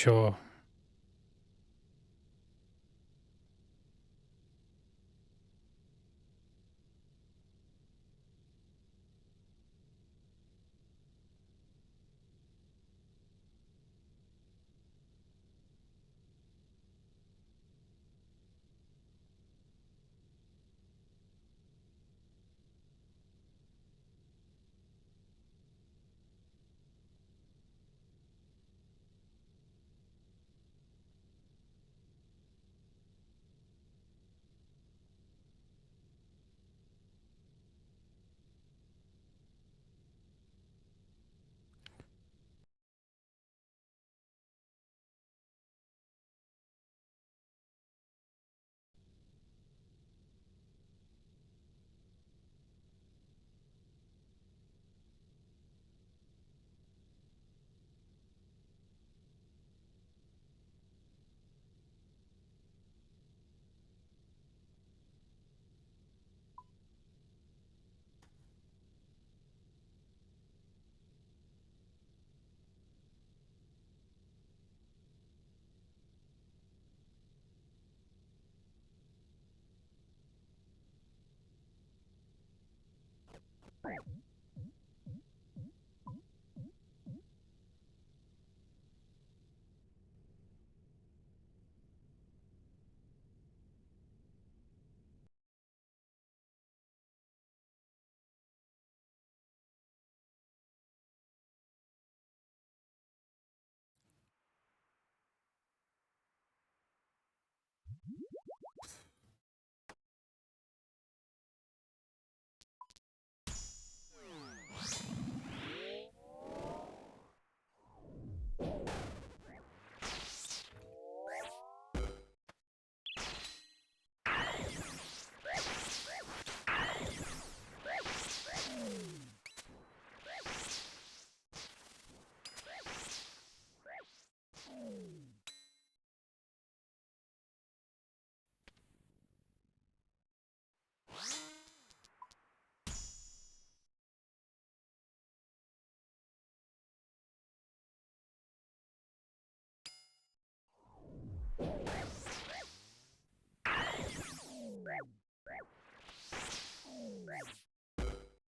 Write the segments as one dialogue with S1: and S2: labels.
S1: mucho.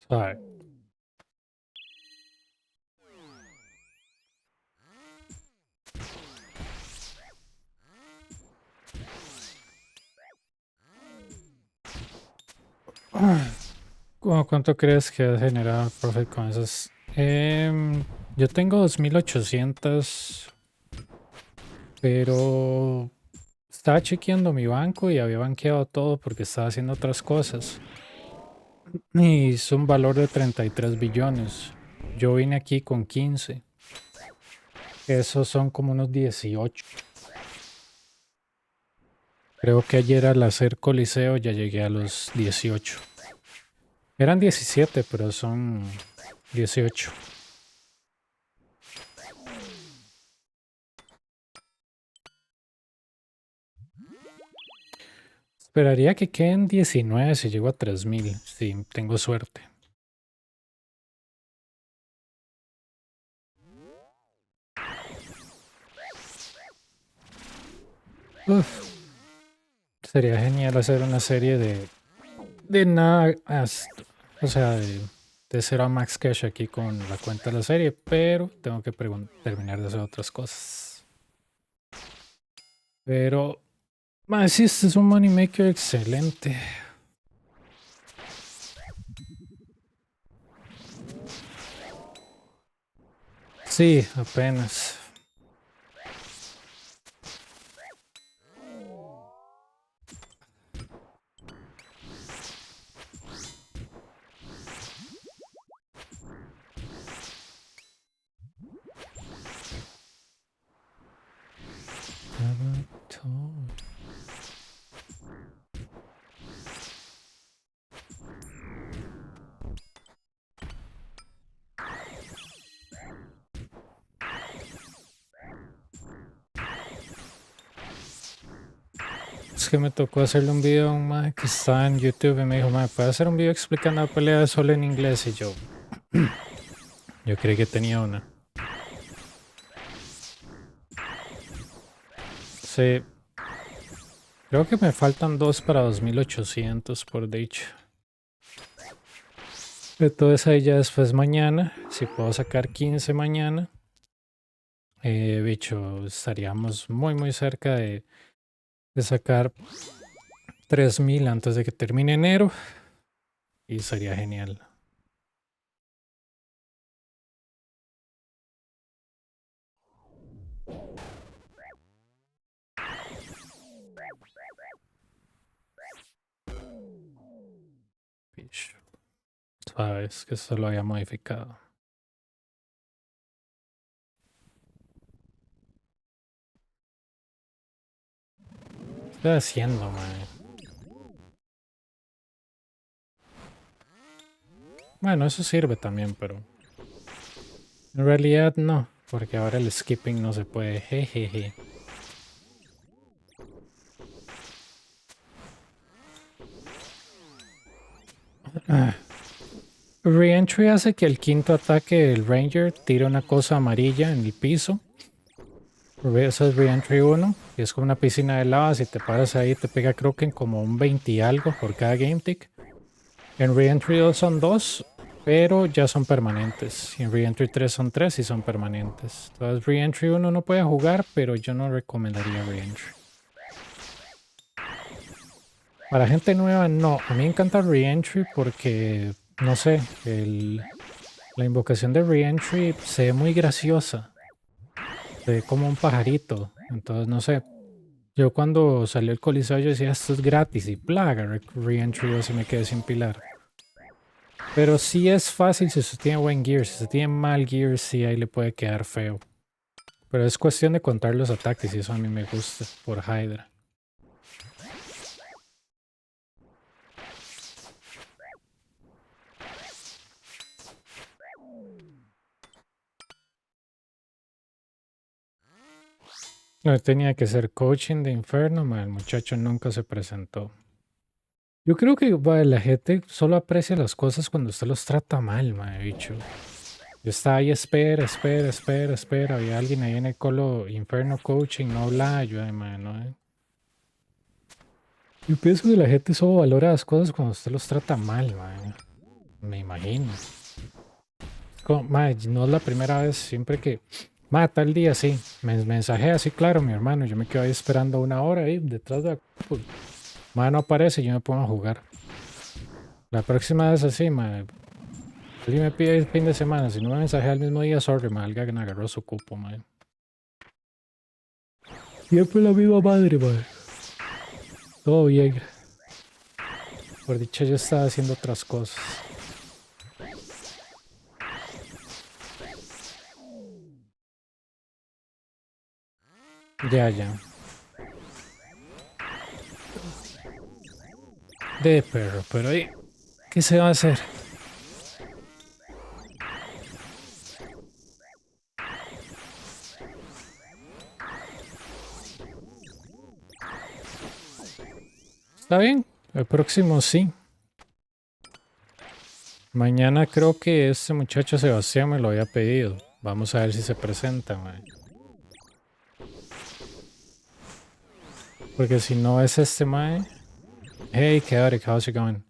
S1: Suave. ¿Cuánto crees que has generado profit con esas? Yo tengo 2800, pero estaba chequeando mi banco y había banqueado todo porque estaba haciendo otras cosas. Y es un valor de 33 billones. Yo vine aquí con 15. Esos son como unos 18. Creo que ayer al hacer Coliseo ya llegué a los 18. Eran 17, pero son 18. Esperaría que queden 19 si llego a 3000. Sí, tengo suerte. Uf, sería genial hacer una serie de nada, o sea, de cero a max cash aquí con la cuenta de la serie, pero tengo que terminar de hacer otras cosas. Pero, sí, este es un money maker excelente. Sí, apenas. Es que me tocó hacerle un video a un mae que está en YouTube y me dijo, mae, ¿puedo hacer un video explicando la pelea solo en inglés? Y yo creí que tenía una. Sí, creo que me faltan 2 para 2800 por dicho. Entonces ahí ya después mañana, si puedo sacar 15 mañana, bicho, estaríamos muy cerca de sacar 3000 antes de que termine enero y sería genial. Bicho, sabes que esto lo había modificado. ¿Qué estoy haciendo, man? Bueno, eso sirve también, pero en realidad no, porque ahora el skipping no se puede. Jejeje. Ah. Reentry hace que el quinto ataque del Ranger tire una cosa amarilla en el piso. Eso es Reentry 1, y es como una piscina de lava. Si te paras ahí, te pega creo que en como un 20 y algo por cada game tick. En Reentry 2 son 2, pero ya son permanentes. Y en Reentry 3 son 3 y son permanentes. Entonces Reentry 1 no puede jugar, pero yo no recomendaría Reentry. Para gente nueva, no. A mí me encanta Reentry porque, no sé, la invocación de Reentry se ve muy graciosa. Se ve como un pajarito. Entonces, no sé. Yo cuando salió el Coliseo yo decía, esto es gratis y plaga. Reentry 2 y me quedé sin pilar. Pero sí es fácil si usted tiene buen gear. Si usted tiene mal gear, sí ahí le puede quedar feo. Pero es cuestión de contar los ataques y eso a mí me gusta por Hydra. No tenía que ser coaching de Inferno, ma, el muchacho nunca se presentó. Yo creo que la gente solo aprecia las cosas cuando usted los trata mal, ma, bicho. Yo estaba ahí, espera. Había alguien ahí en el colo Inferno Coaching, no hablaba yo, ay, ma, no. Yo pienso que la gente solo valora las cosas cuando usted los trata mal, ma. Me imagino. Ma, no es la primera vez, siempre que... Ma, tal día sí, mensaje así, claro, mi hermano, yo me quedo ahí esperando una hora ahí detrás de la... Ma, no aparece, yo me pongo a jugar. La próxima vez así, ma, alguien me pide el fin de semana, si no me mensajea el mismo día, sorry, ma, alguien agarró su cupo, ma. Siempre la misma madre, ma. Todo bien. Por dicha yo estaba haciendo otras cosas. Ya. De perro, pero ahí, ¿qué se va a hacer? ¿Está bien? El próximo sí. Mañana creo que este muchacho Sebastián me lo había pedido. Vamos a ver si se presenta, man. Porque si no es este mae. Hey, chaotic, how's it going?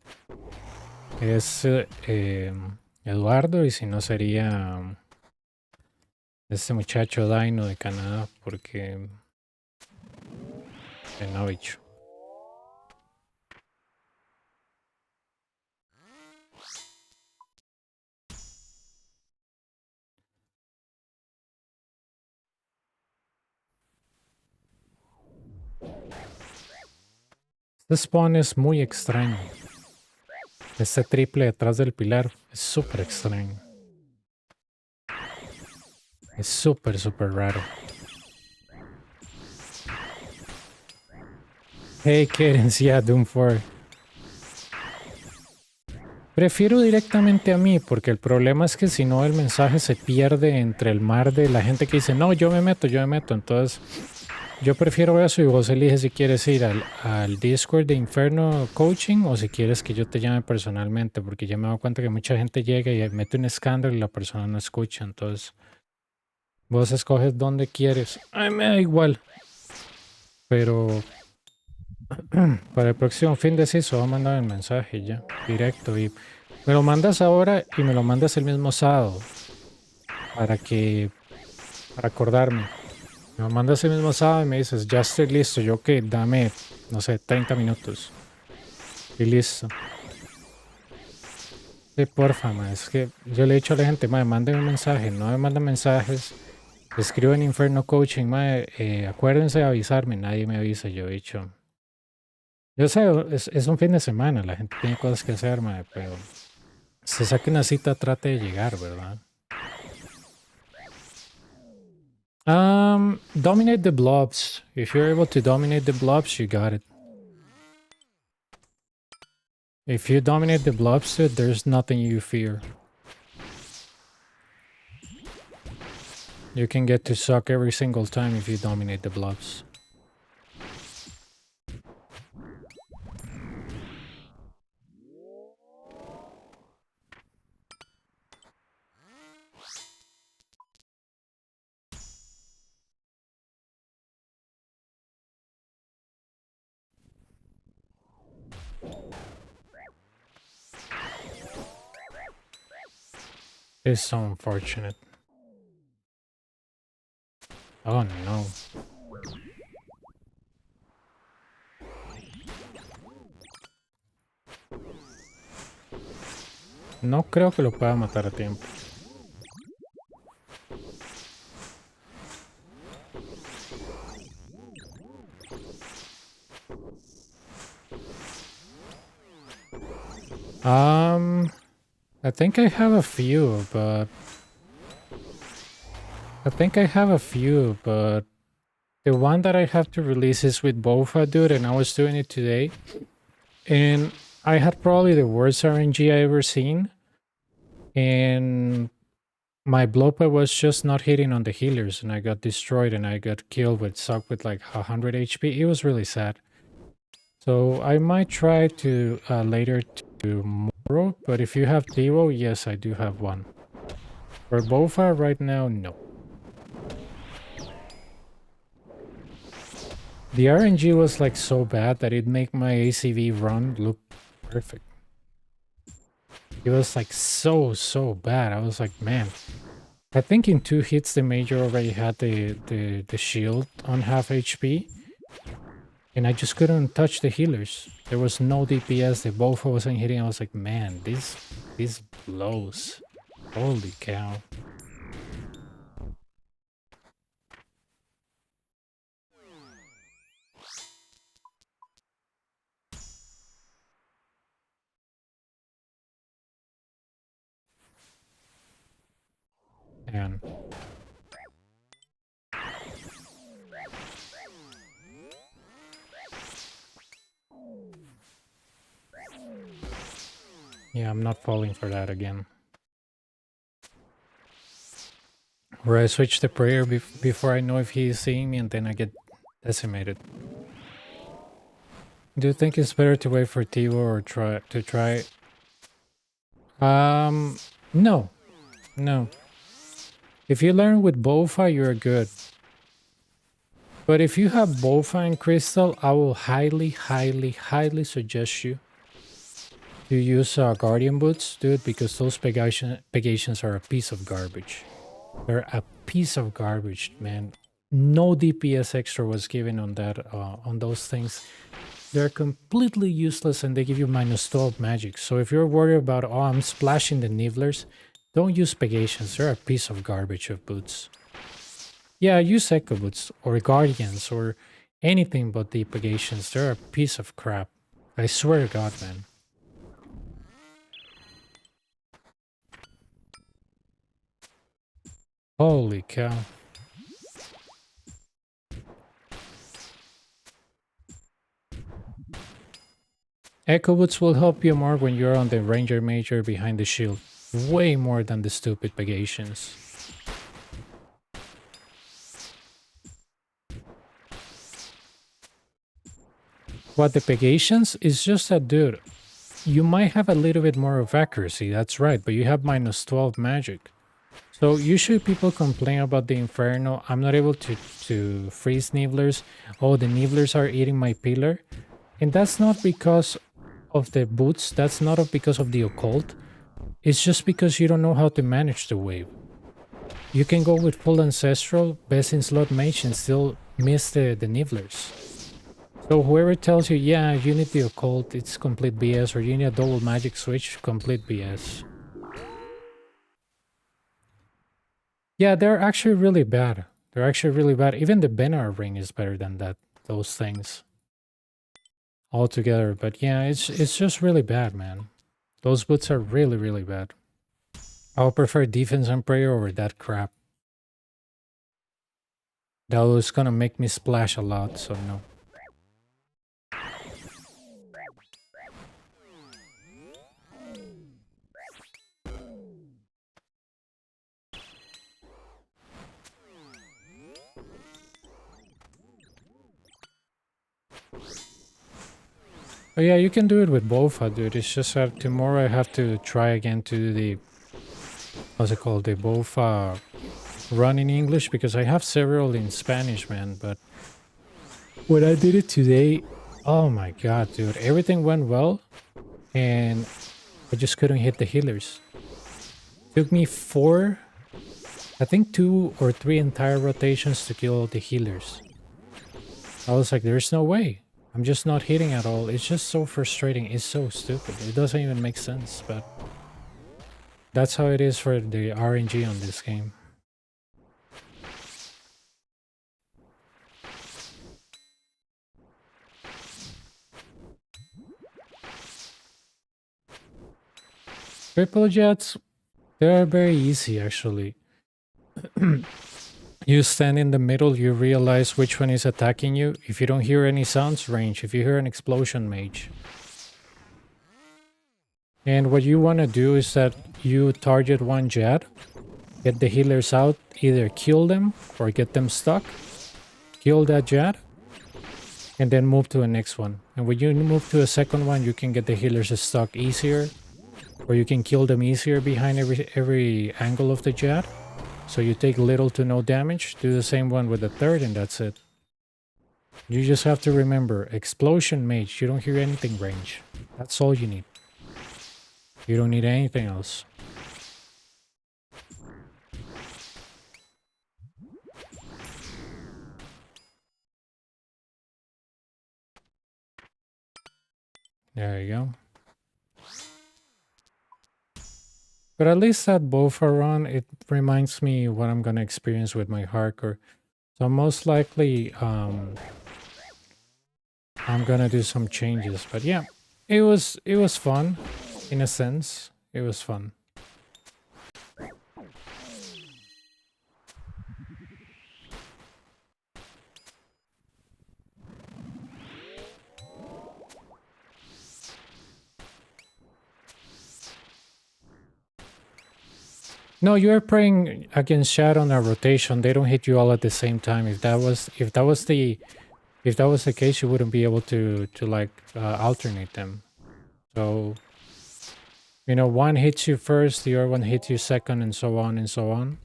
S1: Es Eduardo, y si no sería este muchacho Dino de Canadá, porque no, bicho. Este spawn es muy extraño. Este triple detrás del pilar es súper extraño. Es súper raro. Hey, Cadence, yeah, Doom 4. Prefiero directamente a mí, porque el problema es que si no el mensaje se pierde entre el mar de la gente que dice, no, yo me meto. Entonces, yo prefiero eso y vos eliges si quieres ir al Discord de Inferno Coaching o si quieres que yo te llame personalmente, porque ya me he dado cuenta que mucha gente llega y mete un escándalo y la persona no escucha. Entonces, vos escoges dónde quieres. Ay, me da igual. Pero para el próximo fin de sí, voy a mandar el mensaje ya, directo. Y me lo mandas ahora y me lo mandas el mismo sábado. Para acordarme. Me lo mandas el mismo sábado y me dices, ya estoy listo. Yo que dame, no sé, 30 minutos. Y listo. Sí, porfa, ma. Es que yo le he dicho a la gente, ma, manden un mensaje. No me mandan mensajes. Escribo en Inferno Coaching, ma. Acuérdense de avisarme. Nadie me avisa. Yo he dicho. Yo sé, es un fin de semana. La gente tiene cosas que hacer, ma. Pero se saque una cita, trate de llegar, ¿verdad? Dominate the blobs. If you're able to dominate the blobs, you got it. If you dominate the blobs, dude, there's nothing you fear. You can get to suck every single time if you dominate the blobs. It's so unfortunate. Oh no. No creo que lo pueda matar a tiempo. I think I have a few, but the one that I have to release is with Bofa, dude, and I was doing it today. And I had probably the worst RNG I ever seen. And my Blopa was just not hitting on the healers, and I got destroyed, and I got killed with Suck with like 100 HP. It was really sad. So I might try to later tomorrow, but if you have Devo, yes, I do have one. For Bofa right now, no. The RNG was like so bad that it made my ACV run look perfect. It was like so bad. I was like, man. I think in 2 hits the Major already had the shield on half HP. And I just couldn't touch the healers. There was no DPS, the Bofa wasn't hitting. I was like, man, these blows. Holy cow. And yeah, I'm not falling for that again. Where I switch the prayer before I know if he is seeing me, and then I get decimated. Do you think it's better to wait for Tivo or try? No. No. If you learn with Bofa, you're good. But if you have Bofa and Crystal, I will highly suggest you to use Guardian Boots, dude, because those Pegations are a piece of garbage. They're a piece of garbage, man. No DPS extra was given on that, on those things. They're completely useless and they give you -12 magic. So if you're worried about, oh, I'm splashing the Nibblers, don't use Pegations. They're a piece of garbage of boots. Yeah, use Echo Boots or Guardians or anything but the Pegations. They're a piece of crap. I swear to God, man. Holy cow. Echo Boots will help you more when you're on the Ranger Major behind the shield. Way more than the stupid Pegations. What the Pegations is just that, dude, you might have a little bit more of accuracy, that's right, but you have -12 magic. So usually people complain about the Inferno. I'm not able to freeze Nibblers. Oh, the Nibblers are eating my pillar. And that's not because of the boots. That's not because of the occult. It's just because you don't know how to manage the wave. You can go with full ancestral, best in slot mage, and still miss the Nibblers. So whoever tells you, yeah, you need the occult, it's complete BS, or you need a double magic switch, complete BS. Yeah, they're actually really bad. They're actually really bad. Even the Benar ring is better than that. Those things altogether. But yeah, it's just really bad, man. Those boots are really, really bad. I would prefer defense and prayer over that crap. That was gonna make me splash a lot, so no. But yeah, you can do it with Bofa, dude. It's just that tomorrow I have to try again to do the... What's it called? The Bofa run in English, because I have several in Spanish, man. But when I did it today, oh my god, dude. Everything went well, and I just couldn't hit the healers. Took me I think 2 or 3 entire rotations to kill the healers. I was like, there's no way. I'm just not hitting at all. It's just so frustrating. It's so stupid. It doesn't even make sense, but that's how it is for the RNG on this game. Triple jets, they're very easy actually. You stand in the middle, you realize which one is attacking you. If you don't hear any sounds, range. If you hear an explosion, mage. And what you want to do is that you target one jet, get the healers out, either kill them or get them stuck, kill that jet, and then move to the next one. And when you move to a second one, you can get the healers stuck easier, or you can kill them easier behind every angle of the jet. So you take little to no damage. Do the same one with the third, and that's it. You just have to remember, explosion mage, you don't hear anything range. That's all you need. You don't need anything else. There you go. But at least that Bofa run, it reminds me what I'm gonna experience with my hardcore. So most likely, I'm gonna do some changes. But yeah, it was fun, in a sense. It was fun. No, you are praying against Shadow on a rotation. They don't hit you all at the same time. If that was the case, you wouldn't be able to like alternate them. So, you know, one hits you first, the other one hits you second, and so on and so on.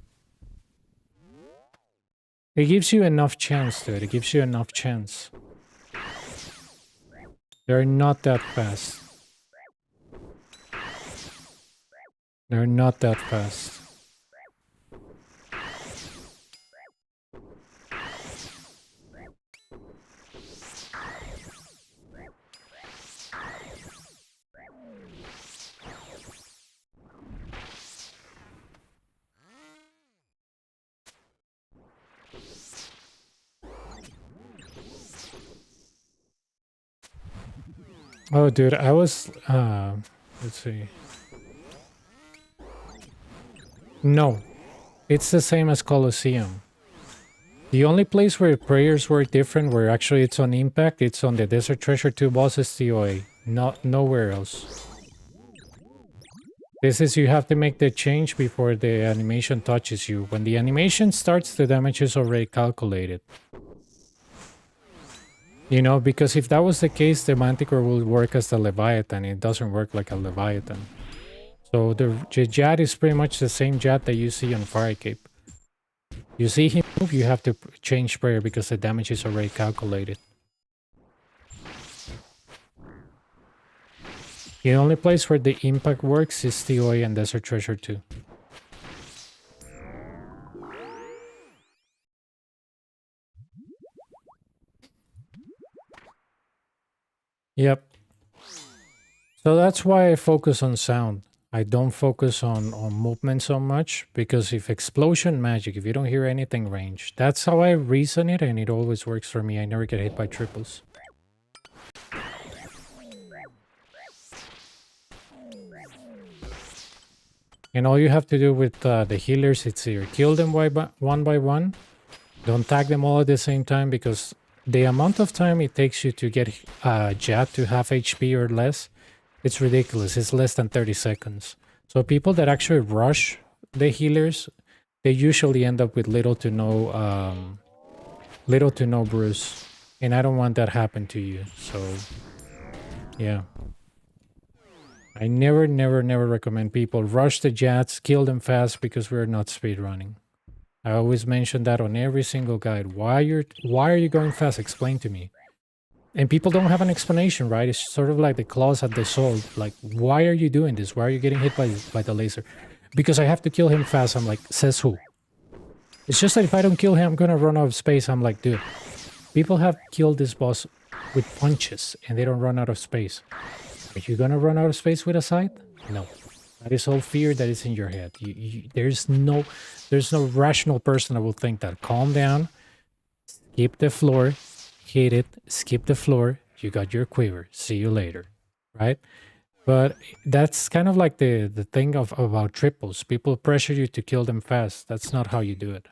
S1: It gives you enough chance to it. It gives you enough chance. They're not that fast. They're not that fast. Oh, dude, I was, let's see. No, it's the same as Coliseum. The only place where prayers were different, where actually it's on Impact, it's on the Desert Treasure 2 bosses TOA. Nowhere else. This is, you have to make the change before the animation touches you. When the animation starts, the damage is already calculated. You know, because if that was the case, the Manticore would work as the Leviathan. It doesn't work like a Leviathan. So the Jad is pretty much the same Jad that you see on Fire Cape. You see him move, you have to change prayer because the damage is already calculated. The only place where the impact works is TOA and Desert Treasure 2. Yep. So that's why I focus on sound. I don't focus on movement so much, because if explosion magic, if you don't hear anything range, that's how I reason it, and it always works for me. I never get hit by triples. And all you have to do with the healers, it's either kill them one by one, don't tag them all at the same time, because the amount of time it takes you to get Jad to half HP or less, it's ridiculous. It's less than 30 seconds. So people that actually rush the healers, they usually end up with little to no bruise. And I don't want that happen to you. So yeah. I never recommend people rush the Jads, kill them fast, because we're not speedrunning. I always mention that on every single guide. Why are you going fast? Explain to me. And people don't have an explanation, right? It's sort of like the claws at the soul. Like, why are you doing this? Why are you getting hit by the laser? Because I have to kill him fast. I'm like, says who? It's just that if I don't kill him, I'm gonna run out of space. I'm like, dude, people have killed this boss with punches and they don't run out of space. Are you gonna run out of space with a scythe? No. That is all fear that is in your head. There's no rational person that will think that. Calm down, skip the floor, hit it, skip the floor, you got your quiver, see you later, right? But that's kind of like the thing about triples. People pressure you to kill them fast. That's not how you do it.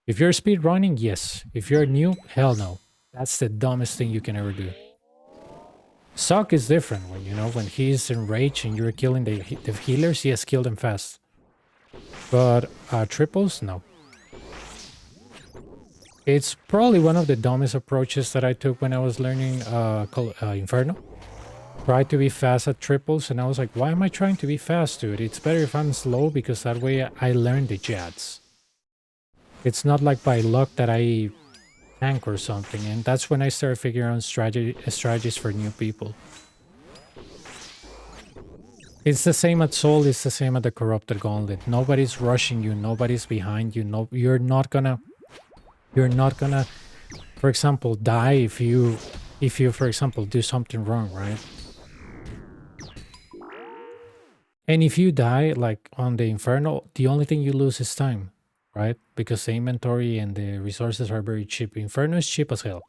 S1: If you're speed running, yes. If you're new, hell no. That's the dumbest thing you can ever do. Suck is different when, when he's in rage and you're killing the healers, yes, kill them fast. But triples, no. It's probably one of the dumbest approaches that I took when I was learning Inferno. Tried to be fast at triples, and I was like, why am I trying to be fast, dude? It's better if I'm slow, because that way I learn the Jads. It's not like by luck that I tank or something, and that's when I started figuring out strategies for new people. It's the same at Soul, it's the same at the Corrupted Gauntlet. Nobody's rushing you, nobody's behind you, no, you're not gonna, for example, die if you, for example, do something wrong, right? And if you die, like on the Inferno, the only thing you lose is time, right? Because the inventory and the resources are very cheap. Inferno is cheap as hell.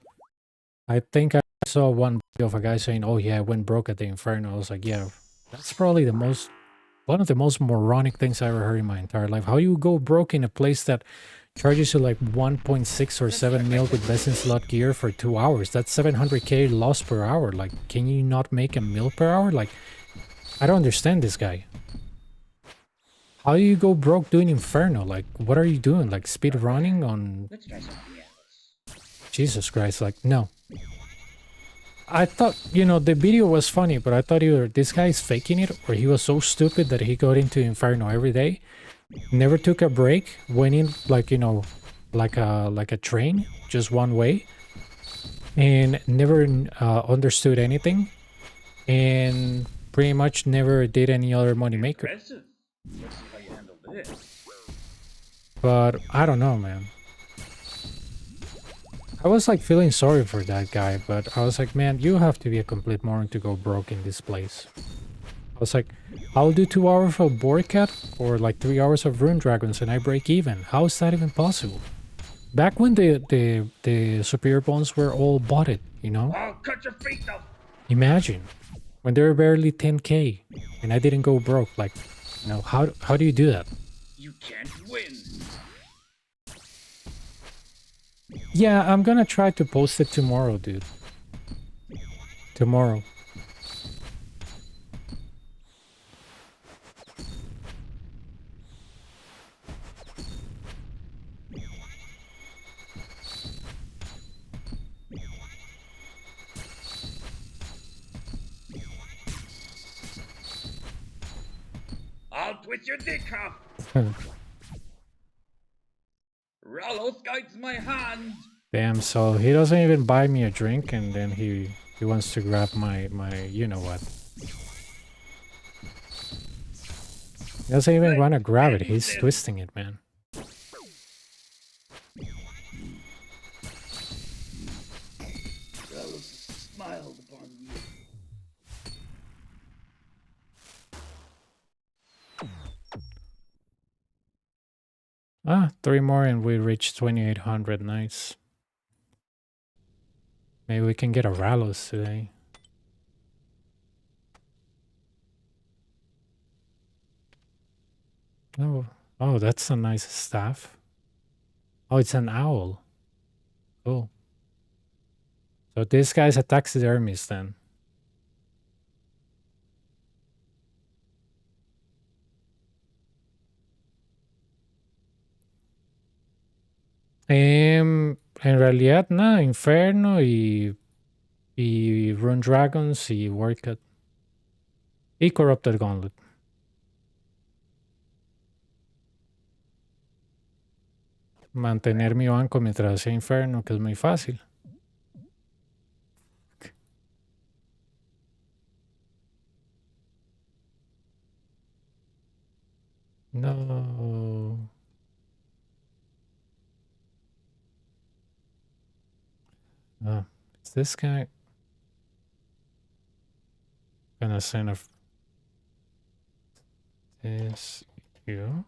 S1: I think I saw one video of a guy saying, oh yeah, I went broke at the Inferno. I was like, yeah, that's probably one of the most moronic things I ever heard in my entire life. How you go broke in a place that charges you like 1.6 or 7 mil with best in slot gear for 2 hours? That's 700k loss per hour. Like, can you not make a mil per hour? Like, I don't understand this guy. How do you go broke doing Inferno? Like, what are you doing? Like, speed running on...
S2: Let's try something else.
S1: Jesus Christ, like, no. I thought, the video was funny, but I thought either this guy is faking it, or he was so stupid that he got into Inferno every day, never took a break, went in like, like a train, just one way, and never understood anything, and pretty much never did any other moneymaker.
S2: Let's see how you handle this.
S1: But I don't know, man. I was like feeling sorry for that guy, but I was like, man, you have to be a complete moron to go broke in this place. I was like, I'll do 2 hours of Borecat or like 3 hours of Rune Dragons and I break even. How is that even possible? Back when the Superior Bones were all botted,
S2: I'll cut your feet off.
S1: Imagine when they were barely 10k and I didn't go broke. Like, how do you do that?
S2: You can't win.
S1: Yeah, I'm gonna try to post it tomorrow, dude. Tomorrow.
S2: twist your dick off. Ralos guides my hand.
S1: Damn, so he doesn't even buy me a drink and then he wants to grab my you know what. He doesn't even want to grab it, he's twisting it, man.
S2: Ralos smiled upon me.
S1: Ah, 3 more and we reach 2800, nice. Maybe we can get a Ralos today. Oh, that's a nice staff. Oh, it's an owl. Cool. So this guy's a taxidermist then. En realidad, nada, Inferno y Rune Dragons y Workout. Y Corrupted Gauntlet. Mantener mi banco mientras hacía Inferno, que es muy fácil. No. Is this guy gonna send a... Is you?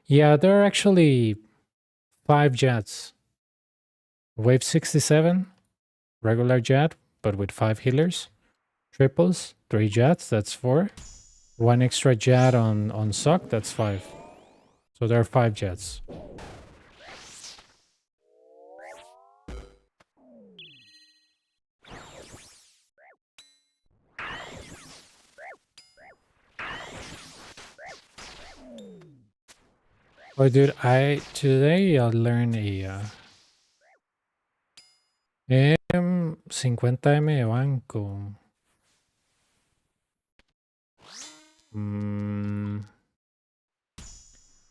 S1: Yeah, there are actually 5 jets. Wave 67, regular jet, but with 5 healers. Triples, 3 jets, that's 4. 1 extra jet on Suck, that's 5. So there are 5 jets. Oh, dude, today I'll learn a 50M de banco.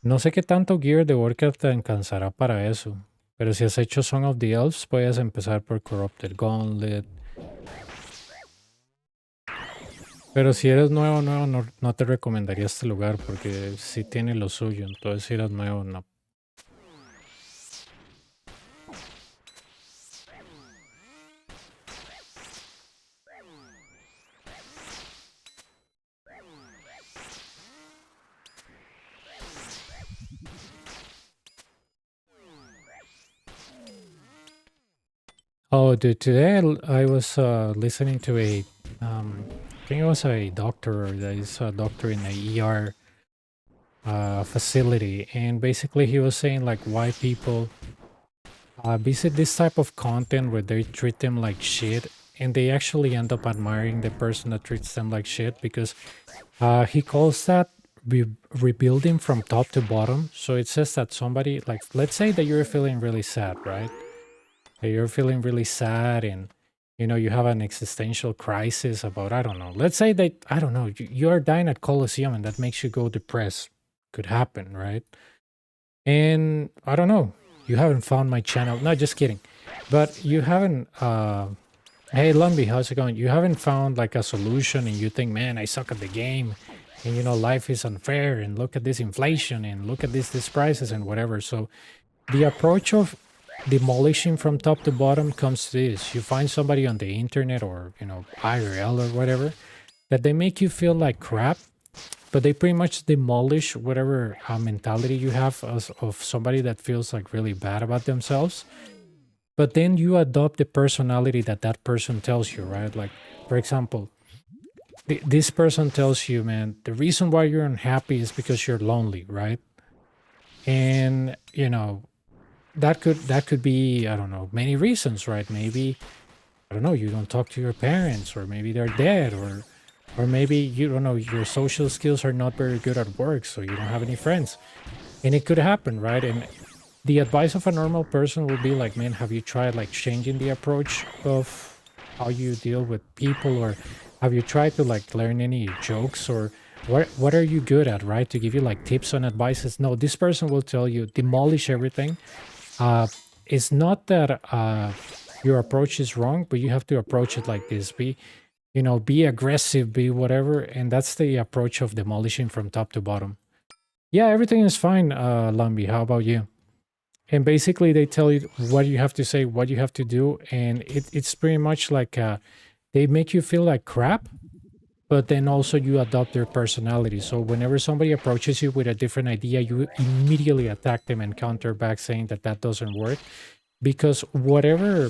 S1: No sé qué tanto gear de Warcraft te alcanzará para eso. Pero si has hecho Song of the Elves, puedes empezar por Corrupted Gauntlet. Pero si eres nuevo, no te recomendaría este lugar porque sí tiene lo suyo. Entonces si eres nuevo, no. Oh, dude, today I was listening to I think it was a doctor that is a doctor in a ER facility, and basically he was saying like why people visit this type of content where they treat them like shit, and they actually end up admiring the person that treats them like shit because he calls that rebuilding from top to bottom. So it says that somebody, like, let's say that you're feeling really sad, right? You're feeling really sad and you have an existential crisis about, I don't know, let's say that, I don't know, you're dying at Coliseo and that makes you go depressed. Could happen, right? And I don't know, you haven't found my channel. No, just kidding. But you haven't, hey Lumby, how's it going? You haven't found like a solution and you think, man, I suck at the game and life is unfair and look at this inflation and look at these prices and whatever. So the approach of demolishing from top to bottom comes to this. You find somebody on the internet or IRL or whatever that they make you feel like crap, but they pretty much demolish whatever mentality you have of somebody that feels like really bad about themselves. But then you adopt the personality that person tells you, right? Like, for example, this person tells you, man, the reason why you're unhappy is because you're lonely, right? And that could be, I don't know, many reasons, right? Maybe, I don't know, you don't talk to your parents, or maybe they're dead, or Or maybe, you don't know, your social skills are not very good at work, so you don't have any friends. And it could happen, right? And the advice of a normal person would be like, man, have you tried like changing the approach of how you deal with people? Or have you tried to like learn any jokes? Or what are you good at, right? To give you like tips and advices. No, this person will tell you demolish everything. uh it's not that your approach is wrong, but you have to approach it like this. Be, you know, be aggressive, be whatever. And that's the approach of demolishing from top to bottom. Yeah, everything is fine, Lambi. How about you? And basically they tell you what you have to say, what you have to do. And it's pretty much like they make you feel like crap, but then also you adopt their personality. So whenever somebody approaches you with a different idea, you immediately attack them and counter back saying that that doesn't work, because whatever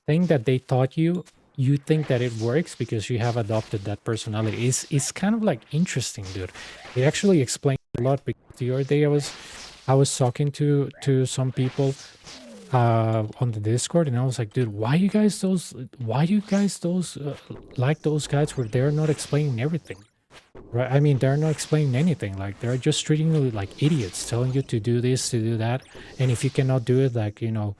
S1: thing that they taught you, you think that it works because you have adopted that personality. It's kind of like interesting, dude. It actually explains a lot. Because the other day I was talking to some people on the Discord, and I was like, dude, why do you guys those like those guys where they're not explaining everything, right? I mean, they're not explaining anything. Like, they're just treating you like idiots, telling you to do this, to do that. And if you cannot do it, like, you know,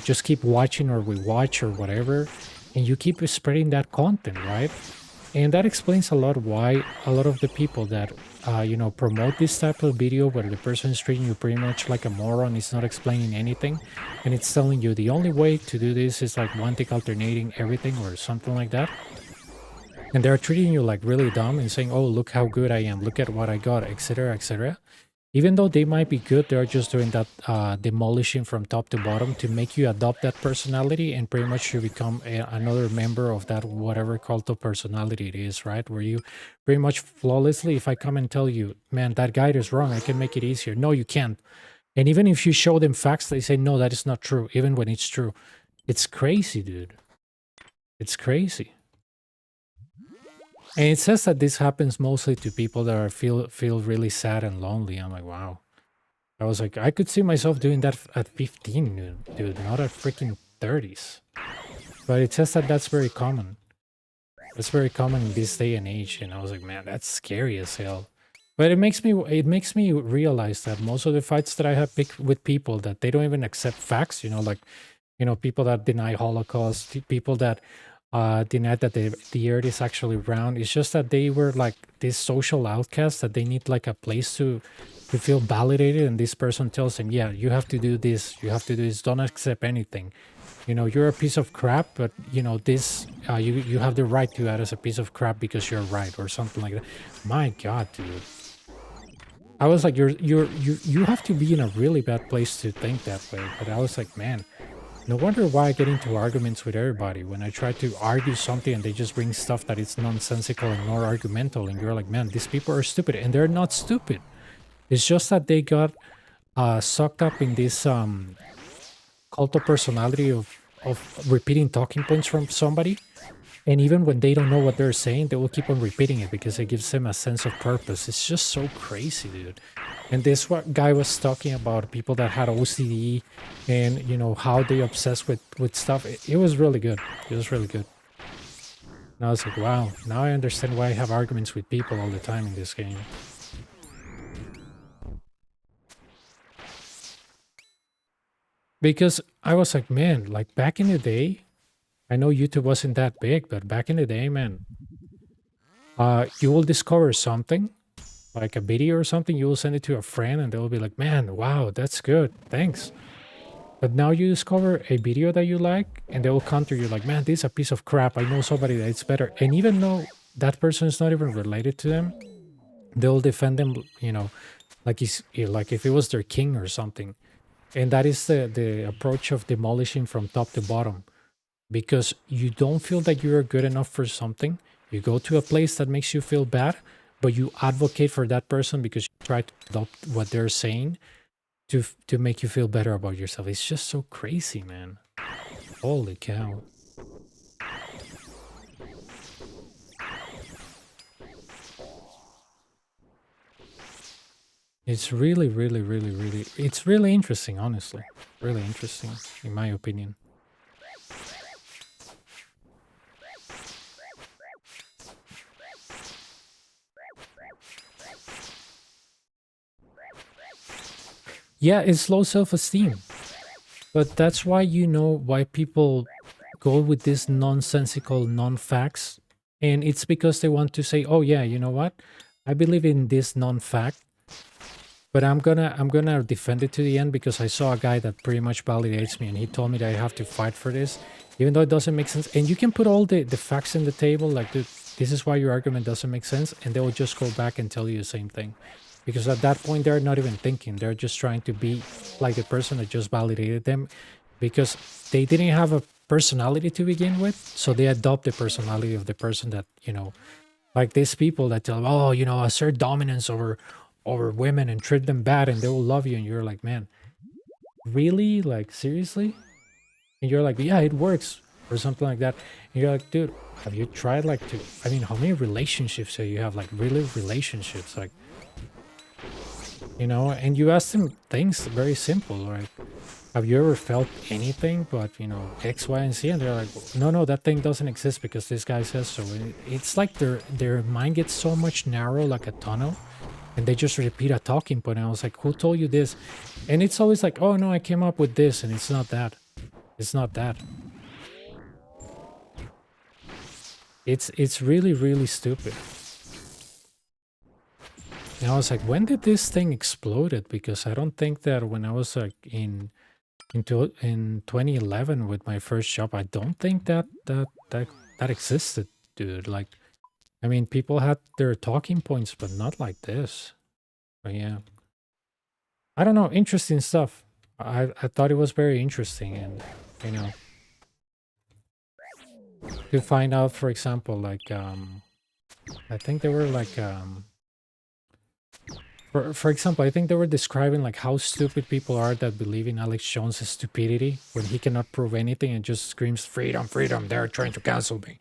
S1: just keep watching or rewatch or whatever, and you keep spreading that content, right? And that explains a lot why a lot of the people that you know, promote this type of video where the person is treating you pretty much like a moron, is not explaining anything, and it's telling you the only way to do this is like one tick alternating everything or something like that. And they're treating you like really dumb and saying, oh, look how good I am, look at what I got, etc., etc. Even though they might be good, they're just doing that demolishing from top to bottom to make you adopt that personality and pretty much you become another member of that whatever cult of personality it is, right? Where you pretty much flawlessly, if I come and tell you, man, that guide is wrong, I can make it easier. No, you can't. And even if you show them facts, they say, no, that is not true, even when it's true. It's crazy, dude. It's crazy. And it says that this happens mostly to people that are feel really sad and lonely. I'm like, wow. I was like, I could see myself doing that at 15, dude, not at freaking 30s. But it says that that's very common. That's very common in this day and age. And I was like, man, that's scary as hell. But it makes me realize that most of the fights that I have picked with people that they don't even accept facts, you know, like, you know, people that deny Holocaust, people that deny that the earth is actually round. It's just that they were like this social outcast that they need like a place to feel validated, and this person tells them, yeah, you have to do this, you have to do this, don't accept anything. You know, you're a piece of crap, but you know this, you have the right to act as a piece of crap because you're right, or something like that. My God, dude. I was like, you have to be in a really bad place to think that way. But I was like, man, no wonder why I get into arguments with everybody. When I try to argue something and they just bring stuff that is nonsensical and not argumental, and you're like, man, these people are stupid, and they're not stupid. It's just that they got sucked up in this cult of personality of repeating talking points from somebody. And even when they don't know what they're saying, they will keep on repeating it because it gives them a sense of purpose. It's just so crazy, dude. And this what guy was talking about people that had OCD and, you know, how they obsess with stuff. It was really good. It was really good. And I was like, wow, now I understand why I have arguments with people all the time in this game. Because I was like, man, like back in the day, I know YouTube wasn't that big, but back in the day, man, you will discover something, like a video or something, you will send it to a friend and they'll be like, man, wow, that's good, thanks. But now you discover a video that you like and they will counter you like, man, this is a piece of crap. I know somebody that's better. And even though that person is not even related to them, they'll defend them, you know, like like if it was their king or something. And that is the approach of demolishing from top to bottom. Because you don't feel that you're good enough for something, you go to a place that makes you feel bad, but you advocate for that person because you try to adopt what they're saying to make you feel better about yourself. It's just so crazy, man. Holy cow. It's really, really, really, really, it's really interesting, honestly. Really interesting, in my opinion. Yeah, it's low self-esteem. But that's why you know why people go with this nonsensical non-facts. And it's because they want to say, oh yeah, you know what? I believe in this non-fact, but I'm gonna defend it to the end because I saw a guy that pretty much validates me and he told me that I have to fight for this, even though it doesn't make sense. And you can put all the facts in the table, like, dude, this is why your argument doesn't make sense, and they will just go back and tell you the same thing. Because at that point they're not even thinking. They're just trying to be like the person that just validated them because they didn't have a personality to begin with. So they adopt the personality of the person that, like these people that tell, oh, assert dominance over women and treat them bad and they will love you. And you're like, man, really? Like, seriously? And you're like, yeah, it works, or something like that. And you're like, dude, have you tried like to, I mean, how many relationships do you have? Like, really relationships? Like, and you ask them things very simple, like, have you ever felt anything but, X, Y, and Z? And they're like, no, no, that thing doesn't exist because this guy says so. And it's like their mind gets so much narrow, like a tunnel, and they just repeat a talking point. And I was like, who told you this? And it's always like, oh no, I came up with this, and it's not that. It's not that. It's really, really stupid. And I was like, when did this thing exploded? Because I don't think that when I was like in 2011 with my first job, I don't think that existed, dude. Like, I mean, people had their talking points, but not like this. But yeah, I don't know. Interesting stuff. I thought it was very interesting, and you know, to find out, for example, like I think they were like for example, I think they were describing like how stupid people are that believe in Alex Jones' stupidity when he cannot prove anything and just screams freedom, freedom. They're trying to cancel me.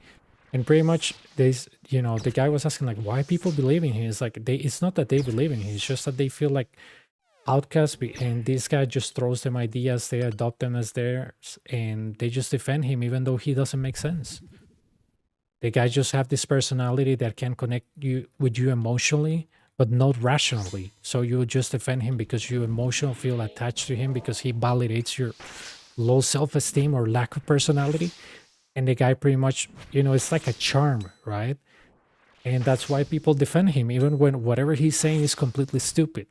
S1: And pretty much the guy was asking like why people believe in him. It's like it's not that they believe in him, it's just that they feel like outcasts, and this guy just throws them ideas, they adopt them as theirs, and they just defend him even though he doesn't make sense. The guy just have this personality that can connect you with you emotionally, but not rationally. So you just defend him because you emotionally feel attached to him because he validates your low self-esteem or lack of personality. And the guy pretty much, it's like a charm, right? And that's why people defend him, even when whatever he's saying is completely stupid.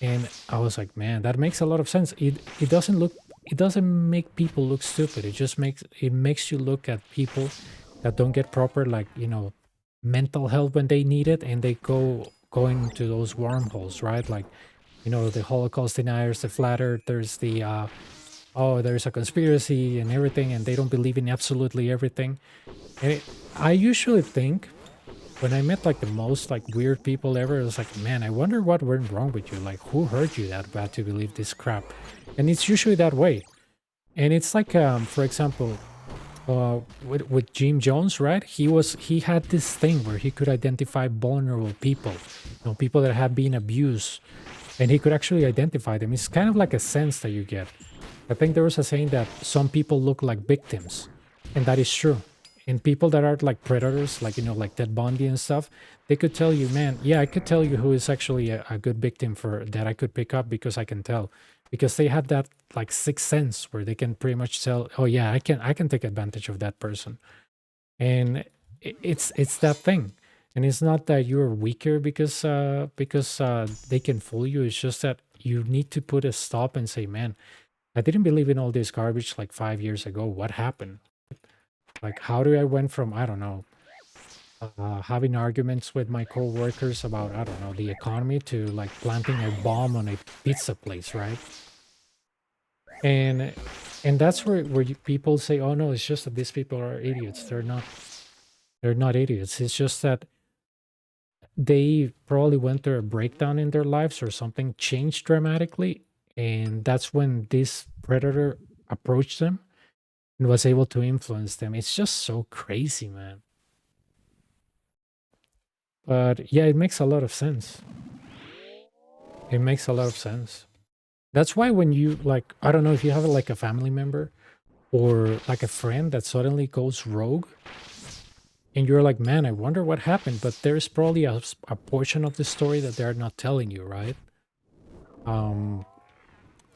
S1: And I was like, man, that makes a lot of sense. It doesn't make people look stupid. It makes you look at people that don't get proper, like, mental health when they need it, and they going into those wormholes, right? Like, the Holocaust deniers, the flat earthers, the oh, there's a conspiracy and everything, and they don't believe in absolutely everything. And I usually think when I met like the most like weird people ever, it was like, man, I wonder what went wrong with you. Like, who hurt you that bad to believe this crap? And it's usually that way. And it's like, for example, with Jim Jones, right? He had this thing where he could identify vulnerable people, people that have been abused, and he could actually identify them. It's kind of like a sense that you get. I think there was a saying that some people look like victims, and that is true. And people that are like predators, like like Ted Bundy and stuff, they could tell you, man, yeah, I could tell you who is actually a good victim for that I could pick up because I can tell, because they have that like sixth sense where they can pretty much tell, oh yeah, I can take advantage of that person, and it's that thing. And it's not that you're weaker because they can fool you. It's just that you need to put a stop and say, man, I didn't believe in all this garbage like 5 years ago. What happened? Like, how do I went from, I don't know, having arguments with my coworkers about, I don't know, the economy to like planting a bomb on a pizza place, right? And and that's where people say, oh no, it's just that these people are idiots. They're not idiots. It's just that they probably went through a breakdown in their lives or something changed dramatically, and that's when this predator approached them and was able to influence them. It's just so crazy, man. But yeah, it makes a lot of sense. It makes a lot of sense. That's why when you like, I don't know if you have like a family member or like a friend that suddenly goes rogue, and you're like, man, I wonder what happened. But there's probably a portion of the story that they're not telling you, right?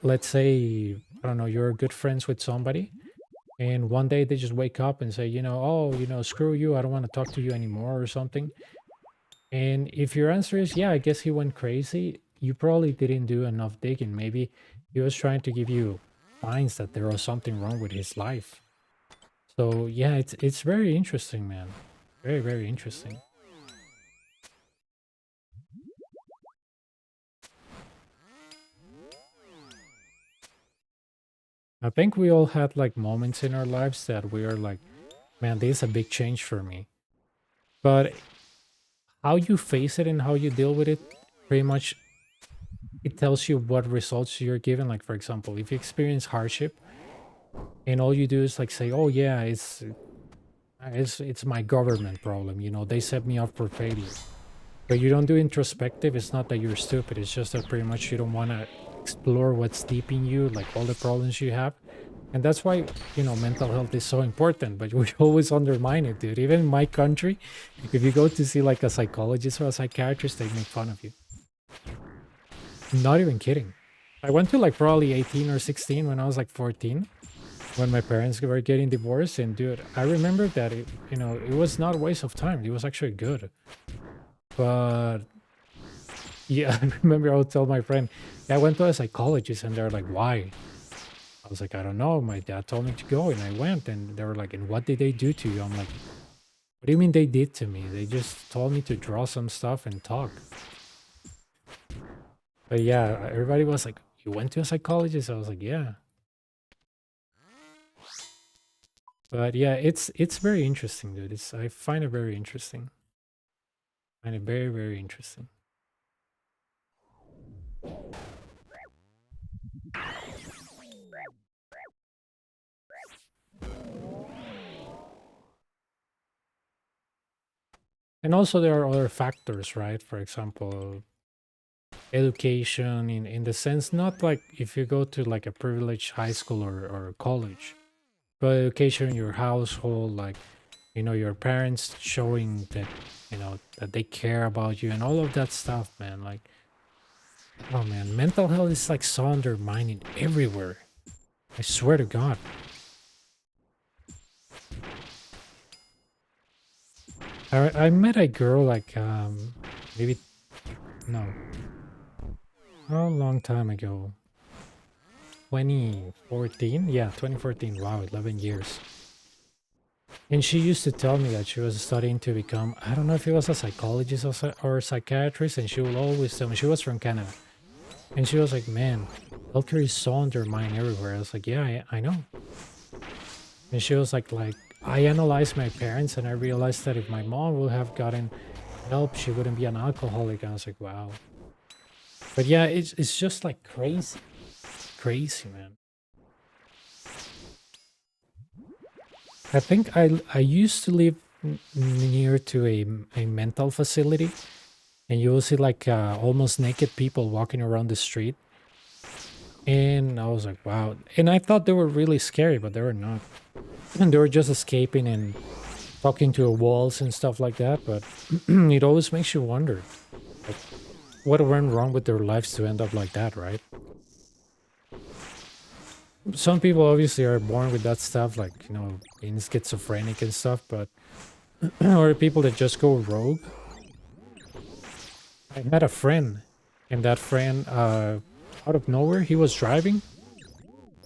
S1: let's say, I don't know, you're good friends with somebody, and one day they just wake up and say, oh, screw you, I don't want to talk to you anymore or something. And if your answer is, yeah, I guess he went crazy, you probably didn't do enough digging. Maybe he was trying to give you signs that there was something wrong with his life. So yeah, it's very interesting, man. Very, very interesting. I think we all had like moments in our lives that we are like, man, this is a big change for me. But how you face it and how you deal with it, pretty much it tells you what results you're given. Like for example, if you experience hardship and all you do is like say, oh yeah, it's my government problem, they set me up for failure. But you don't do introspective, it's not that you're stupid, it's just that pretty much you don't want to explore what's deep in you, like all the problems you have. And that's why, mental health is so important, but we always undermine it, dude. Even in my country, if you go to see like a psychologist or a psychiatrist, they make fun of you. Not even kidding. I went to like probably 18 or 16 when I was like 14, when my parents were getting divorced. And dude, I remember that it was not a waste of time. It was actually good. But yeah, I remember I would tell my friend, yeah, I went to a psychologist, and they're like, why? I was like, I don't know. My dad told me to go, and I went, and they were like, and what did they do to you? I'm like, what do you mean they did to me? They just told me to draw some stuff and talk. But yeah, everybody was like, you went to a psychologist? I was like, yeah. But yeah, it's very interesting, dude. I find it very interesting. I find it very, very interesting. And also there are other factors, right? For example, education in the sense, not like if you go to like a privileged high school or college, but education in your household, like your parents showing that that they care about you and all of that stuff, man. Like, oh man, mental health is like so undermining everywhere. I swear to God. I met a girl like maybe no, a long time ago. 2014? Yeah, 2014. Wow, 11 years. And she used to tell me that she was studying to become, I don't know if it was a psychologist or a psychiatrist, and she will always tell me, she was from Canada. And she was like, man, healthcare is so undermined everywhere. I was like, yeah, I know. And she was like, I analyzed my parents and I realized that if my mom would have gotten help, she wouldn't be an alcoholic. And I was like, wow. But yeah, it's just like crazy. Crazy, man. I think I used to live near to a mental facility, and you will see like almost naked people walking around the street. And I was like, wow. And I thought they were really scary, but they were not. And they were just escaping and talking to walls and stuff like that. But it always makes you wonder, like, what went wrong with their lives to end up like that, right? Some people obviously are born with that stuff, like, being schizophrenic and stuff, but or people that just go rogue. I had a friend, and that friend, out of nowhere, he was driving.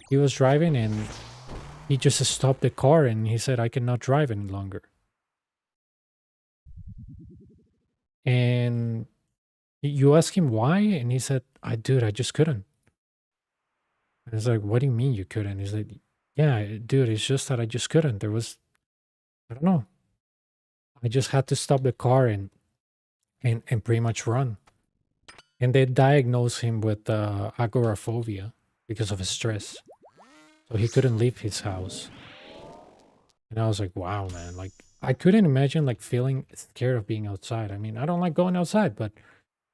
S1: He was driving, and he just stopped the car, and he said, I cannot drive any longer. And you ask him why, and he said, dude, I just couldn't. And it's like, what do you mean you couldn't? He's like, yeah, dude, it's just that I just couldn't. There was, I don't know. I just had to stop the car and pretty much run. And they diagnosed him with agoraphobia because of his stress. So he couldn't leave his house. And I was like, wow, man. Like, I couldn't imagine like feeling scared of being outside. I mean, I don't like going outside, but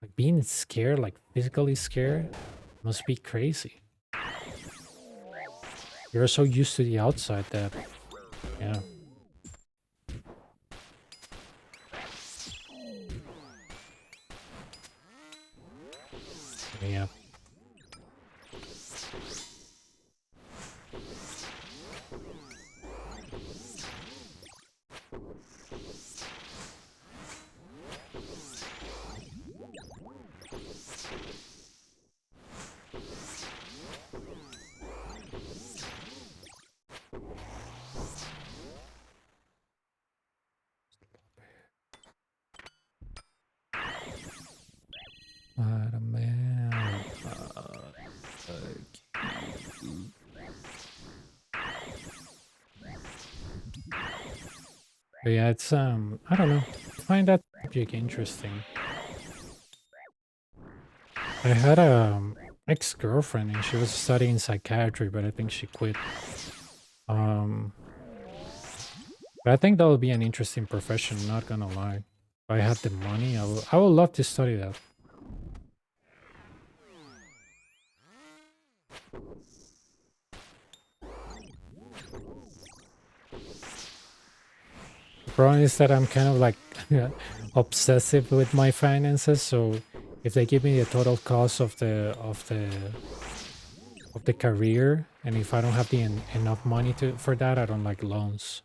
S1: like being scared, like physically scared, must be crazy. You're so used to the outside that, yeah. Yeah. But yeah, it's I don't know. I find that subject interesting. I had a ex-girlfriend and she was studying psychiatry, but I think she quit. Um, but I think that would be an interesting profession, not gonna lie. If I had the money, I would love to study that. The problem is that I'm kind of like obsessive with my finances, so if they give me the total cost of the career, and if I don't have the enough money to for that, I don't like loans.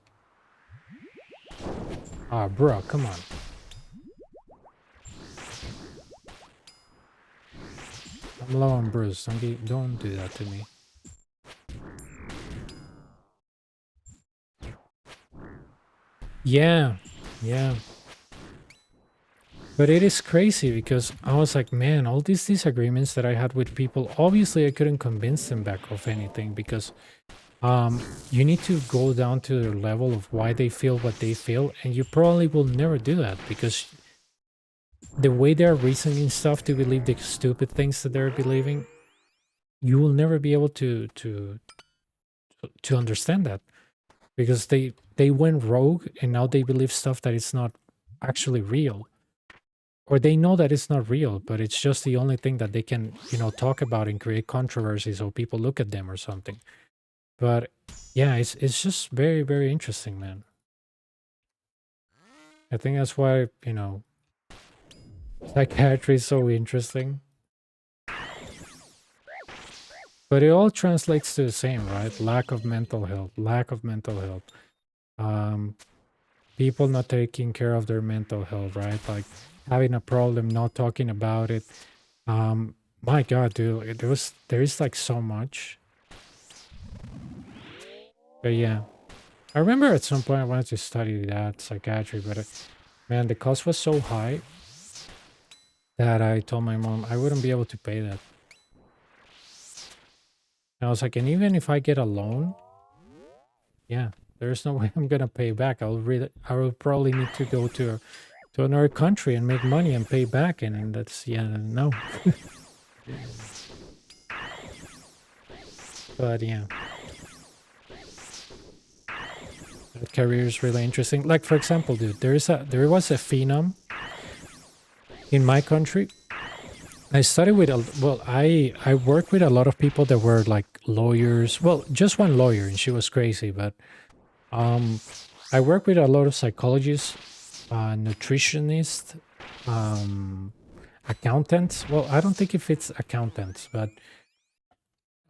S1: Ah, bro, come on. I'm low on Bruce. Don't do that to me. Yeah, yeah. But it is crazy because I was like, man, all these disagreements that I had with people, obviously I couldn't convince them back of anything because you need to go down to their level of why they feel what they feel, and you probably will never do that because the way they're reasoning stuff to believe the stupid things that they're believing, you will never be able to understand that because they went rogue and now they believe stuff that is not actually real, or they know that it's not real, but it's just the only thing that they can, talk about and create controversy so people look at them or something. But yeah, it's just very, very interesting, man. I think that's why, psychiatry is so interesting. But it all translates to the same, right? Lack of mental health, lack of mental health. Um, People not taking care of their mental health, right? Like having a problem, not talking about it. My God, dude, like, there is like so much. But yeah, I remember at some point I wanted to study that psychiatry, but man, the cost was so high that I told my mom I wouldn't be able to pay that. And I was like, and even if I get a loan, yeah, there's no way I'm gonna pay back. I will probably need to go to another country and make money and pay back, and that's yeah, no. But yeah, that career is really interesting. Like for example, dude, there was a phenom in my country. I studied with I worked with a lot of people that were like lawyers. Well, just one lawyer, and she was crazy. But um, I worked with a lot of psychologists, nutritionists, um, accountants. Well, I don't think if it's accountants, but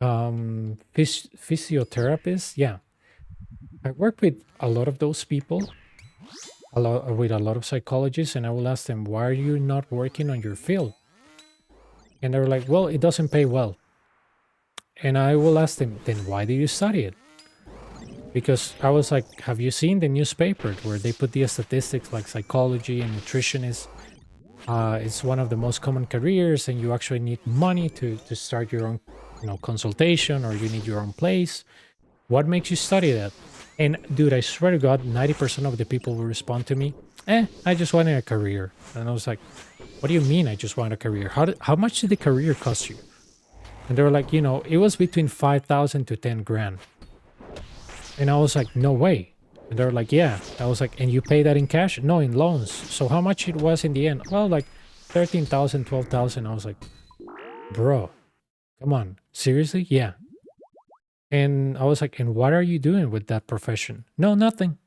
S1: physiotherapists. Yeah, I work with a lot of those people, with a lot of psychologists, and I will ask them, why are you not working on your field? And they were like, well, it doesn't pay well. And I will ask them, then why do you study it? Because I was like, have you seen the newspaper where they put the statistics like psychology and nutritionist? It's one of the most common careers, and you actually need money to start your own, consultation, or you need your own place. What makes you study that? And dude, I swear to God, 90% of the people will respond to me, I just wanted a career. And I was like, what do you mean I just want a career? How much did the career cost you? And they were like, it was between 5,000 to 10 grand. And I was like, no way. And they were like, yeah. I was like, and you pay that in cash? No, in loans. So how much it was in the end? Well, like 13,000, 12,000. I was like, bro, come on. Seriously? Yeah. And I was like, and what are you doing with that profession? No, nothing.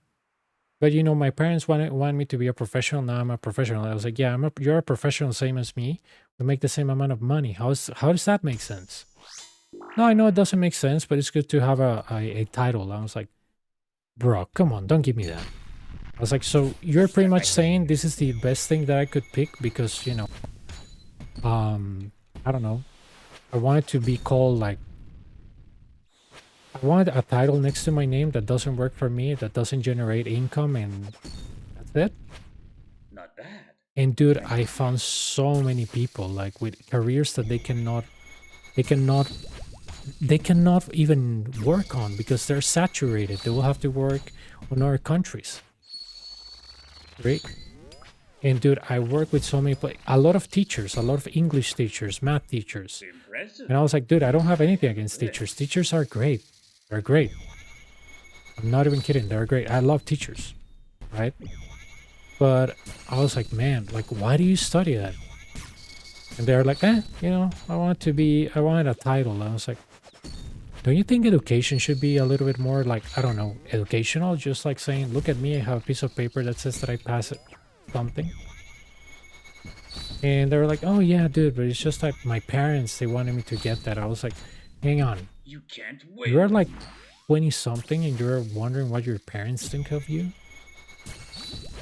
S1: But my parents want me to be a professional. Now I'm a professional. I was like, yeah, you're a professional, same as me. We make the same amount of money. How does that make sense? No, I know it doesn't make sense, but it's good to have a title. I was like, bro, come on, don't give me that. I was like, so you're pretty much saying this is the best thing that I could pick because, I don't know. I wanted to be called like, I wanted a title next to my name that doesn't work for me, that doesn't generate income, and that's it.
S2: Not bad.
S1: And dude, I found so many people like with careers that they cannot, they cannot even work on because they're saturated. They will have to work on other countries. Great. And dude, I work with so many, a lot of teachers, a lot of English teachers, math teachers.
S2: Impressive.
S1: And I was like, dude, I don't have anything against teachers. Teachers are great. They're great. I'm not even kidding. They're great. I love teachers, right? But I was like, man, like, why do you study that? And they're like, I wanted a title. I was like, don't you think education should be a little bit more like, I don't know, educational? Just like saying, look at me, I have a piece of paper that says that I pass it, something. And they were like, oh yeah, dude, but it's just that my parents, they wanted me to get that. I was like, hang on.
S2: You can't wait.
S1: You're like 20 something and you're wondering what your parents think of you?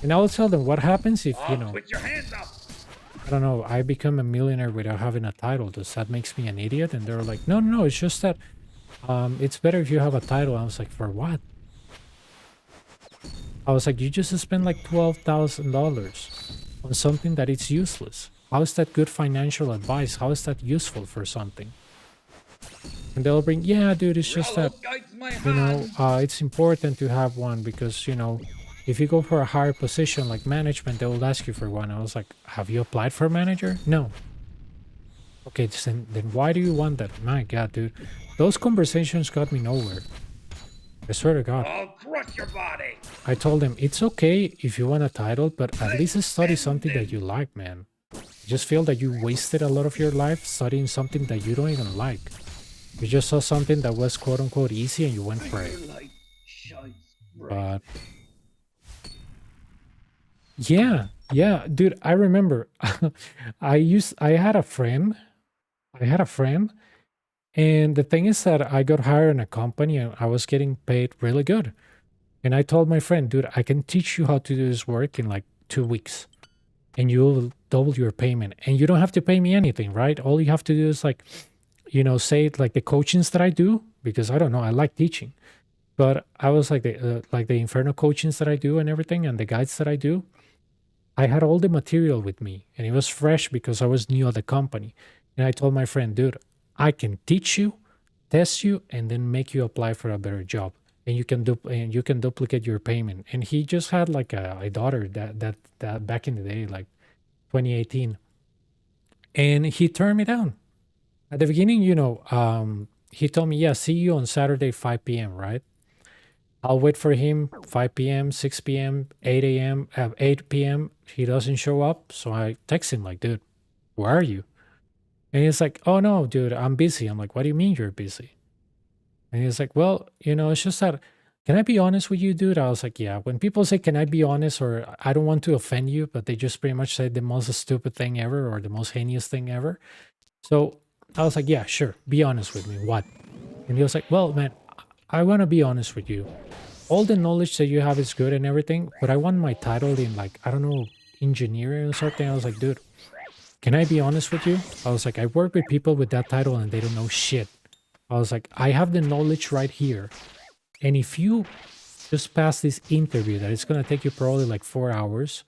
S1: And I will tell them what happens if,
S2: Put your hands up.
S1: I don't know, I become a millionaire without having a title. Does that makes me an idiot? And they're like, no, it's just that it's better if you have a title. I was like, for what? I was like, you just spent like $12,000 on something that it's useless. How is that good financial advice? How is that useful for something? And they'll bring, yeah, dude, it's just that, it's important to have one because, if you go for a higher position like management, they will ask you for one. I was like, have you applied for a manager? No. Okay, then why do you want that? My God, dude. Those conversations got me nowhere. I swear to God.
S2: I'll crush your body.
S1: I told him, it's okay if you want a title, but at least study something that you like, man. I just feel that you wasted a lot of your life studying something that you don't even like. You just saw something that was quote-unquote easy and you went for it. But... yeah, dude, I remember. I had a friend. And the thing is that I got hired in a company and I was getting paid really good. And I told my friend, dude, I can teach you how to do this work in like 2 weeks. And you'll double your payment. And you don't have to pay me anything, right? All you have to do is like, say it like the coachings that I do. Because I don't know, I like teaching. But I was like the Inferno coachings that I do and everything and the guides that I do. I had all the material with me. And it was fresh because I was new at the company. And I told my friend, dude, I can teach you, test you, and then make you apply for a better job. And you can duplicate your payment. And he just had like a daughter that back in the day, like 2018. And he turned me down. At the beginning, he told me, yeah, see you on Saturday, 5 p.m., right? I'll wait for him 5 p.m., 6 p.m., 8 a.m., 8 p.m. He doesn't show up. So I text him like, dude, where are you? And he's like, oh no, dude, I'm busy. I'm like, what do you mean you're busy? And he's like, well, it's just that, can I be honest with you, dude? I was like, yeah. When people say, can I be honest, or I don't want to offend you, but they just pretty much say the most stupid thing ever or the most heinous thing ever. So I was like, yeah, sure. Be honest with me. What? And he was like, well, man, I want to be honest with you. All the knowledge that you have is good and everything, but I want my title in like, I don't know, engineering or something. I was like, dude, can I be honest with you? I was like, I work with people with that title and they don't know shit. I was like, I have the knowledge right here. And if you just pass this interview that it's going to take you probably like 4 hours,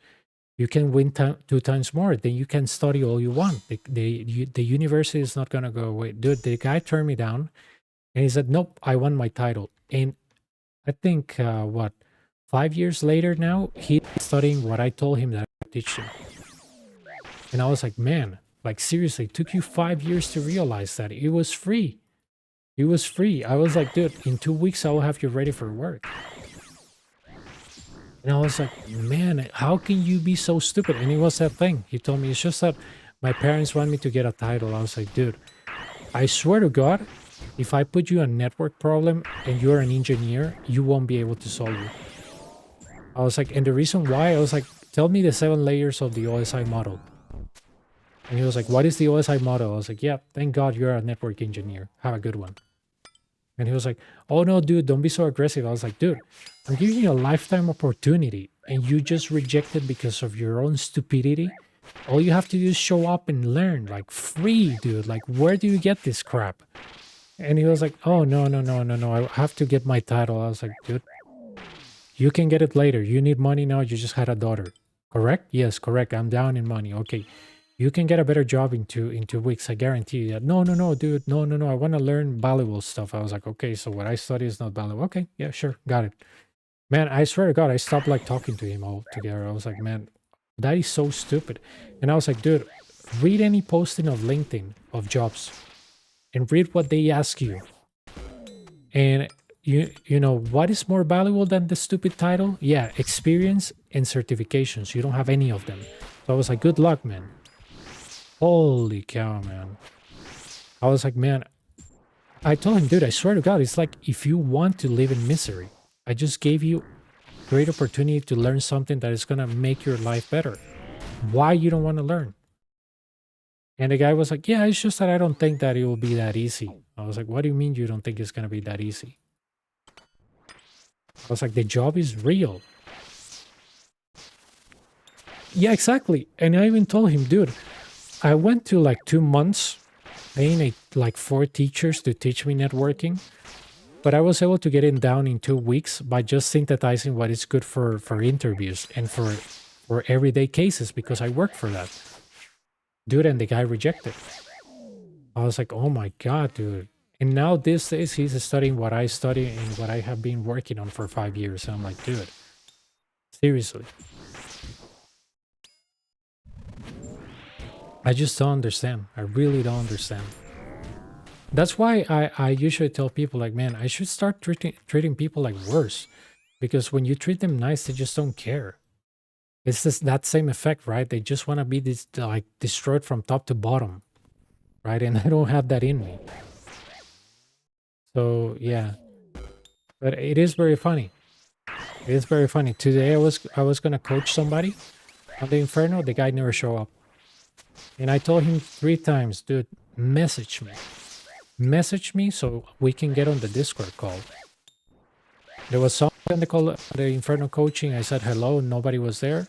S1: you can win 2 times more. Then you can study all you want. The university is not going to go away. Dude, the guy turned me down and he said, nope, I want my title. And I think, 5 years later now, he's studying what I told him that I teach him. And I was like, man, like seriously, it took you 5 years to realize that it was free. It was free. I was like, dude, in 2 weeks, I will have you ready for work. And I was like, man, how can you be so stupid? And it was that thing. He told me, it's just that my parents want me to get a title. I was like, dude, I swear to God, if I put you a network problem and you're an engineer, you won't be able to solve it. I was like, and the reason why, I was like, tell me the 7 layers of the OSI model. And he was like, what is the OSI model? I was like, yeah, thank God you're a network engineer. Have a good one. And he was like, oh no, dude, don't be so aggressive. I was like, dude, I'm giving you a lifetime opportunity and you just reject it because of your own stupidity. All you have to do is show up and learn, like free, dude. Like, where do you get this crap? And he was like, oh, no. I have to get my title. I was like, dude, you can get it later. You need money now. You just had a daughter. Correct? Yes, correct. I'm down in money. Okay. You can get a better job in 2 weeks. I guarantee you that. No, dude. No. I want to learn valuable stuff. I was like, okay, so what I study is not valuable. Okay, yeah, sure. Got it. Man, I swear to God, I stopped like talking to him altogether. I was like, man, that is so stupid. And I was like, dude, read any posting of LinkedIn of jobs and read what they ask you. And you know what is more valuable than the stupid title? Yeah, experience and certifications. You don't have any of them. So I was like, good luck, man. Holy cow, man. I was like, man, I told him, dude, I swear to God, it's like if you want to live in misery, I just gave you great opportunity to learn something that is gonna make your life better. Why you don't want to learn? And the guy was like, yeah, it's just that I don't think that it will be that easy. I was like, what do you mean you don't think it's gonna be that easy? I was like, the job is real. Yeah, exactly. And I even told him, dude, I went to like 2 months paying like 4 teachers to teach me networking, but I was able to get it down in 2 weeks by just synthesizing what is good for interviews and for everyday cases because I work for that. Dude, and the guy rejected. I was like, oh my God, dude. And now these days he's studying what I study and what I have been working on for 5 years. And I'm like, dude, seriously. I just don't understand. I really don't understand. That's why I usually tell people like, man, I should start treating people like worse. Because when you treat them nice, they just don't care. It's just that same effect, right? They just want to be like destroyed from top to bottom, right? And I don't have that in me. So yeah, but it is very funny. It is very funny. Today I was gonna coach somebody on the Inferno. The guy never showed up, and I told him 3 times, dude, message me so we can get on the Discord call. There was someone on the call, the Inferno coaching. I said hello, nobody was there,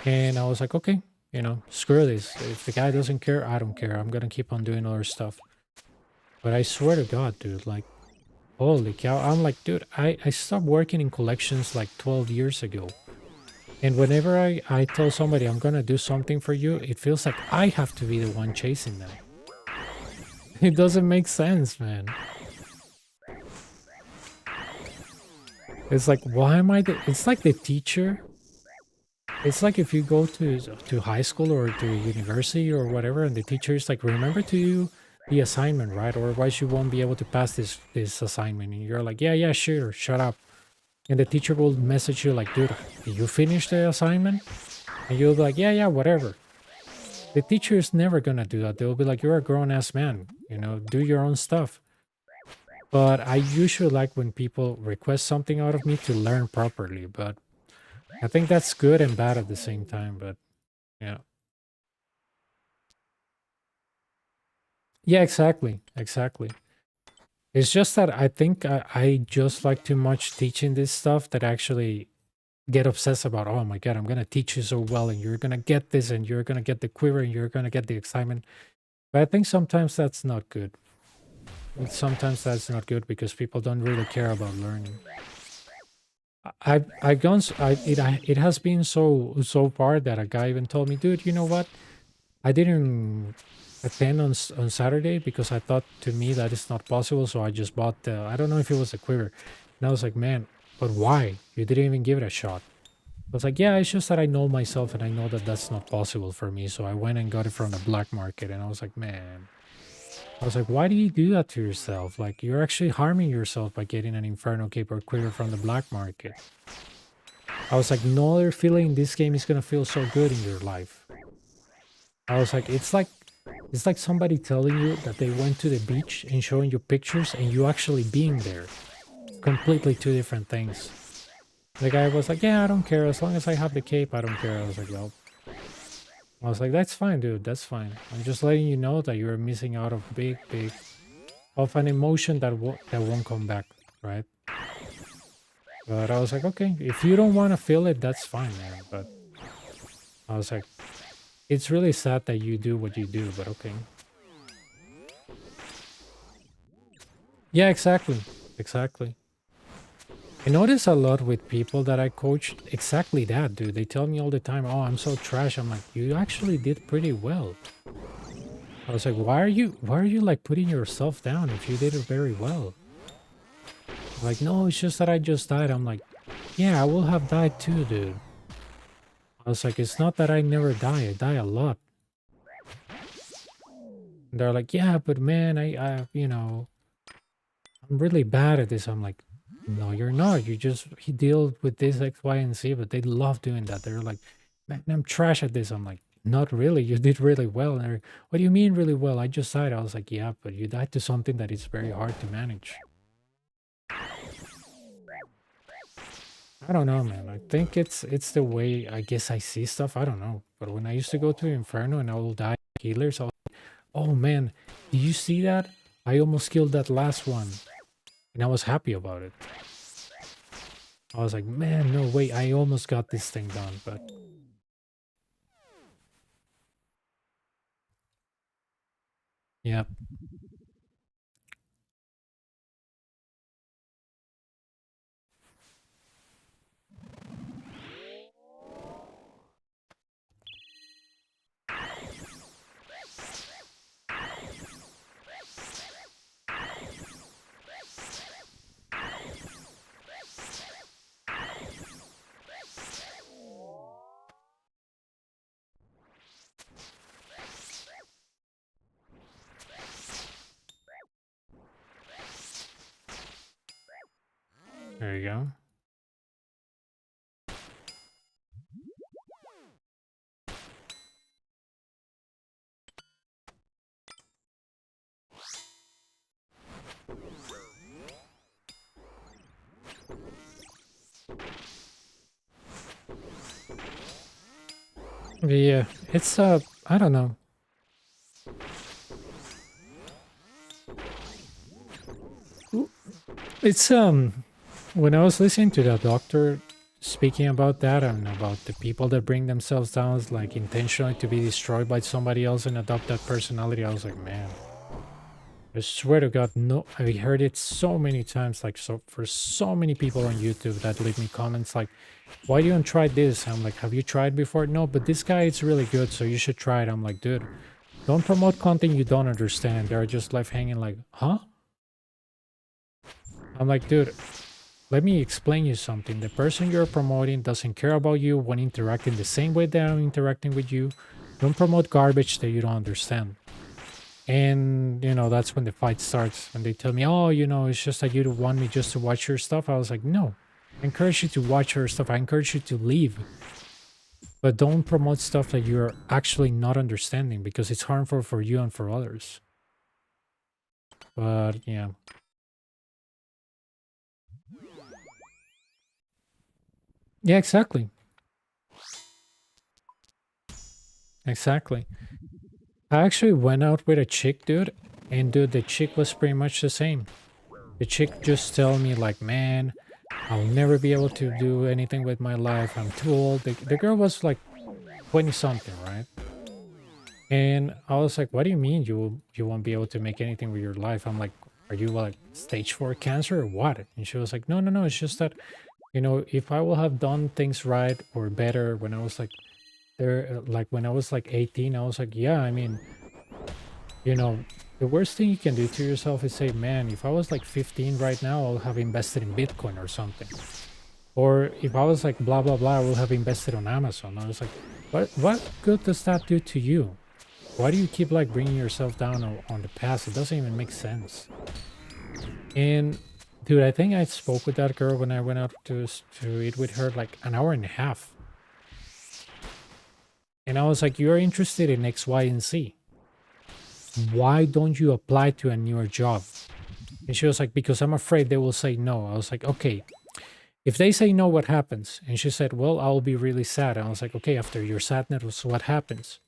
S1: and I was like, okay, you know, screw this. If the guy doesn't care, I don't care. I'm gonna keep on doing other stuff. But I swear to God, dude, like, holy cow. I'm like, dude, I stopped working in collections like 12 years ago. And whenever I tell somebody I'm gonna do something for you, it feels like I have to be the one chasing them. It doesn't make sense, man. It's like, why am I it's like the teacher. It's like if you go to high school or to university or whatever, and the teacher is like, remember to do the assignment, right? Or otherwise you won't be able to pass this assignment. And you're like, yeah, sure, shut up. And the teacher will message you like, dude, did you finish the assignment? And you'll be like, yeah, whatever. The teacher is never gonna do that. They'll be like, you're a grown-ass man, you know, do your own stuff. But I usually like when people request something out of me to learn properly. But I think that's good and bad at the same time. But yeah. Yeah, exactly. It's just that I think I just like too much teaching this stuff that actually get obsessed about, oh my God, I'm going to teach you so well and you're going to get this and you're going to get the quiver and you're going to get the excitement. But I think sometimes that's not good. Sometimes that's not good because people don't really care about learning. I've gone, it has been so far that a guy even told me, dude, you know what? I didn't attend on Saturday because I thought to me that is not possible. So I just bought the, I don't know if it was a quiver. And I was like, man, but why? You didn't even give it a shot. I was like, yeah, it's just that I know myself and I know that that's not possible for me. So I went and got it from the black market. And I was like, man, I was like, why do you do that to yourself? Like, you're actually harming yourself by getting an Inferno Cape or quiver from the black market. I was like, no other feeling in this game is going to feel so good in your life. I was like, it's like somebody telling you that they went to the beach and showing you pictures and you actually being there. Completely two different things. The guy was like, yeah, I don't care. As long as I have the cape, I don't care. I was like, well, I was like, that's fine, dude. That's fine. I'm just letting you know that you're missing out of of an emotion that won't come back, right? But I was like, okay, if you don't want to feel it, that's fine, man. But I was like, it's really sad that you do what you do, but okay. Yeah, exactly. I notice a lot with people that I coach exactly that, dude. They tell me all the time, oh, I'm so trash. I'm like, you actually did pretty well. I was like, why are you like putting yourself down if you did it very well? Like, no, it's just that I just died. I'm like, yeah, I will have died too, dude. I was like, it's not that I never die. I die a lot. And they're like, yeah, but man, I'm really bad at this. I'm like, no, you're not. He deal with this X, Y, and Z, but they love doing that. They're like, man, I'm trash at this. I'm like, not really. You did really well. And they're like, what do you mean really well? I just died. I was like, yeah, but you died to something that is very hard to manage. I don't know, man. I think it's the way I guess I see stuff. I don't know. But when I used to go to Inferno and I will die healers, I was like, oh man, did you see that? I almost killed that last one. And I was happy about it. I was like, man, no way, I almost got this thing done, but yeah. There you go. Yeah, it's I don't know. It's when I was listening to the doctor speaking about that and about the people that bring themselves down like intentionally to be destroyed by somebody else and adopt that personality, I was like, man, I swear to God, no, I heard it so many times, like so for so many people on YouTube that leave me comments like, why do you don't try this? I'm like, have you tried before? No, but this guy is really good, so you should try it. I'm like, dude, don't promote content you don't understand. They're just left hanging like, huh? I'm like, dude, let me explain you something. The person you're promoting doesn't care about you, won't interact in the same way that I'm interacting with you. Don't promote garbage that you don't understand. And, that's when the fight starts. When they tell me, oh, it's just that you want me just to watch your stuff. I was like, no. I encourage you to watch your stuff. I encourage you to leave. But don't promote stuff that you're actually not understanding because it's harmful for you and for others. But, yeah. Yeah, exactly. Exactly. I actually went out with a chick, dude. And, dude, the chick was pretty much the same. The chick just tell me like, man, I'll never be able to do anything with my life. I'm too old. The girl was like 20 something, right? And I was like, what do you mean you won't be able to make anything with your life? I'm like, are you like stage 4 cancer or what? And she was like, no, no, no. It's just that, if I will have done things right or better when I was like there, like when I was like 18, I was like, yeah, I mean, you know, the worst thing you can do to yourself is say, man, if I was like 15 right now, I'll have invested in Bitcoin or something. Or if I was like blah blah blah, I will have invested on Amazon. I was like, what good does that do to you? Why do you keep like bringing yourself down on the past? It doesn't even make sense. And dude, I think I spoke with that girl when I went out to eat with her like an hour and a half. And I was like, you're interested in X, Y, and Z. Why don't you apply to a newer job? And she was like, because I'm afraid they will say no. I was like, okay, if they say no, what happens? And she said, well, I'll be really sad. And I was like, okay, after your sadness, what happens?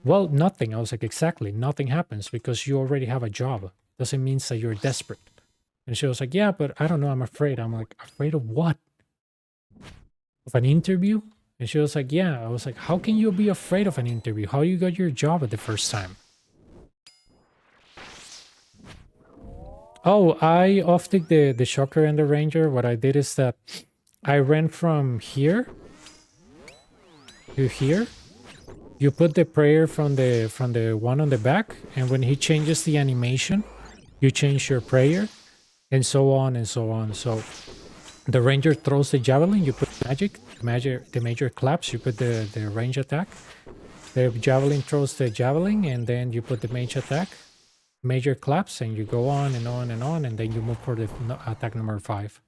S1: Well, nothing. I was like, exactly, nothing happens because you already have a job. Doesn't mean that you're desperate. And she was like, yeah, but I don't know, I'm afraid. I'm like, afraid of what? Of an interview? And she was like, yeah. I was like, how can you be afraid of an interview? How you got your job at the first time? Oh, I off-ticked the Shocker and the Ranger. What I did is that I ran from here to here. You put the prayer from the one on the back, and when he changes the animation, you change your prayer, and so on and so on. So The ranger throws the javelin, you put the major claps, you put the range attack. The javelin throws the javelin, and then you put the major claps, and you go on and on and on, and then you move for the attack number 5.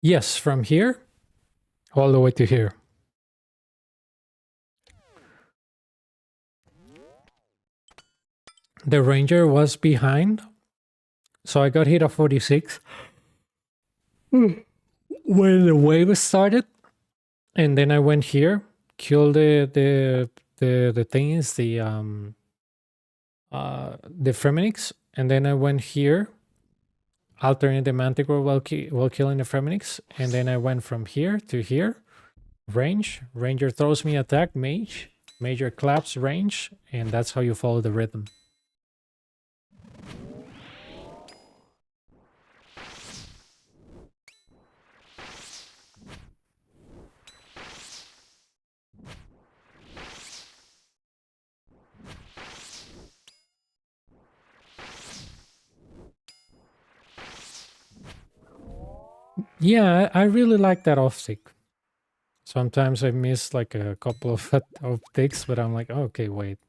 S1: Yes, from here all the way to here. The ranger was behind, so I got hit at 46 when the wave started, and then I went here, killed the things, the Fremenix, and then I went here, altering the Manticore while killing the Fremenix, and then I went from here to here, ranger throws me attack, major claps, range, and that's how you follow the rhythm. Yeah, I really like that off tick. Sometimes I miss like a couple of ticks, but I'm like, okay, wait.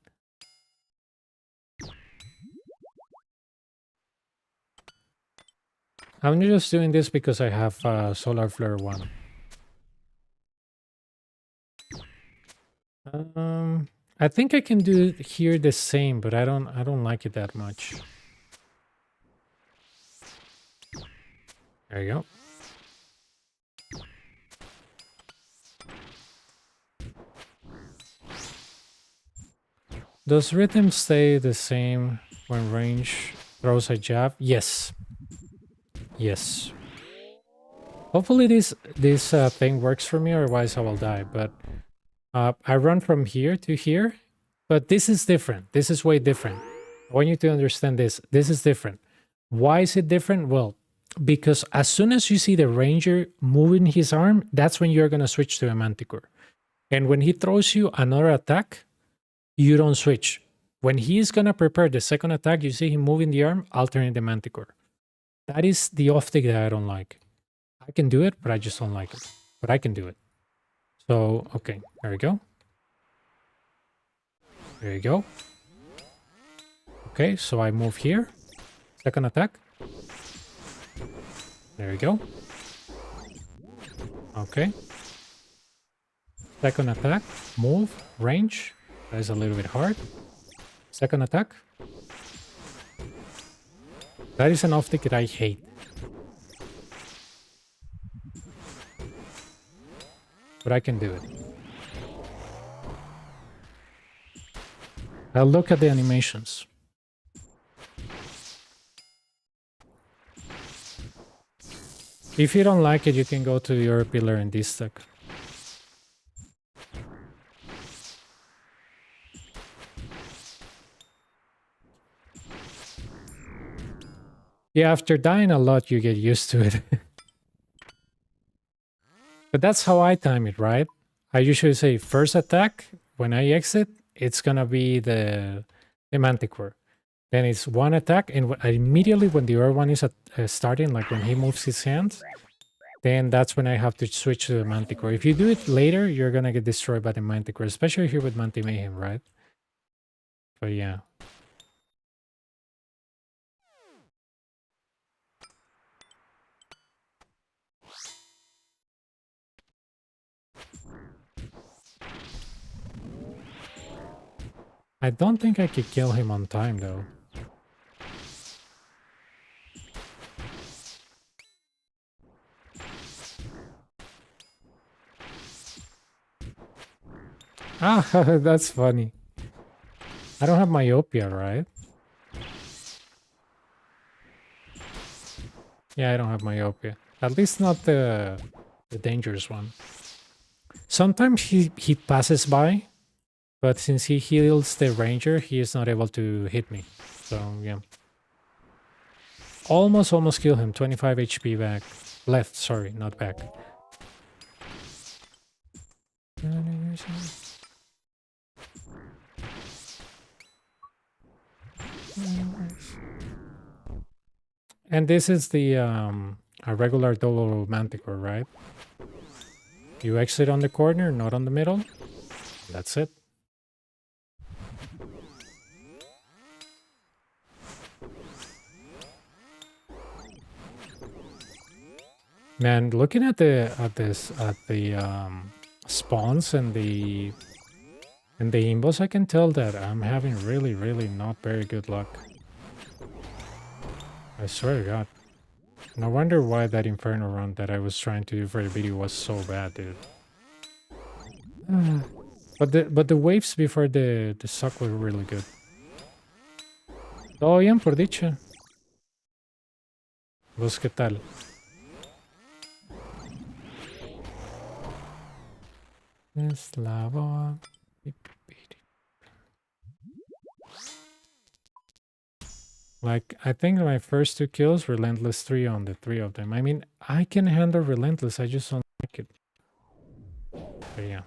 S1: I'm just doing this because I have Solar Flare 1. I think I can do here the same, but I don't like it that much. There you go. Does rhythm stay the same when range throws a jab? Yes. Yes. Hopefully this thing works for me, otherwise I will die. But I run from here to here, but this is different. This is way different. I want you to understand this. This is different. Why is it different? Well, because as soon as you see the ranger moving his arm, that's when you're going to switch to a Manticore. And when he throws you another attack, you don't switch. When he's going to prepare the second attack, you see him moving the arm, altering the Manticore. That is the off-tick that I don't like. I can do it, but I just don't like it. But I can do it. So, okay, there we go. There you go. Okay, so I move here. Second attack. There we go. Okay. Second attack. Move. Range. That is a little bit hard. Second attack. That is an off-tick that I hate. But I can do it. I'll look at the animations. If you don't like it, you can go to your pillar and D-stack. Yeah, after dying a lot, you get used to it. But that's how I time it, right? I usually say first attack, when I exit, it's gonna be the Manticore. Then it's one attack, and immediately when the other one is starting, like when he moves his hands, then that's when I have to switch to the Manticore. If you do it later, you're gonna get destroyed by the Manticore, especially here with Manti Mayhem, right? But yeah. I don't think I could kill him on time, though. Ah, that's funny. I don't have myopia, right? Yeah, I don't have myopia. At least not the dangerous one. Sometimes he passes by, But since he heals the ranger, he is not able to hit me. So, yeah. Almost kill him. 25 HP back. Left, sorry, not back. And this is the a regular double manticore, right? You exit on the corner, not on the middle. That's it. Man, looking at the spawns and the imbos, I can tell that I'm having really not very good luck. I swear to God. No wonder why that inferno run that I was trying to do for the video was so bad, dude. But the waves before the suck were really good. Todo bien, por dicha. ¿Vos qué tal? Es la voz. Like, I think my first 2 kills, Relentless 3 on the 3 of them. I mean, I can handle Relentless, I just don't like it. But yeah.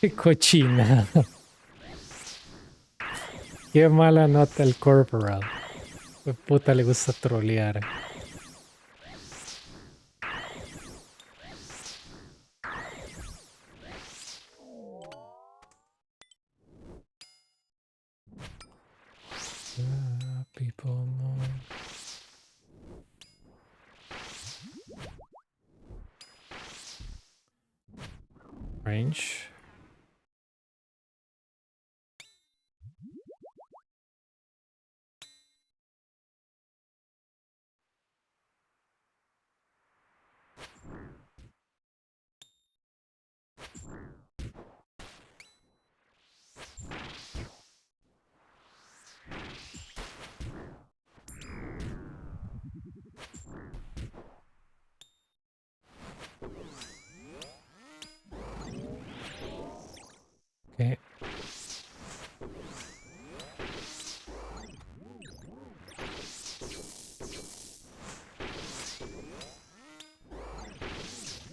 S1: Qué cochina. Qué mala nota el corporal. Qué puta le gusta trolear. People more. Range. Okay.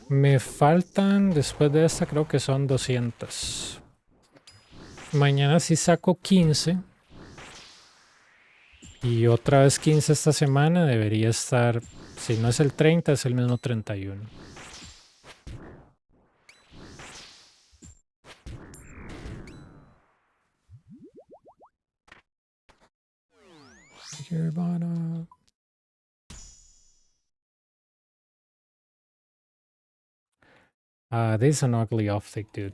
S1: Me faltan, después de esta, creo que son 200. Mañana sí saco 15. Y otra vez 15 esta semana. Debería estar, si no es el 30, es el mismo 31. This is an ugly optic, dude.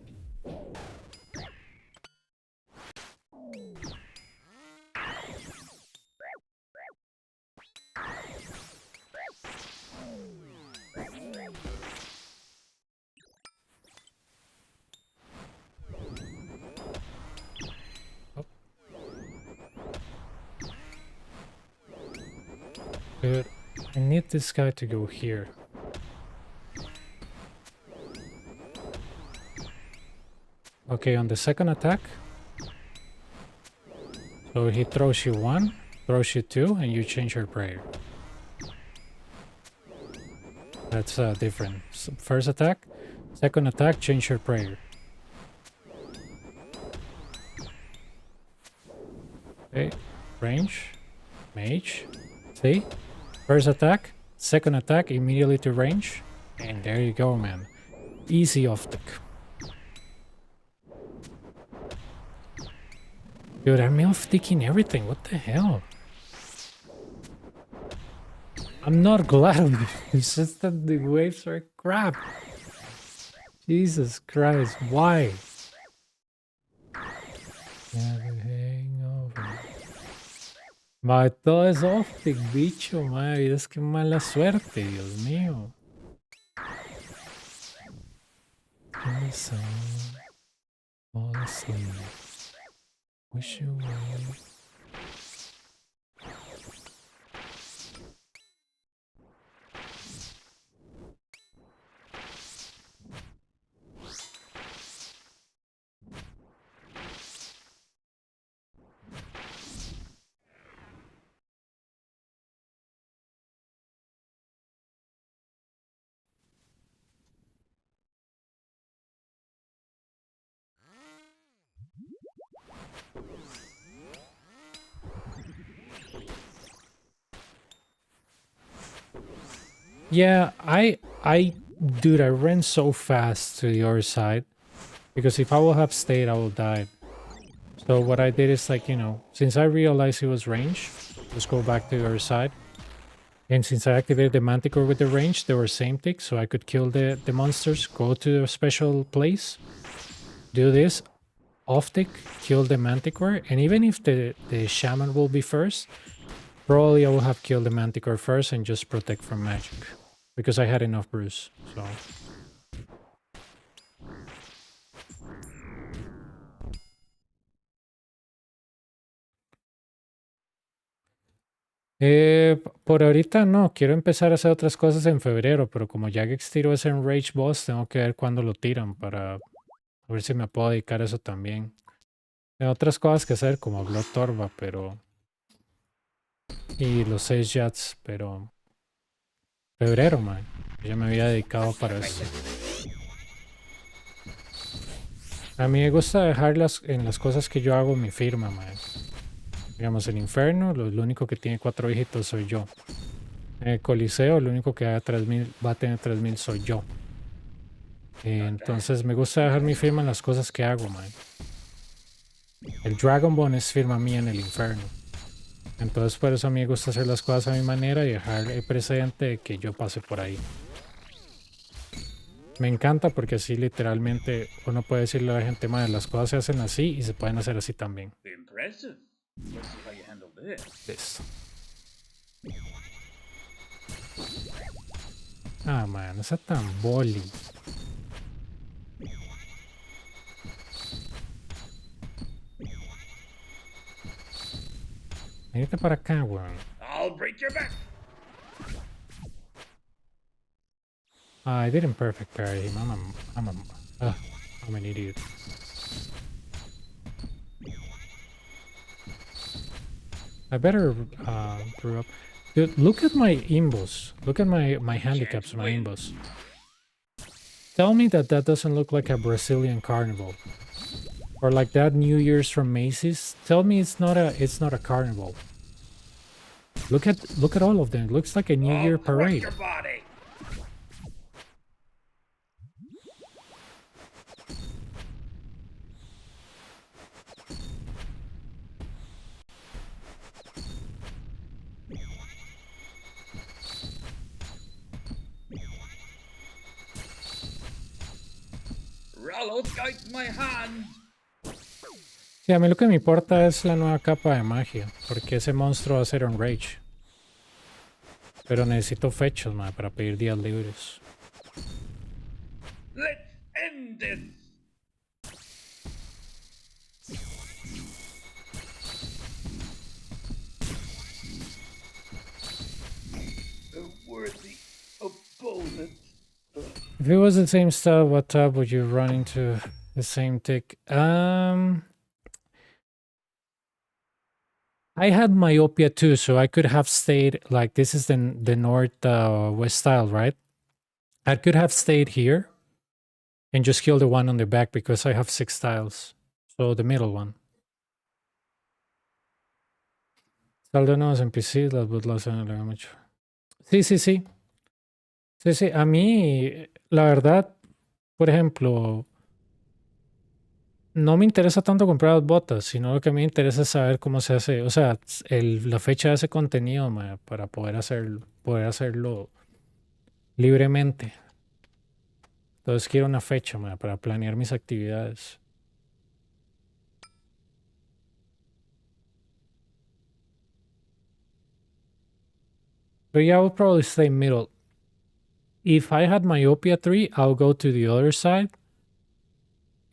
S1: Dude, I need this guy to go here. Okay, on the second attack. So he throws you 1, throws you 2, and you change your prayer. That's different. So first attack, second attack, change your prayer. Okay, range, mage, See? First attack, second attack, immediately to range. And there you go, man. Easy off-tick. Dude, I'm off-ticking everything. What the hell? I'm not glad of it. It's just that the waves are crap. Jesus Christ, why? Yeah, the hangover. Ma, todo es off-tick, bicho, madre. Es que mala suerte, Dios mío. In the sun, fall asleep. Wish you well. Yeah, dude, I ran so fast to the other side because if I will have stayed, I will die. So what I did is like, you know, since I realized it was range, let's go back to the other side. And since I activated the Manticore with the range, they were same tick, so I could kill the monsters, go to a special place, do this, off tick, kill the Manticore, and even if the Shaman will be first, probably I will have killed the Manticore first and just protect from magic. Because I had enough brews, so... por ahorita no, quiero empezar a hacer otras cosas en febrero, pero como Jagex tiró ese Enrage Boss, tengo que ver cuándo lo tiran para ver si me puedo dedicar a eso también. Tengo otras cosas que hacer como Blood Torva, pero... Y los 6 Jats, pero... Febrero, man. Ya me había dedicado para eso. A mí me gusta dejar en las cosas que yo hago mi firma, man. Digamos, el Inferno, lo único que tiene 4 dígitos soy yo. En el Coliseo, lo único que va a tener 3000 soy yo. Entonces me gusta dejar mi firma en las cosas que hago, man. El Dragonbone es firma mía en el Inferno. Entonces por eso a mí me gusta hacer las cosas a mi manera y dejar el precedente de que yo pase por ahí. Me encanta porque así literalmente uno puede decirle a la gente, madre, las cosas se hacen así y se pueden hacer así también.
S2: Impressive. Let's see how you handle this.
S1: Ah, man, esa tan boli. Venite para acá, weón.
S2: I'll break your back.
S1: I didn't perfect parry him. I'm an idiot. I better brew up. Dude, look at my imbos. Look at my handicaps, my imbos. Tell me that doesn't look like a Brazilian carnival. Or like that New Year's from Macy's. Tell me it's not a carnival. Look at all of them. It looks like a New Year parade.
S2: Your body. Rollo guides my hand.
S1: Sí, a mí lo que me importa es la nueva capa de magia, porque ese monstruo va a ser un rage. Pero necesito fechas, man, para pedir días libres.
S2: Let's end this. A worthy opponent.
S1: If it was the same style, what tab would you run into the same tick? I had myopia too, so I could have stayed, like, this is the north west style, right? I could have stayed here and just kill the one on the back because I have 6 styles. So the middle one. Saldo de nuevos NPCs, las bootlaws se me alargan mucho. Sí, sí, sí. Sí, sí. A mí, la verdad, por ejemplo, no me interesa tanto comprar las botas, sino lo que me interesa es saber cómo se hace, o sea, la fecha de ese contenido, mae, para poder hacerlo libremente. Entonces quiero una fecha, mae, para planear mis actividades. But yeah, I would probably stay middle. If I had myopia 3, I'll go to the other side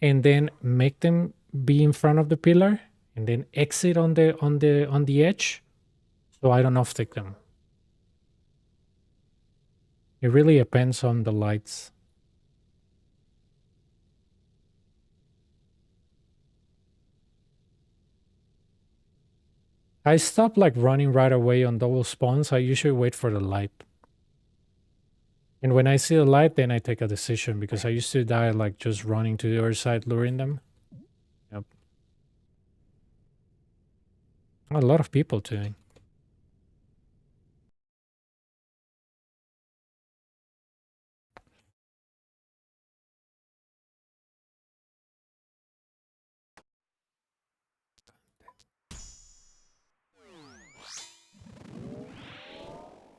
S1: and then make them be in front of the pillar and then exit on the edge so I don't off-tick them. It really depends on the lights. I stop like running right away on double spawns. I usually wait for the light. And when I see the light, then I take a decision because I used to die like just running to the other side, luring them. Yep. A lot of people doing.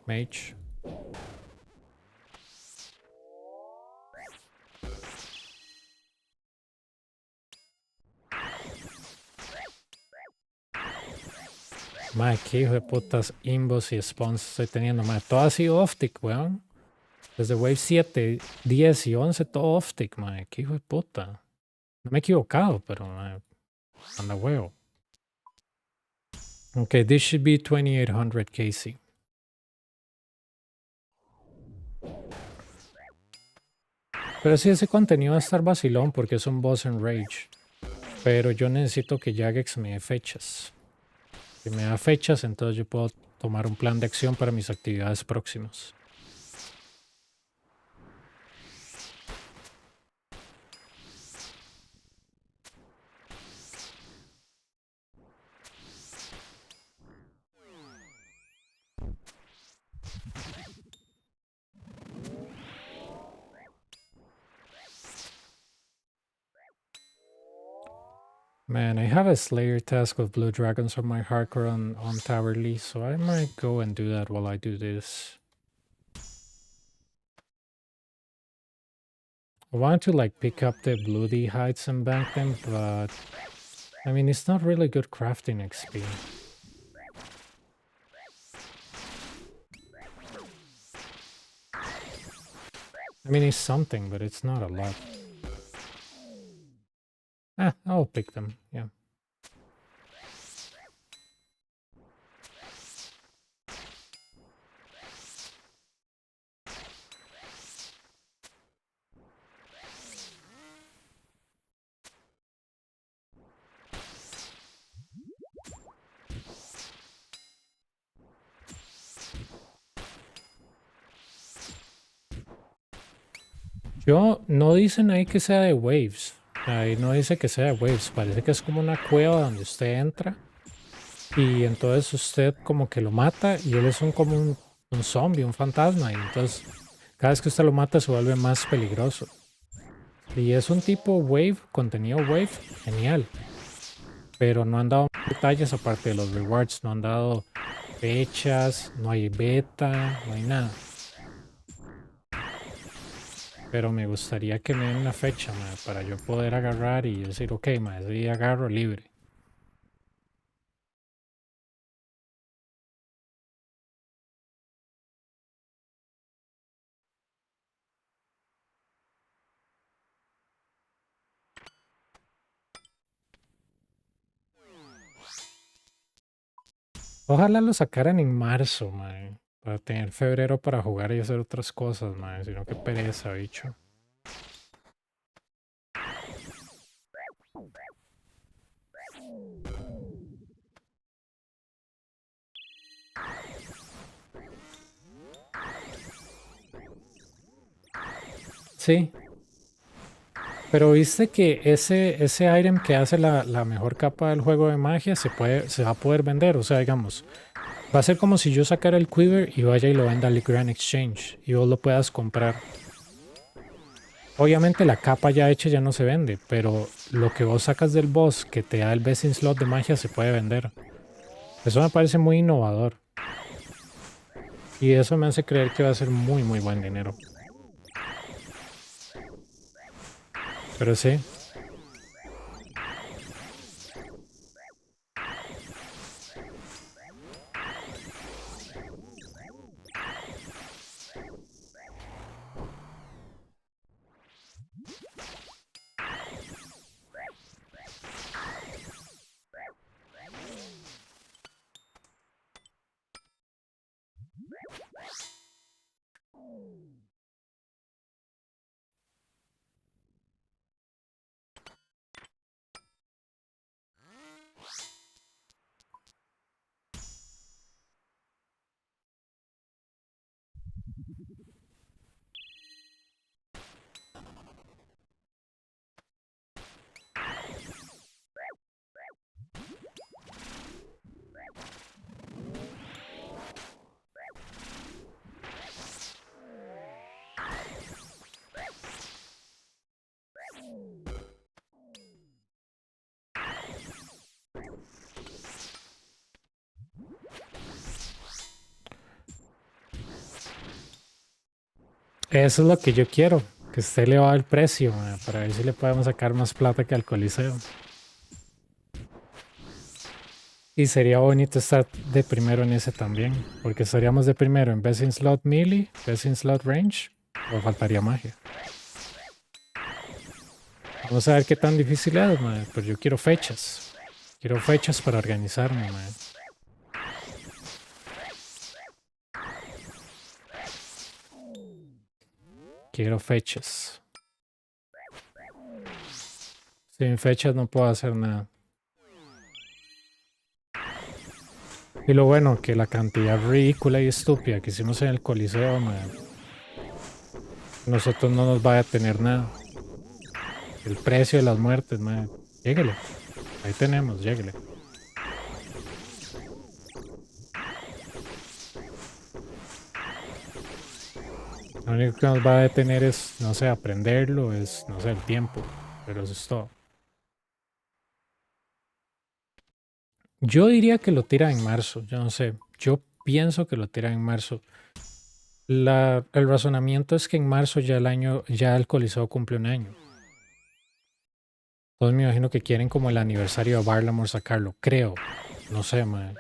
S1: Mage. Madre, qué hijo de putas imbos y spawns estoy teniendo, madre. Todo ha sido off-tick, weón. Desde Wave 7, 10 y 11, todo off-tick, madre. Qué hijo de puta. No me he equivocado, pero madre, anda huevo. Okay, this should be 2800 KC. Pero sí, ese contenido va a estar vacilón porque es un boss en Rage. Pero yo necesito que Jagex me dé fechas. Si me da fechas, entonces yo puedo tomar un plan de acción para mis actividades próximas. Man, I have a Slayer task with Blue Dragons on my hardcore on Tower Lee, so I might go and do that while I do this. I want to like pick up the bloody hides and bank them, but I mean, it's not really good crafting XP. I mean, it's something, but it's not a lot. I'll pick them, yeah. Yo, no dicen ahí que sea de waves. Ahí no dice que sea de waves. Parece que es como una cueva donde usted entra. Y entonces usted como que lo mata y él es como un zombie, un fantasma. Y entonces cada vez que usted lo mata se vuelve más peligroso. Y es un tipo wave, contenido wave, genial. Pero no han dado detalles aparte de los rewards. No han dado fechas, no hay beta, no hay nada. Pero me gustaría que me den una fecha, mae, para yo poder agarrar y decir, ok, mae, ese día agarro libre. Ojalá lo sacaran en marzo, mae, para tener febrero para jugar y hacer otras cosas, mae, sino que pereza, bicho. Sí, pero viste que ese item que hace la mejor capa del juego de magia se va a poder vender. O sea, digamos, Va a ser como si yo sacara el Quiver y vaya y lo venda al Grand Exchange y vos lo puedas comprar. Obviamente la capa ya hecha ya no se vende, pero lo que vos sacas del boss que te da el best in slot de magia se puede vender. Eso me parece muy innovador. Y eso me hace creer que va a ser muy muy buen dinero. Pero sí. Eso es lo que yo quiero, que esté elevado el precio, para ver si le podemos sacar más plata que al Coliseo. Y sería bonito estar de primero en ese también, porque estaríamos de primero en Best in Slot Melee, Best in Slot Range, o faltaría magia. Vamos a ver qué tan difícil es, pero yo quiero fechas. Quiero fechas para organizarme, man. Quiero fechas. Sin fechas no puedo hacer nada. Y lo bueno, que la cantidad ridícula y estúpida que hicimos en el Coliseo, nosotros no nos va a detener nada. El precio de las muertes, lléguele. Ahí tenemos, lléguele. Lo único que nos va a detener es, no sé, aprenderlo, es, no sé, el tiempo. Pero eso es todo. Yo diría que lo tira en marzo, yo no sé. Yo pienso que lo tira en marzo. El razonamiento es que en marzo ya el Coliseo cumple un año. Entonces me imagino que quieren como el aniversario de Barlamore sacarlo. Creo. No sé, man.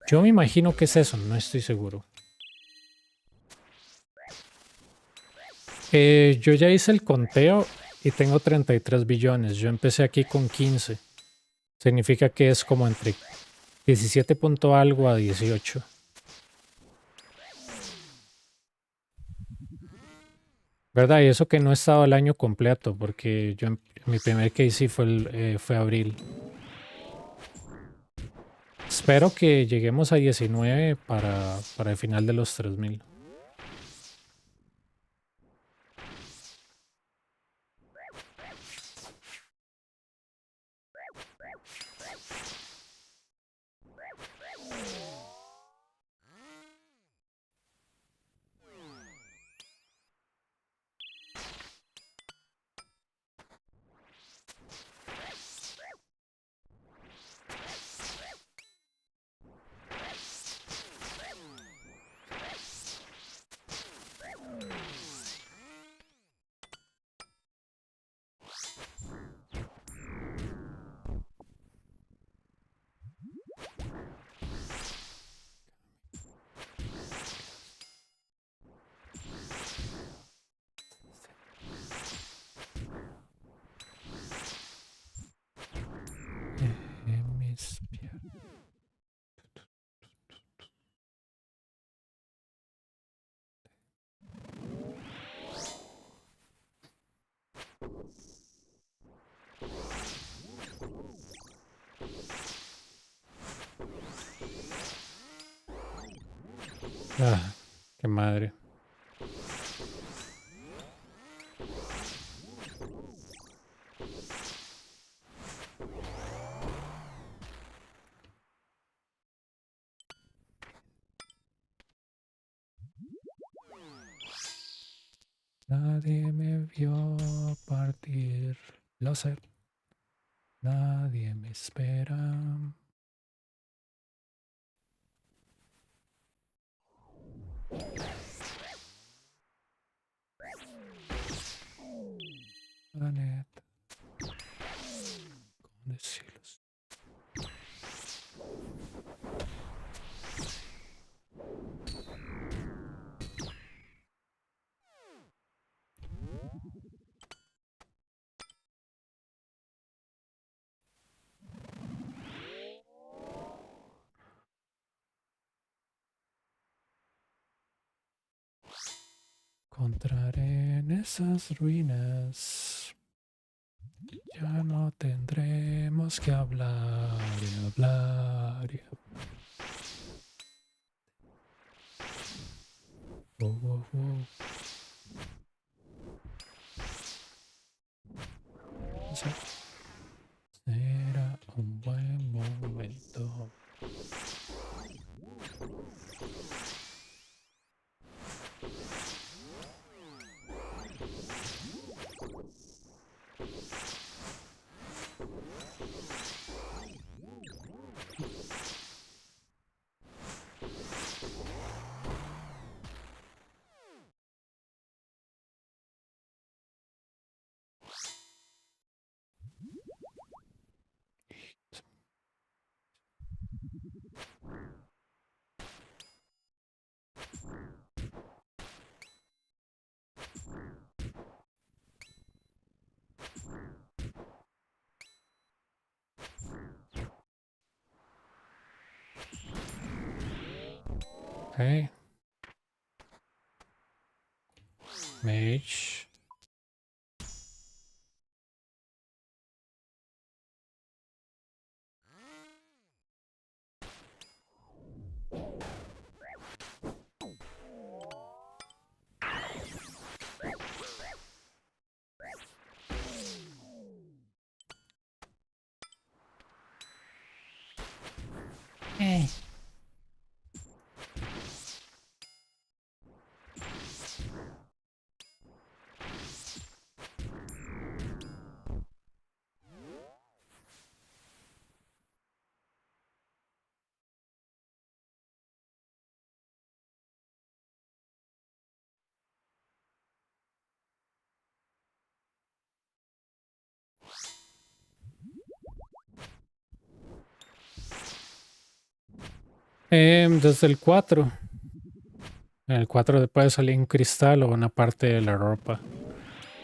S1: Yo me imagino que es eso, no estoy seguro. Yo ya hice el conteo y tengo 33 billones. Yo empecé aquí con 15. Significa que es como entre 17 punto algo a 18. ¿Verdad? Y eso que no he estado el año completo, porque mi primer KC fue abril. Espero que lleguemos a 19 para el final de los 3000. Ah, qué madre. Nadie me vio partir. Lo sé. Nadie me espera. Planeta. ¿Cómo decirlos? Encontraré en esas ruinas. Ya no tendremos que hablar y hablar y hablar. Oh, oh, oh. Será un buen momento. Okay. Mage. Eh. Desde el 4. En el 4 te puede salir un cristal o una parte de la ropa.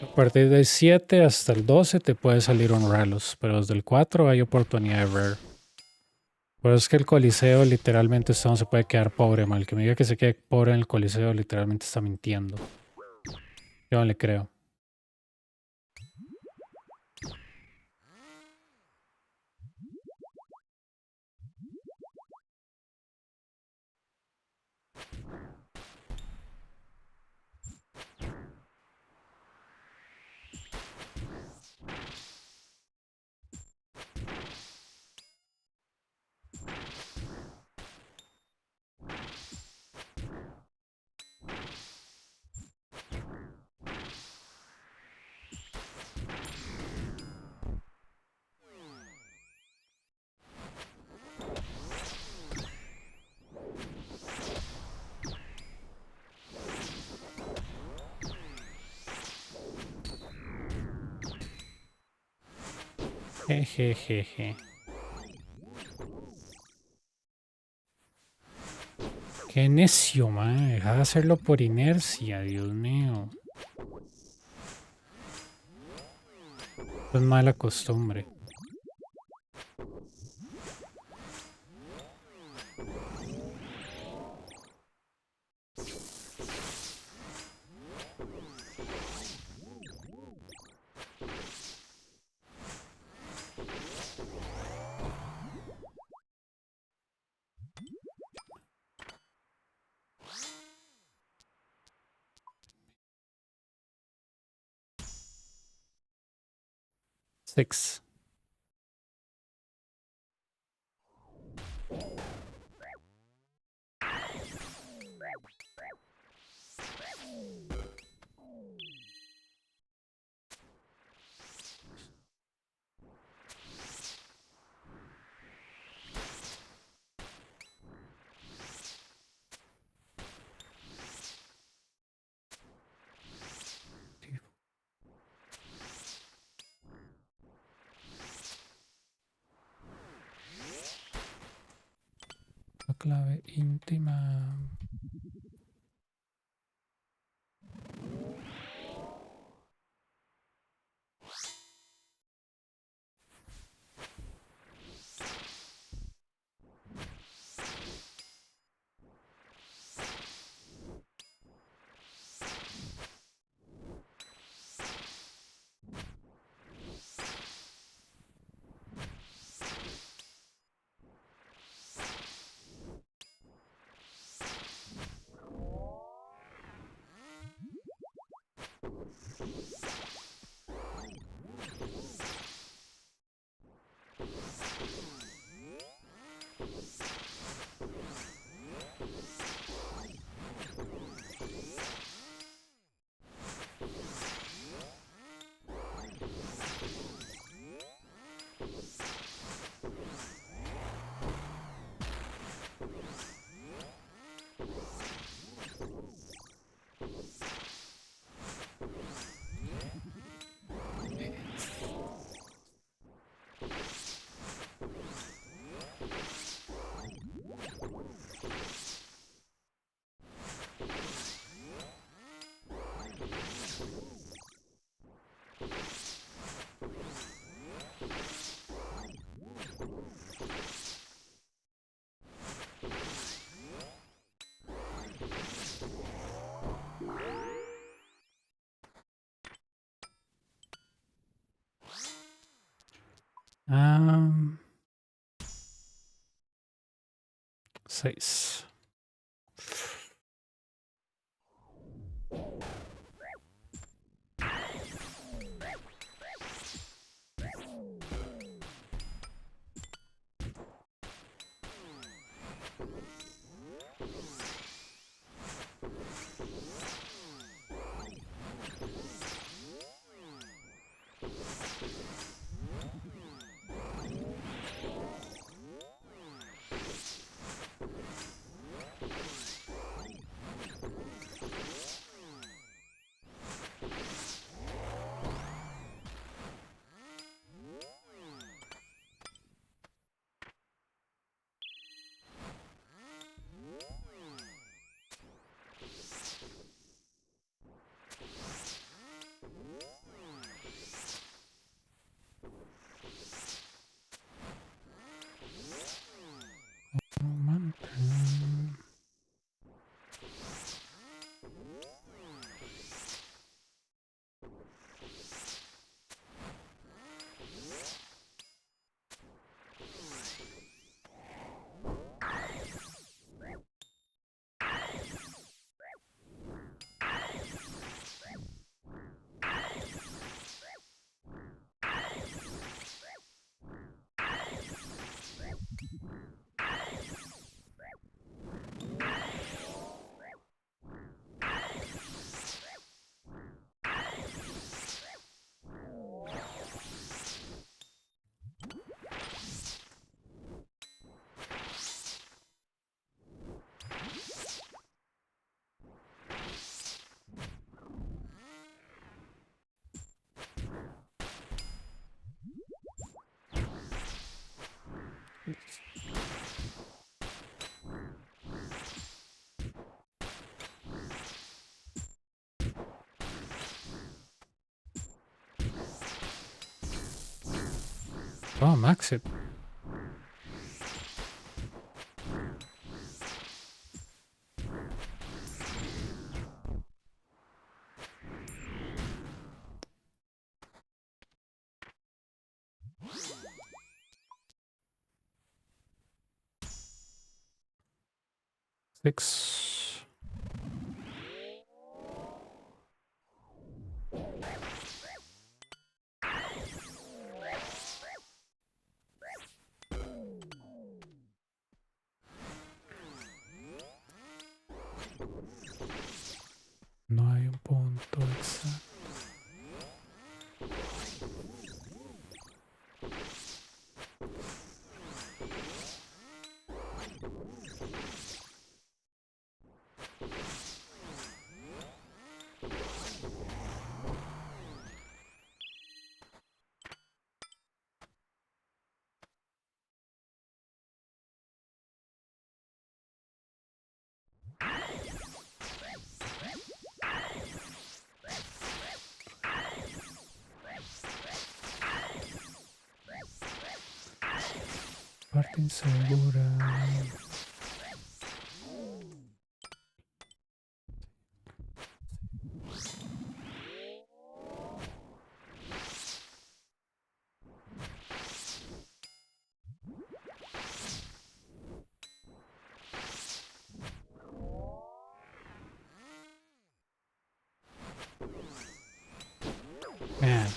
S1: A partir del 7 hasta el 12 te puede salir un relos, pero desde el 4 hay oportunidad de rare. Pero es que el Coliseo literalmente no se puede quedar pobre, mal. Que me diga que se quede pobre en el Coliseo literalmente está mintiendo. Yo no le creo. Jejejeje. Qué necio, man. Deja de hacerlo por inercia, Dios mío. Es mala costumbre. Six. clave íntima. Um, 6. Oh, max it. Six. No hay un punto exacto. insegura. Man.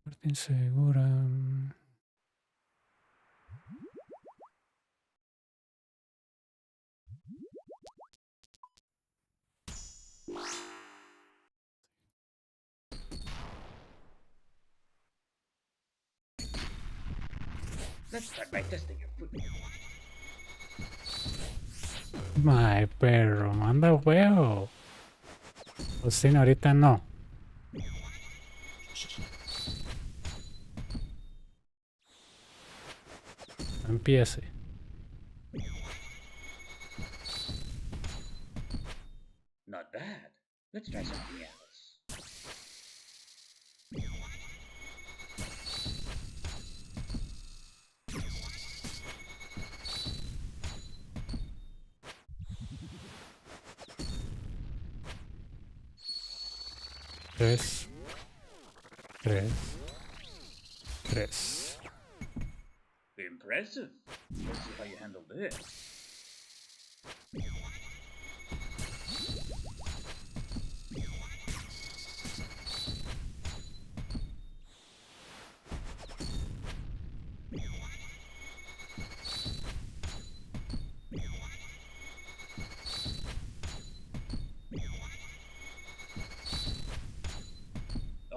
S1: Parte insegura.
S2: Let's start by testing your food.
S1: My perro, manda huevo. Hostia, ahorita no. No empiece.
S2: Not bad. Let's try something else.
S1: Tres. Tres. Tres.
S2: Impressive. Let's see how you handle this.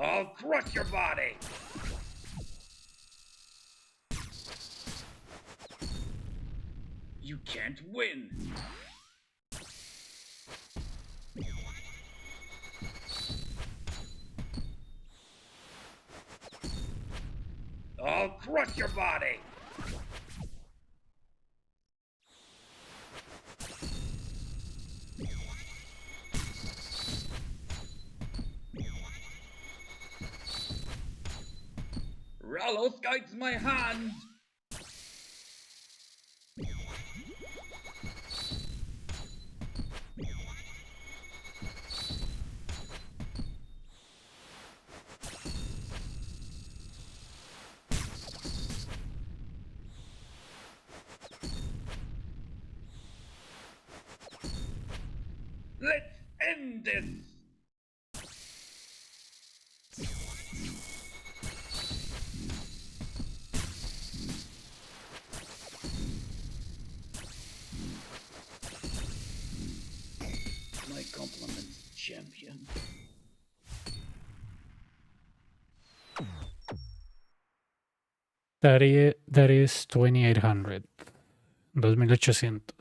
S2: I'll crush your body! You can't win! I'll crush your body! Ralos guides my hand! Let's end this! My compliments, champion.
S1: That is 2800. 2800.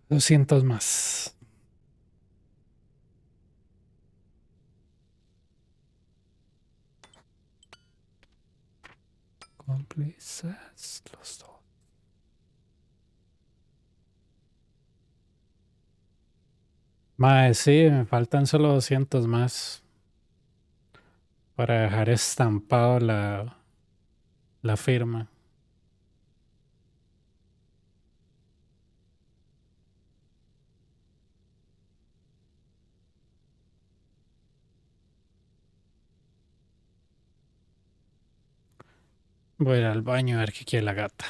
S1: 200 más. Cómplices los dos. Mae, sí, me faltan solo 200 más para dejar estampado la firma. Voy a ir al baño a ver qué quiere la gata.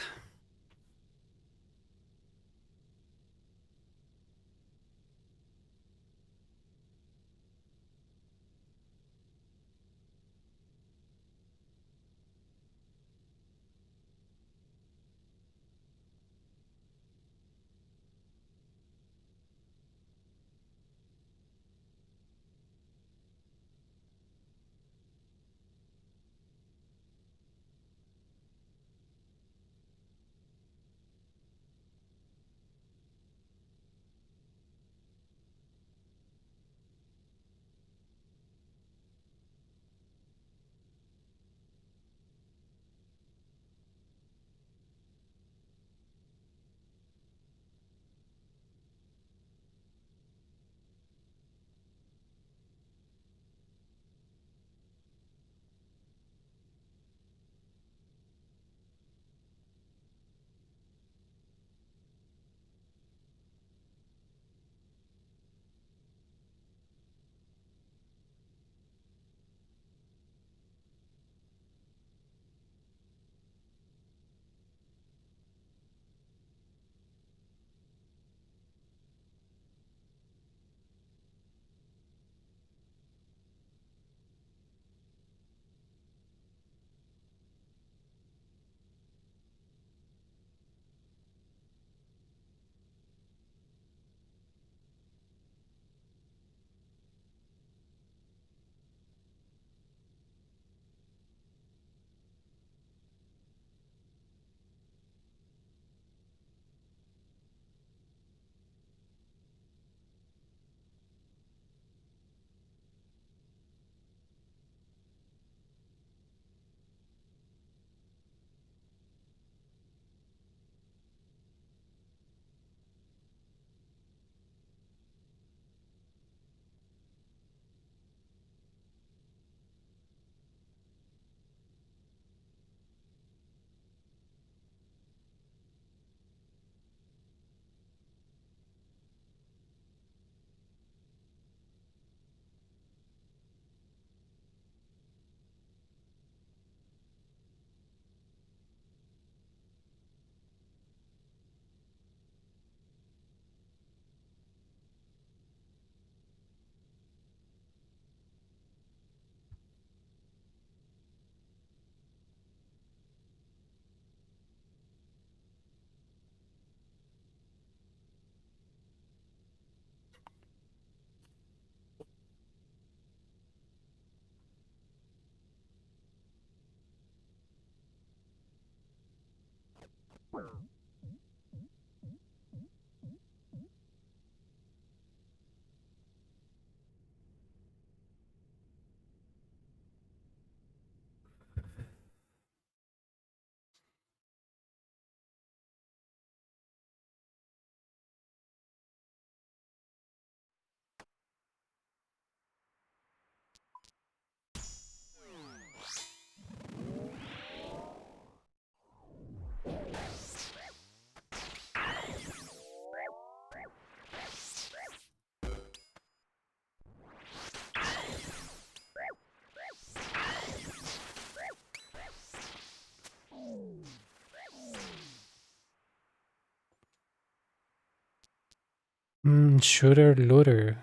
S1: Shooter looter.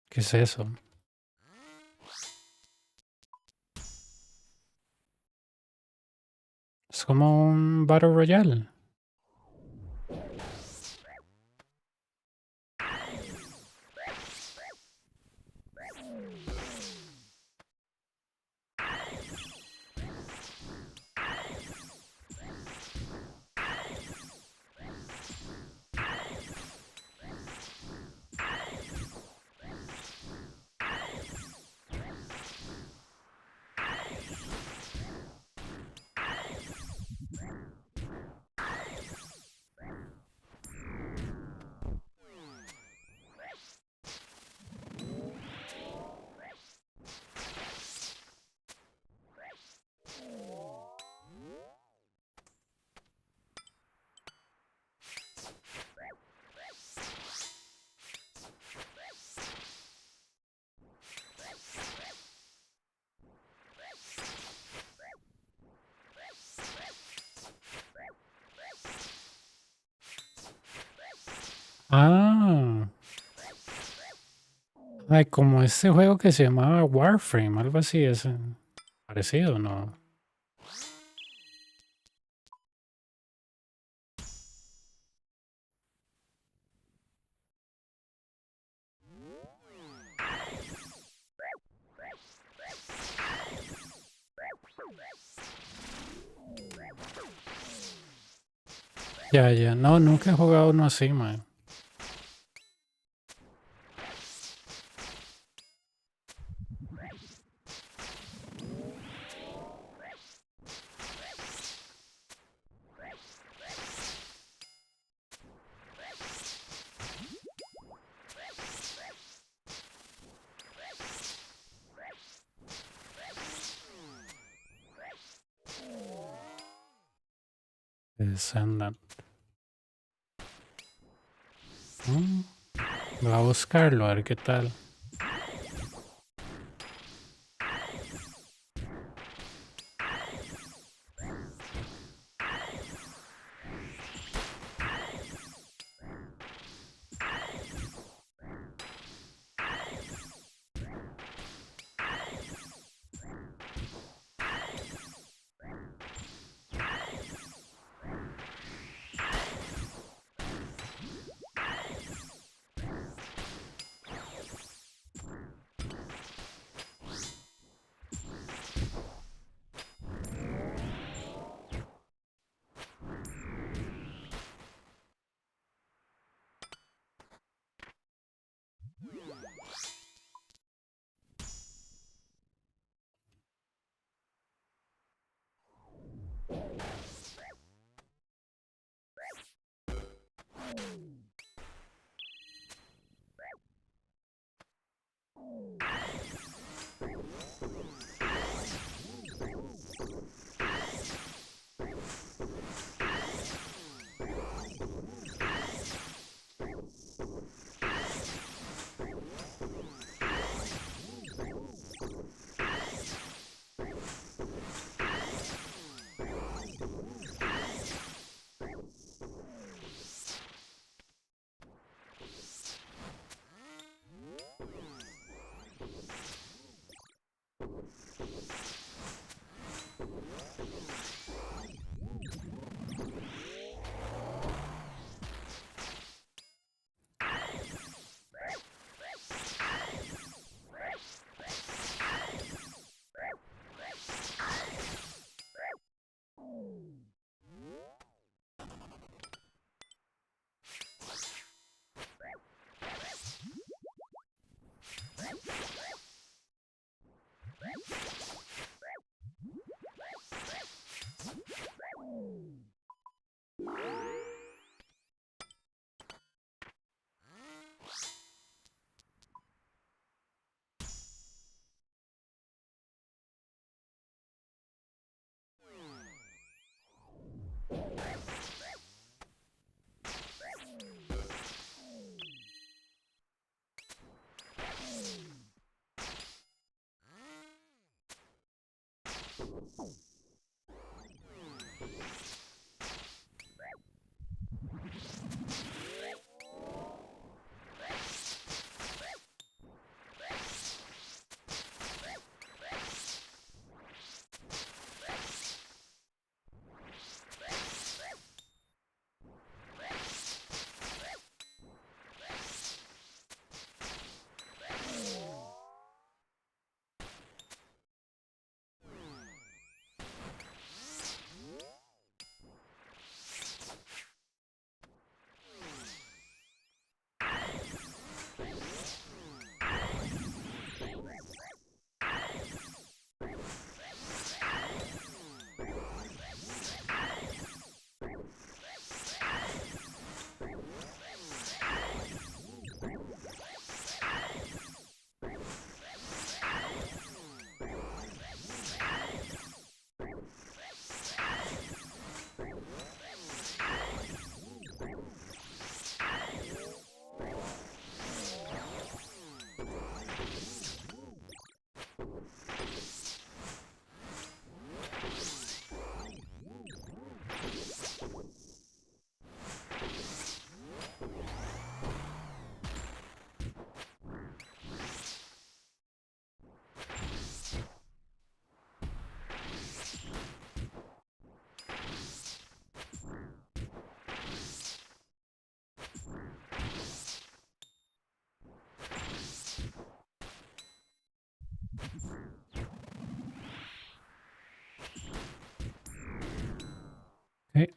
S1: ¿Qué es eso? Es como un Battle Royale. Ah, ay, como ese juego que se llamaba Warframe, algo así, es parecido, ¿no? Ya, ya, no, nunca he jugado uno así, man. Descendant. Voy a buscarlo, a ver qué tal. Hey.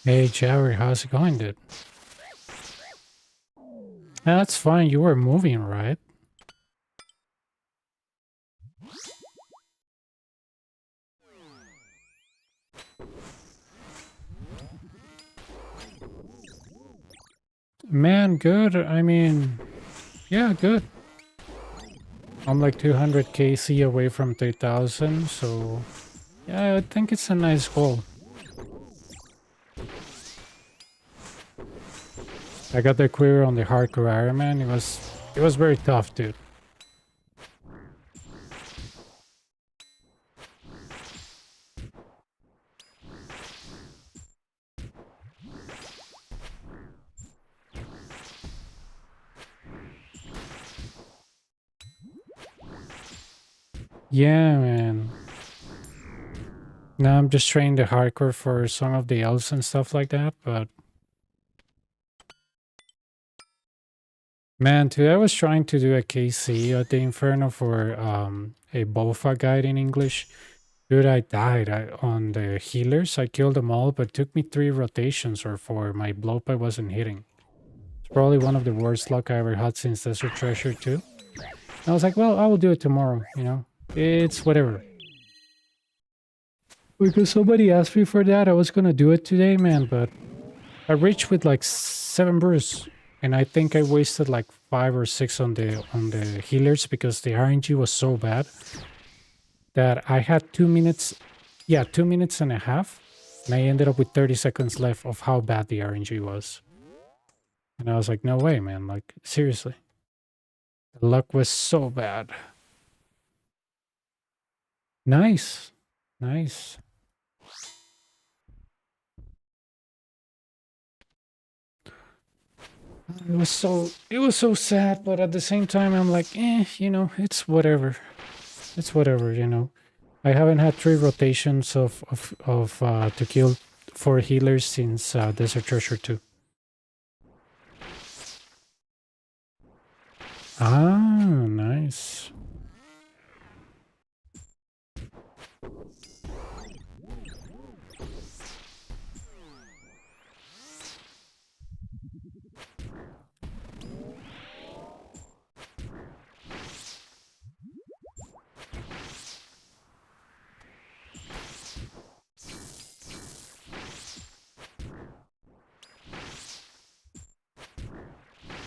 S1: Hey, Jerry, how's it going, dude? That's fine. You were moving, right? Man, good. I mean, yeah, good. I'm like 200 kc away from 3000, so yeah, I think it's a nice goal. I got the query on the hardcore Iron Man. It was very tough, dude. Yeah, man. Now I'm just trying the hardcore for some of the elves and stuff like that, but man, today I was trying to do a KC at the Inferno for a Bofa guide in English. Dude, I died on the healers. I killed them all, but it took me 3 rotations or 4. My blow pipe wasn't hitting. It's probably one of the worst luck I ever had since Desert Treasure 2. I was like, well, I will do it tomorrow, you know? It's whatever. Because somebody asked me for that, I was gonna do it today, man, but I reached with like 7 brews, and I think I wasted like 5 or 6 on the healers because the RNG was so bad that I had 2 minutes, yeah, 2 minutes and a half, and I ended up with 30 seconds left of how bad the RNG was. And I was like, no way, man, like, seriously. The luck was so bad. Nice. Nice. It was so sad, but at the same time I'm like, you know, it's whatever. It's whatever, you know. I haven't had 3 rotations of to kill 4 healers since Desert Treasure 2. Ah, nice.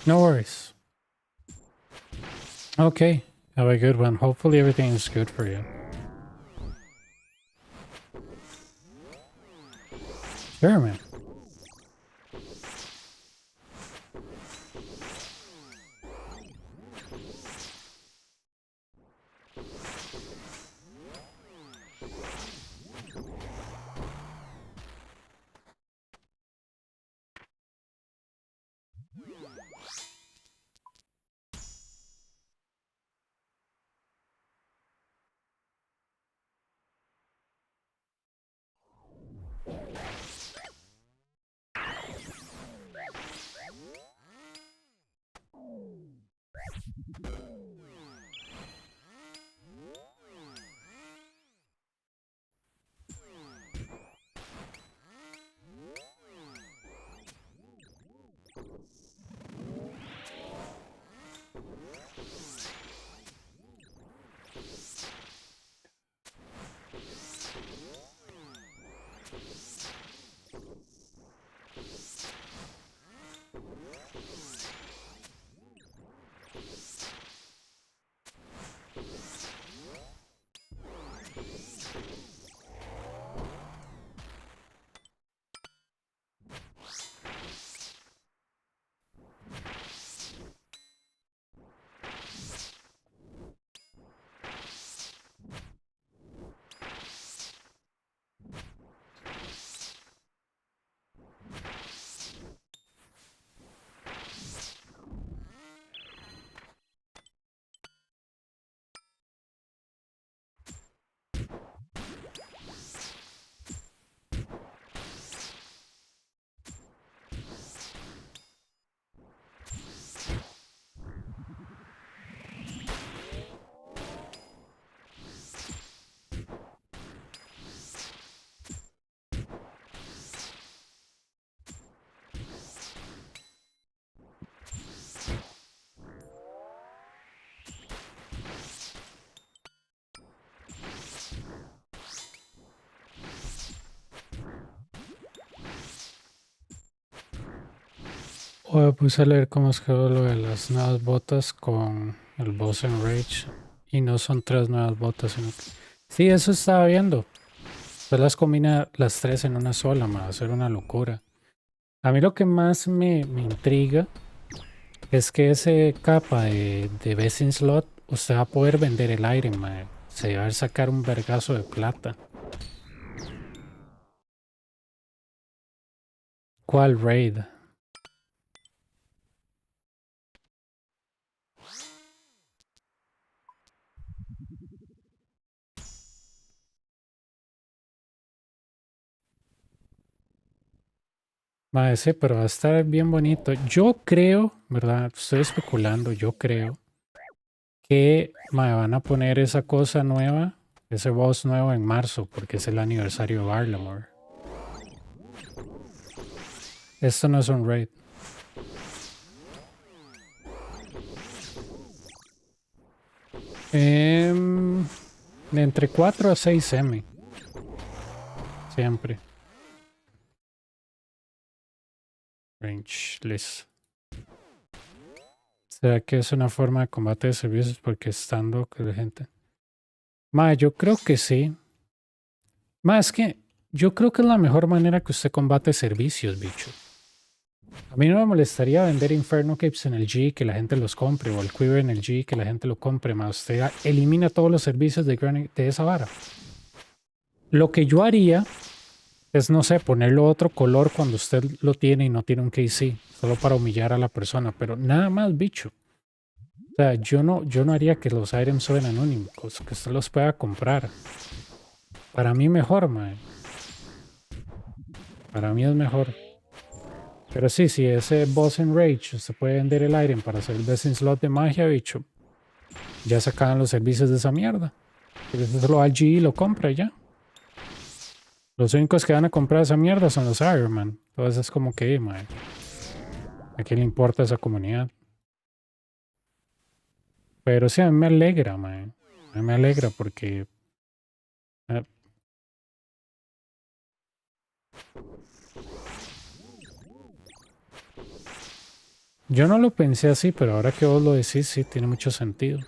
S1: No worries. Okay, have a good one. Hopefully everything is good for you. Sure, man. Puse a leer cómo es que lo de las nuevas botas con el boss en Rage. Y no son 3 nuevas botas, sino que... Sí, eso estaba viendo. Usted las combina las 3 en una sola, va a ser una locura. A mí lo que más me intriga es que ese capa de Best in Slot, usted va a poder vender el aire, mae. Se va a sacar un vergazo de plata. ¿Cuál raid? Mae, sí, pero va a estar bien bonito. Yo creo, ¿verdad? Estoy especulando, yo creo que mae, van a poner esa cosa nueva, ese boss nuevo en marzo, porque es el aniversario de Barlamore. Esto no es un raid. De entre 4 a 6 M. Siempre. Range list. ¿Será que es una forma de combate de servicios porque estando con la gente? Ma, yo creo que sí. Ma, es que yo creo que es la mejor manera que usted combate servicios, bicho. A mí no me molestaría vender Inferno Capes en el G que la gente los compre, o el Quiver en el G que la gente lo compre, ma. Usted elimina todos los servicios de esa vara. Lo que yo haría es, no sé, ponerlo otro color cuando usted lo tiene y no tiene un KC, solo para humillar a la persona, pero nada más, bicho. O sea, yo no haría que los items sean anónimos, que usted los pueda comprar. Para mí mejor, mae. Para mí es mejor. Pero sí, si ese boss en Rage se puede vender el item para hacer el best in slot de magia, bicho. Ya sacaban los servicios de esa mierda. Porque usted solo va al G y lo compra y ya. Los únicos que van a comprar esa mierda son los Iron Man. Entonces es como que, mae, ¿a quién le importa esa comunidad? Pero sí, a mí me alegra, mae. A mí me alegra porque... eh, yo no lo pensé así, pero ahora que vos lo decís, sí, tiene mucho sentido.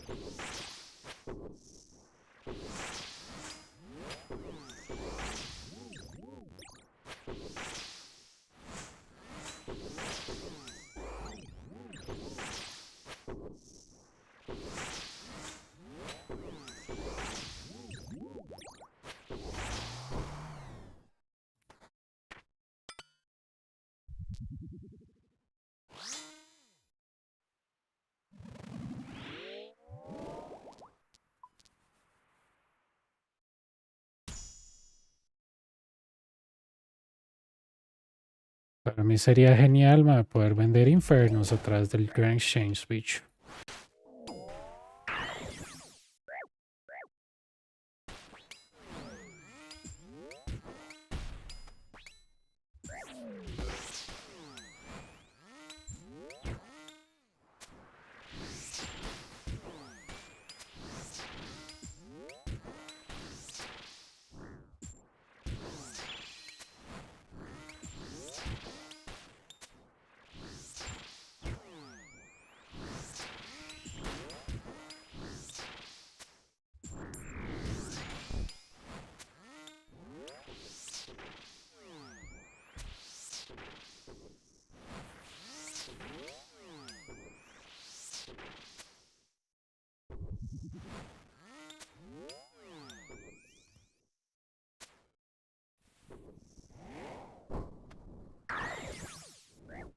S1: Para mí sería genial, mae, poder vender Infernos a través del Grand Exchange, bicho.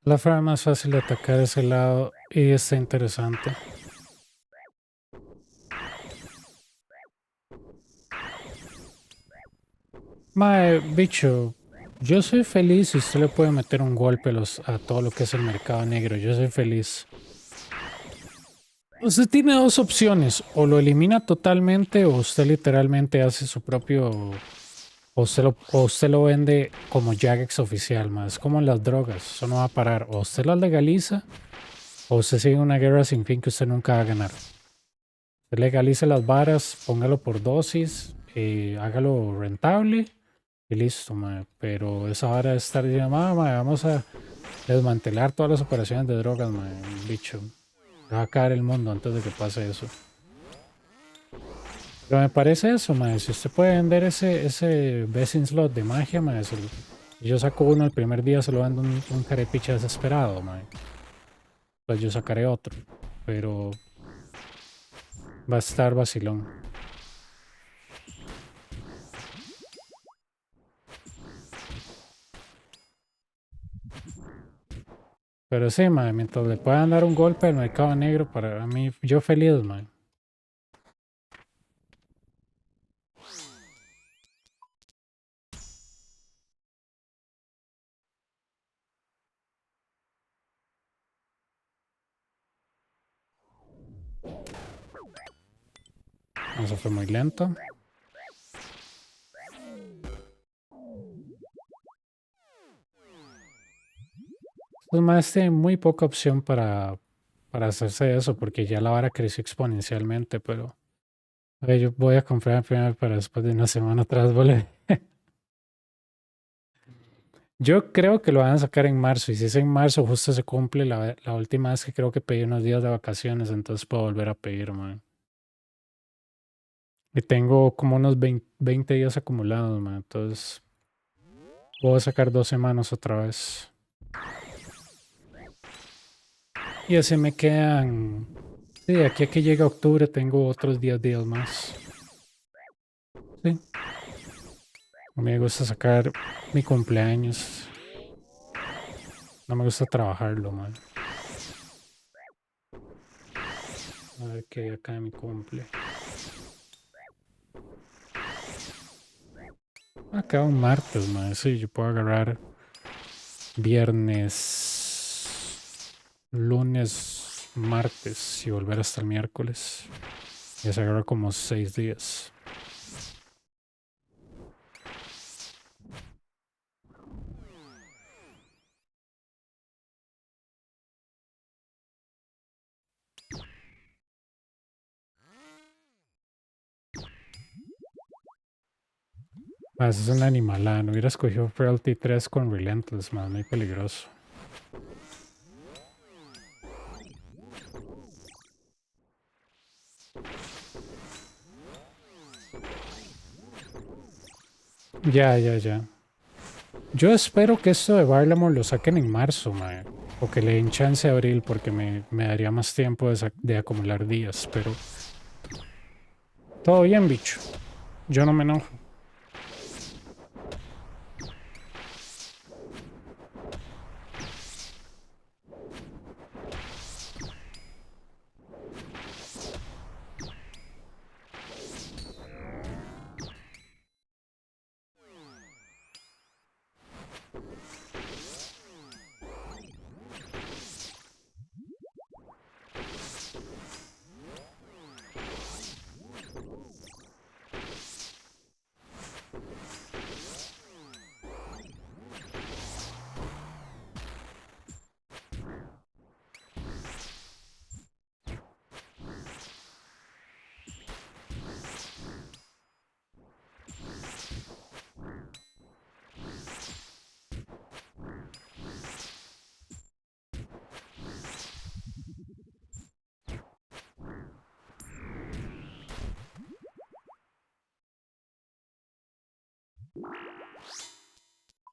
S1: La forma más fácil de atacar ese lado y está interesante. Mae, bicho, yo soy feliz si usted le puede meter un golpe a todo lo que es el mercado negro. Yo soy feliz. Usted tiene dos opciones, o lo elimina totalmente o usted literalmente hace su propio, o usted lo vende como Jagex oficial, más es como las drogas, eso no va a parar, o usted las legaliza o usted sigue una guerra sin fin que usted nunca va a ganar. Usted legalice las varas, póngalo por dosis, hágalo rentable y listo, mae. Pero esa vara de estar diciendo, mae, vamos a desmantelar todas las operaciones de drogas, mae, bicho. Va a caer el mundo antes de que pase eso. Pero me parece eso, mae. Si usted puede vender ese Vesting Slot de magia, mae, yo saco uno el primer día, se lo vendo un carepicha desesperado, mae. Pues yo sacaré otro. Pero va a estar vacilón. Pero sí, mae, mientras le puedan dar un golpe al mercado negro, para mí, yo feliz, mae. Eso fue muy lento. Los más tienen muy poca opción para hacerse eso, porque ya la vara creció exponencialmente, pero yo voy a comprar primero para después de una semana atrás, ¿vale? Yo creo que lo van a sacar en marzo, y si es en marzo, justo se cumple la última vez que creo que pedí unos días de vacaciones, entonces puedo volver a pedir, man. Y tengo como unos 20 días acumulados, man, entonces puedo sacar 2 semanas otra vez. Y así me quedan. Sí, de aquí a que llegue octubre tengo otros 10 días más. Sí. A mí me gusta sacar mi cumpleaños. No me gusta trabajarlo, man. A ver qué hay acá en mi cumple. Acá un martes, man. Sí, yo puedo agarrar viernes, lunes, martes y volver hasta el miércoles. Ya se agarra como 6 días. Ah, ese es un animalada. No hubiera escogido Frailty 3 con Relentless, man. Muy peligroso. Ya, ya, ya. Yo espero que esto de Barlamore lo saquen en marzo, mae. O que le den chance de abril porque me daría más tiempo de acumular días. Pero todo bien, bicho. Yo no me enojo.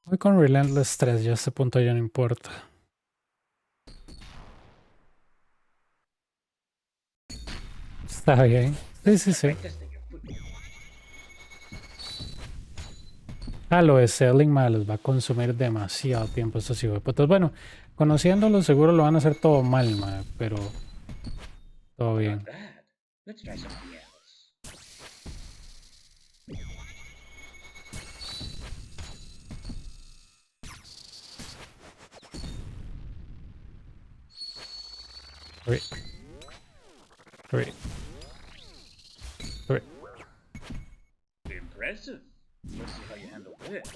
S1: Voy con Relentless 3, ya a este punto ya no importa. Está bien. Sí, sí, sí. Ah, lo de selling, mae, les va a consumir demasiado tiempo estos hijueputas. Bueno, conociéndolo seguro lo van a hacer todo mal, mae, pero todo bien.
S2: Let's try something else.
S1: Wait. Wait. Wait.
S2: Impressive. Let's see how you handle this.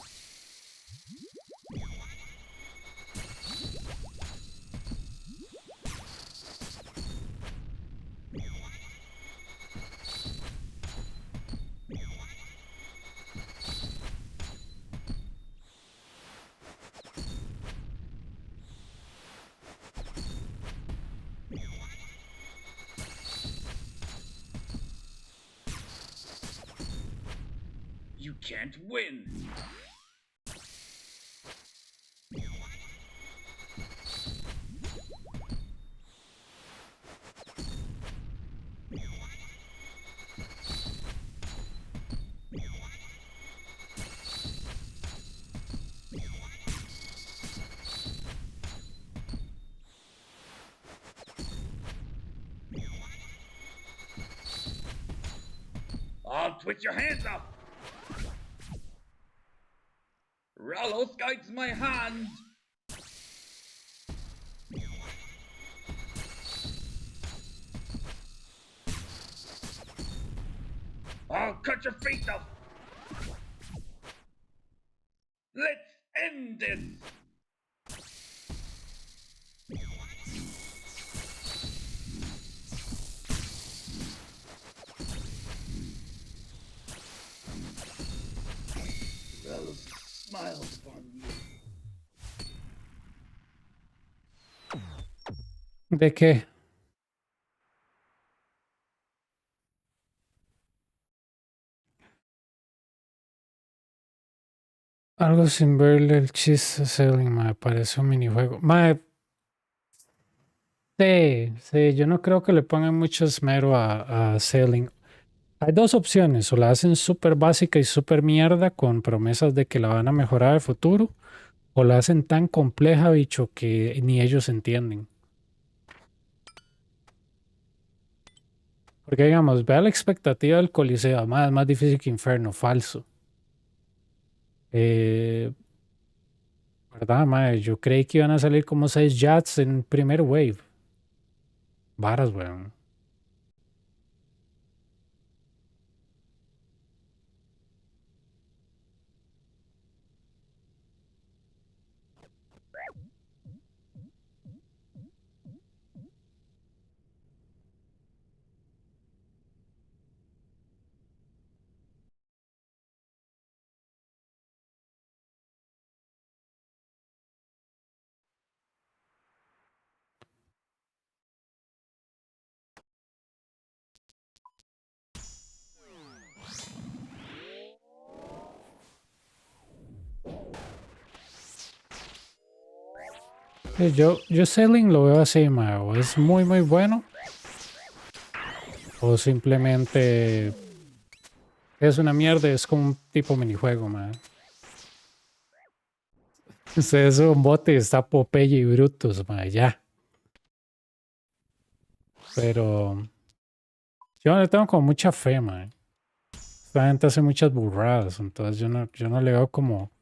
S2: You can't win. Put your hands up! Ralos guides my hand! I'll cut your feet off! Let's end this! Ralos smiles upon you.
S1: ¿De qué? Algo sin verle el chiste a Sailing, me parece un minijuego. Mae, sí, yo no creo que le pongan mucho esmero a Sailing. Hay dos opciones, o la hacen súper básica y súper mierda con promesas de que la van a mejorar al futuro, o la hacen tan compleja, bicho, que ni ellos entienden. Porque digamos, vea la expectativa del Coliseo, más difícil que Inferno, falso. Eh, ¿Verdad, mae? Yo creí que iban a salir como 6 Jats en primer wave. Varas, weón. Yo Sailing lo veo así, mae. O es muy, muy bueno, o simplemente es una mierda, es como un tipo minijuego, mae. Usted es un bote y está Popeye y Brutus, mae, ya. Pero yo le tengo como mucha fe, mae. Esta gente hace muchas burradas, entonces yo no le veo como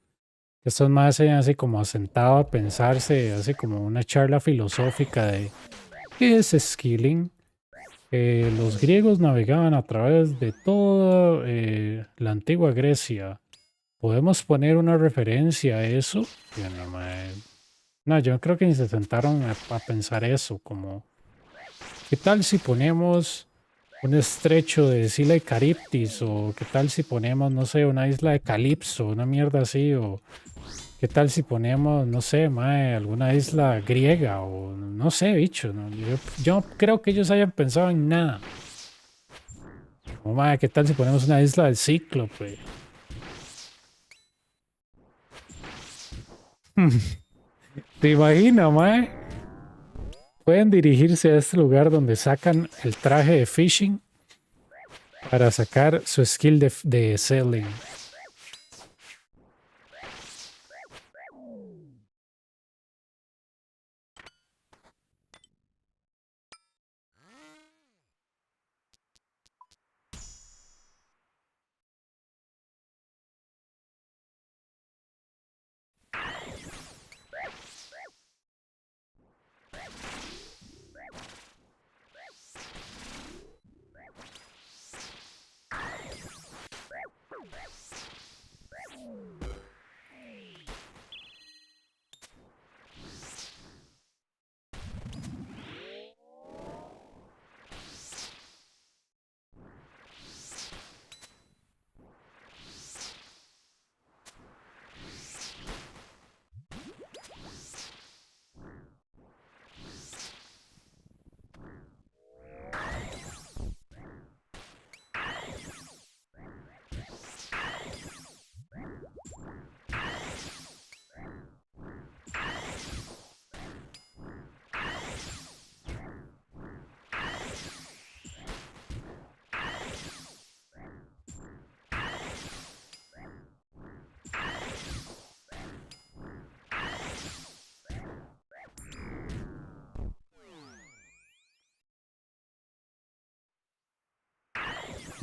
S1: que estos más se hayan así como sentado a pensarse, así como una charla filosófica de qué es skilling. Los griegos navegaban a través de toda la antigua Grecia. ¿Podemos poner una referencia a eso? Yo no, no, yo creo que ni se sentaron a pensar eso, como, ¿qué tal si ponemos un estrecho de Sila y Caribdis? ¿O qué tal si ponemos, no sé, una isla de Calipso, una mierda así? ¿O qué tal si ponemos, no sé, alguna isla griega? O no sé, bicho, ¿no? Yo creo que ellos hayan pensado en nada. Como, ¿qué tal si ponemos una isla del Cíclope? ¿Te imaginas, mae? Pueden dirigirse a este lugar donde sacan el traje de fishing para sacar su skill de sailing.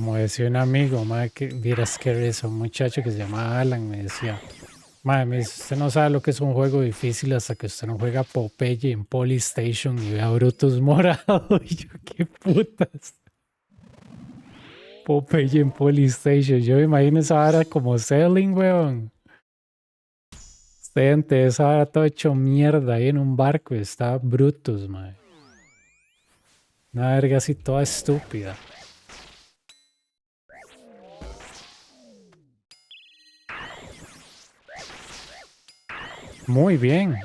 S1: Como decía un amigo, mae, que vieras que risa, un muchacho que se llamaba Alan, me decía, mae, me dice, usted no sabe lo que es un juego difícil hasta que usted no juega Popeye en Polystation y ve a Brutus morado. Y yo, qué putas. Popeye en Polystation. Yo me imagino esa vara como Sailing, weón. Gente, esa vara todo hecho mierda ahí en un barco y está Brutus, mae. Una verga así toda estúpida. Muy bien.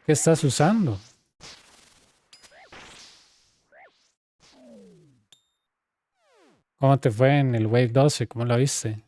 S1: ¿Qué estás usando? ¿Cómo te fue en el Wave 12? ¿Cómo lo viste?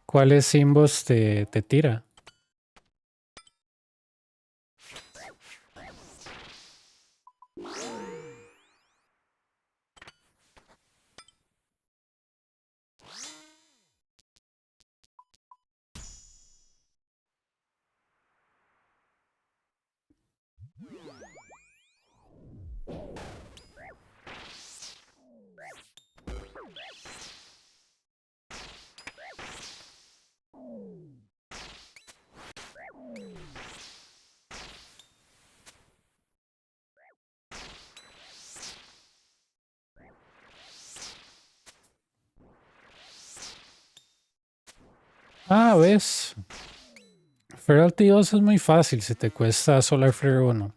S1: ¿Cuáles simbos te tira? Ah, ves. Feral 2 es muy fácil si te cuesta Solar Flare 1.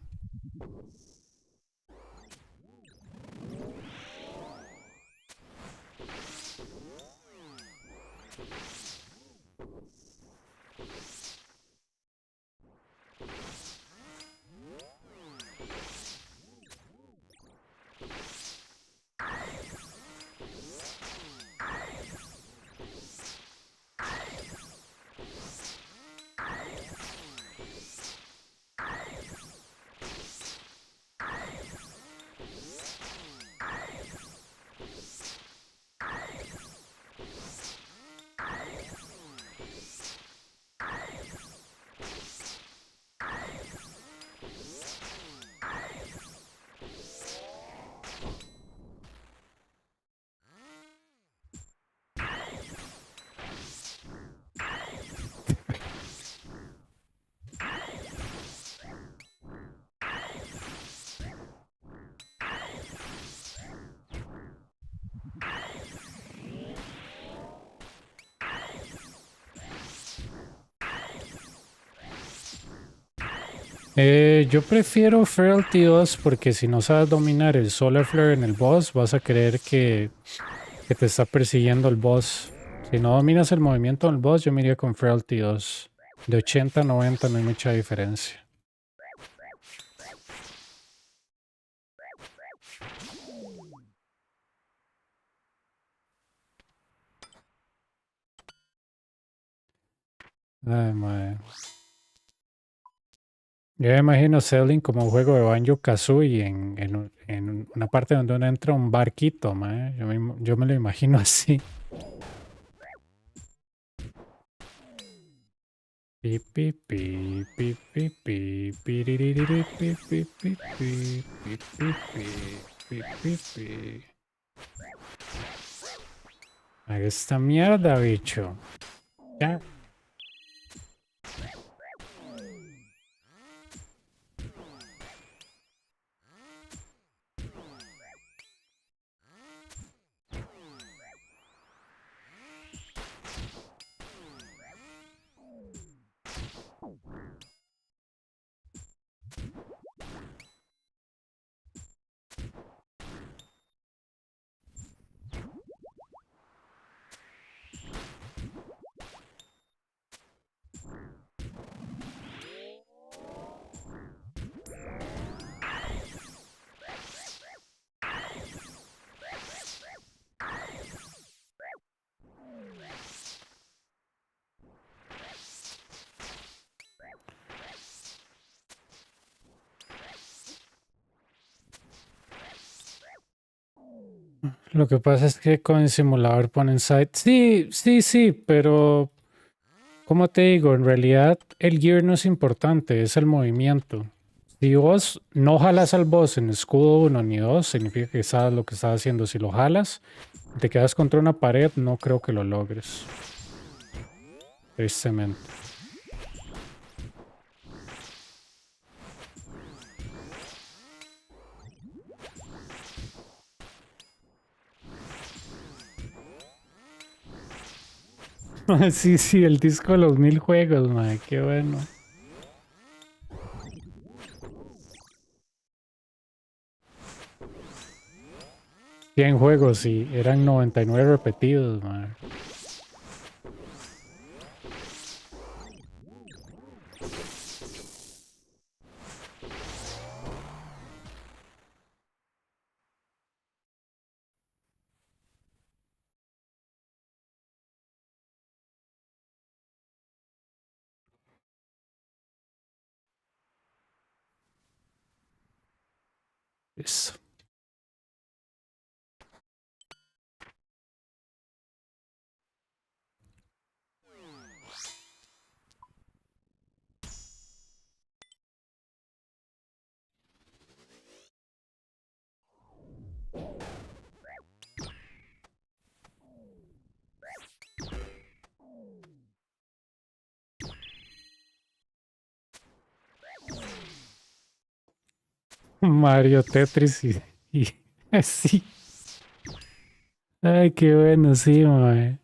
S1: Yo prefiero Feral 2 porque si no sabes dominar el Solar Flare en el boss, vas a creer que te está persiguiendo el boss. Si no dominas el movimiento del boss, yo me iría con Feral 2. De 80 a 90 no hay mucha diferencia. Ay, madre. Yo me imagino Sailing como un juego de Banjo Kazooie en una parte donde uno entra a un barquito, mae. Yo me lo imagino así. Pi, pi, pi, pi, pi, pi, piririri, pi, pi, pi, pi, pi, pi, pi, pi, pi. Haga esta mierda, bicho. Ya. Lo que pasa es que con el simulador ponen site. Sí, sí, sí, pero como te digo, en realidad el gear no es importante, es el movimiento. Si vos no jalas al boss en escudo 1 ni 2, significa que sabes lo que estás haciendo. Si lo jalas y te quedas contra una pared, no creo que lo logres. Tristemente. Sí, sí, el disco de los 1000 juegos, madre, qué bueno. 100 juegos y eran 99 repetidos, madre. Eso. Mario Tetris y sí. Ay, qué bueno, sí, mae.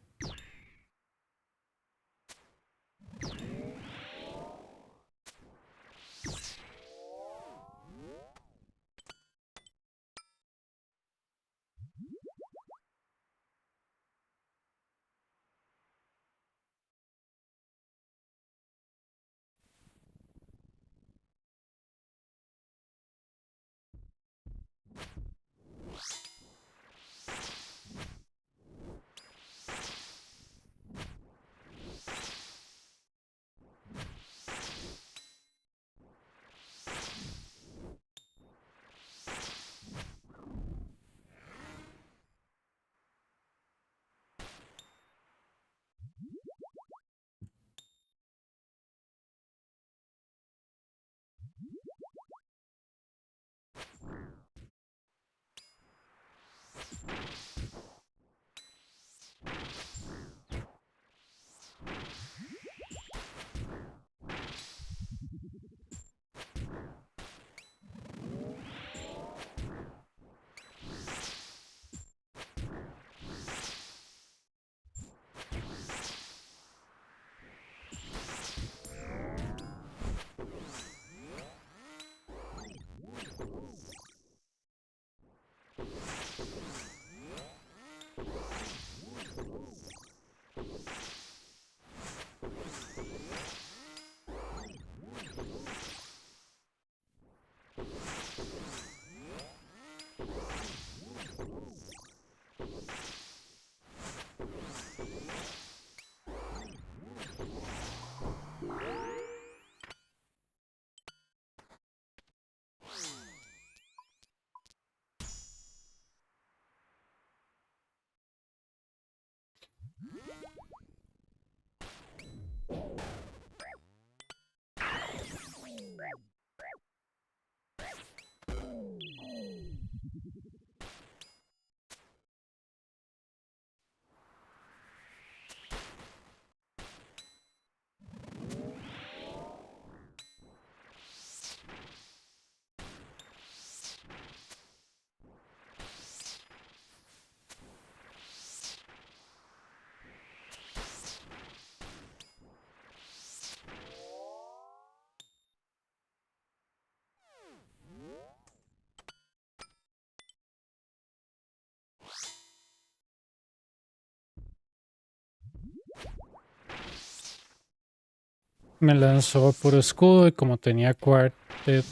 S1: Me lanzó por escudo y como tenía Quartet,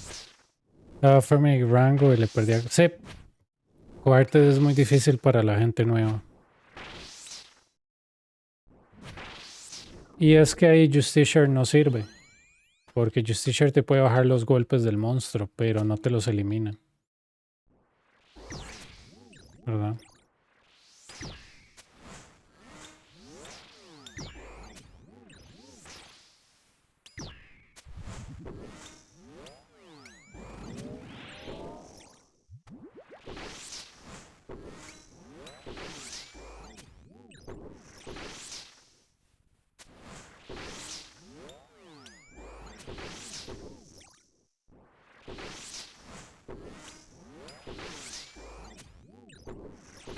S1: fue mi rango y le perdí. Sí, Quartet es muy difícil para la gente nueva. Y es que ahí Justiciar no sirve. Porque Justiciar te puede bajar los golpes del monstruo, pero no te los elimina. ¿Verdad?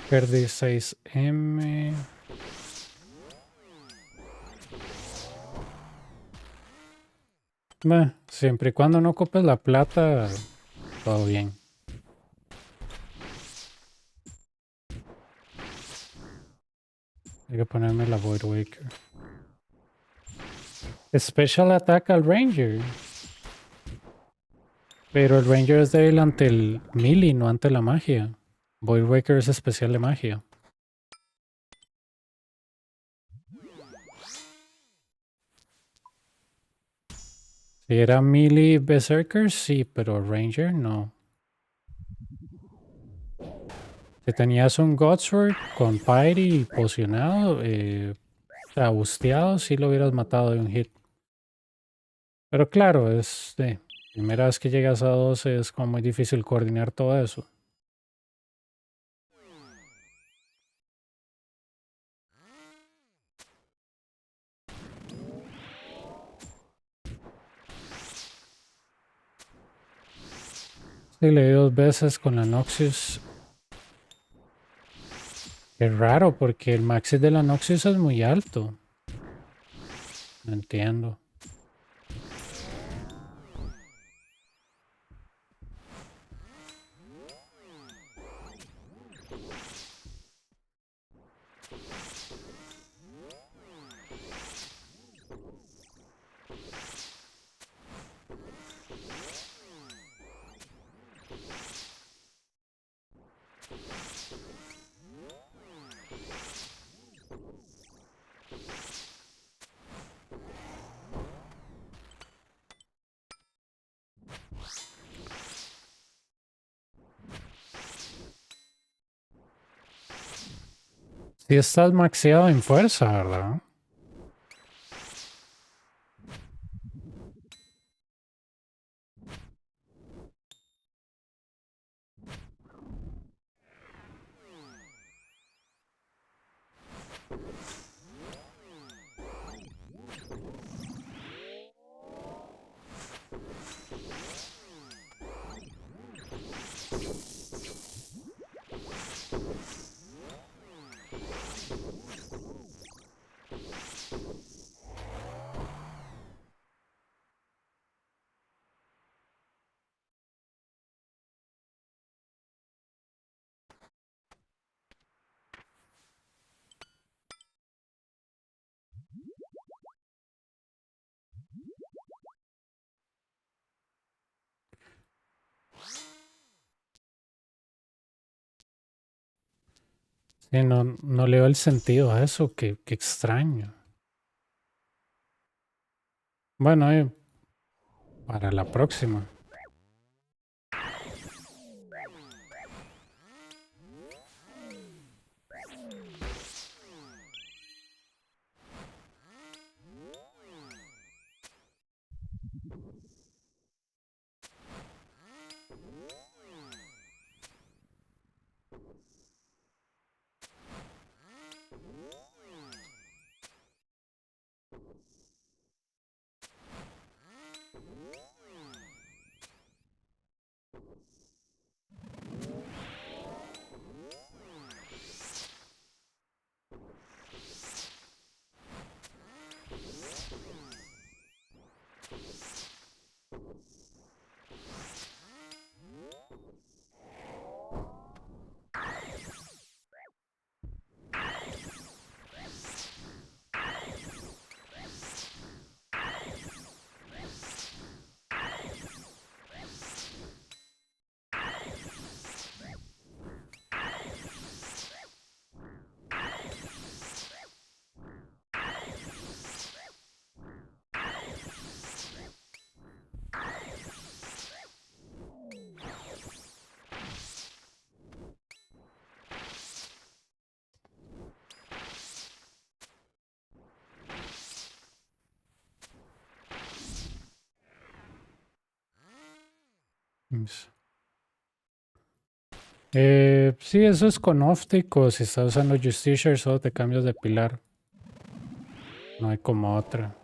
S1: Perdí 6M. Bueno, siempre y cuando no ocupes la plata, todo bien. Hay que ponerme la Void Waker. Special Attack al Ranger. Pero el Ranger es débil ante el melee, no ante la magia. Void Waker es especial de magia. Si era melee Berserker, sí, pero Ranger no. Si tenías un Godsword con Pyre pocionado, o sea, busteado, sí lo hubieras matado de un hit. Pero claro, es de primera vez que llegas a 12 es como muy difícil coordinar todo eso. Sí, le di 2 veces con la Noxious. Es raro porque el maxi de la Noxious es muy alto. No entiendo. Si estás maxeado en fuerza, ¿verdad? Sí, no le veo el sentido a eso, qué extraño. Bueno, para la próxima. Sí, eso es con óptico. Si estás usando Justicia, solo te cambias de pilar. No hay como otra.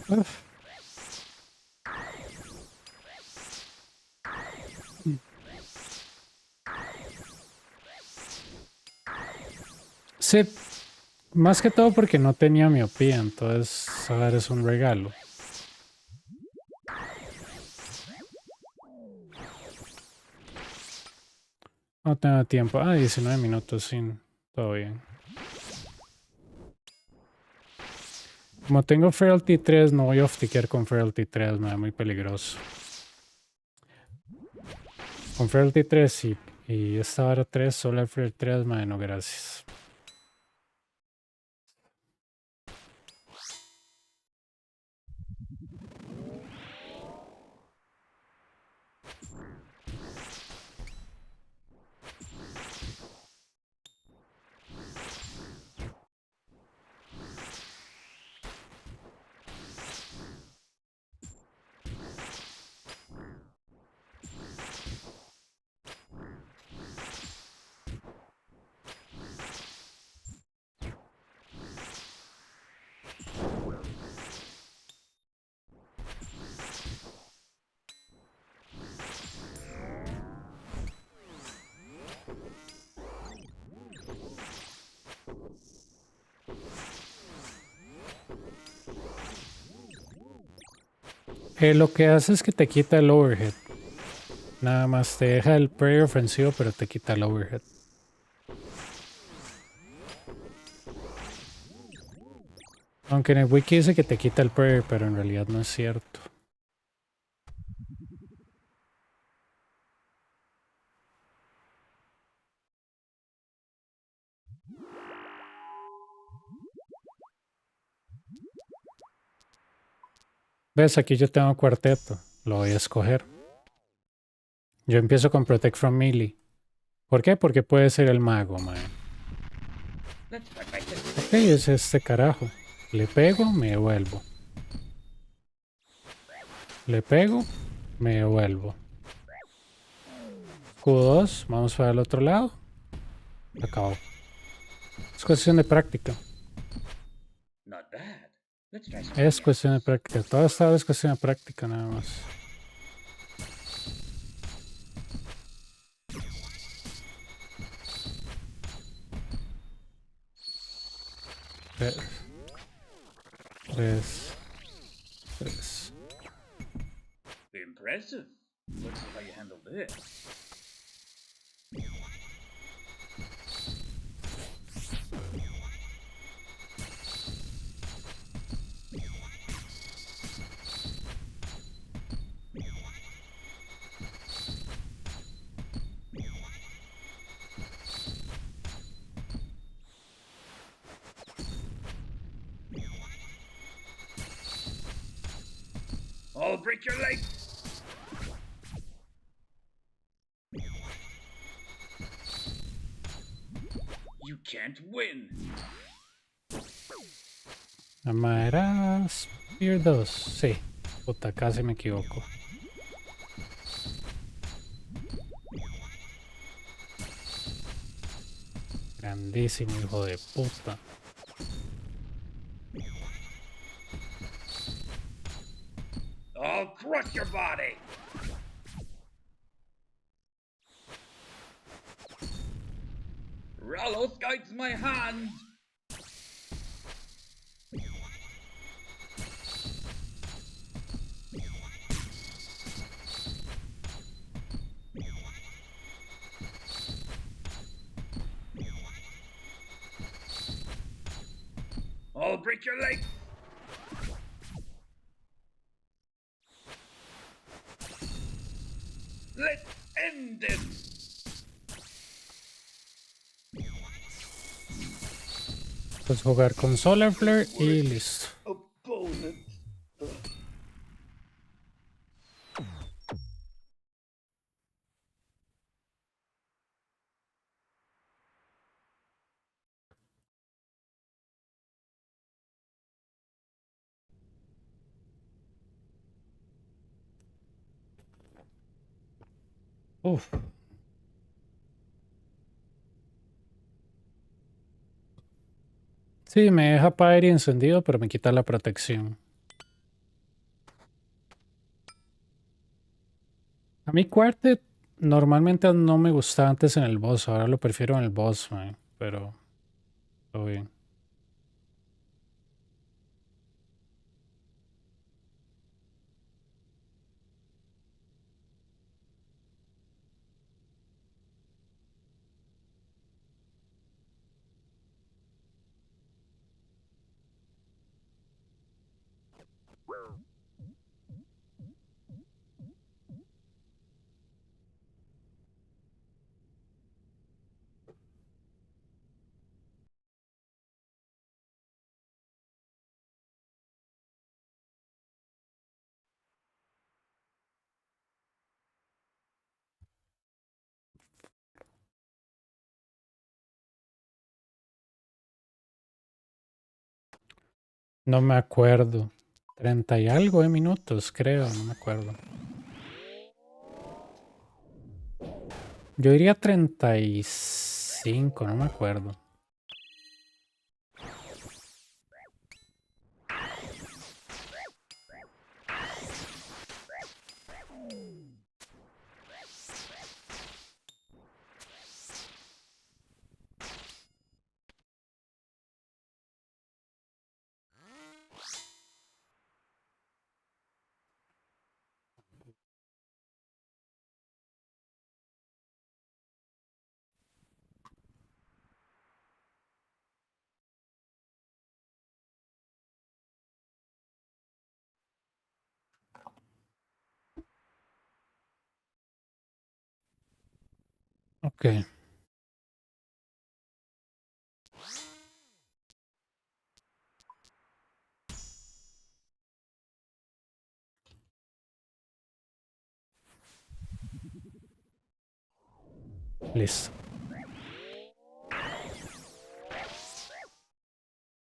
S1: Uf. Sí, más que todo porque no tenía miopía, entonces, a ver, es un regalo. No tengo tiempo. Ah, 19 minutos, sí, todo bien. Como tengo Frailty 3, no voy a oftiquear con Frailty 3, me da muy peligroso. Con Frailty 3 sí, y esta hora 3, Solar Flare 3, madre, no, gracias. Lo que hace es que te quita el overhead. Nada más te deja el parry ofensivo, pero te quita el overhead. Aunque en el wiki dice que te quita el parry, pero en realidad no es cierto. ¿Ves? Aquí yo tengo cuarteto. Lo voy a escoger. Yo empiezo con Protect from Melee. ¿Por qué? Porque puede ser el mago, man.
S2: Let's start by just
S1: Ok, es este carajo. Le pego, me devuelvo. Le pego, me devuelvo. Q2, vamos para el otro lado. Acabó. Es cuestión de práctica.
S2: not bad. Let's try something
S1: Es
S2: else.
S1: cuestión de práctica. Todo esta es cuestión de práctica nada más. Tres, tres, tres.
S2: Impressive. Let's see how you handle this. I'll break your leg. You can't win.
S1: La madera Spear 2. Sí. Puta, casi me equivoco. Grandísimo, hijo de puta.
S2: I'll crush your body. Ralos guides my hand. I'll break your leg. Let's end this.
S1: Pues jugar con Solar Flare y listo.
S2: Opponent.
S1: Uf. Sí, me deja Pyre encendido, pero me quita la protección. A mí Quartet normalmente no me gustaba antes en el boss, ahora lo prefiero en el boss, man, pero todo bien. No me acuerdo. 30 y algo de minutos, creo, no me acuerdo. Yo diría 35, no me acuerdo. Ok, listo.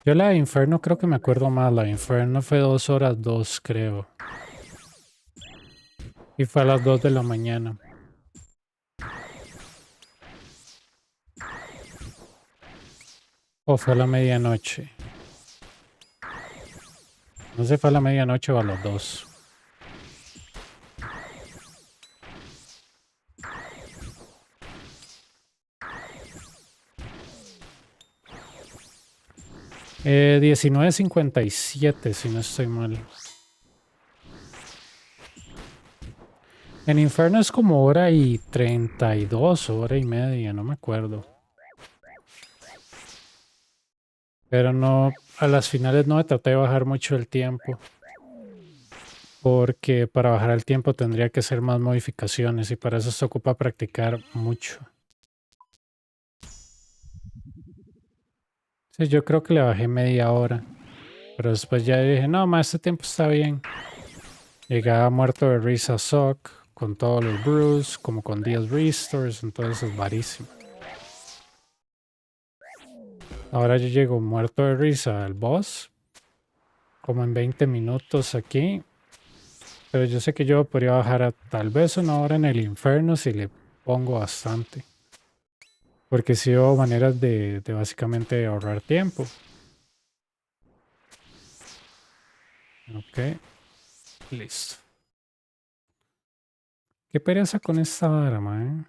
S1: Yo la de Inferno creo que me acuerdo más. La de Inferno fue 2 horas 2, creo. Y fue a las 2 de la mañana. O fue a la medianoche. No sé si fue a la medianoche o a las 2. 19:57, si no estoy mal. En Inferno es como 1:32, hora y media, no me acuerdo. Pero no, a las finales no me traté de bajar mucho el tiempo. Porque para bajar el tiempo tendría que hacer más modificaciones y para eso se ocupa practicar mucho. Sí, yo creo que le bajé media hora. Pero después ya dije, no, más este tiempo está bien. Llegaba muerto de risa Sock con todos los brews, como con 10 restores, entonces es varísimo. Ahora yo llego muerto de risa al boss, como en 20 minutos aquí. Pero yo sé que yo podría bajar a tal vez 1 hora en el infierno si le pongo bastante. Porque sí veo maneras de básicamente ahorrar tiempo. Ok, listo. Qué pereza con esta arma, ¿eh?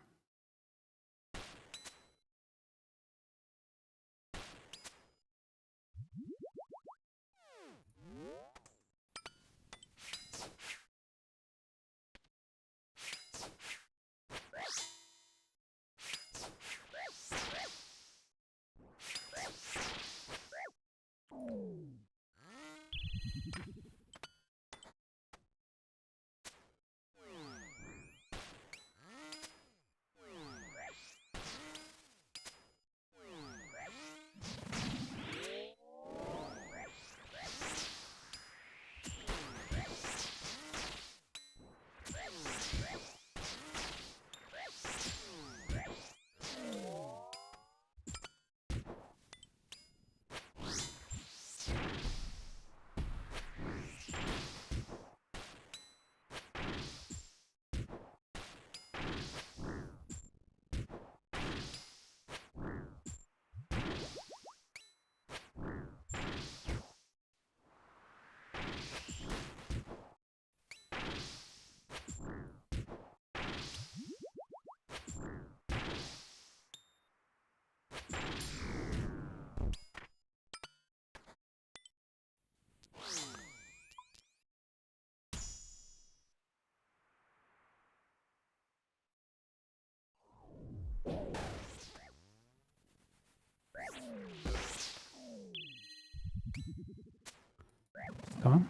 S1: Come.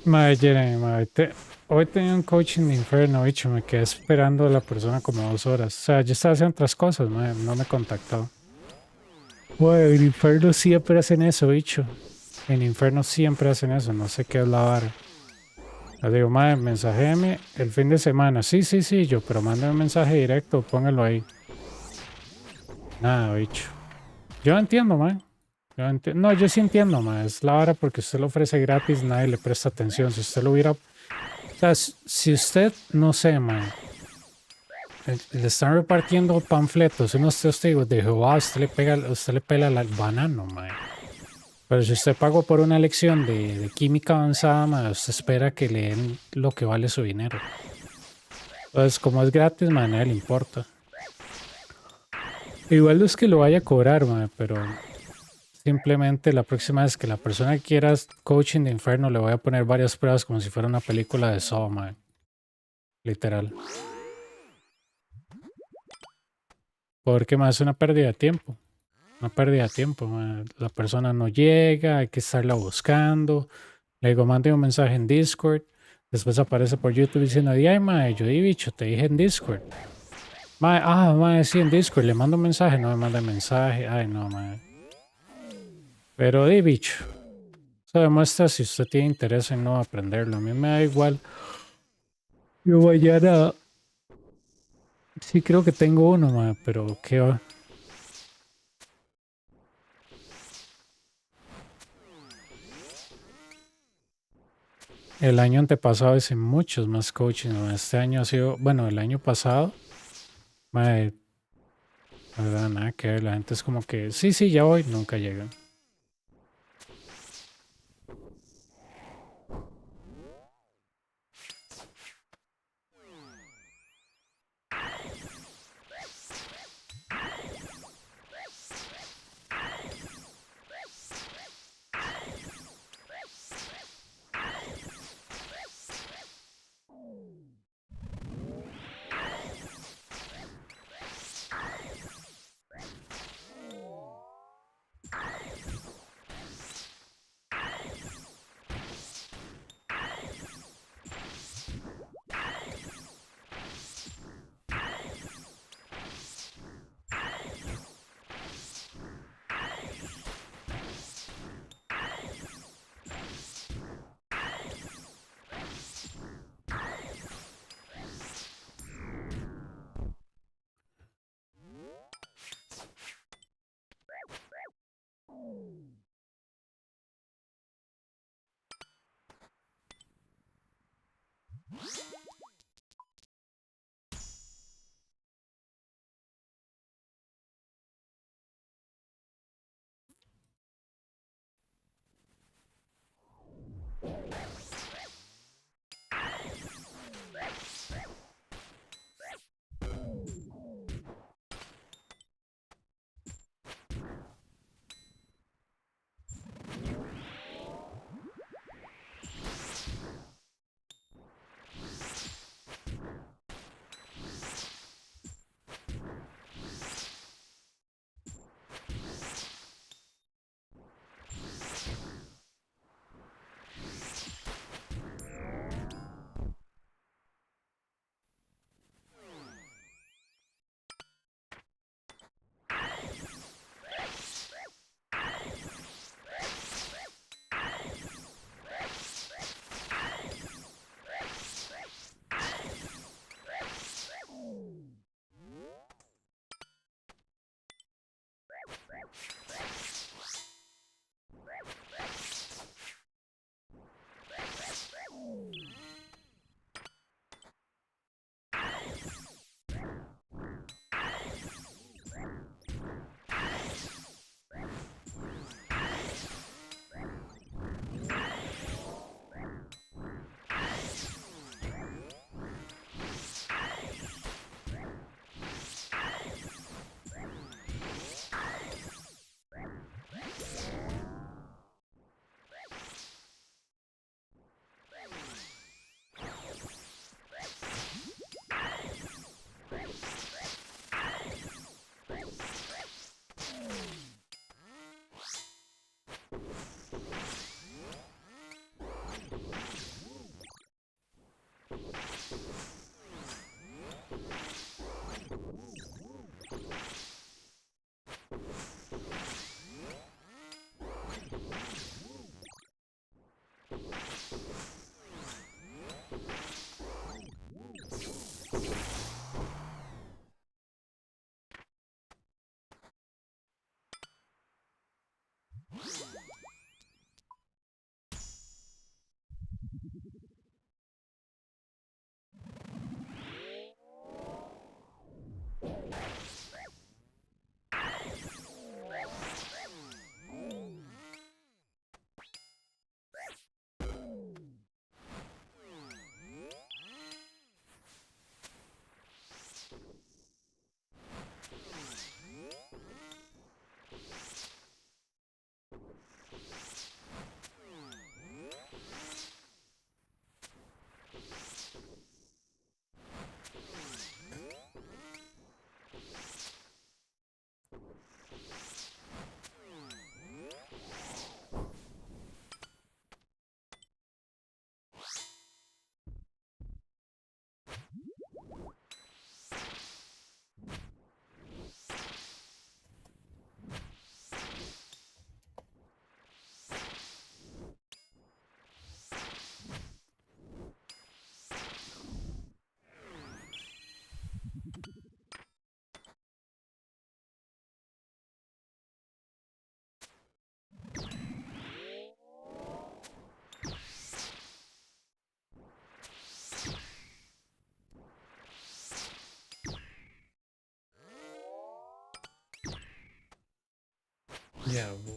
S1: Madre, Jeremy, madre, hoy tenía un coaching de infierno, bicho. Me quedé esperando a la persona como 2 horas. O sea, yo estaba haciendo otras cosas, madre, no me contactó. Güey, en infierno siempre hacen eso, bicho. En infierno siempre hacen eso, no sé qué es la vara. Le digo, madre, mensajéme el fin de semana. Sí, sí, sí, yo, pero mándame un mensaje directo, póngalo ahí. Nada, bicho. Yo entiendo, madre. No, yo sí entiendo, madre. Es la vara porque usted lo ofrece gratis, nadie le presta atención. Si usted lo hubiera... O sea, si usted, no sé, madre, le están repartiendo panfletos, unos testigos de Jehová, usted le pela el banano, madre. Pero si usted pagó por una lección de química avanzada, madre, usted espera que le den lo que vale su dinero. Entonces, como es gratis, madre, a nadie le importa. Igual no es que lo vaya a cobrar, madre, pero simplemente la próxima vez que la persona quiera coaching de infierno, le voy a poner varias pruebas como si fuera una película de Saw, madre. Literal. Porque más es una pérdida de tiempo. Una pérdida de tiempo, madre. La persona no llega, hay que estarla buscando. Le digo, mande un mensaje en Discord. Después aparece por YouTube diciendo, ay, madre, yo di bicho, te dije en Discord. Madre, sí, en Discord. Le mando un mensaje, no me manda mensaje. Ay, no, madre. Pero di bicho. Eso demuestra si usted tiene interés en no aprenderlo. A mí me da igual. Yo mañana sí creo que tengo uno, madre, pero qué va. El año antepasado hice muchos más coaching, madre. Este año ha sido, bueno, el año pasado, madre, la verdad, nada que ver. La gente es como que, sí, sí, ya voy, nunca llegan.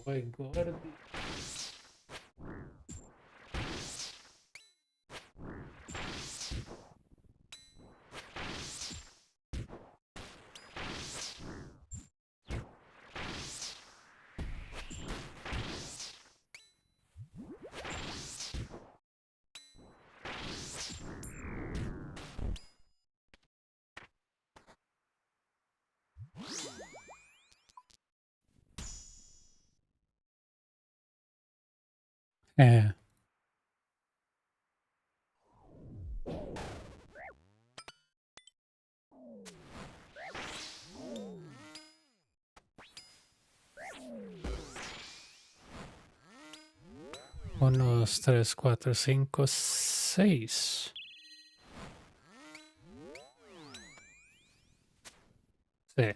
S1: voy, gordi. Eh, uno, dos, tres, cuatro, cinco, seis. Sí.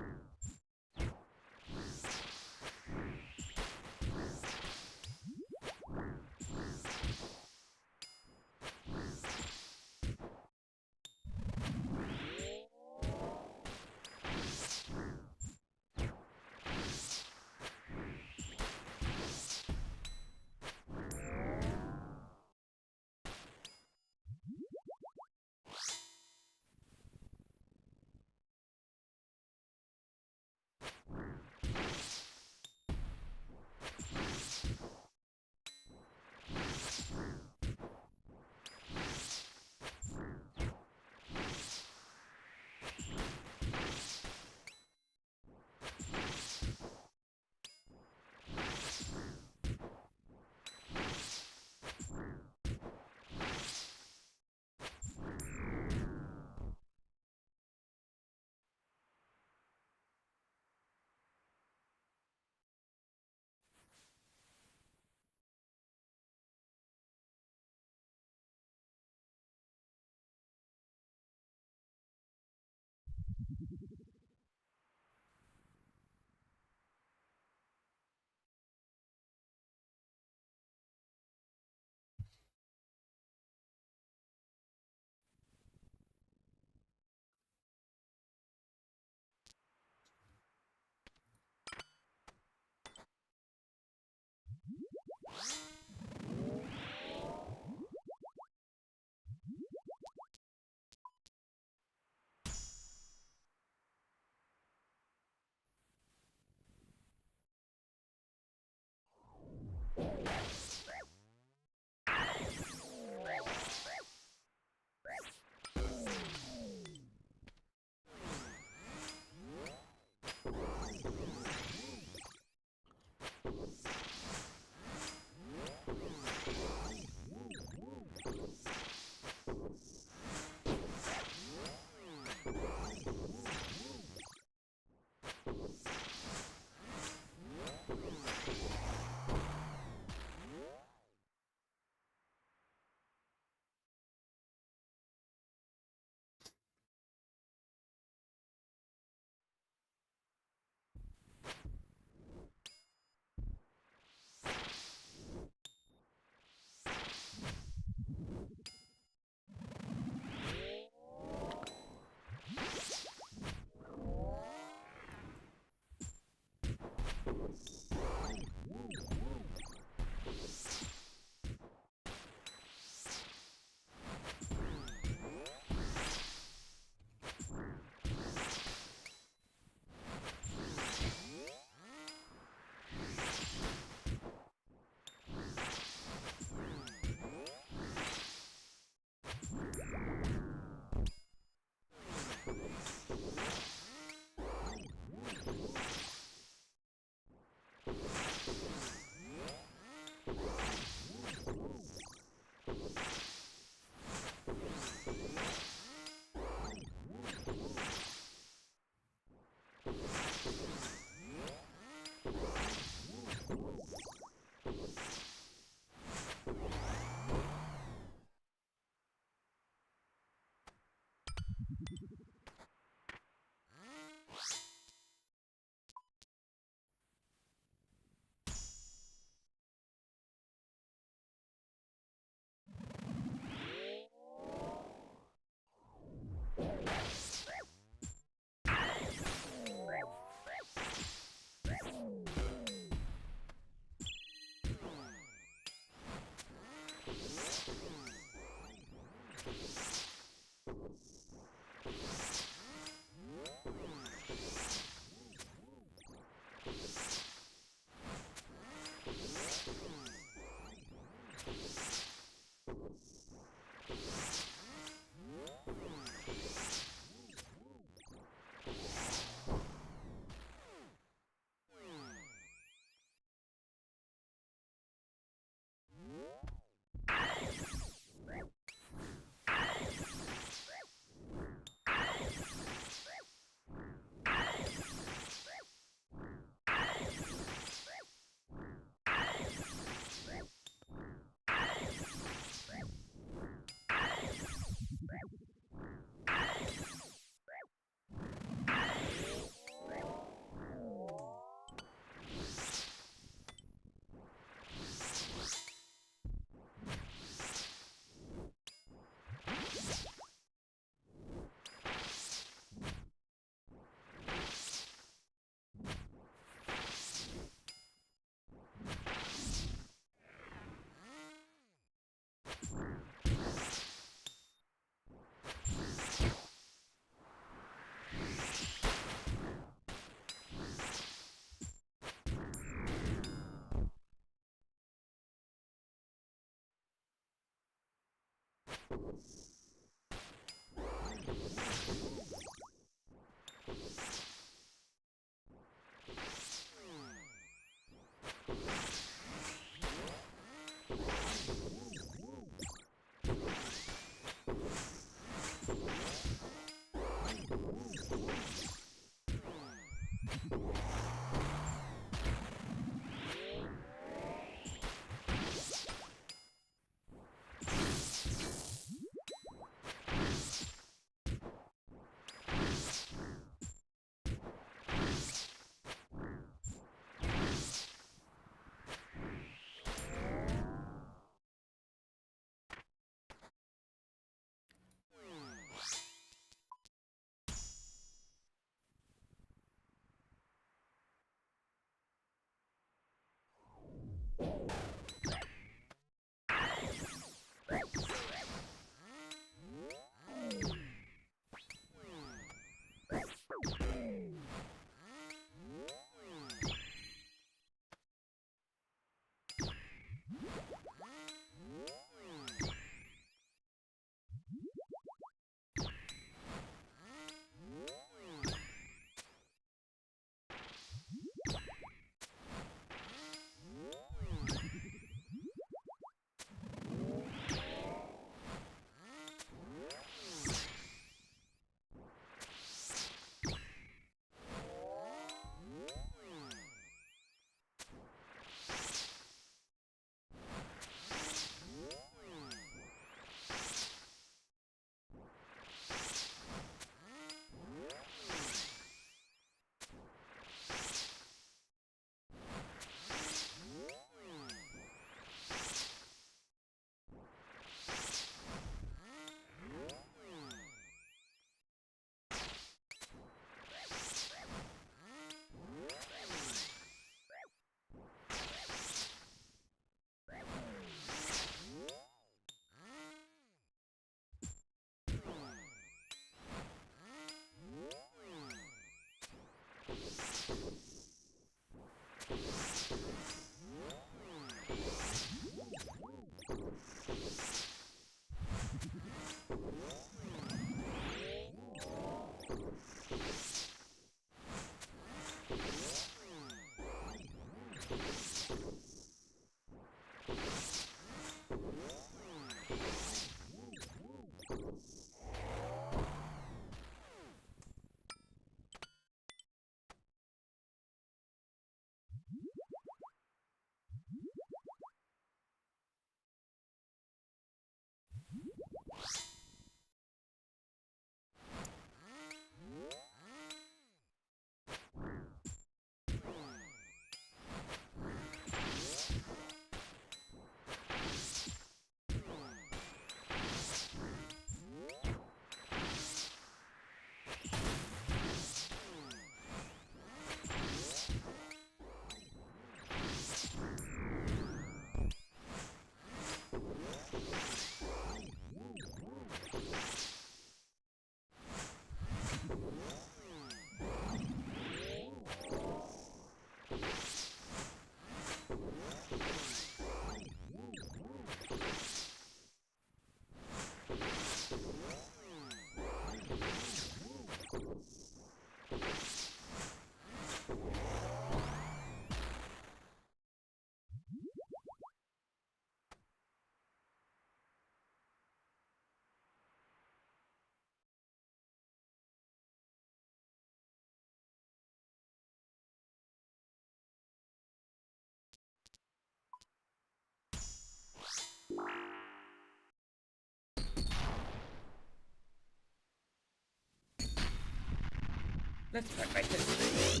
S2: Let's practice this.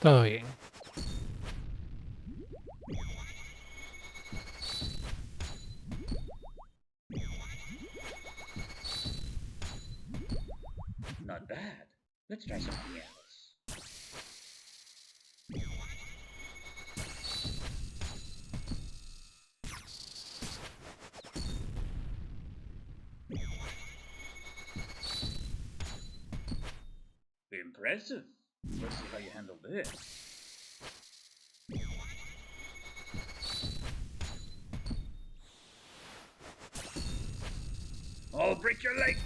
S1: Todo bien.
S2: Not bad. Let's try something else. Impressive. Let's see how you handle this. I'll break your leg.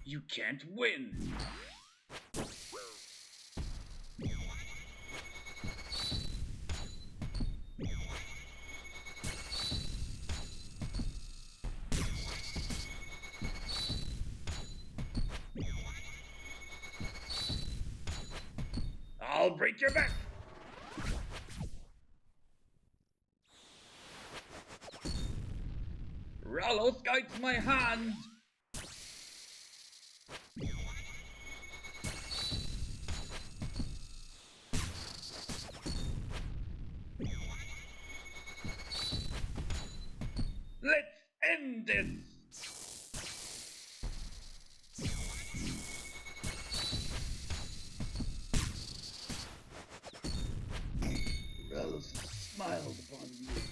S2: You can't win. I'll break your back. Ralos guides my hand. Let's end this. Ralos smiled upon me.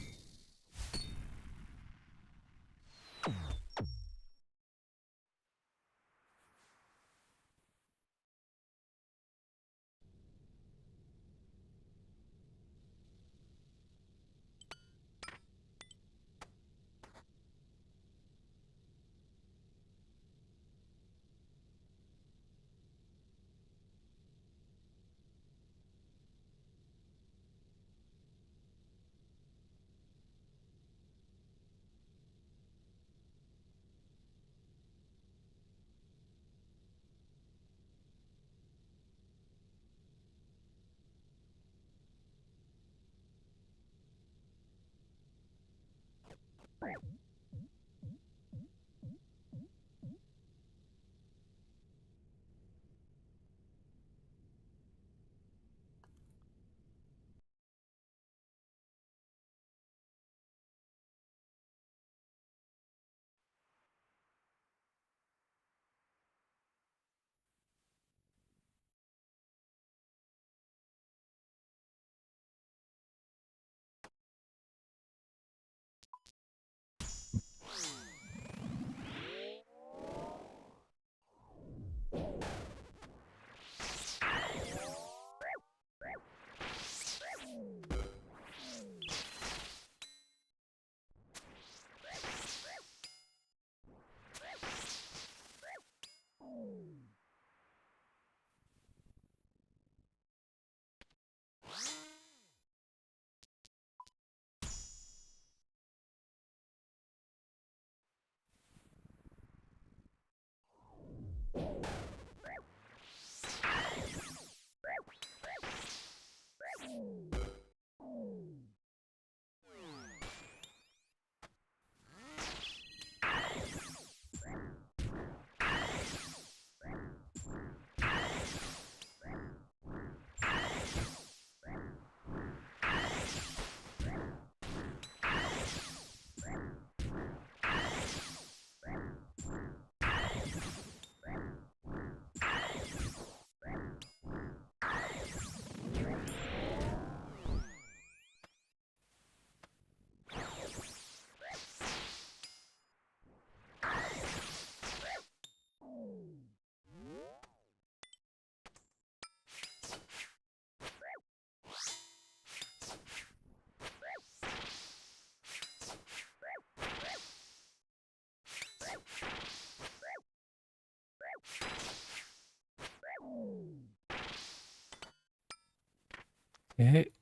S1: Eh,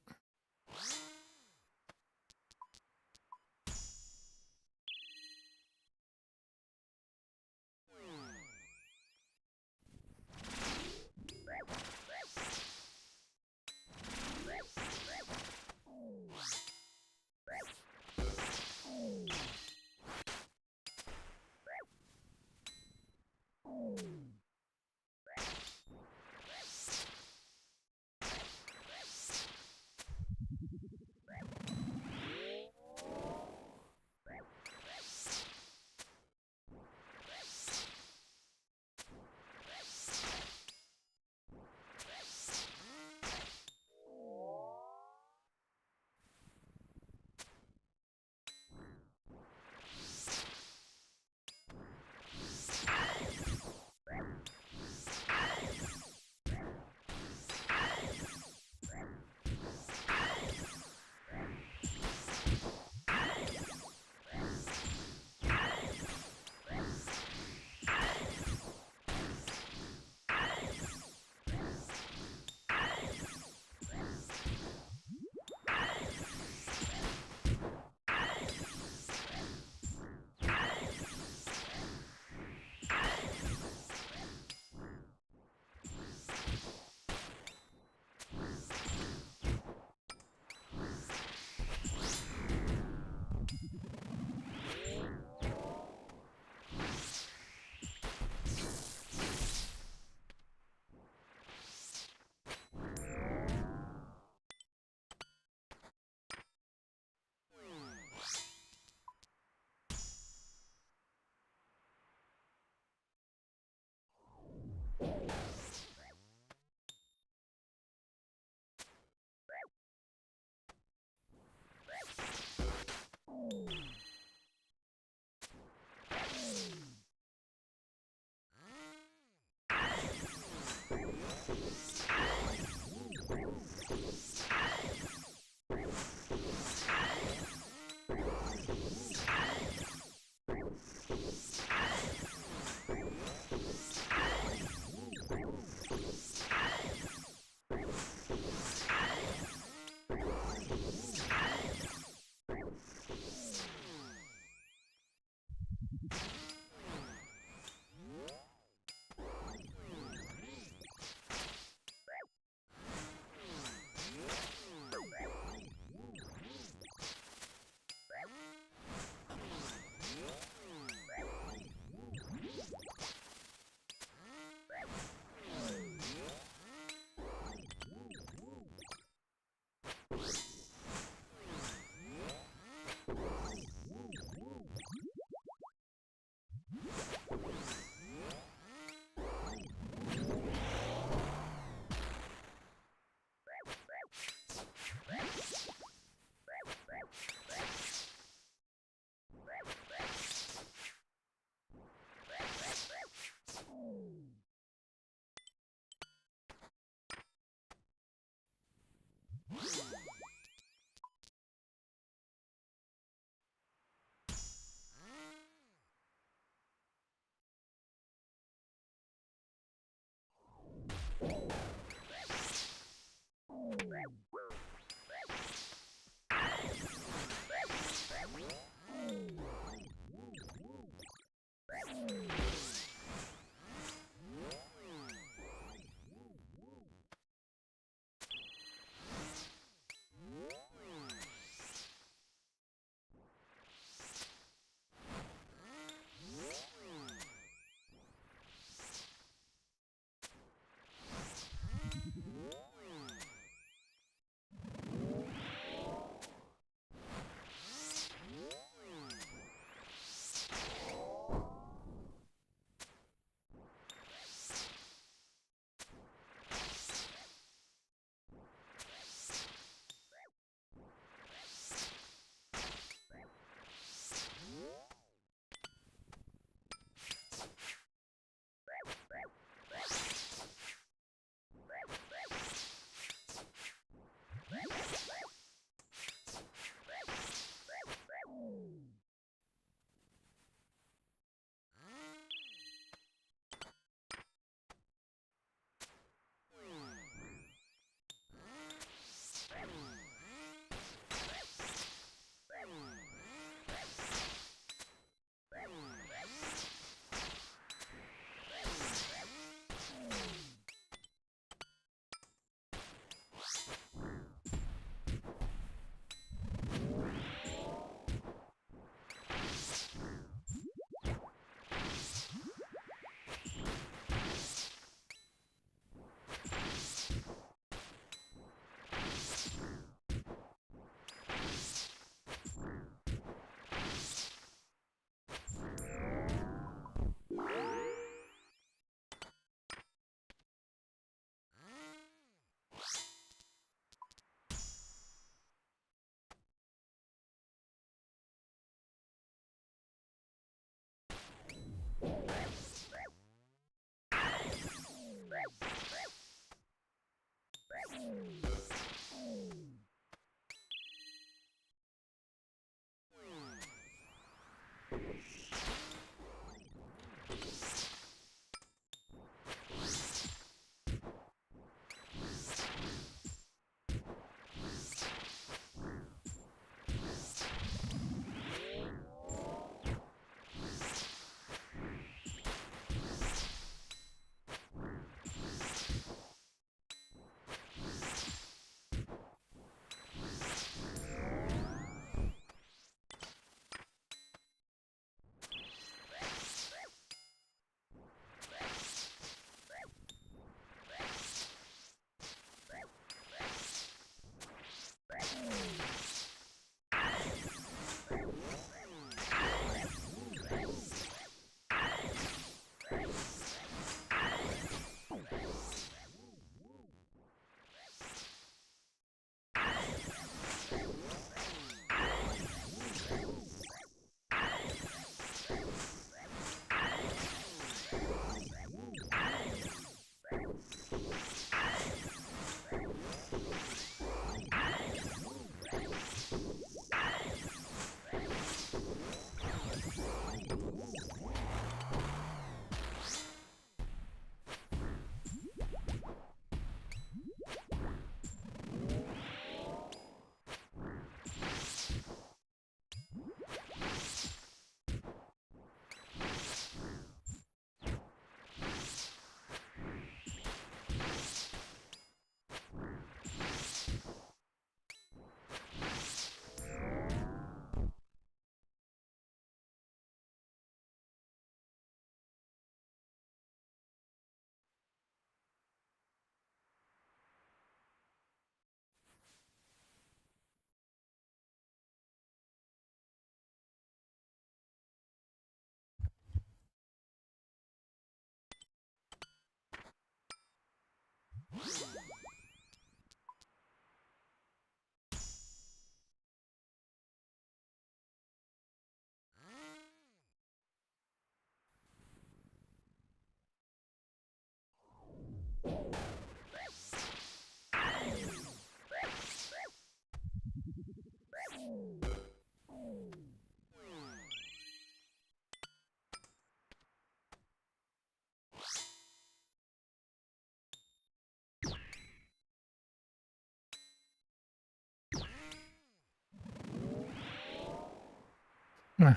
S1: Ah,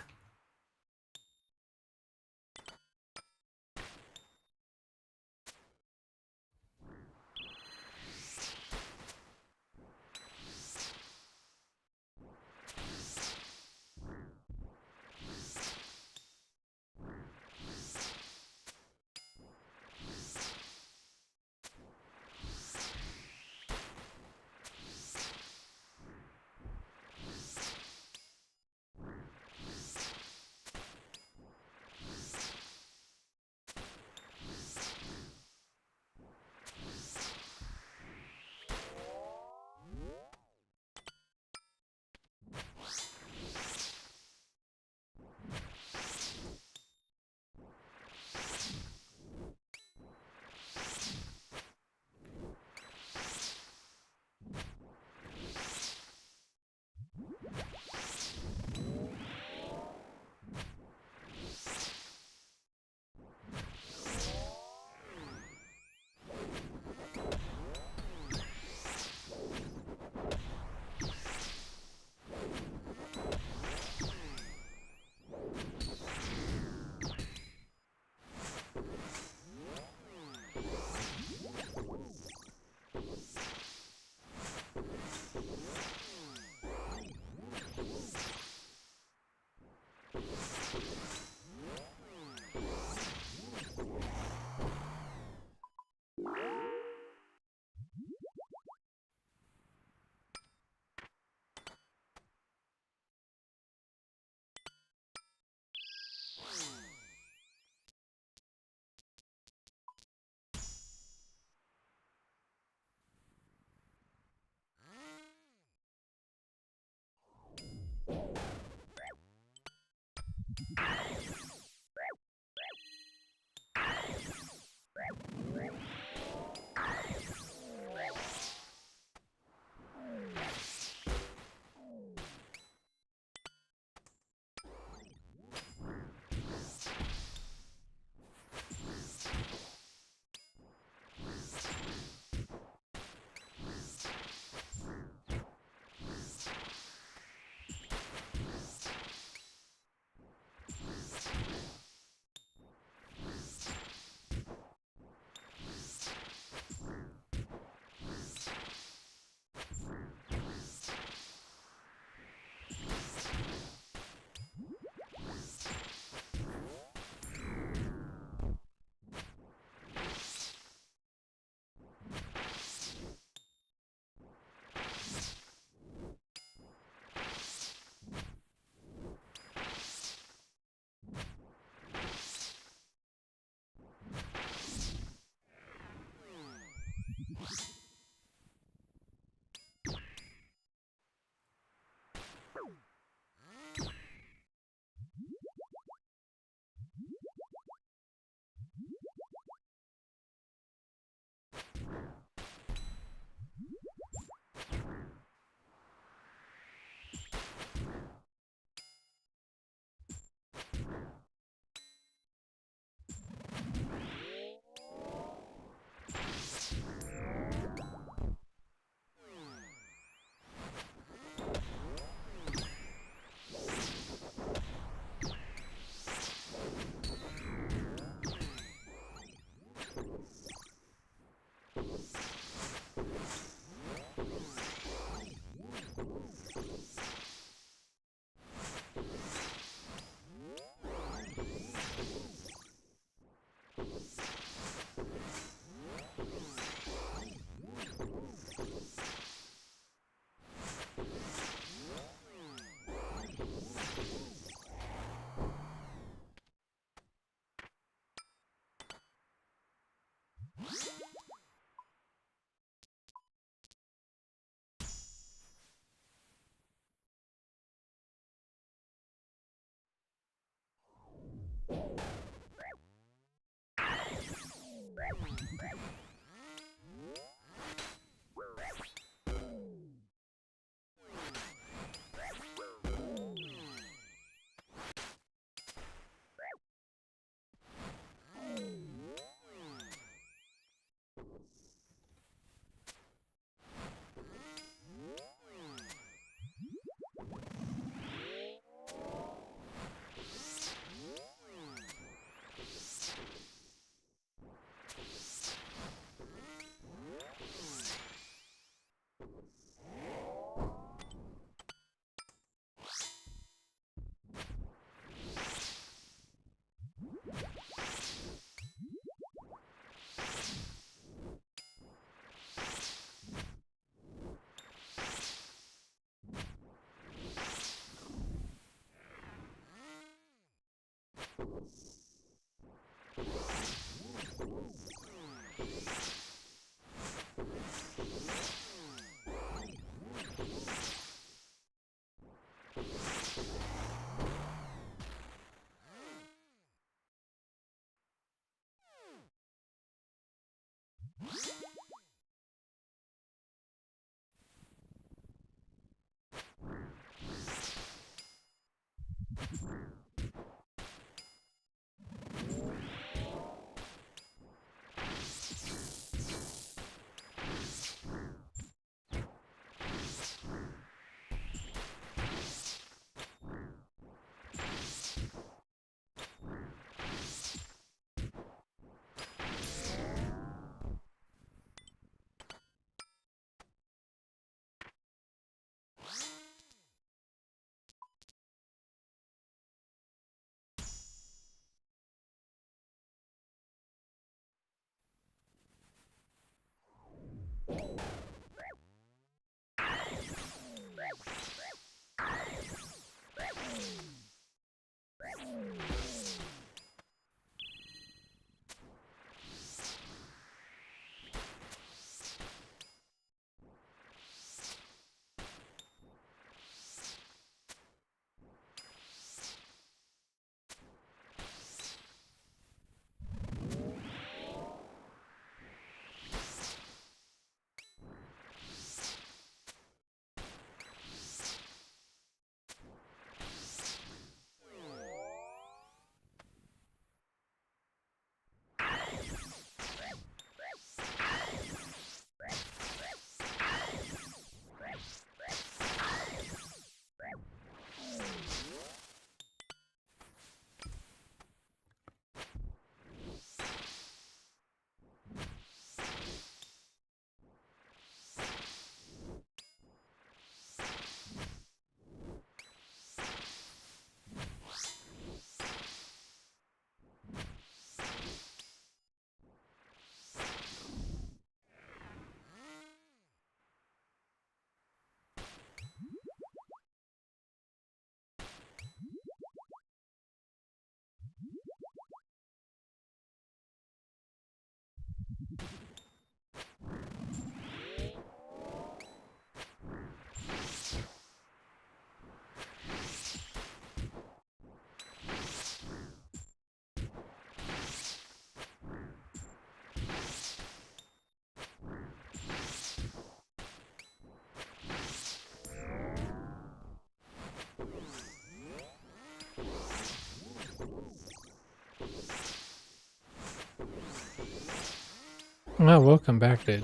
S1: Oh, welcome back, dude.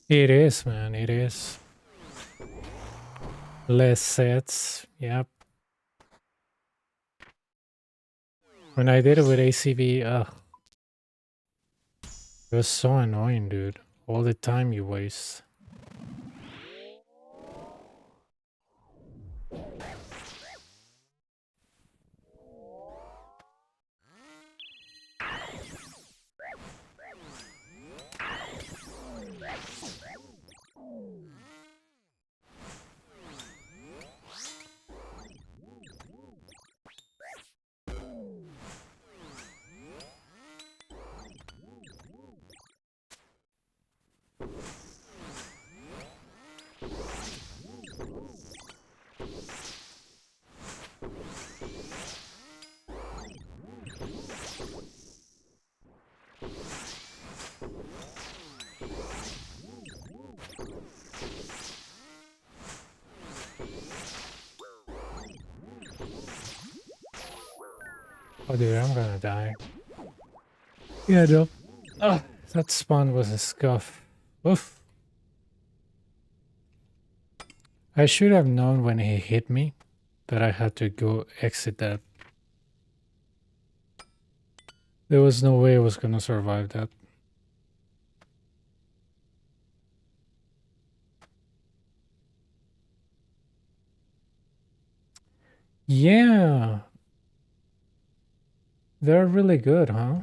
S1: It is, man. It is. Less sets. Yep. When I did it with ACV, it was so annoying, dude. All the time you waste. Oh, dude, I'm gonna die. Yeah, no. Oh, that spawn was a scuff. Oof. I should have known when he hit me that I had to go exit that. There was no way I was gonna survive that. Yeah. They're really good, huh?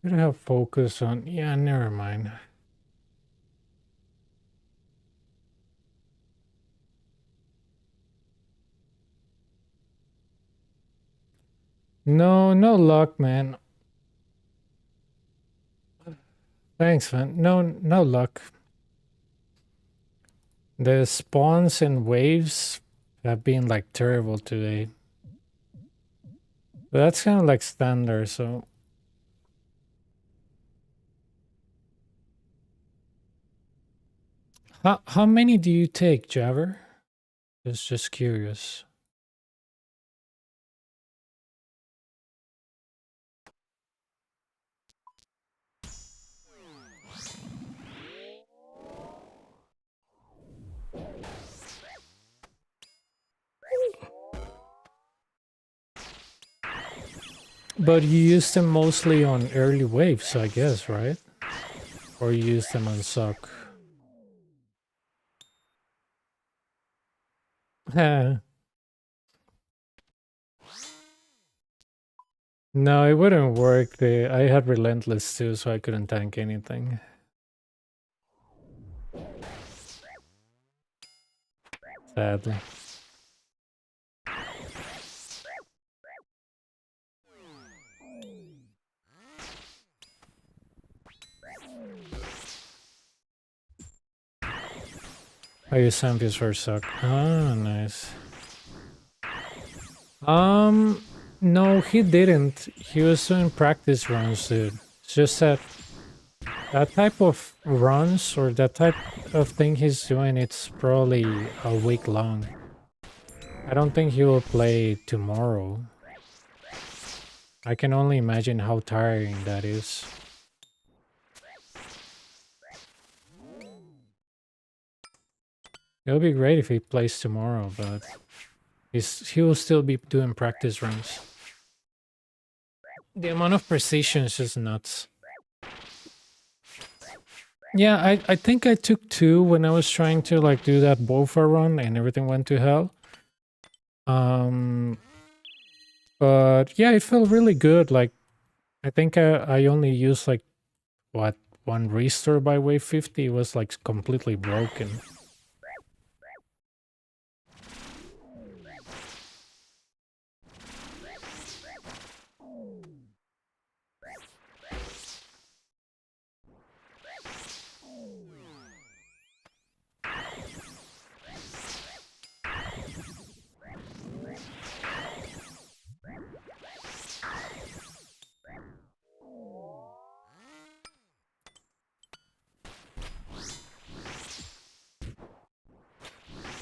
S1: Should have focus on... Yeah, never mind. No, no luck, man. Thanks, man. No, no luck. The spawns and waves have been like terrible today. But that's kind of like standard, so... How many do you take, Javer? Just curious. But you use them mostly on early waves, I guess, right? Or you use them on suck. No, it wouldn't work. I had Relentless too, so I couldn't tank anything. Sadly. I use Sampius for suck. Ah, nice. No, he didn't. He was doing practice runs, dude. It's just that type of runs or that type of thing he's doing, it's probably a week long. I don't think he will play tomorrow. I can only imagine how tiring that is. It'll be great if he plays tomorrow, but he will still be doing practice runs. The amount of precision is just nuts. Yeah, I think I took 2 when I was trying to like do that Bofa run and everything went to hell. But yeah, it felt really good. Like, I think I only used like, what, 1 restore by wave 50. It was like completely broken.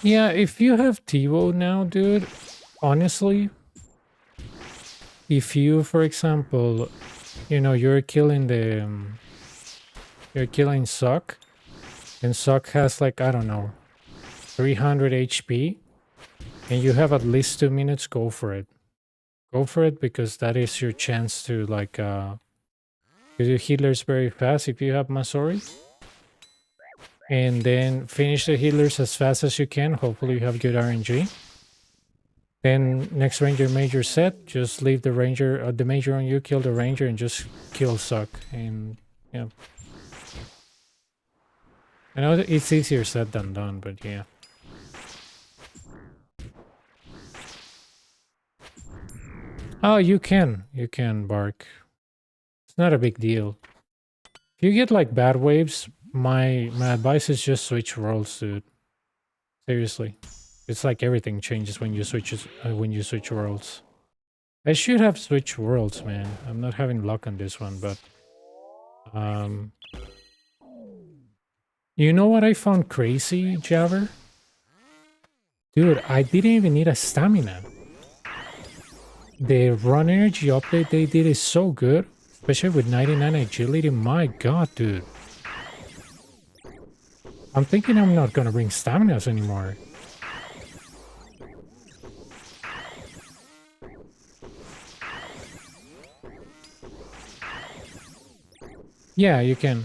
S1: Yeah, if you have TiVo now, dude, honestly, if you, for example, you know, you're killing you're killing Suck, and Suck has like, I don't know, 300 HP, and you have at least 2 minutes, go for it. Go for it, because that is your chance to like, do healers very fast if you have Masori. And then finish the healers as fast as you can. Hopefully you have good RNG. Then next ranger major set, just leave the ranger, the major on you, kill the ranger, and just kill Suck. And yeah. I know it's easier said than done, but yeah. Oh, you can, Bark. It's not a big deal. If you get like bad waves, my advice is just switch roles, dude. Seriously. It's like everything changes when you switch worlds. I should have switched worlds, man. I'm not having luck on this one, but you know what I found crazy, Javer? Dude, I didn't even need a stamina. The run energy update they did is so good, especially with 99 agility. My god, dude. I'm thinking I'm not gonna bring staminas anymore. Yeah, you can.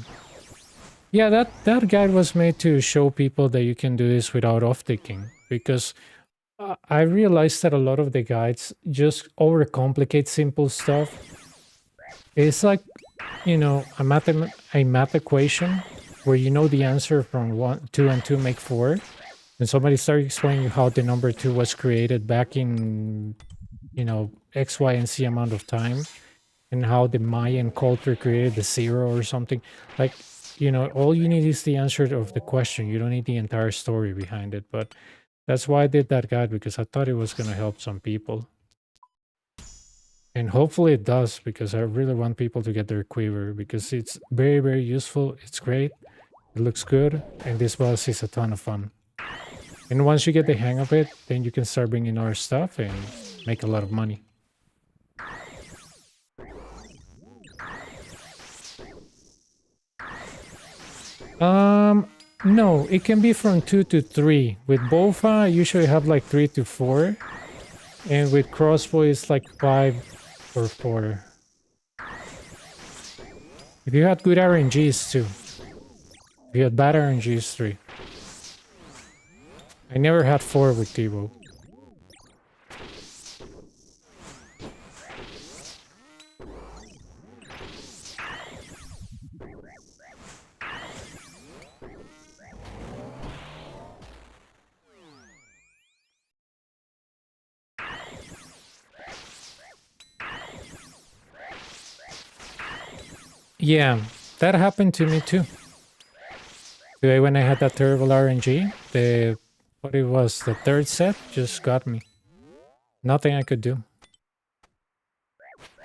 S1: Yeah, that guide was made to show people that you can do this without off-ticking, because I realized that a lot of the guides just overcomplicate simple stuff. It's like, you know, a math equation where you know the answer from 2 and 2 make 4, and somebody started explaining you how the number 2 was created back in, you know, X, Y, and Z amount of time, and how the Mayan culture created the 0 or something. Like, you know, all you need is the answer of the question. You don't need the entire story behind it. But that's why I did that guide, because I thought it was going to help some people. And hopefully it does, because I really want people to get their quiver, because it's very, very useful. It's great. It looks good. And this boss is a ton of fun. And once you get the hang of it, then you can start bringing other stuff and make a lot of money. No, it can be from 2 to 3. With Bofa, I usually have like 3 to 4. And with Crossbow, it's like 5 or 4. If you had good RNGs, too. If you had bad RNGs, 3. I never had 4 with Tibo. Yeah, that happened to me too. Today when I had that terrible RNG, what it was, the third set just got me. Nothing I could do.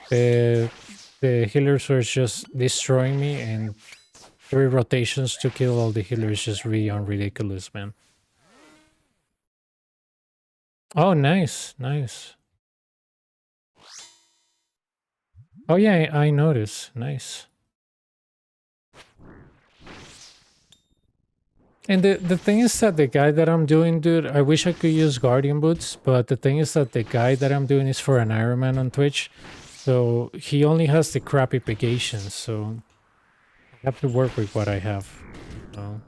S1: The healers were just destroying me, and 3 rotations to kill all the healers just beyond ridiculous, man. Oh, nice, nice. Oh yeah, I noticed. Nice. And the thing is that the guy that I'm doing, dude, I wish I could use Guardian Boots, but the thing is that the guy that I'm doing is for an Ironman on Twitch, so he only has the crappy pegations, so I have to work with what I have. So.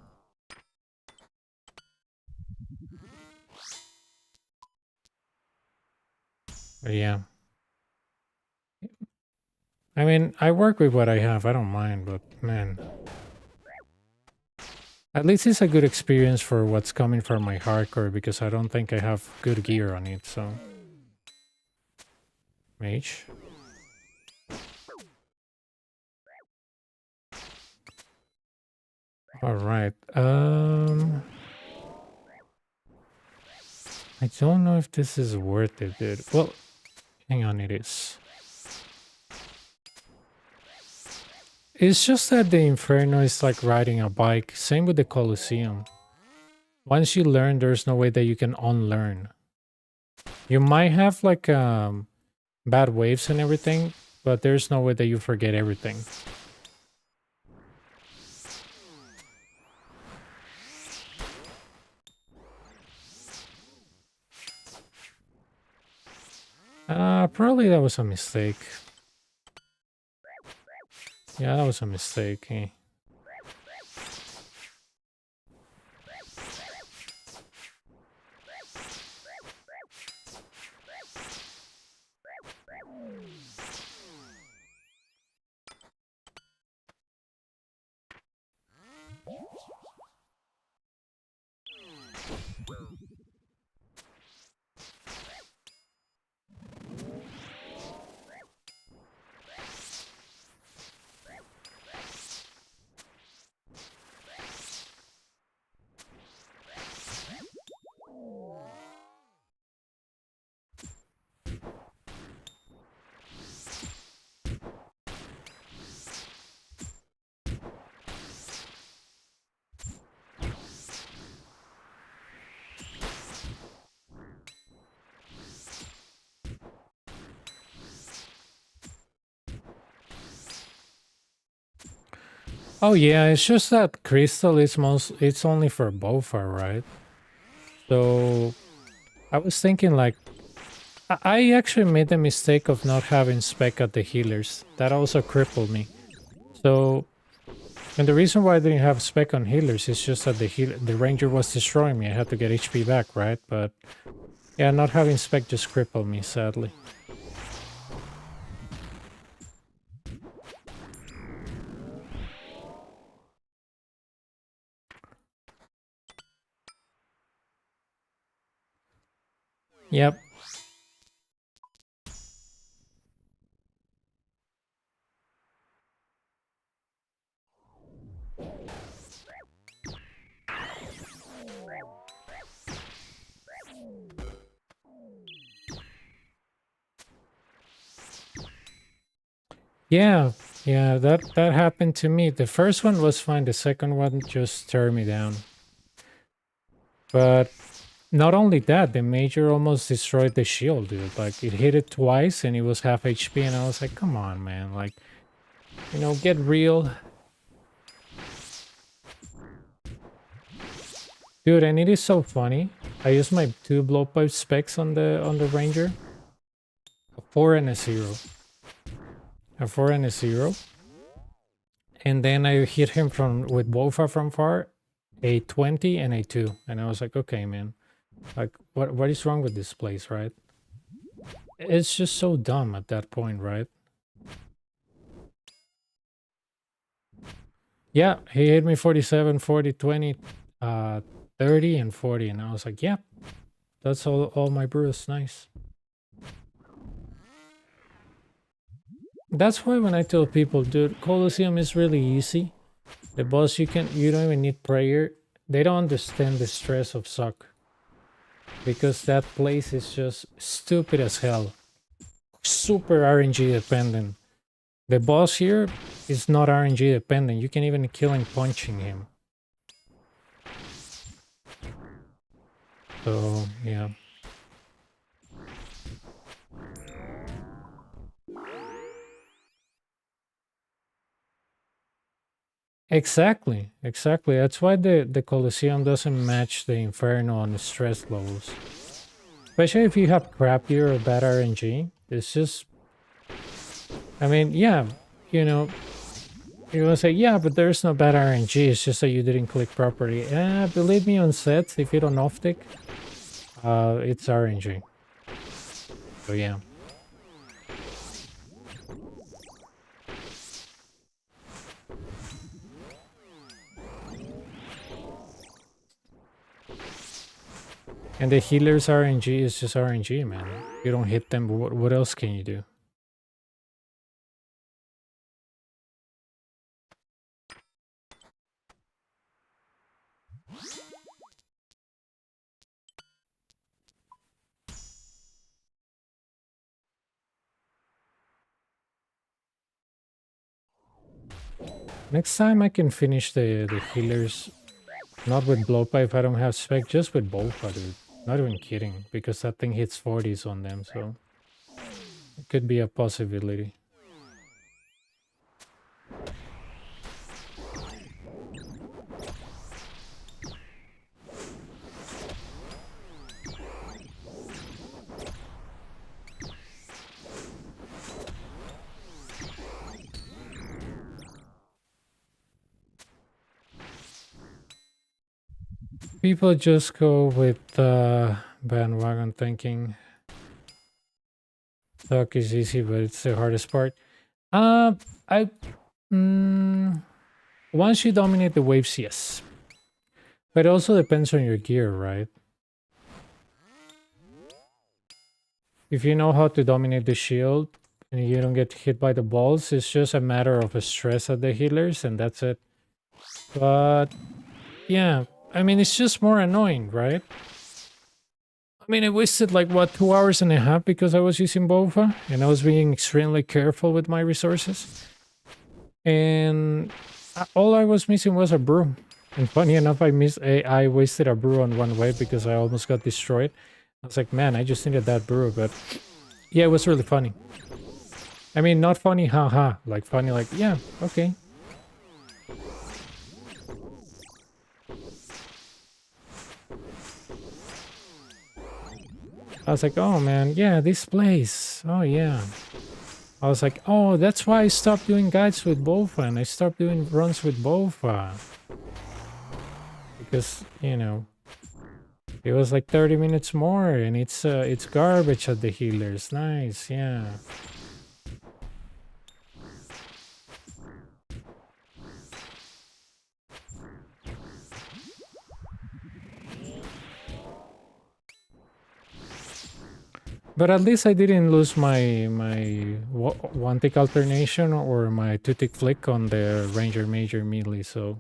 S1: But yeah. I mean, I work with what I have, I don't mind, but man. At least it's a good experience for what's coming from my hardcore, because I don't think I have good gear on it, so... Mage. Alright, I don't know if this is worth it, dude. Well, hang on, it is. It's just that the Inferno is like riding a bike. Same with the Coliseum. Once you learn, there's no way that you can unlearn. You might have like bad waves and everything, but there's no way that you forget everything. Probably that was a mistake. Yeah, that was a mistake. Eh? Oh yeah, it's just that crystal is it's only for Bofa, right? So I was thinking like I actually made the mistake of not having spec at the healers. That also crippled me. So and the reason why I didn't have spec on healers is just that the ranger was destroying me. I had to get HP back, right? But yeah, not having spec just crippled me, sadly. Yep. Yeah, yeah, that happened to me. The first one was fine. The second one just turned me down. But not only that, the major almost destroyed the shield, dude. Like, it hit it twice and it was half HP, and I was like, come on, man. Like, you know, get real. Dude, and it is so funny. I used my 2 blowpipe specs on the Ranger. A 4 and a 0. A 4 and a 0. And then I hit him with Bofa from far, a 20 and a 2. And I was like, okay, man. Like, what is wrong with this place, right? It's just so dumb at that point, right? Yeah, he hit me 47, 40, 20, 30, and 40. And I was like, yeah, that's all my brews. Nice. That's why when I tell people, dude, Coliseum is really easy. The boss, you don't even need prayer. They don't understand the stress of suck. Because that place is just stupid as hell. Super RNG dependent. The boss here is not RNG dependent. You can even kill him punching him. So, yeah. Exactly, exactly. That's why the Coliseum doesn't match the Inferno on the stress levels. Especially if you have crappier or bad RNG. It's just... I mean, yeah, you know, you're gonna say, yeah, but there's no bad RNG. It's just that you didn't click properly. Believe me, on sets, if you don't off-tick, it's RNG. So, yeah. And the healer's RNG is just RNG, man. You don't hit them, what else can you do? Next time I can finish the healers, not with blowpipe, I don't have spec, just with Bolfa, dude. Not even kidding, because that thing hits 40s on them, so it could be a possibility. People just go with bandwagon thinking talk is easy, but it's the hardest part. I once you dominate the waves, yes. But it also depends on your gear, right? If you know how to dominate the shield and you don't get hit by the balls, it's just a matter of a stress at the healers and that's it. But yeah, I mean, it's just more annoying, right? I mean, I wasted like, what, 2 hours and a half because I was using Bofa and I was being extremely careful with my resources. And all I was missing was a brew. And funny enough, I wasted a brew on one wave because I almost got destroyed. I was like, man, I just needed that brew, but yeah, it was really funny. I mean, not funny, haha, like funny, like, yeah, okay. I was like, oh man, yeah, this place. Oh yeah. I was like, oh, that's why I stopped doing guides with Bofa and I stopped doing runs with Bofa. Because, you know, it was like 30 minutes more and it's garbage at the healers. Nice, yeah. But at least I didn't lose my one tick alternation or my two tick flick on the Ranger Major melee, so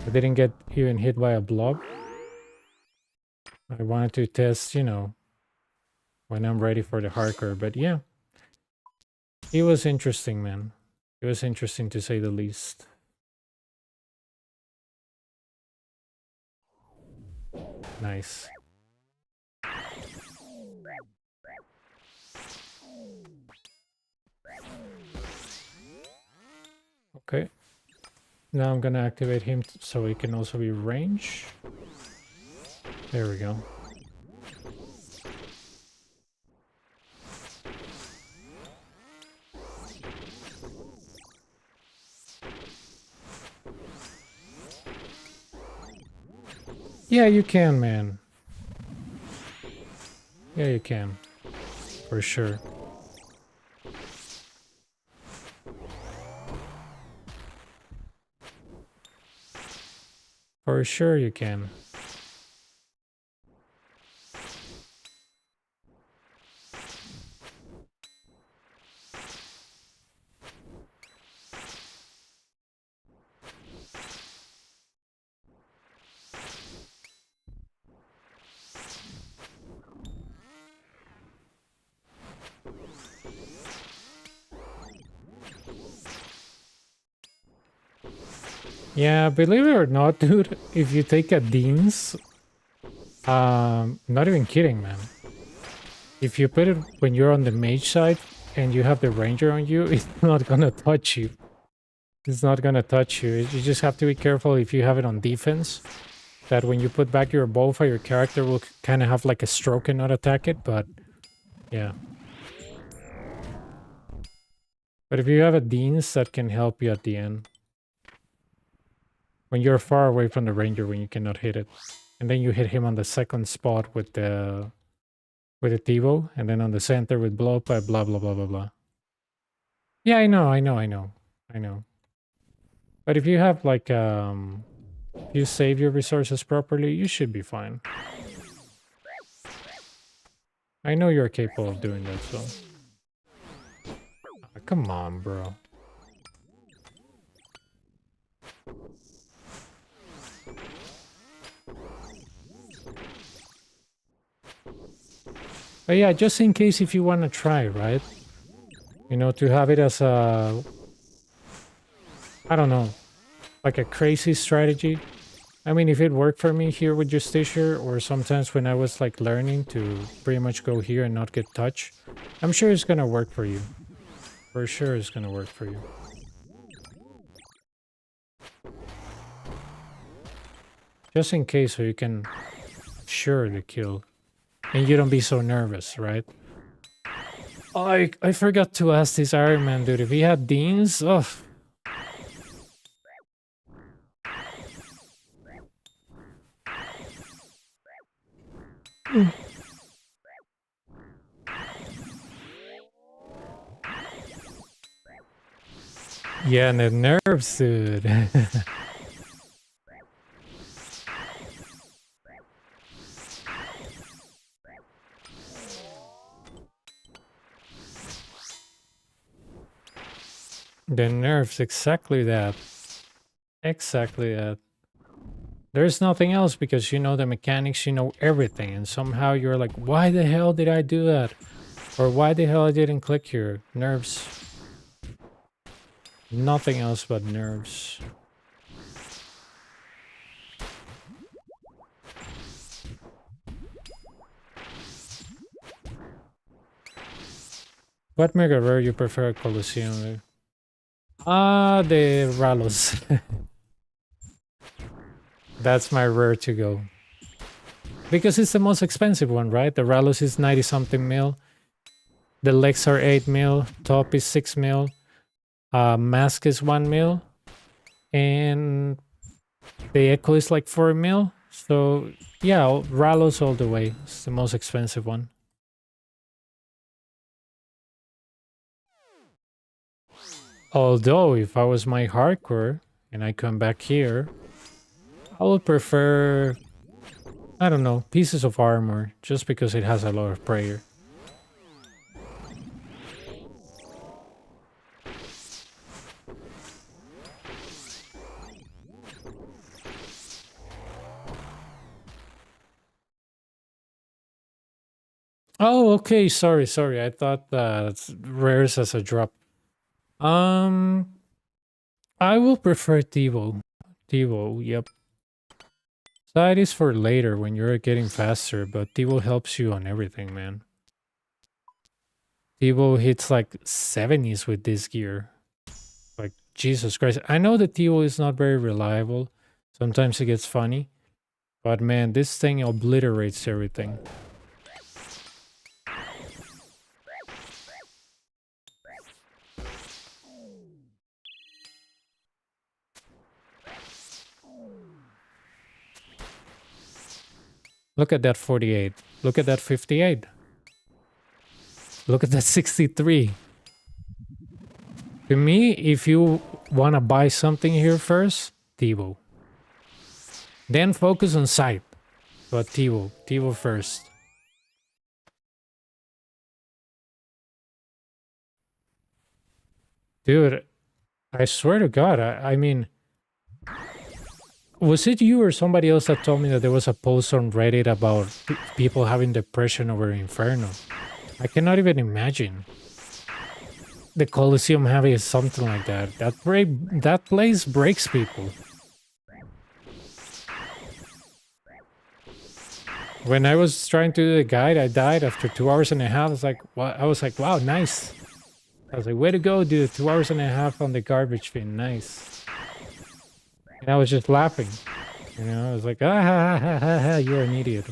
S1: I didn't get even hit by a blob. I wanted to test, you know, when I'm ready for the hardcore, but yeah. It was interesting, man. It was interesting to say the least. Nice. Okay. Now I'm gonna activate him so he can also be range. There we go. Yeah, you can, man. Yeah, you can. For sure. For sure you can. Yeah, believe it or not, dude, if you take a Dean's, not even kidding, man. If you put it when you're on the mage side and you have the ranger on you, it's not gonna touch you. It's not gonna touch you. You just have to be careful if you have it on defense, that when you put back your bofa, your character will kind of have like a stroke and not attack it, but yeah. But if you have a Dean's, that can help you at the end. When you're far away from the ranger, when you cannot hit it. And then you hit him on the second spot with the Tivo, and then on the center with blow up, blah blah blah blah blah. Yeah, I know. But if you have like if you save your resources properly, you should be fine. I know you're capable of doing that, so. Ah, come on, bro. But yeah, just in case if you want to try, right? You know, to have it as a, I don't know, like a crazy strategy. I mean, if it worked for me here with Justicia, or sometimes when I was like learning to pretty much go here and not get touched, I'm sure it's gonna work for you. For sure it's gonna work for you. Just in case, so you can sure the kill. And you don't be so nervous, right? Oh, I forgot to ask this Iron Man dude if he had Deans. Oh. Yeah, and the nerves, dude. The nerves, exactly that. Exactly that. There's nothing else because you know the mechanics, you know everything, and somehow you're like, why the hell did I do that? Or why the hell I didn't click here? Nerves. Nothing else but nerves. What mega rare you prefer at Coliseum? The Ralos. That's my rare to go. Because it's the most expensive one, right? The Ralos is 90 something mil. The legs are 8 mil. Top is 6 mil. Mask is 1 mil. And the Echo is like 4 mil. So yeah, Ralos all the way. It's the most expensive one. Although, if I was my hardcore and I come back here, I would prefer, I don't know, pieces of armor, just because it has a lot of prayer. Oh, okay. Sorry. I thought that rares as a drop. Um, I will prefer Tivo. Tivo, yep. Side is for later when you're getting faster, but Tivo helps you on everything, man. Tivo hits like 70s with this gear. Like, Jesus Christ. I know the Tivo is not very reliable. Sometimes it gets funny. But man, this thing obliterates everything. Look at that 48. Look at that 58. Look at that 63. To me, if you want to buy something here first, Tivo. Then focus on sight. But Tivo. Tivo first. Dude, I swear to God, I mean, was it you or somebody else that told me that there was a post on Reddit about people having depression over Inferno? I cannot even imagine the Coliseo having something like that. That place breaks people. When I was trying to do the guide, I died after 2 hours and a half. I was like, wow, nice. I was like, way to go, dude. 2 hours and a half on the garbage bin. Nice. And I was just laughing. You know, I was like, ah, ha, ha, ha, ha, you're an idiot.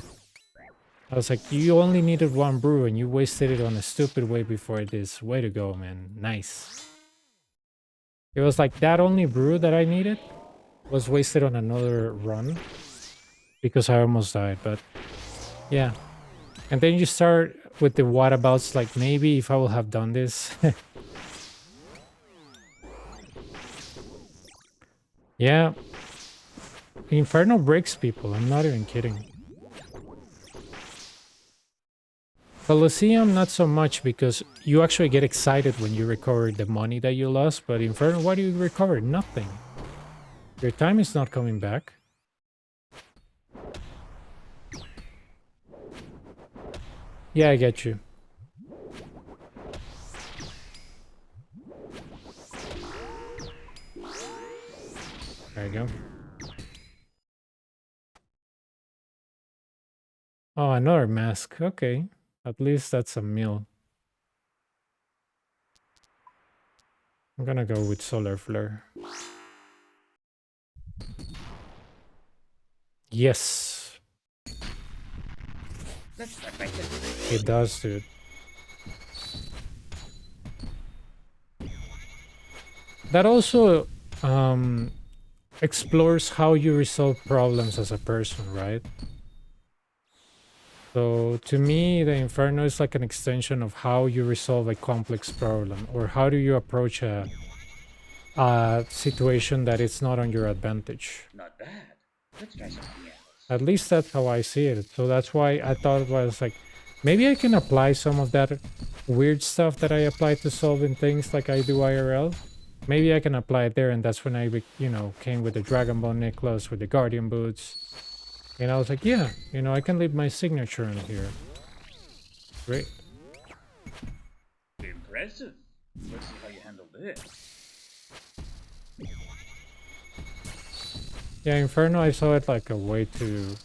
S1: I was like, you only needed one brew and you wasted it on a stupid way before this. Way to go, man. Nice. It was like that only brew that I needed was wasted on another run because I almost died, but yeah. And then you start with the whatabouts, like maybe if I will have done this. Yeah. Inferno breaks people, I'm not even kidding. Coliseum, not so much, because you actually get excited when you recover the money that you lost, but Inferno, what do you recover? Nothing. Your time is not coming back. Yeah, I get you. There you go. Oh, another mask. Okay. At least that's a meal. I'm gonna go with Solar Flare. Yes. It does, dude. That also explores how you resolve problems as a person, right? So to me, the Inferno is like an extension of how you resolve a complex problem, or how do you approach a situation that is not on your advantage.
S2: Not bad. Let's try something else.
S1: At least that's how I see it. So that's why I thought it was like, maybe I can apply some of that weird stuff that I apply to solving things like I do IRL. Maybe I can apply it there, and that's when I, you know, came with the Dragon Ball necklace, with the Guardian boots. And I was like, yeah, you know, I can leave my signature in here. Great.
S2: Impressive. Let's see how you handle this.
S1: Yeah, Inferno, I saw it like a way to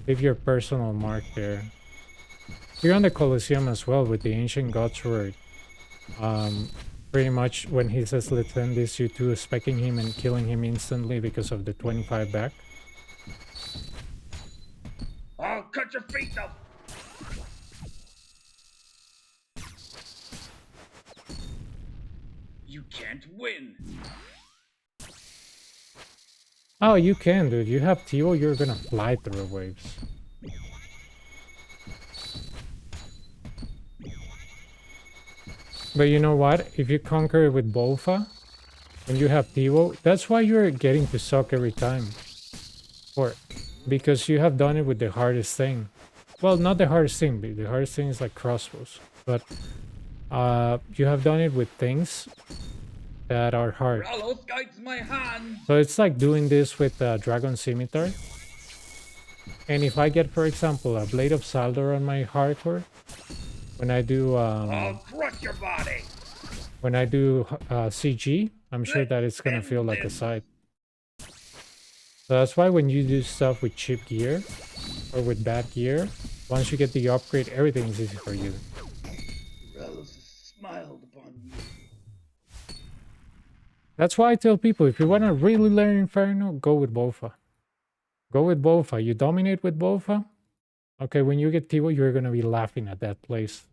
S1: leave your personal mark there. Here on the Coliseum as well, with the Ancient Gods word. Pretty much when he says let's end this, you two specking him and killing him instantly because of the 25 back.
S2: I'll cut your feet off. You can't win.
S1: Oh, you can, dude. You have Tio, you're gonna fly through waves. But you know what? If you conquer it with Bolfa, and you have Tivo, that's why you're getting to suck every time. Or because you have done it with the hardest thing. Well, not the hardest thing, but the hardest thing is like crossbows. But you have done it with things that are hard.
S2: Ralos guides my hand.
S1: So it's like doing this with Dragon Scimitar. And if I get, for example, a Blade of Saldor on my hardcore, when I do
S2: I'll crush your body.
S1: when I do CG, I'm sure that it's gonna feel like a
S2: This.
S1: side. So that's why when you do stuff with cheap gear or with bad gear, once you get the upgrade, everything's easy for you.
S2: Rose smiled upon you.
S1: That's why I tell people, if you want to really learn Inferno, go with Bofa. Go with Bofa. You dominate with Bofa. Okay, when you get Tivo, you're gonna be laughing at that place.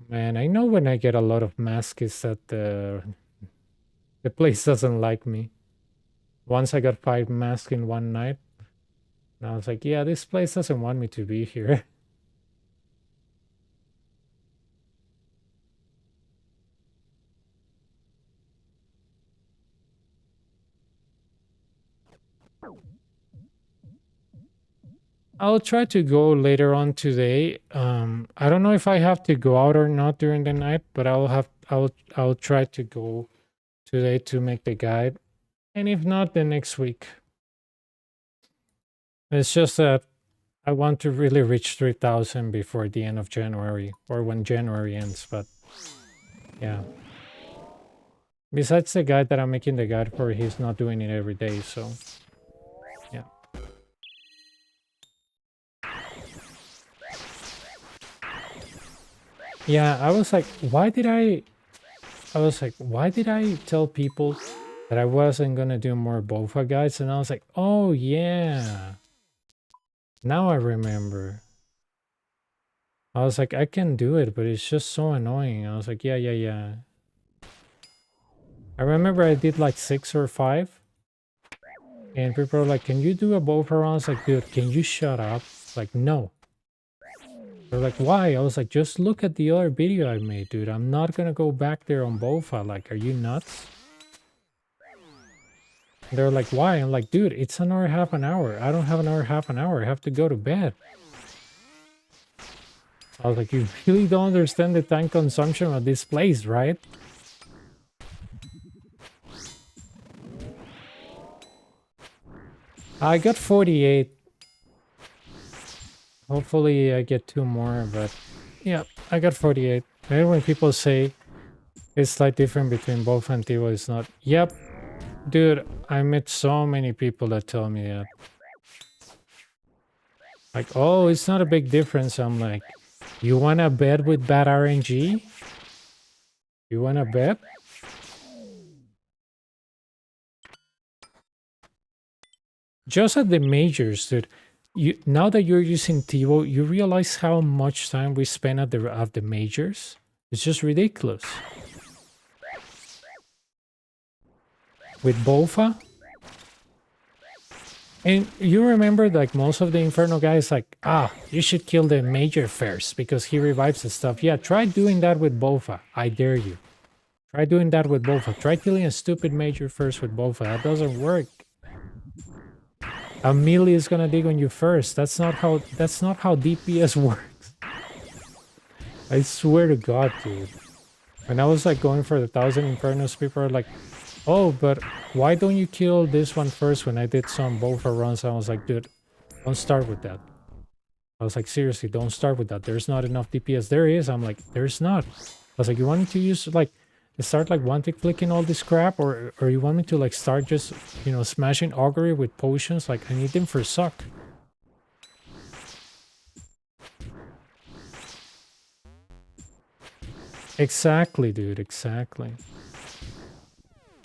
S1: Man, I know when I get a lot of masks is that the place doesn't like me. Once I got 5 masks in one night, and I was like, yeah, this place doesn't want me to be here. I'll try to go later on today. I don't know if I have to go out or not during the night, but I'll try to go today to make the guide. And if not, then next week. It's just that I want to really reach 3,000 before the end of January, or when January ends, but yeah. Besides the guide that I'm making the guide for, he's not doing it every day, so yeah. Yeah, I was like, why did I tell people that I wasn't gonna do more Bofa guides? And I was like, oh yeah. Now I remember. I was like, I can do it, but it's just so annoying. I was like, yeah. I remember I did like 6 or 5. And people were like, can you do a Bofa run? I was like, dude, can you shut up? Like, no. They're like, why? I was like, just look at the other video I made, dude. I'm not gonna go back there on Bofa. Like, are you nuts? They're like, why? I'm like, dude, it's an hour, half an hour. I don't have an hour, half an hour. I have to go to bed. I was like, you really don't understand the time consumption of this place, right? I got 48. Hopefully I get 2 more, but yeah, I got 48. Maybe when people say it's like different between both and Tivo, it's not. Yep. Dude, I met so many people that tell me that. Like, oh, it's not a big difference. I'm like, you want to bet with bad RNG? You want to bet? Just at the majors, dude. Now that you're using Tivo, you realize how much time we spend at the majors? It's just ridiculous. With Bofa? And you remember, like, most of the Inferno guys, like, you should kill the major first because he revives the stuff. Yeah, try doing that with Bofa. I dare you. Try doing that with Bofa. Try killing a stupid major first with Bofa. That doesn't work. A melee is gonna dig on you first. That's not how DPS works. I swear to God, dude. When I was like going for the 1,000 Infernos, people are like, oh, but why don't you kill this one first? When I did some Bofa runs, I was like, dude, don't start with that. I was like, seriously, don't start with that. There's not enough DPS. There is. I'm like, there's not. I was like, you want me to use like start like one-tick flicking all this crap, or you want me to like start just, you know, smashing augury with potions? Like, I need them for suck. Exactly, dude. Exactly.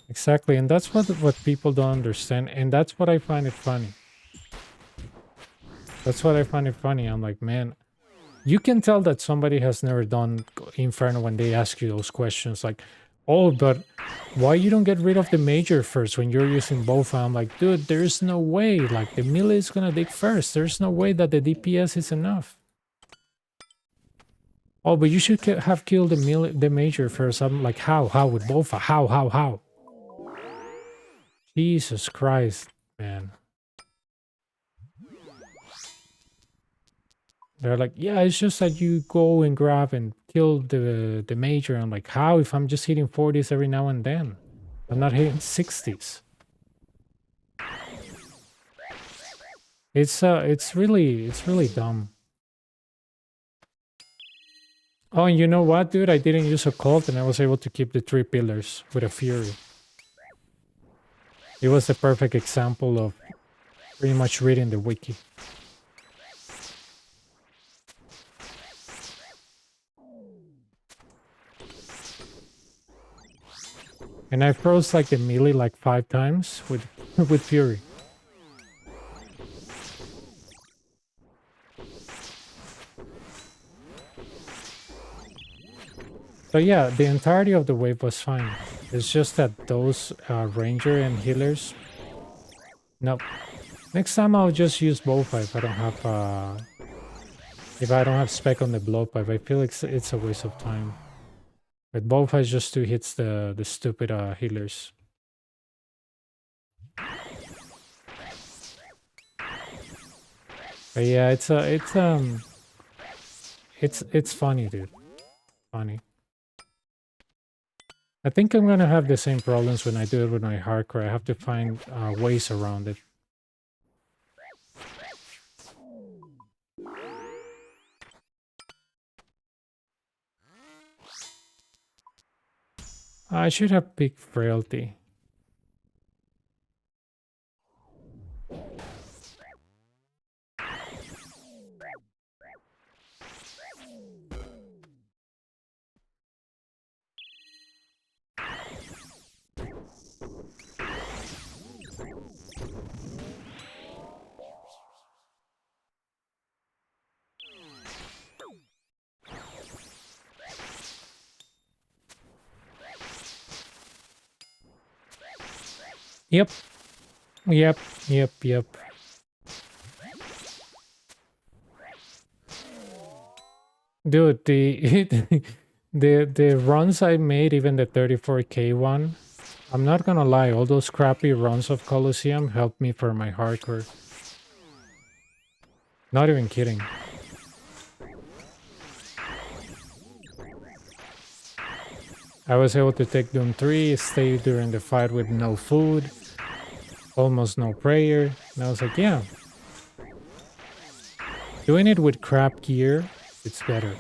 S1: Exactly, and that's what people don't understand, and that's what I find it funny. That's what I find it funny. I'm like, man, you can tell that somebody has never done Inferno when they ask you those questions, like, oh, but why you don't get rid of the major first when you're using both? I'm like, dude, there's no way. Like, the melee is gonna dig first. There's no way that the DPS is enough. Oh, but you should have killed the major first. I'm like, how with Bofa? How? Jesus Christ, man. They're like, yeah, it's just that you go and grab and kill the major. I'm like, how if I'm just hitting 40s every now and then? I'm not hitting 60s. It's really dumb. Oh, and you know what, dude? I didn't use a cult and I was able to keep the 3 pillars with a fury. It was the perfect example of pretty much reading the wiki. And I froze like the melee like 5 times with with fury. So yeah, the entirety of the wave was fine. It's just that those ranger and healers. No. Next time I'll just use Bofa if I don't have spec on the blowpipe. I feel it's a waste of time. But Bofa just 2 hits the stupid healers. But yeah, it's funny, dude. Funny. I think I'm gonna have the same problems when I do it with my hardcore. I have to find ways around it. I should have picked frailty. Yep. Yep. Yep. Yep. Dude, the runs I made, even the 34K one, I'm not gonna lie, all those crappy runs of Coliseum helped me for my hardcore. Not even kidding. I was able to take Doom 3, stay during the fight with no food, almost no prayer, and I was like, yeah. Doing it with crap gear, it's better.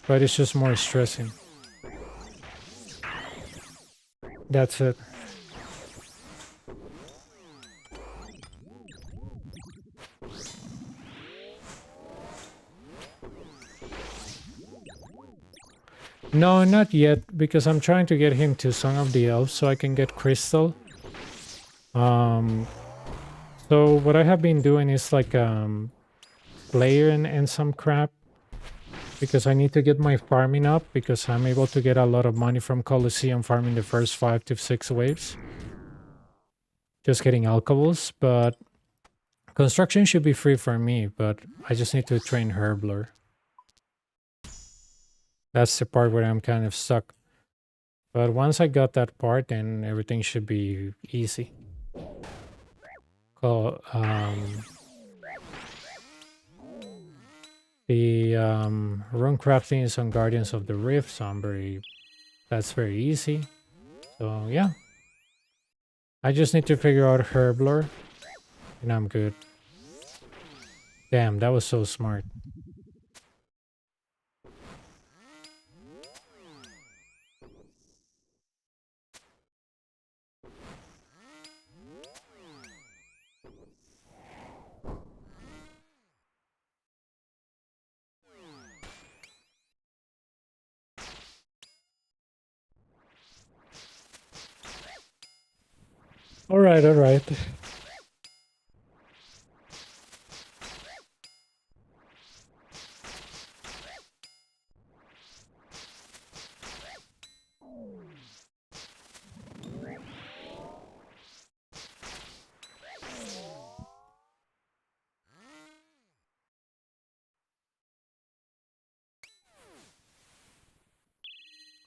S1: But it's just more stressing. That's it. No, not yet, because I'm trying to get him to Song of the Elves so I can get Crystal. So what I have been doing is like player and some crap, because I need to get my farming up, because I'm able to get a lot of money from Coliseum farming the first 5 to 6 waves. Just getting alcohols, but construction should be free for me, but I just need to train Herbler. That's the part where I'm kind of stuck. But once I got that part, then everything should be easy. The rune crafting is on Guardians of the Rift, so that's very easy. So yeah. I just need to figure out Herbler, and I'm good. Damn, that was so smart. All right, all right.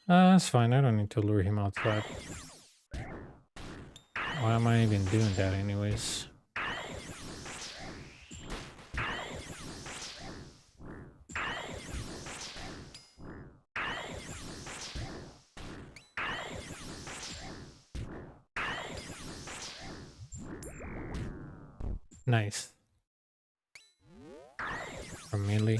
S1: That's fine. I don't need to lure him outside. Why am I even doing that anyways? Nice. For melee.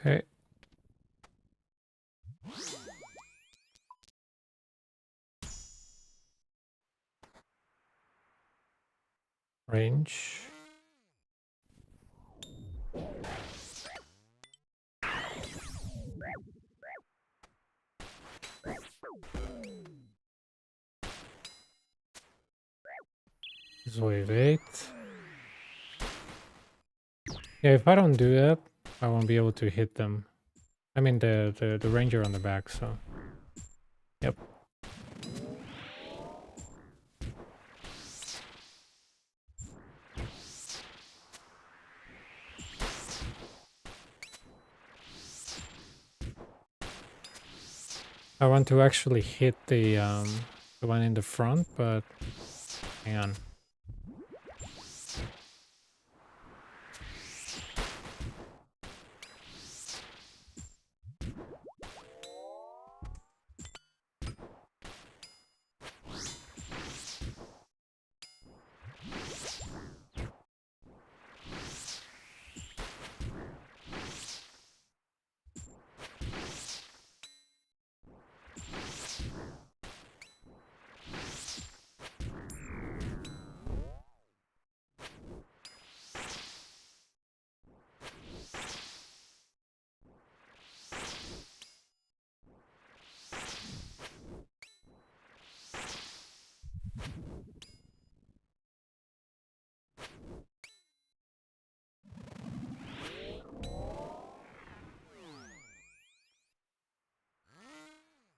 S1: Okay. Range. Is wave 8. Yeah, if I don't do that, I won't be able to hit them. I mean the ranger on the back, so. Yep. I want to actually hit the one in the front, but hang on.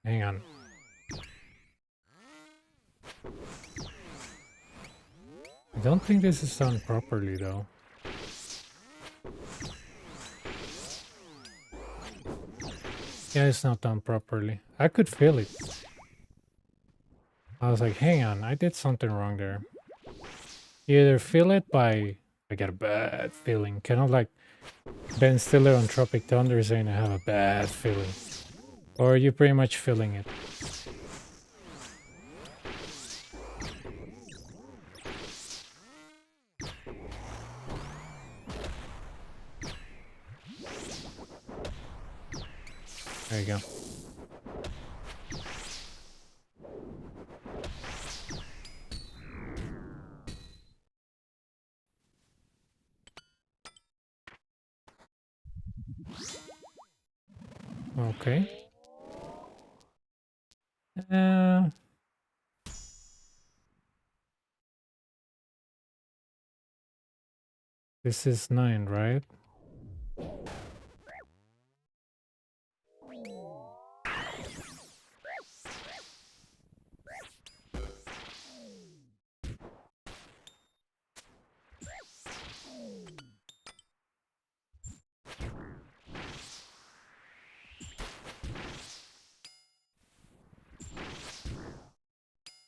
S1: Hang on. I don't think this is done properly though. Yeah, it's not done properly. I could feel it. I was like, hang on, I did something wrong there. You either feel it by, I get a bad feeling. Kind of like Ben Stiller on Tropic Thunder saying I have a bad feeling. Or you're pretty much feeling it. There you go. Okay. This is 9, right?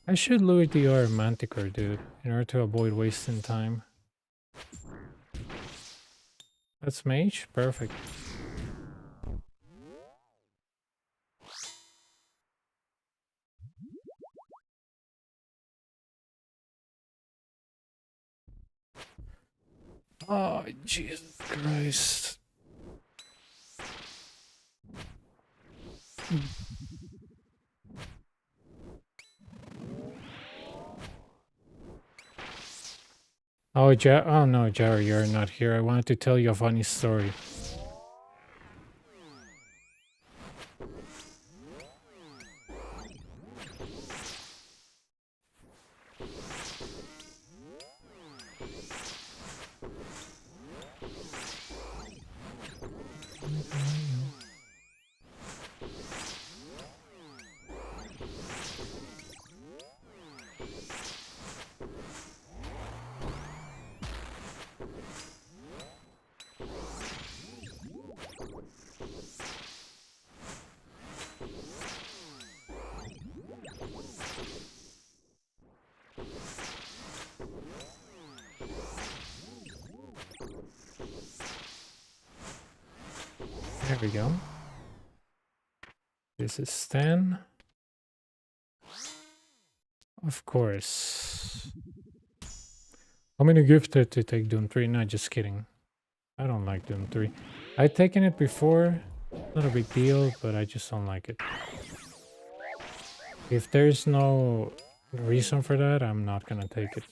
S1: I should lure the other Manticore, dude, in order to avoid wasting time. That's mage? Perfect. Oh, Jesus Christ. Oh, oh no, Jerry, you're not here. I wanted to tell you a funny story. There we go. This is 10. Of course. I'm gonna gift it to take Doom 3. No, just kidding. I don't like Doom 3. I've taken it before. Not a big deal, but I just don't like it. If there's no reason for that, I'm not gonna take it.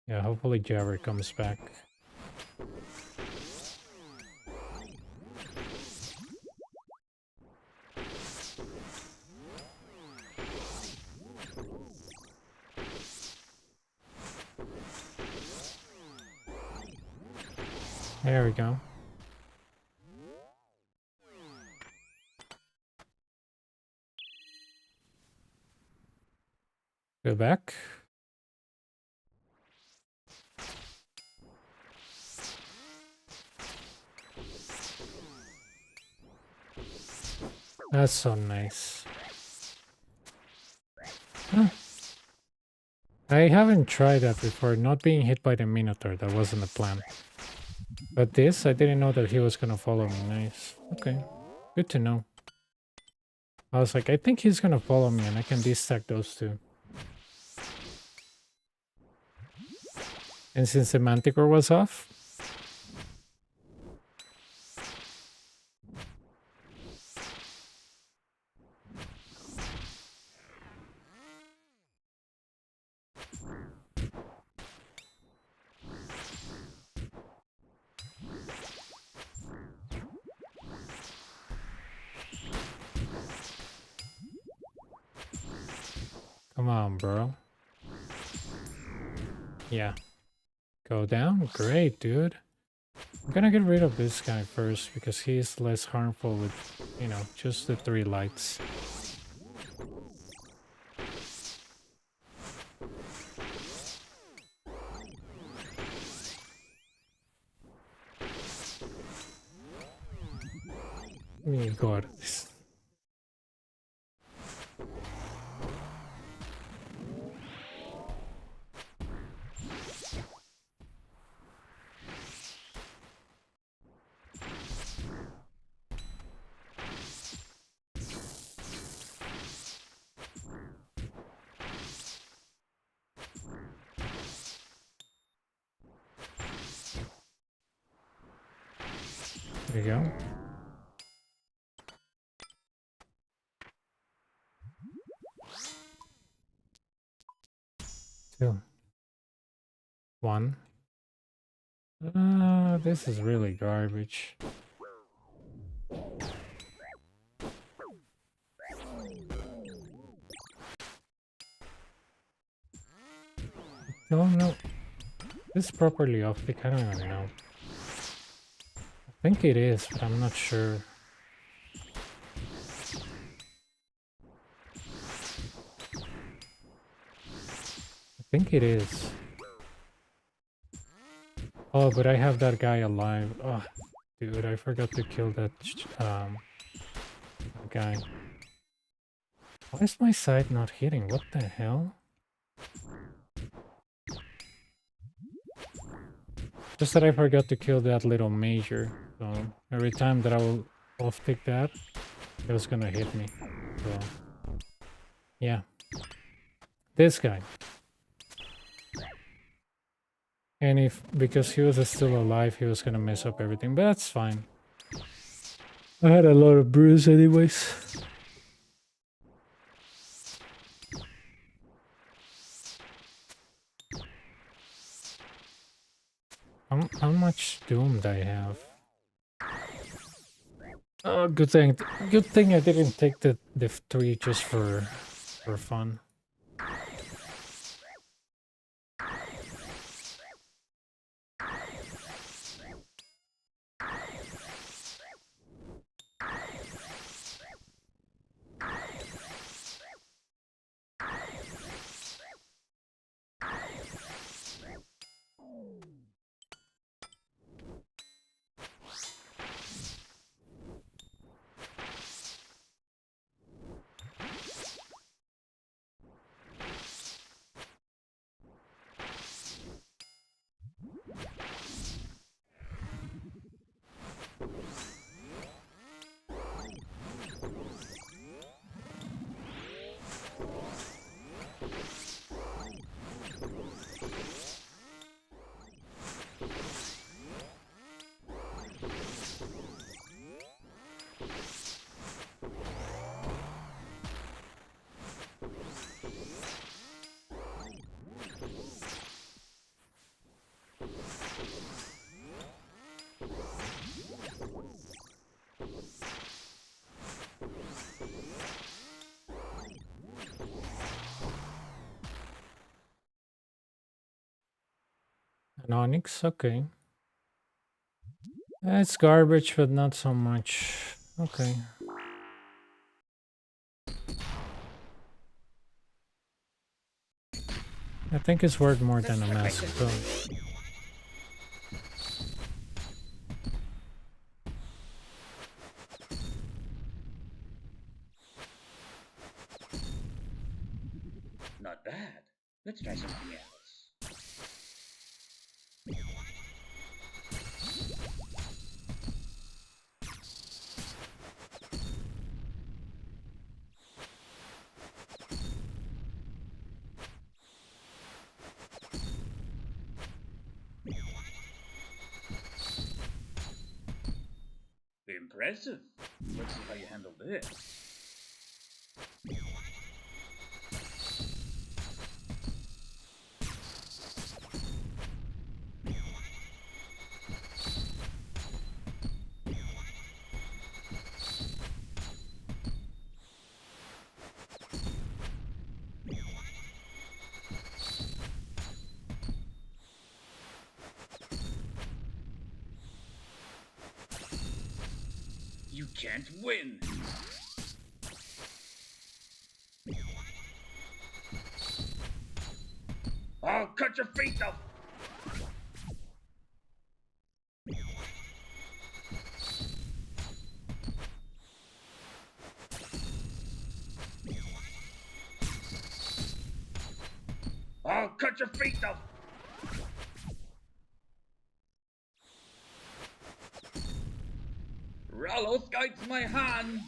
S1: Yeah, hopefully Jabber comes back. There we go. Go back. That's so nice. Huh. I haven't tried that before, not being hit by the Minotaur. That wasn't the plan. But this, I didn't know that he was gonna follow me. Nice. Okay. Good to know. I was like, I think he's gonna follow me and I can destack those two. And since the Manticore was off, come on, bro. Yeah. Go down? Great, dude. I'm gonna get rid of this guy first because he's less harmful with, you know, just the 3 lights. Oh god. There you go. Two. One. This is really garbage. Don't know. Is this properly optic? I don't even know. I think it is, but I'm not sure. I think it is. Oh, but I have that guy alive. Oh, dude, I forgot to kill that guy. Why is my sight not hitting? What the hell? Just that I forgot to kill that little major. So every time that I will off-tick that, it was gonna hit me. So yeah. This guy. And if, because he was still alive, he was gonna mess up everything, but that's fine. I had a lot of bruise anyways. How much doom do I have? Oh, good thing I didn't take the 3 just for fun. An onyx, okay. It's garbage, but not so much. Okay. I think it's worth more than a mask, though.
S2: Not bad. Let's try something else. Impressive. Let's see how you handle this. You can't win. I'll cut your feet off. I'll cut your feet off. Rallos guides my hand.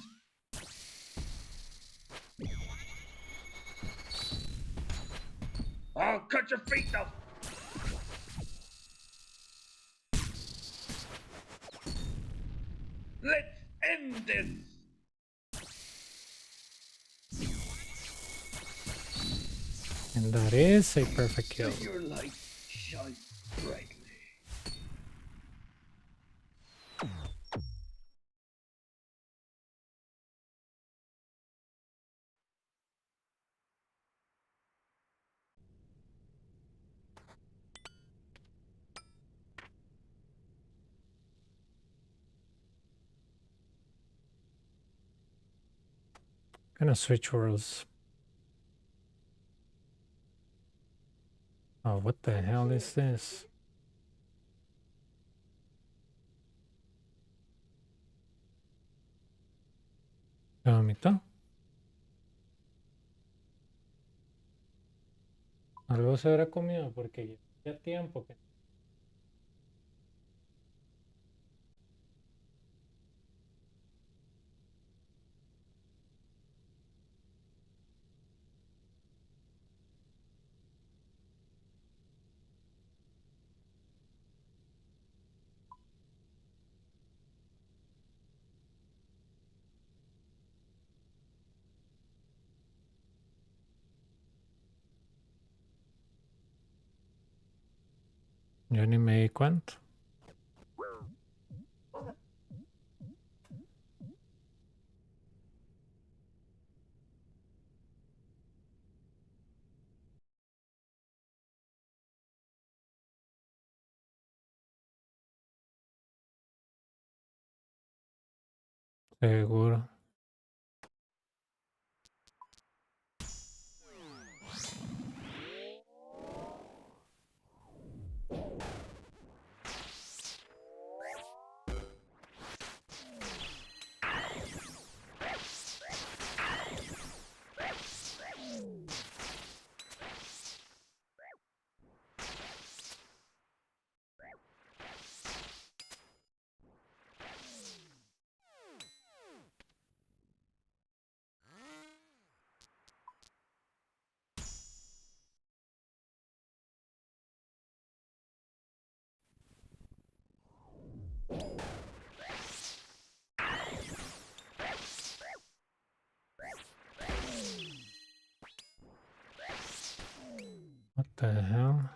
S2: I'll cut your feet off. Let's end this!
S1: And that is a perfect kill.
S2: May your light shine brightly.
S1: Gonna switch worlds. Oh, what the hell is this? ¿La mitad? Algo se habrá comido porque ya tiempo que... Yo ni me di cuenta. Seguro. What the hell?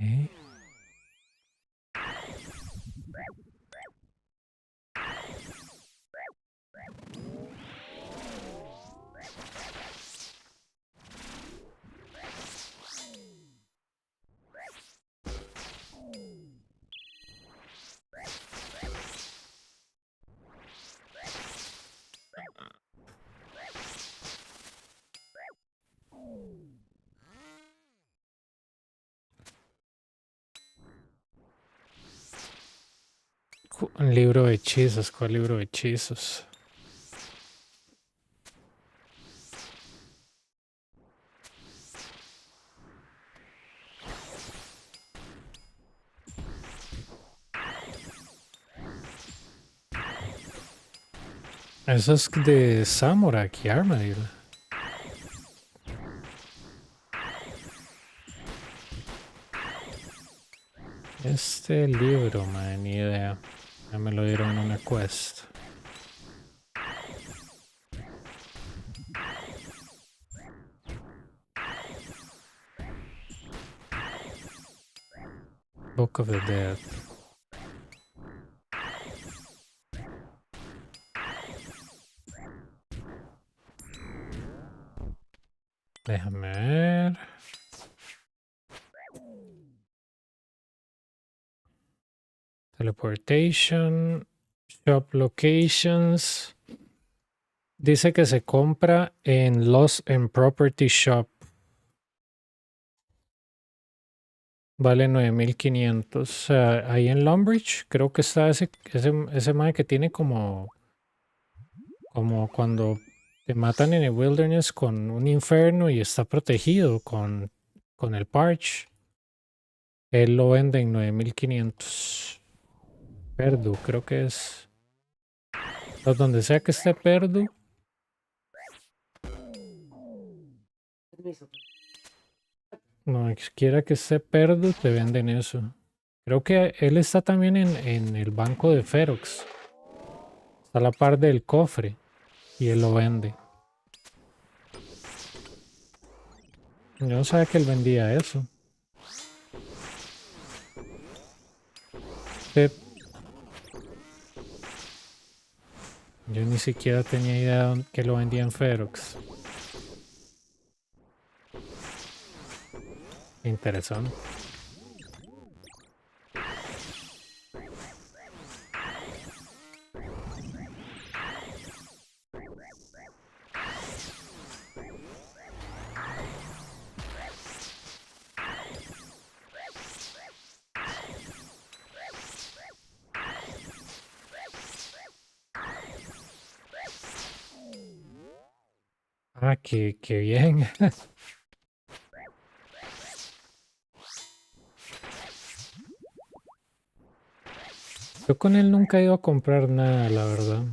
S1: ¿Eh? Un libro de hechizos, ¿cuál libro de hechizos? Eso es de Samurai Armadillo. Este libro, man, ni idea. Ya me lo dieron en una quest. Book of the Dead. Déjame ver. Teleportation. Shop locations. Dice que se compra en Lost and Property Shop. Vale 9,500. O sea, ahí en Longbridge creo que está ese mae que tiene como cuando te matan en el Wilderness con un inferno y está protegido con el Parch. Él lo vende en 9,500. Perdu, creo que es. O donde sea que esté Perdu. No, quiera que esté Perdu, te venden eso. Creo que él está también en el banco de Ferox. Está a la par del cofre. Y él lo vende. Yo no sabía que él vendía eso. Sí, yo ni siquiera tenía idea que lo vendía en Ferox. Interesante. Ah, qué bien. Yo con él nunca he ido a comprar nada, la verdad.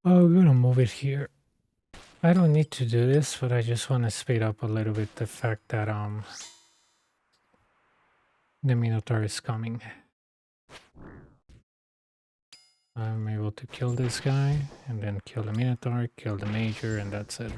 S1: Oh, we're gonna move it here. I don't need to do this, but I just want to speed up a little bit the fact that the Minotaur is coming. I'm able to kill this guy, and then kill the Minotaur, kill the Major, and that's it.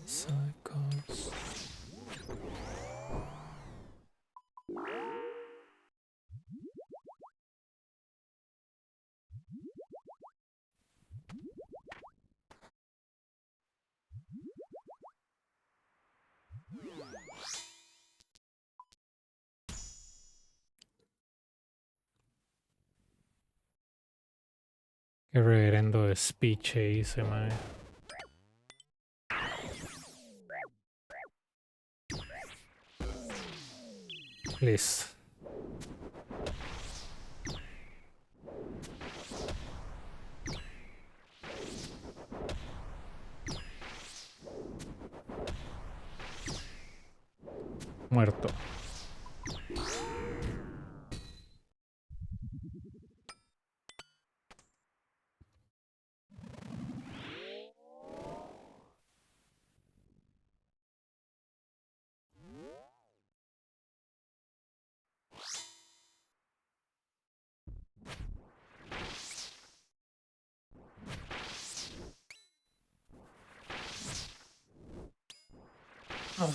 S1: Cycles. Qué reverendo de speech hice, mae. Listo. Muerto. Oh.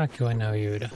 S1: Ah, qué buena vibra.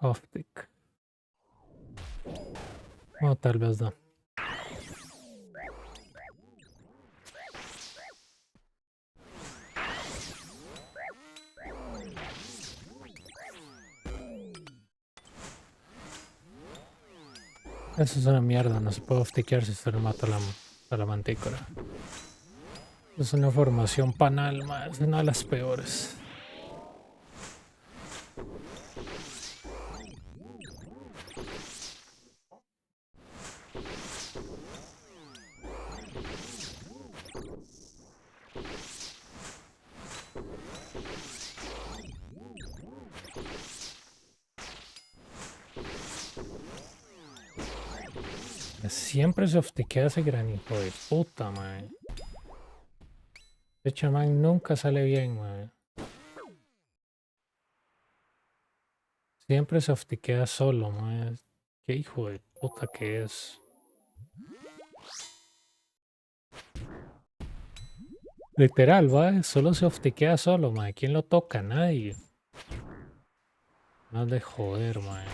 S1: Optic. O tal vez no. Eso es una mierda, no se puede optiquear si se le mata a la mantícora. Es una formación panal, es una de las peores. Siempre se optiquea ese gran hijo de puta, mae. Este chamán nunca sale bien, mae. Siempre se optiquea solo, mae. Qué hijo de puta que es. Literal, va, solo se optiquea solo, mae. ¿Quién lo toca? Nadie. No de joder, mae.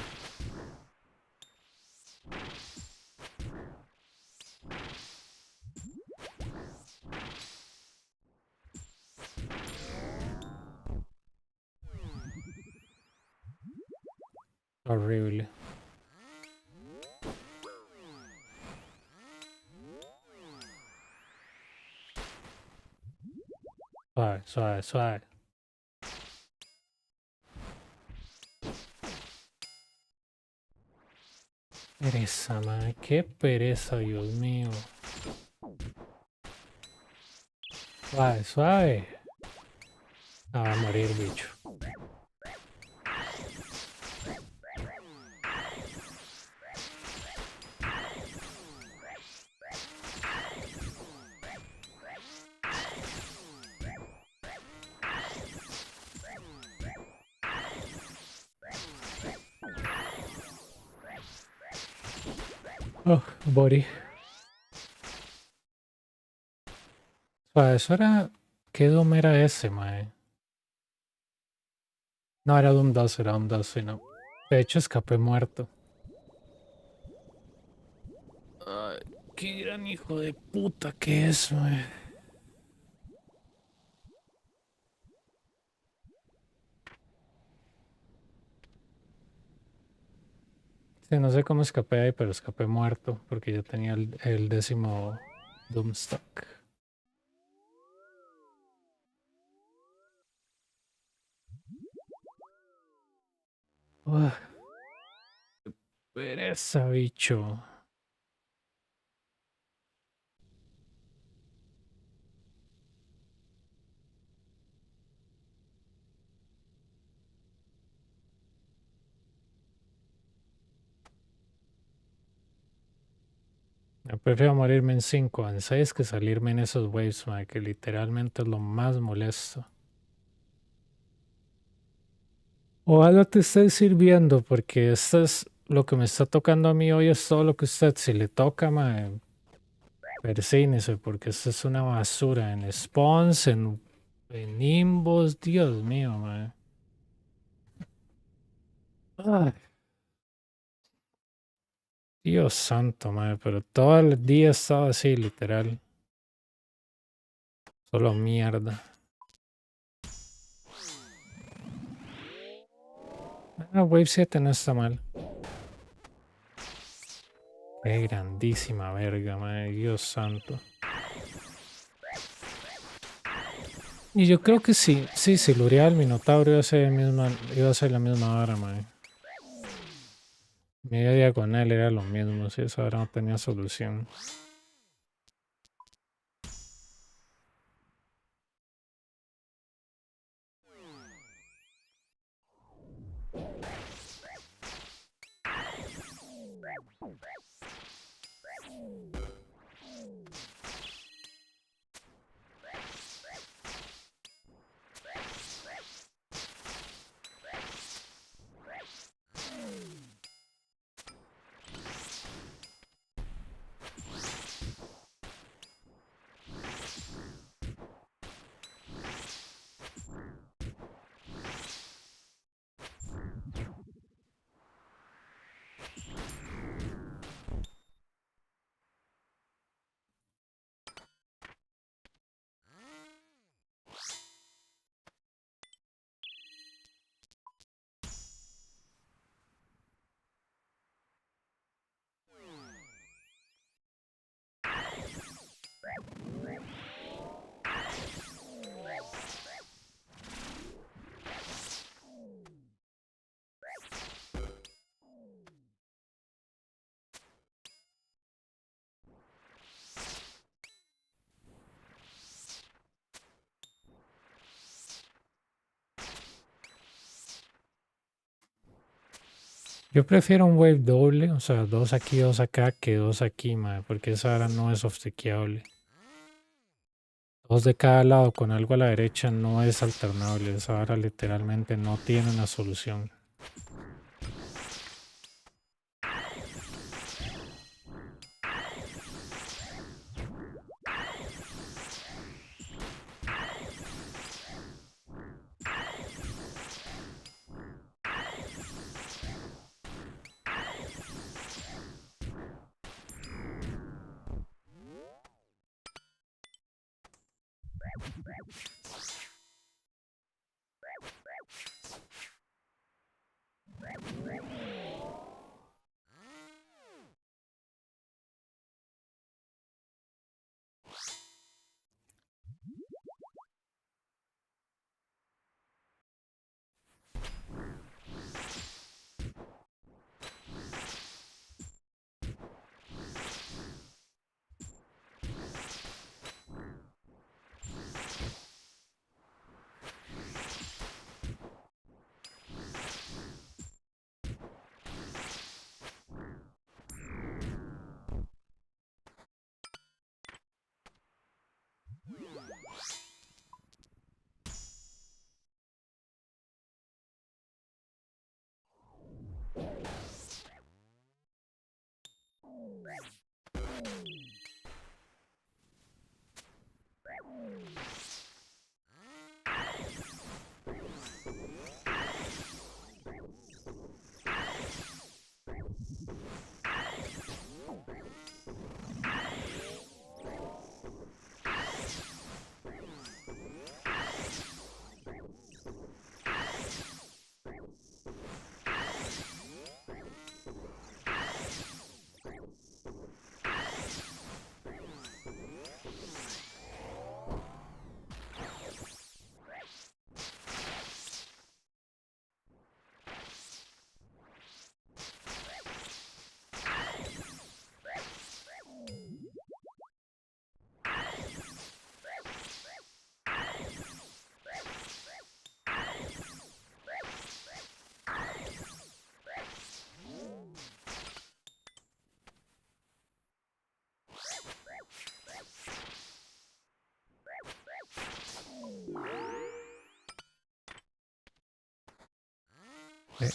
S1: Horrible. Suave, suave, suave. Pereza, mae. Qué pereza, Dios mío. Suave, suave. Ah, va a morir, bicho. Oh, body. Suave, eso era... ¿Qué Doom era ese, mae? No, era Doom 2, era Doom 2, sí, no. De hecho, escapé muerto. Ay, qué gran hijo de puta que es, mae. Sí, no sé cómo escapé ahí, pero escapé muerto porque yo tenía el 10º Doomstock. Ugh, pereza, bicho. Yo prefiero morirme en 5 o en 6 que salirme en esos waves, mae, que literalmente es lo más molesto. Ojalá te esté sirviendo, porque esto es lo que me está tocando a mí hoy, es todo lo que usted, si le toca, mae, persínese, porque esto es una basura en spawns, en nimbos, Dios mío, mae. Ay, Dios santo, mae, pero todo el día estaba así, literal. Solo mierda. Ah, Wave 7 no está mal. Qué grandísima verga, madre, Dios santo. Y yo creo que sí, si lureaba el Minotauro iba a ser la misma vara, madre. Media diagonal era lo mismo, si esa vara no tenía solución. Yo prefiero un wave doble, o sea, dos aquí, dos acá, que dos aquí, madre, porque esa vara no es obsequiable. Dos de cada lado con algo a la derecha no es alternable, esa vara literalmente no tiene una solución. Eh,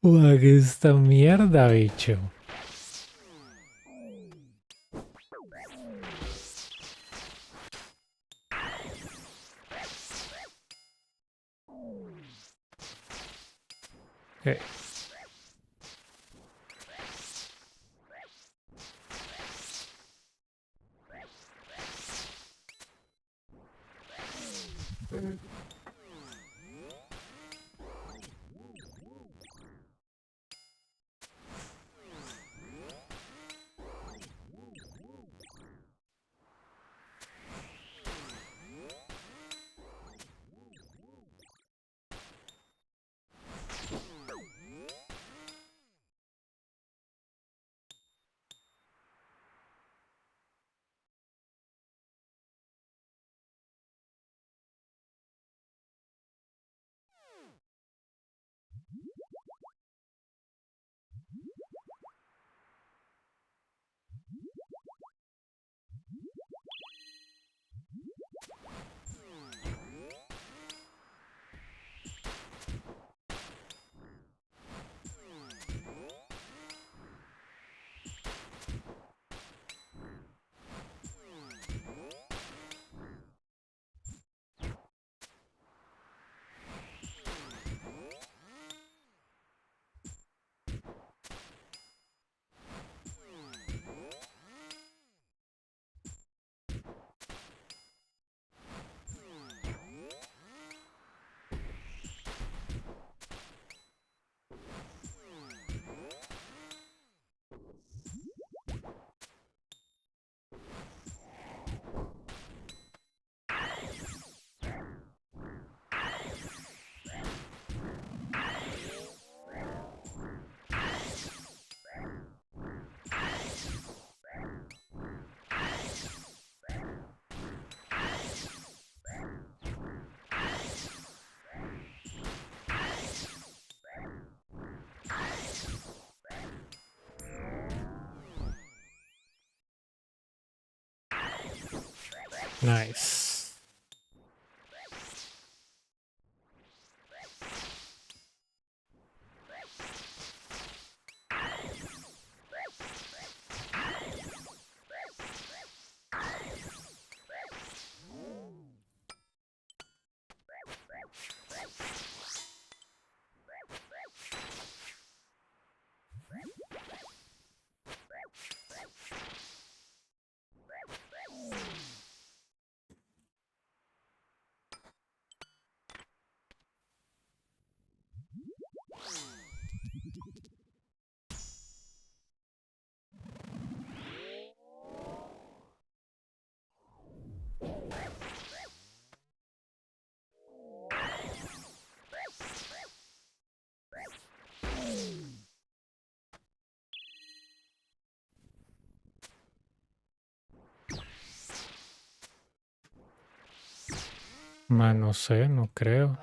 S1: Uah, ¿qué es esta mierda, bicho? Okay. Nice. Man, no sé, no creo.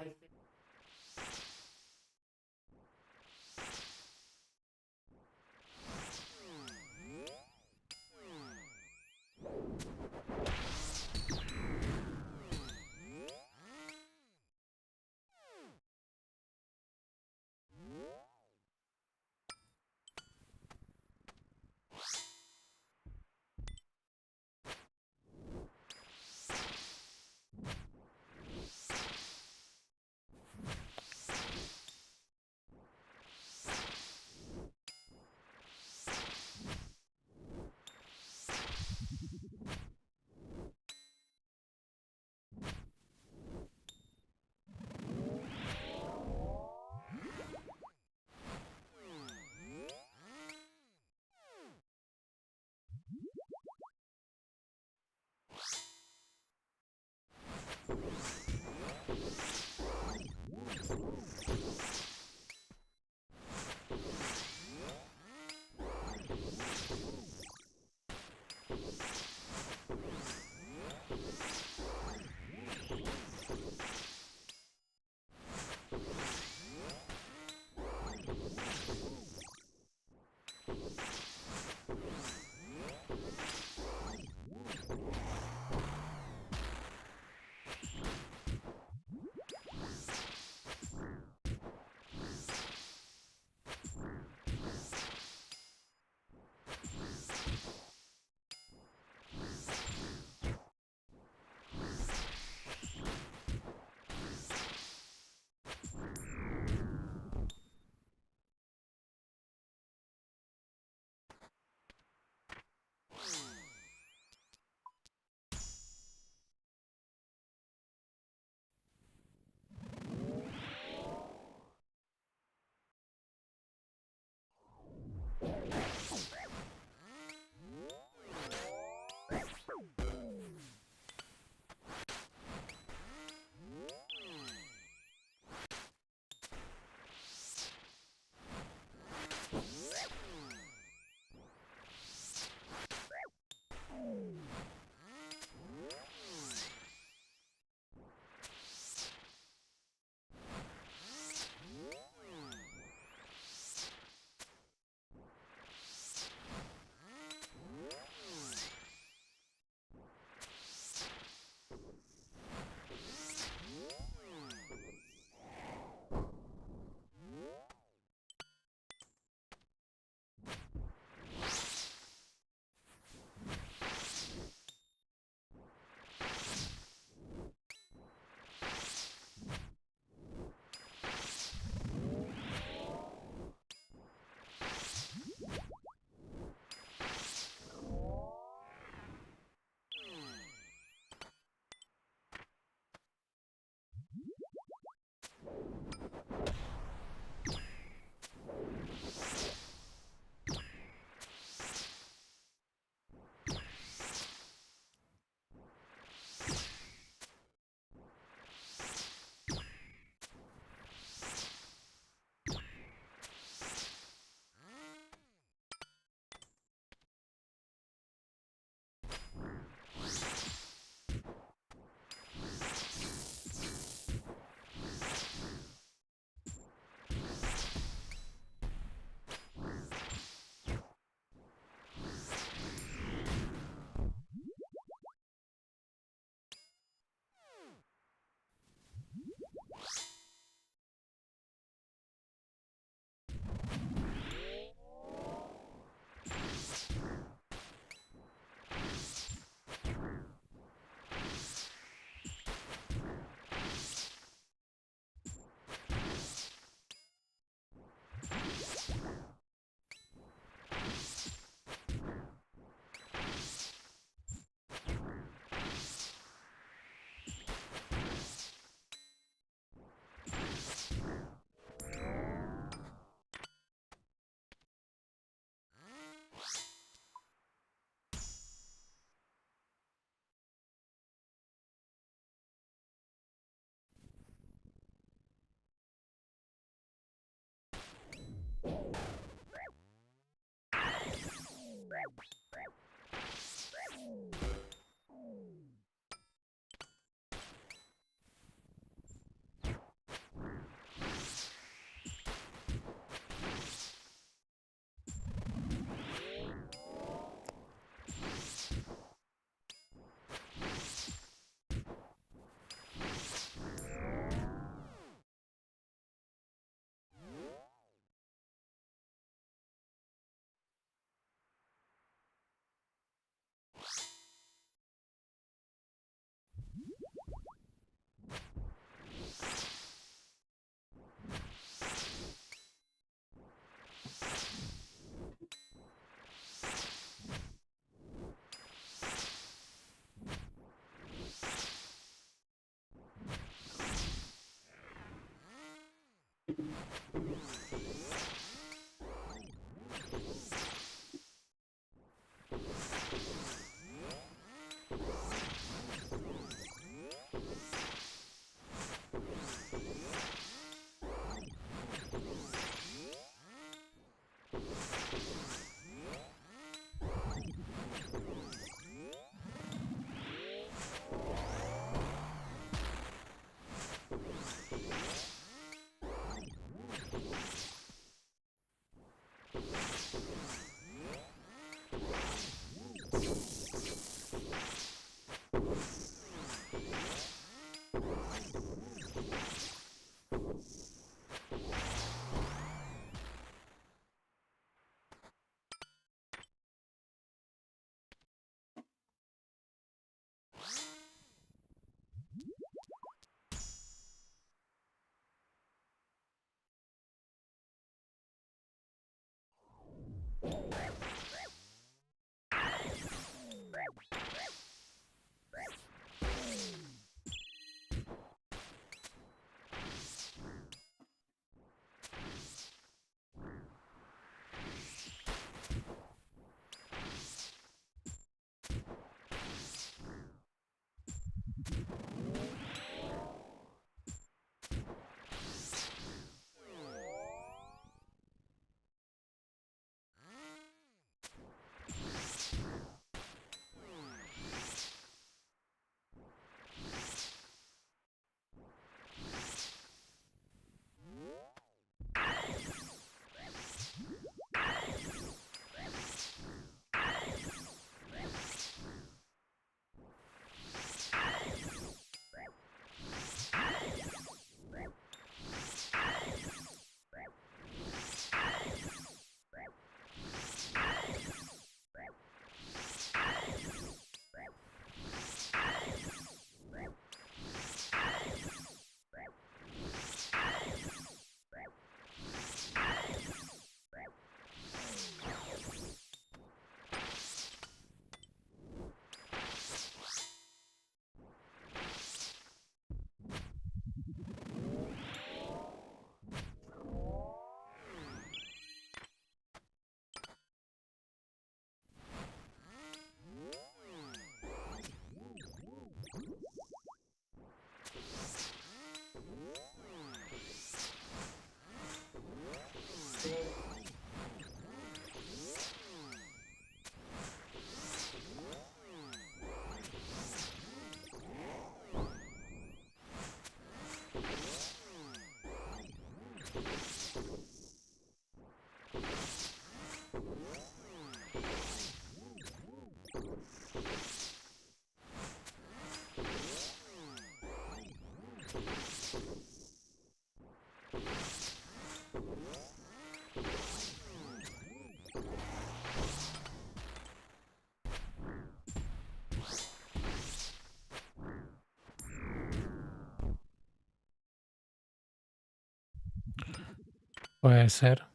S1: Puede ser.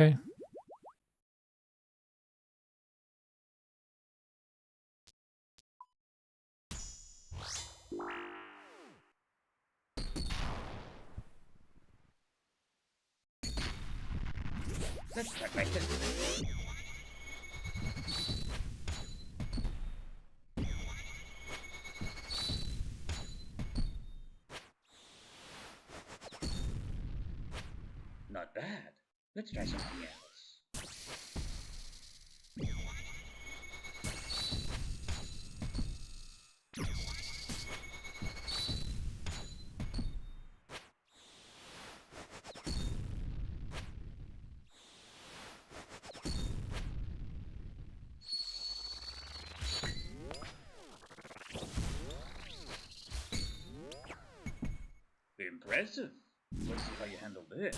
S1: Ok.
S2: Let's check my history. Not bad. Let's try something else. Impressive. Let's see how you handle this.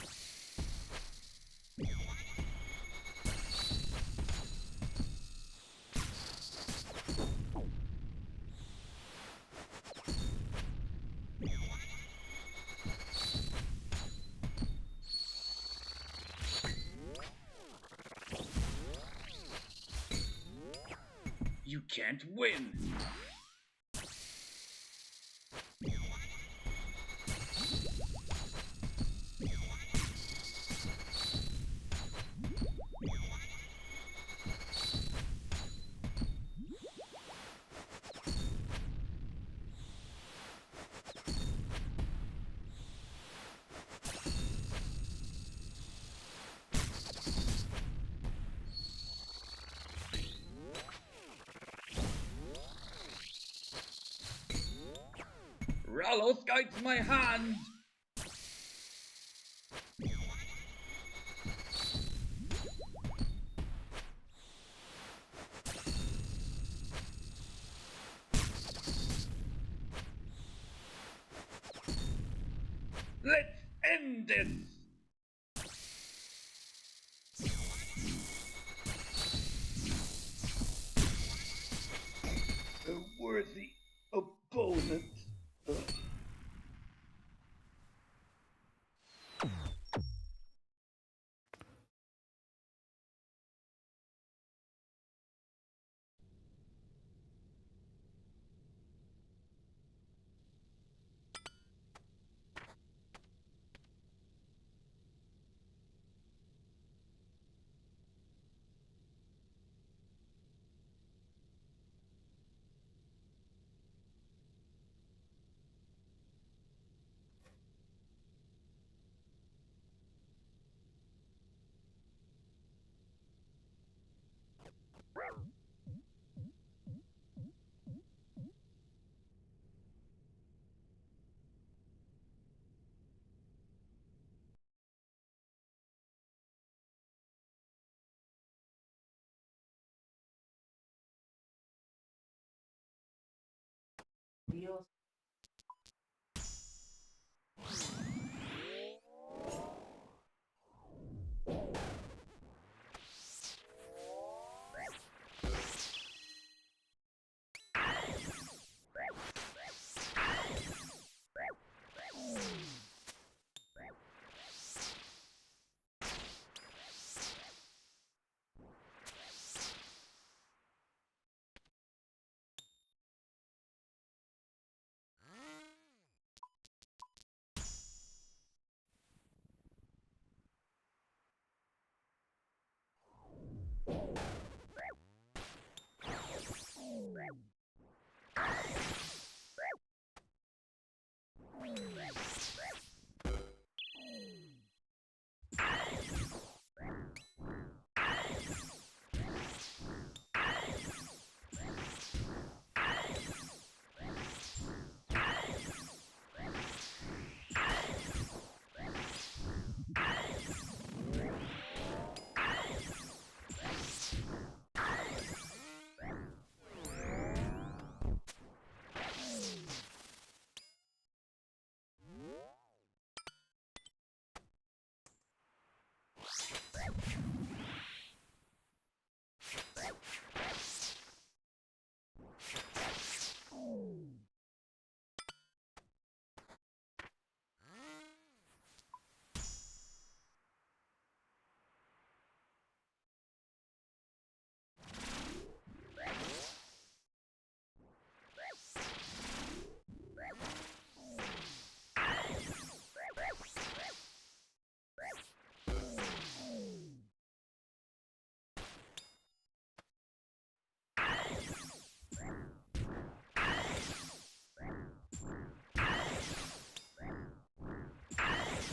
S2: You can't win! Rallos guides my hand! Let's end this! A worthy opponent.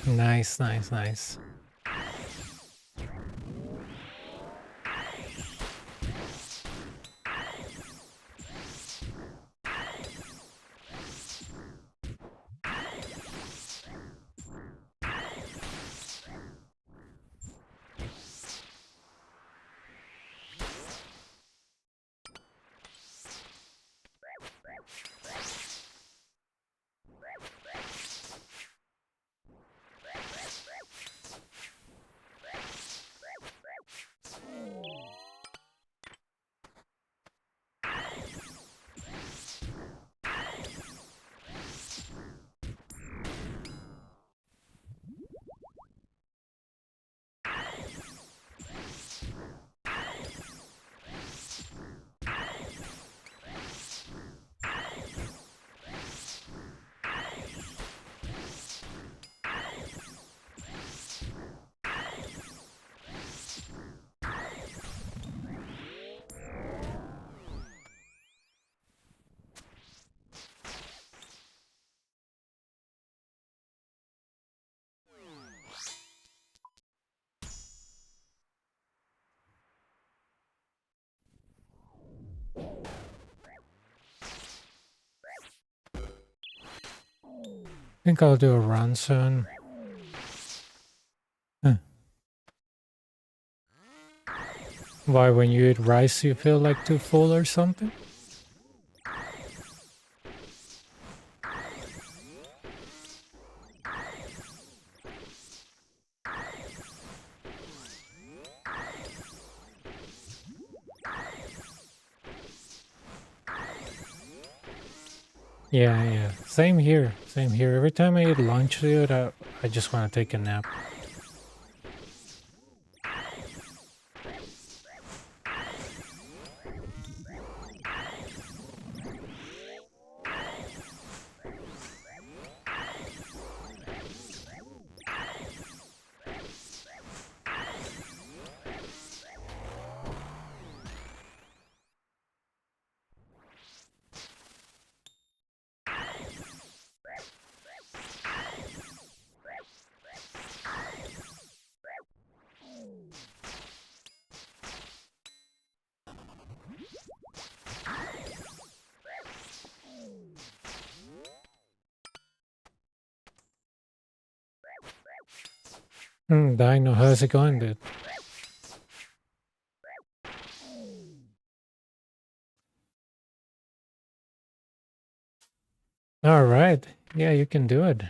S1: Nice, nice, nice. think I'll do a run soon. Huh. Why, when you eat rice, you feel like too full or something? Yeah. Same here. Same here. Every time I eat lunch, dude, I just want to take a nap. Dino, how's it going, dude? All right. Yeah, you can do it.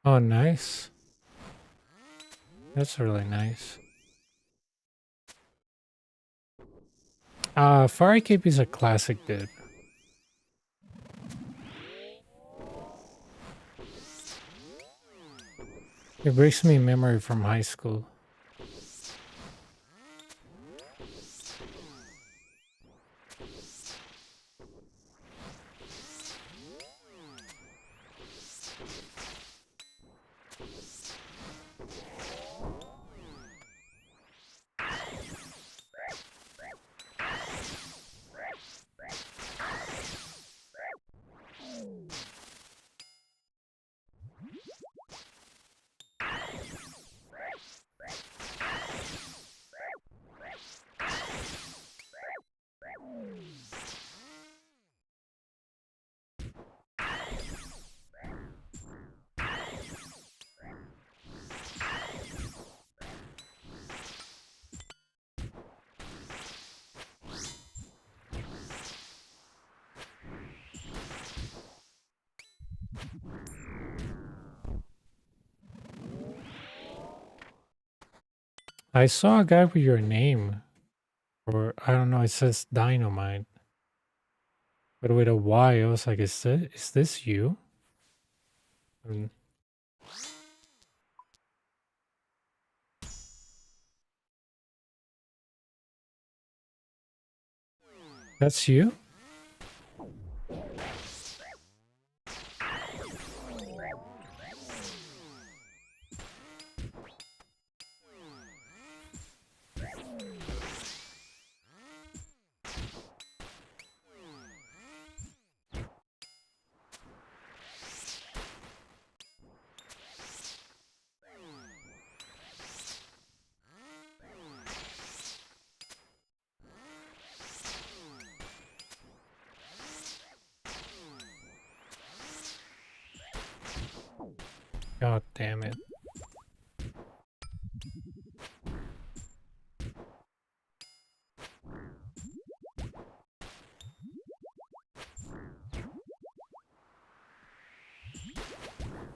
S1: Oh, nice. That's really nice. Fire Cape is a classic, dude. It brings me memory from high school. I saw a guy with your name, or I don't know, it says Dynamite, but with a Y. I was like, is this you? And that's you? God damn it.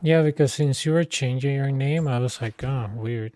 S1: Yeah, because since you were changing your name, I was like, oh, weird.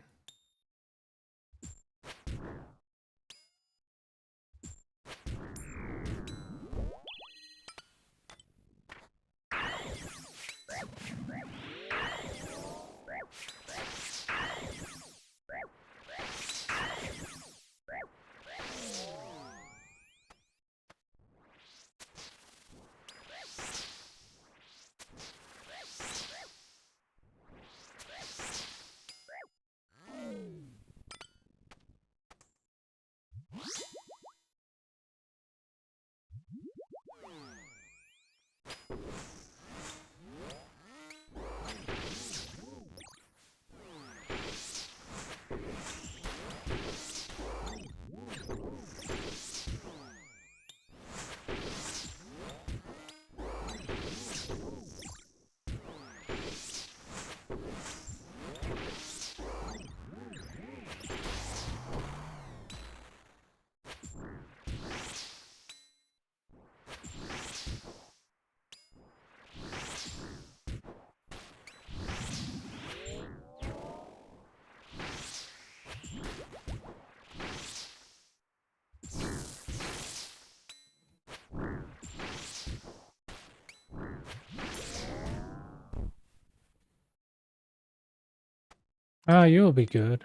S1: Ah, you'll be good.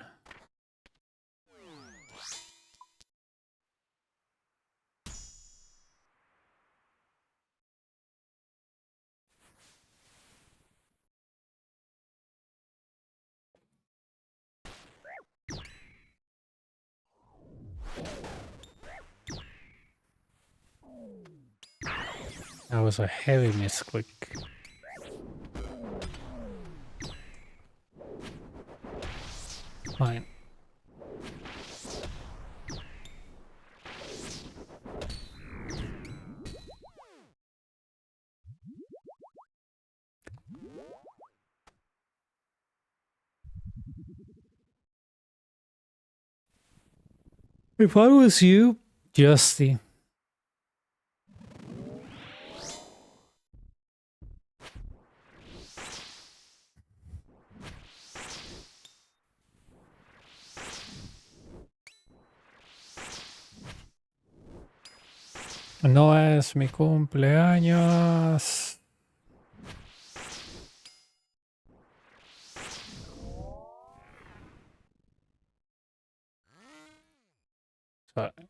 S1: That was a heavy misclick. Fine. If I was you, Justy. No es mi cumpleaños. Sorry.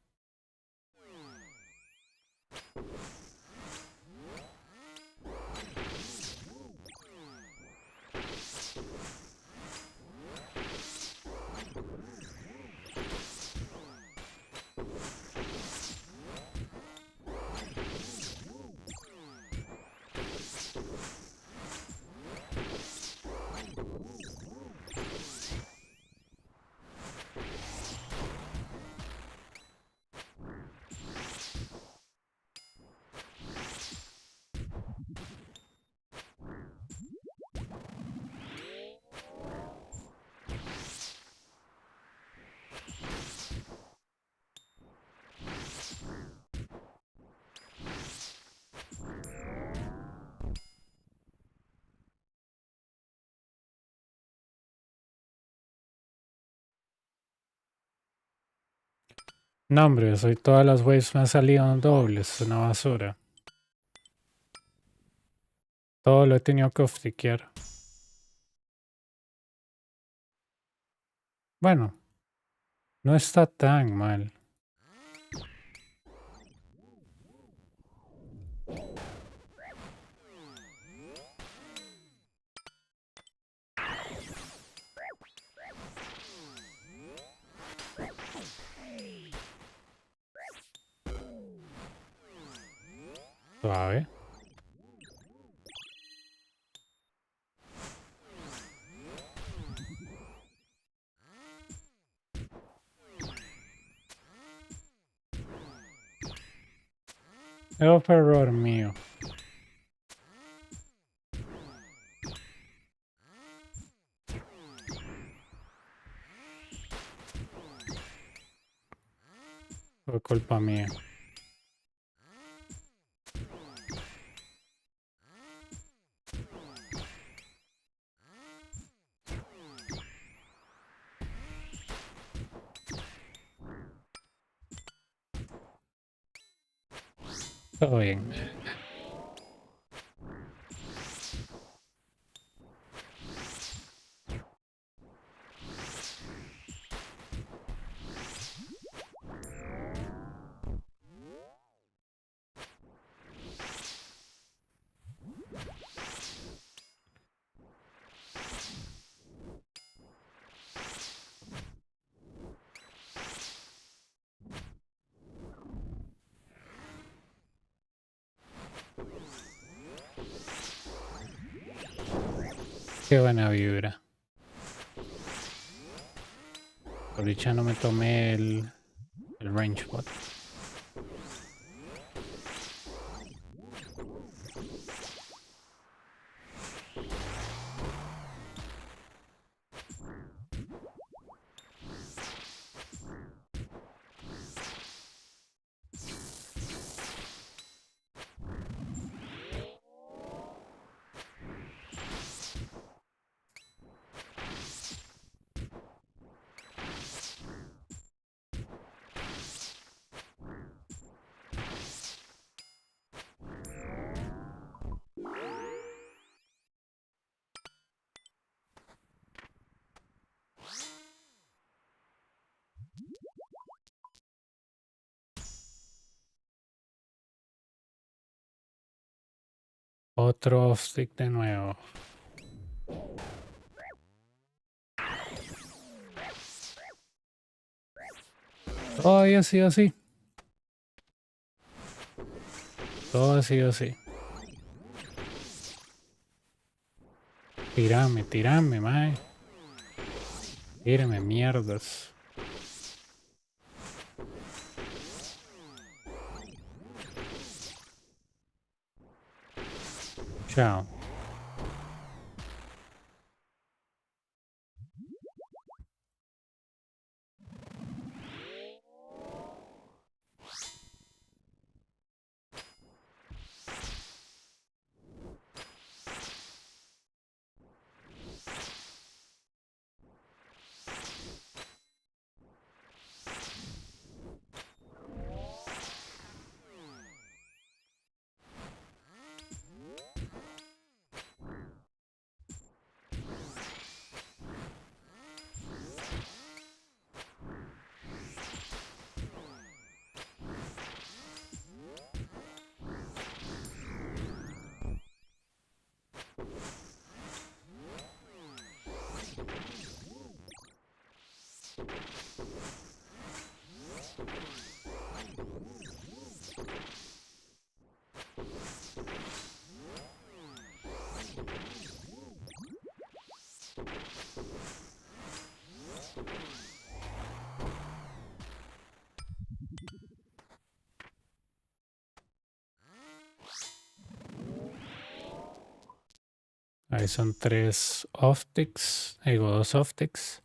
S1: No, hombre, soy todas las waves me han salido en dobles, es una basura. Todo lo he tenido que oftiquear. Bueno, no está tan mal. Suave. Eso fue error mío. Fue culpa mía. Todo bien. Qué buena vibra. Ahorita no me tomé el range bot. Otro off-stick de nuevo. Todo ha sido así. Todo ha sido así. Tirame, mae. Tírame, mierdas. Chao. Ahí son 3 optics. Digo, 2 optics.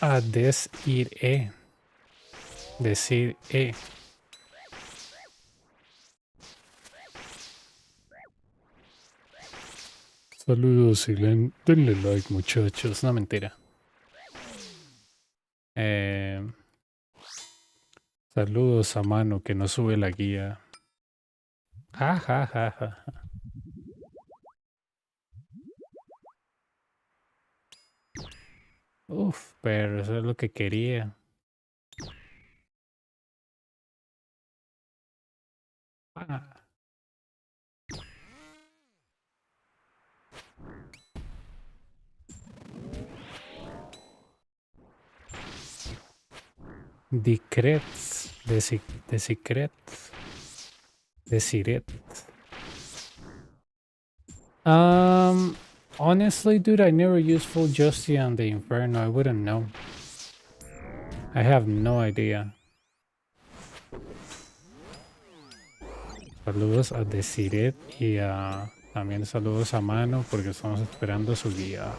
S1: a decir E. Decir E. Saludos y denle like, muchachos. No, mentira. Saludos a mano que no sube la guía. Ja, ja, ja, ja, ja. Uf, pero eso es lo que quería. Ah. Decrets. Decret. Deciret. Honestly, dude, I never used full Justy on the Inferno. I wouldn't know. I have no idea. Saludos a Deciret y también saludos a Mano porque estamos esperando su guía.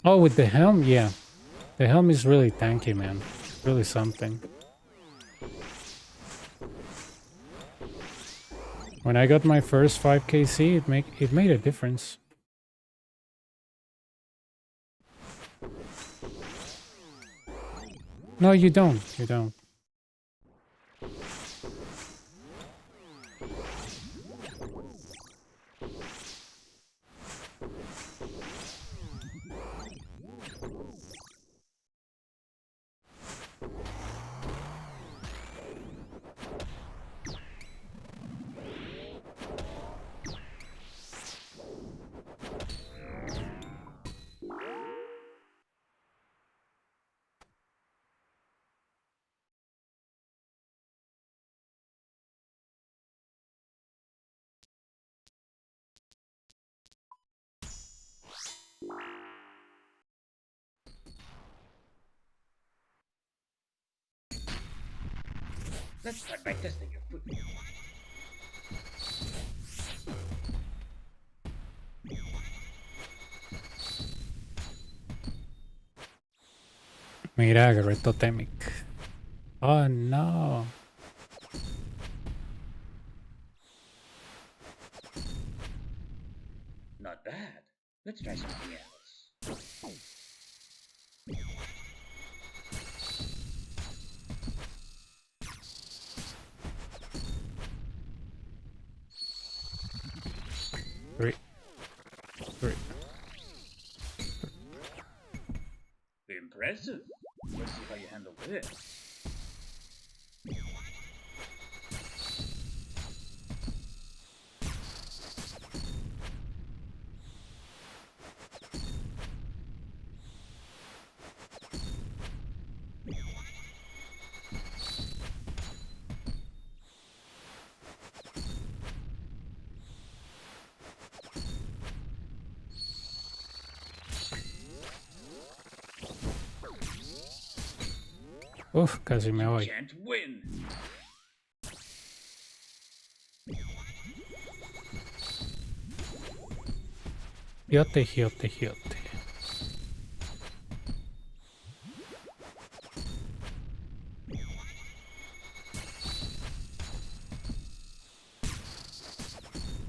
S1: Oh, with the helm, yeah. The helm is really tanky, man. Really something. When I got my first 5kc, it made a difference. No, you don't. You don't.
S2: Let's start by testing your foot.
S1: Mira, agarré Totemic. Oh no.
S2: Not bad. Let's try something else.
S1: Three.
S2: Impressive. Let's see how you handle this.
S1: Uf, casi me voy.
S2: Can't win.
S1: Giote, giote, giote.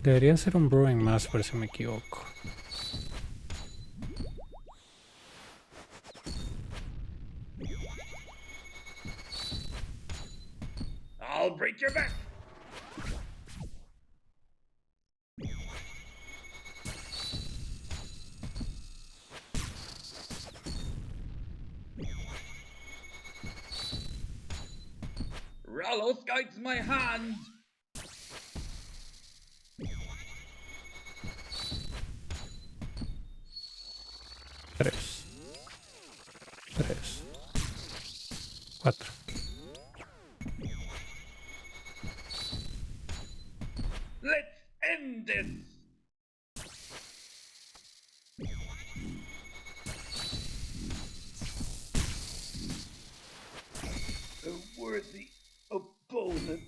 S1: Debería ser un Brewing más por si me equivoco.
S2: I'll break your back. Ralos guides my hand.
S1: Tres. Cuatro.
S2: Let's end this. A worthy opponent.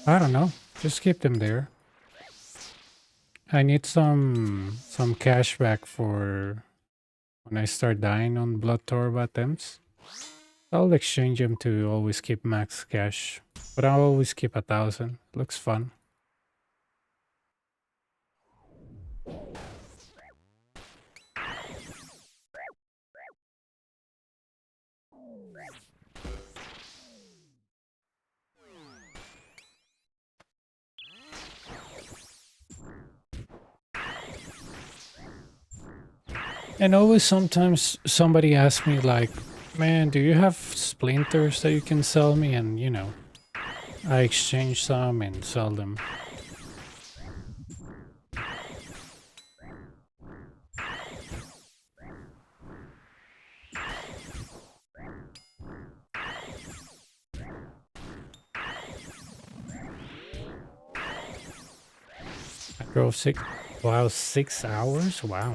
S1: I don't know. Just keep them there. I need some cash back for when I start dying on Blood Torb attempts. I'll exchange them to always keep max cash, but I'll always keep 1,000. Looks fun. And always sometimes somebody asks me like, man, do you have splinters that you can sell me? And you know, I exchange some and sell them. I drove 6 hours? Wow.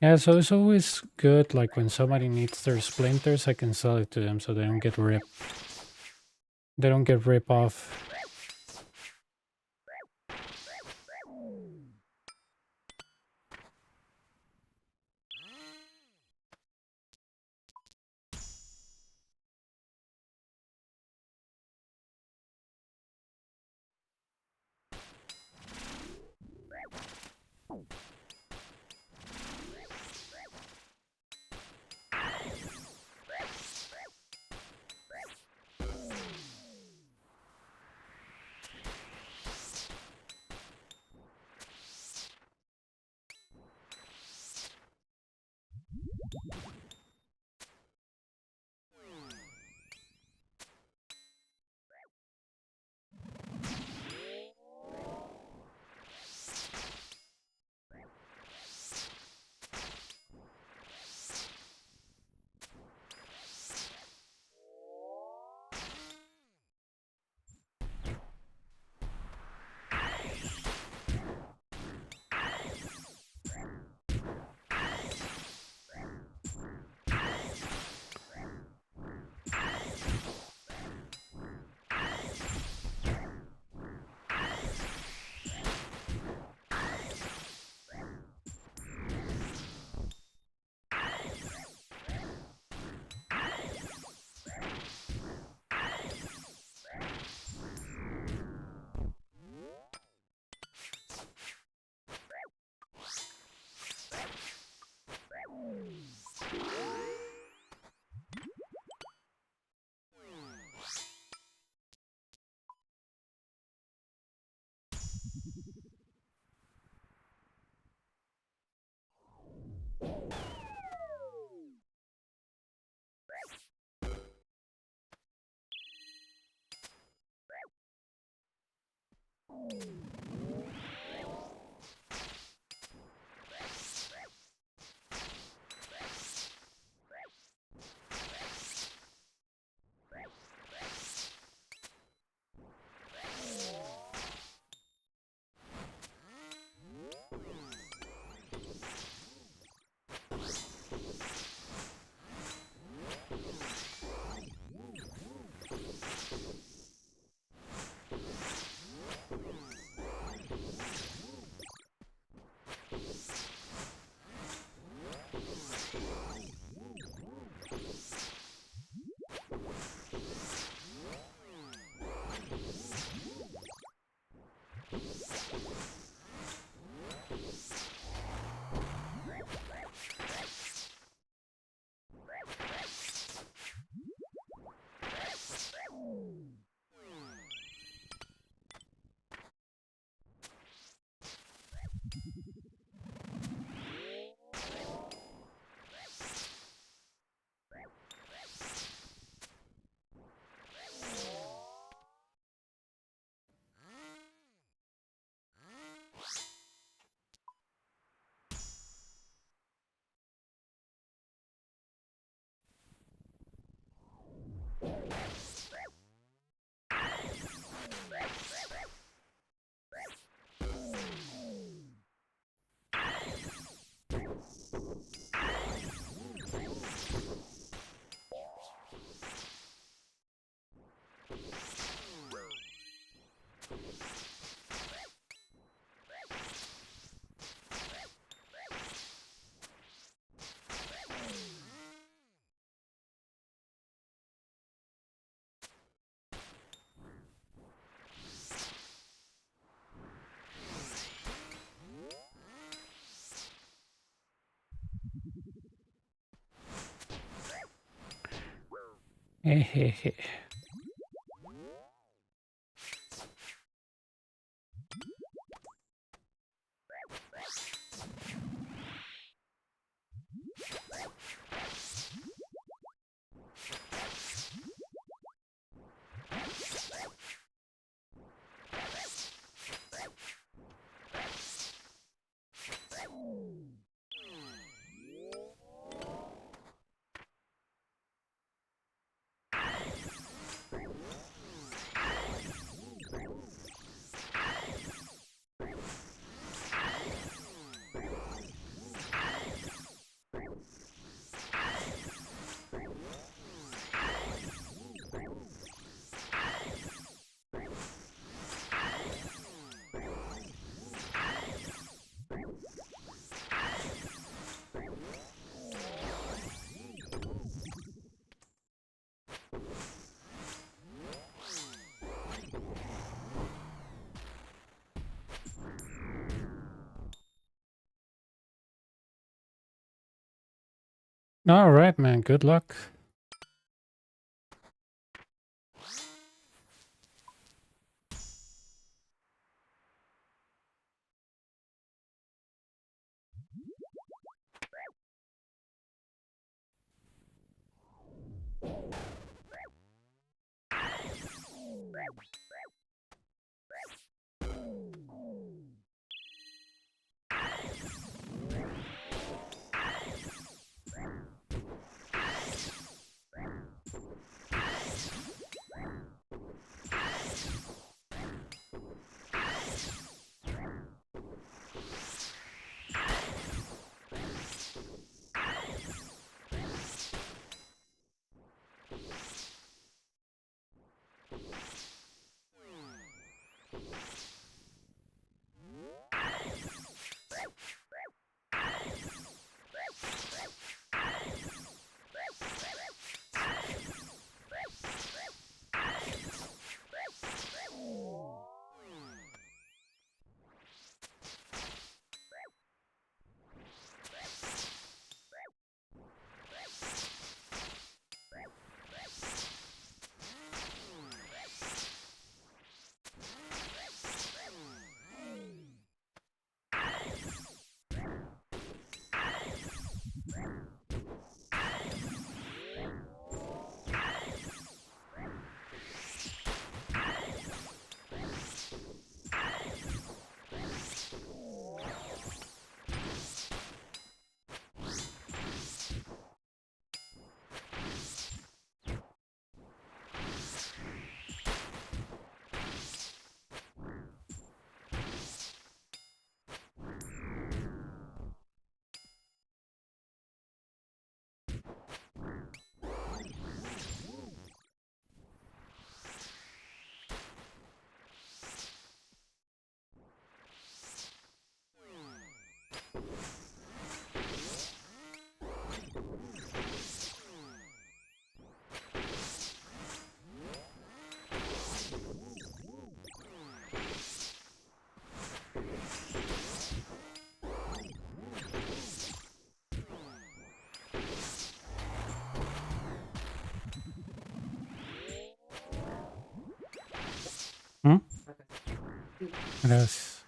S1: Yeah, so it's always good, like when somebody needs their splinters, I can sell it to them so they don't get ripped. They don't get ripped off. Hehehe. All right, man. Good luck. Hmm? Gracias.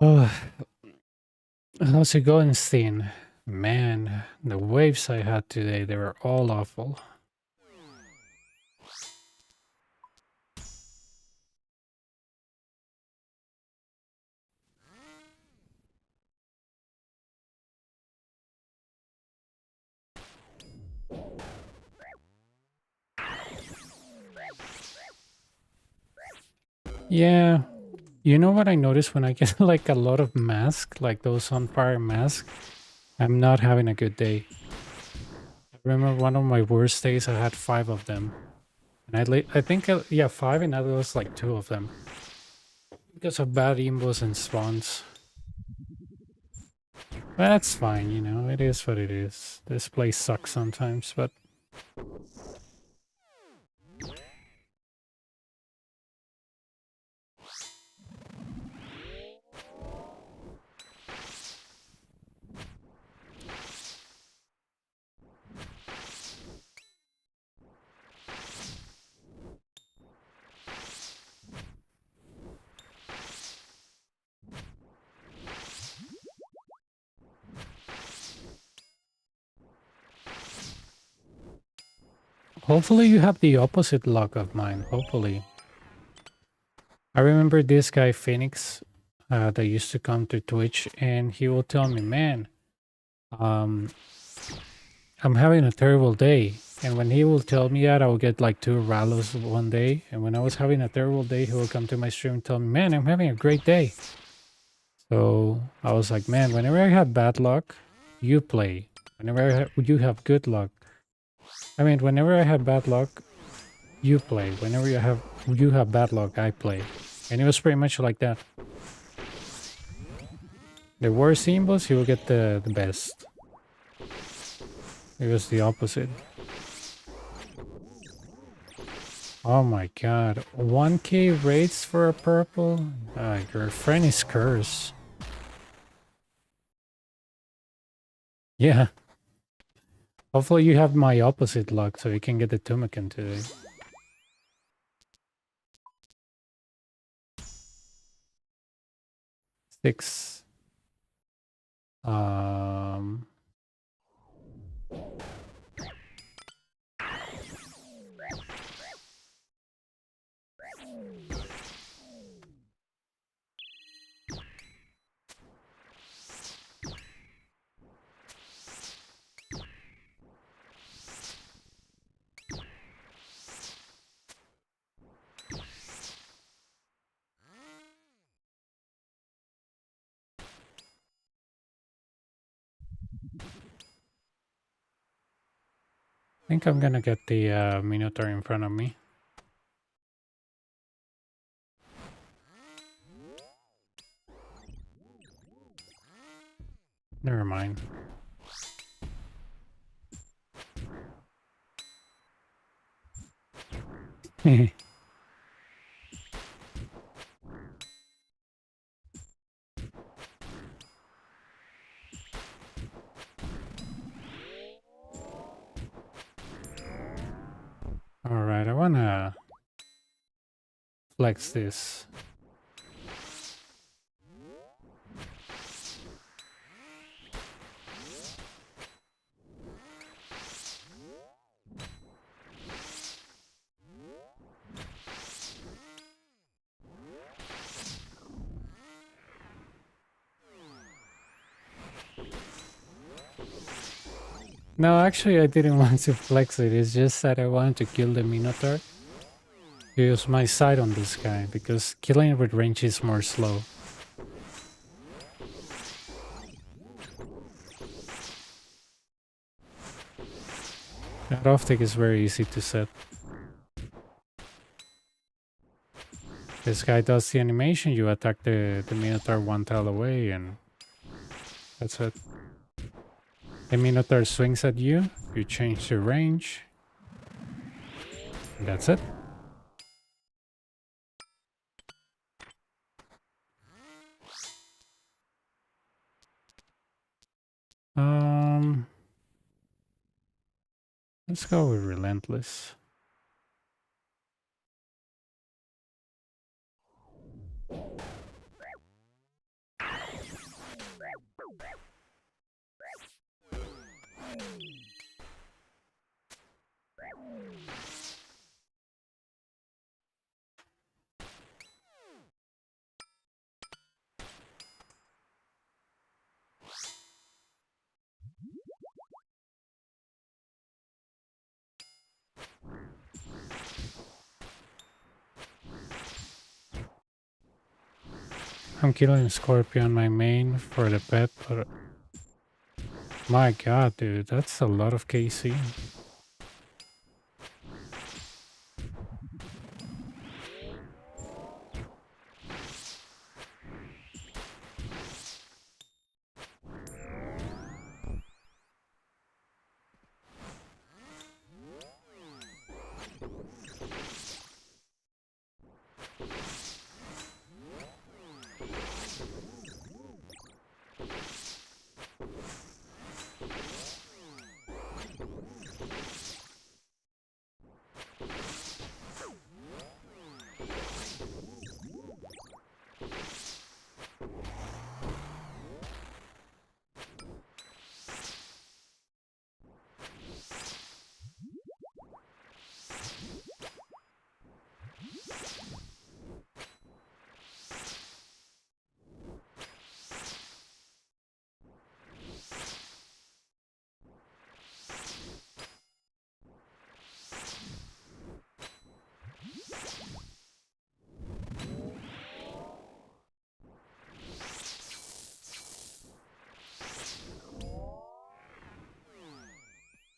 S1: Oh, how's it going, Steen? Man, the waves I had today, they were all awful. Yeah, You know what I notice when I get like a lot of masks, like those on fire masks? I'm not having a good day. I remember one of my worst days, I had 5 of them. And I think, yeah, 5, and I lost like 2 of them. Because of bad imbos and spawns. That's fine, you know, it is what it is. This place sucks sometimes, but... Hopefully you have the opposite luck of mine, hopefully. I remember this guy, Phoenix, that used to come to Twitch, and he will tell me, man, um, I'm having a terrible day. And when he will tell me that, I will get like 2 Rallos one day. And when I was having a terrible day, he will come to my stream and tell me, man, I'm having a great day. So I was like, man, whenever I have bad luck, you play. Whenever you have good luck. I mean, whenever I have bad luck, you play. Whenever you have bad luck, I play. And it was pretty much like that. The worst symbols, he will get the best. It was the opposite. Oh my god. 1k rates for a purple? Your friend is cursed. Yeah. Hopefully you have my opposite luck so you can get the Tumakin today. Six. Um... I think I'm gonna get the Minotaur in front of me. Never mind. Alright, I wanna flex this. No, actually I didn't want to flex it, it's just that I wanted to kill the Minotaur. Use my sight on this guy, because killing it with range is more slow. That off-tick is very easy to set. This guy does the animation, you attack the Minotaur 1 tile away, and that's it. The Minotaur swings at you, you change the range, and that's it. Let's go with Relentless. I'm killing Scorpion on my main for the pet, but my god, dude, that's a lot of KC.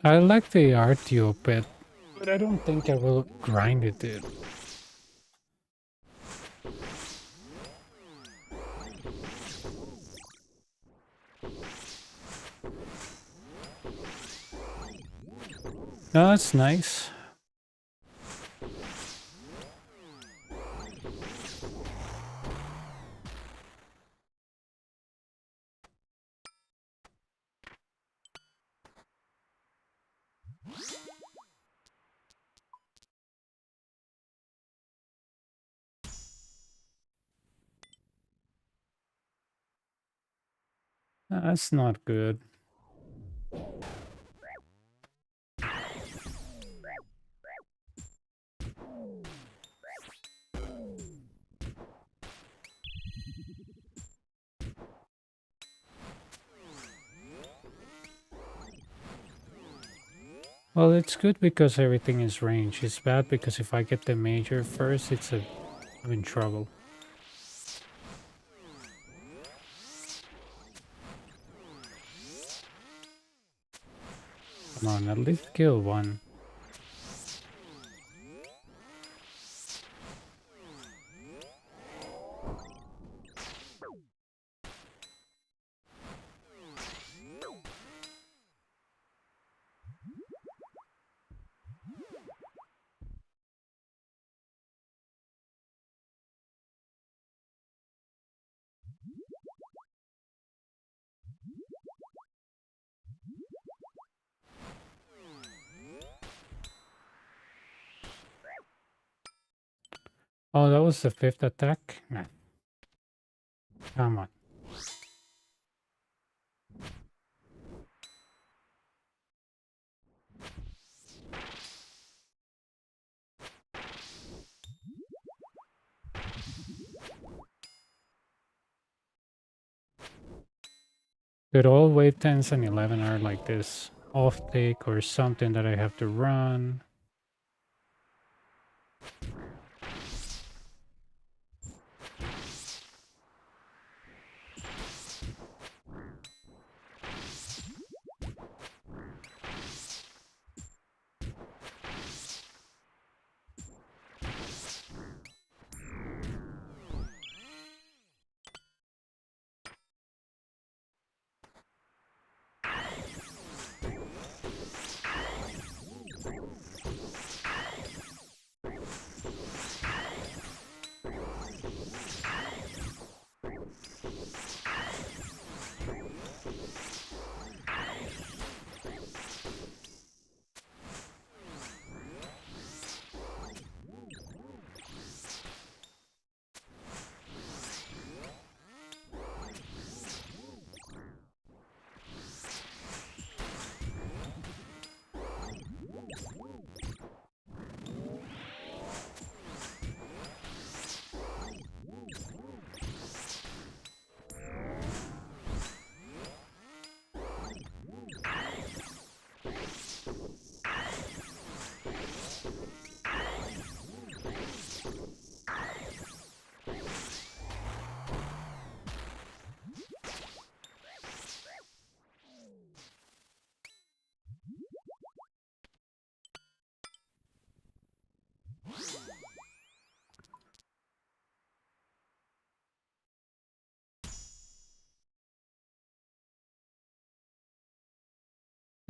S1: I like the Artio pet, but I don't think I will grind it, dude. No, that's nice. That's not good. Well, it's good because everything is range. It's bad because if I get the major first, I'm in trouble. Come on, at least kill one. Oh, that was the fifth attack? Nah. Come on. But all wave 10s and 11 are like this. Off take or something that I have to run.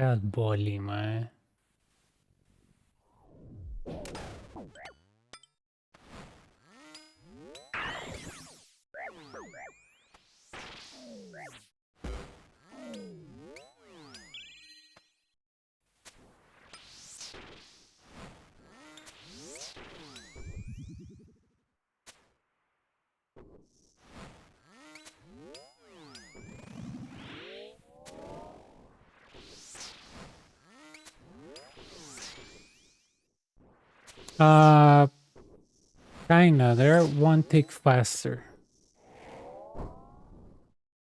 S1: That bully, man. Uh, Kinda. They're one tick faster.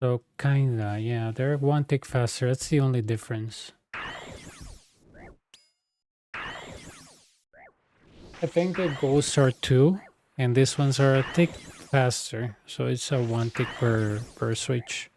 S1: So kinda, yeah. They're one tick faster. That's the only difference. I think the ghosts are two, and these ones are a tick faster. So it's a one tick per switch.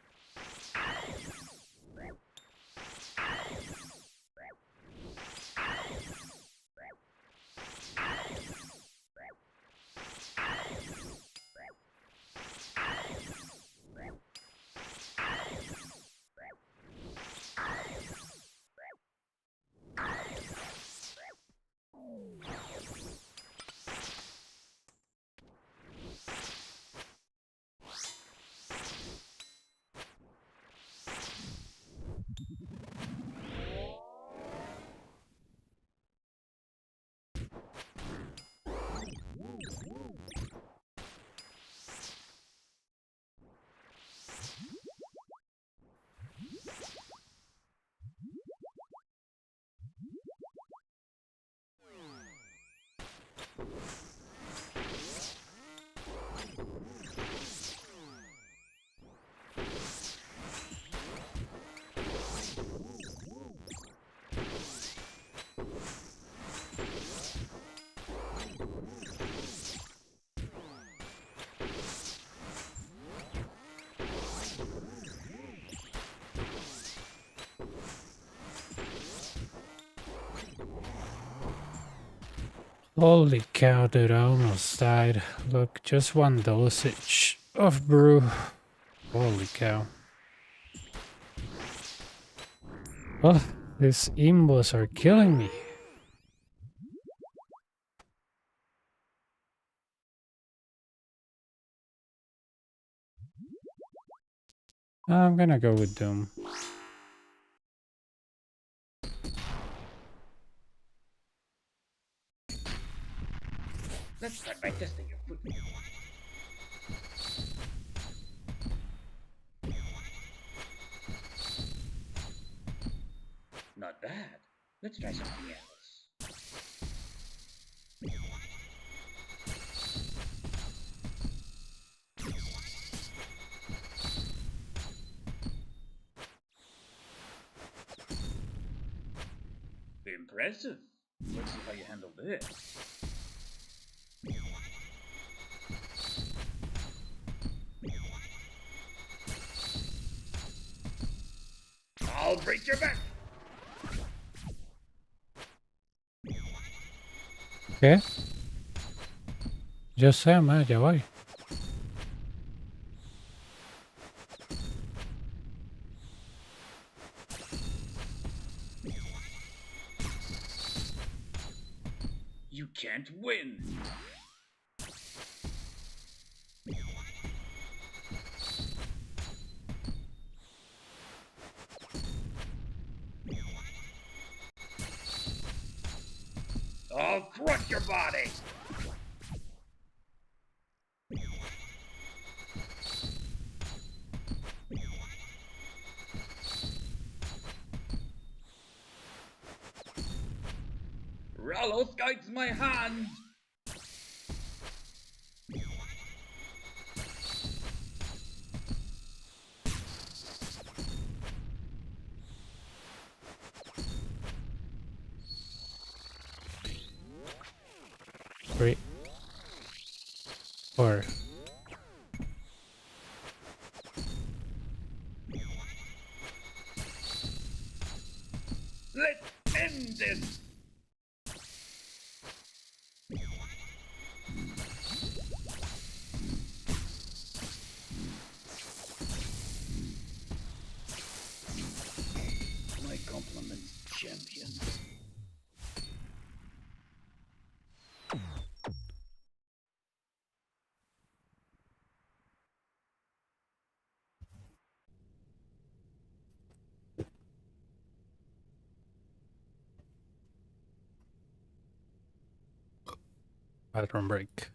S1: Holy cow, dude, I almost died. Look, just one dosage of brew. Holy cow. Oh, these imbos are killing me. I'm gonna go with Doom.
S2: Let's start by testing your foot. Not bad. Let's try something else. Impressive. Let's see how you handle this. I'll break your back.
S1: ¿Qué? Yo sé, man, ya voy.
S2: You can't win. I'll crush your body. Ralos guides my hand.
S1: Three. Four.
S2: Let's end this. My compliments.
S1: Bathroom break.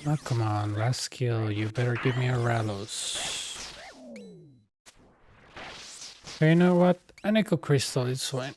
S1: Oh, come on, last skill. You better give me a Ralos. You know what? A nickel crystal is fine.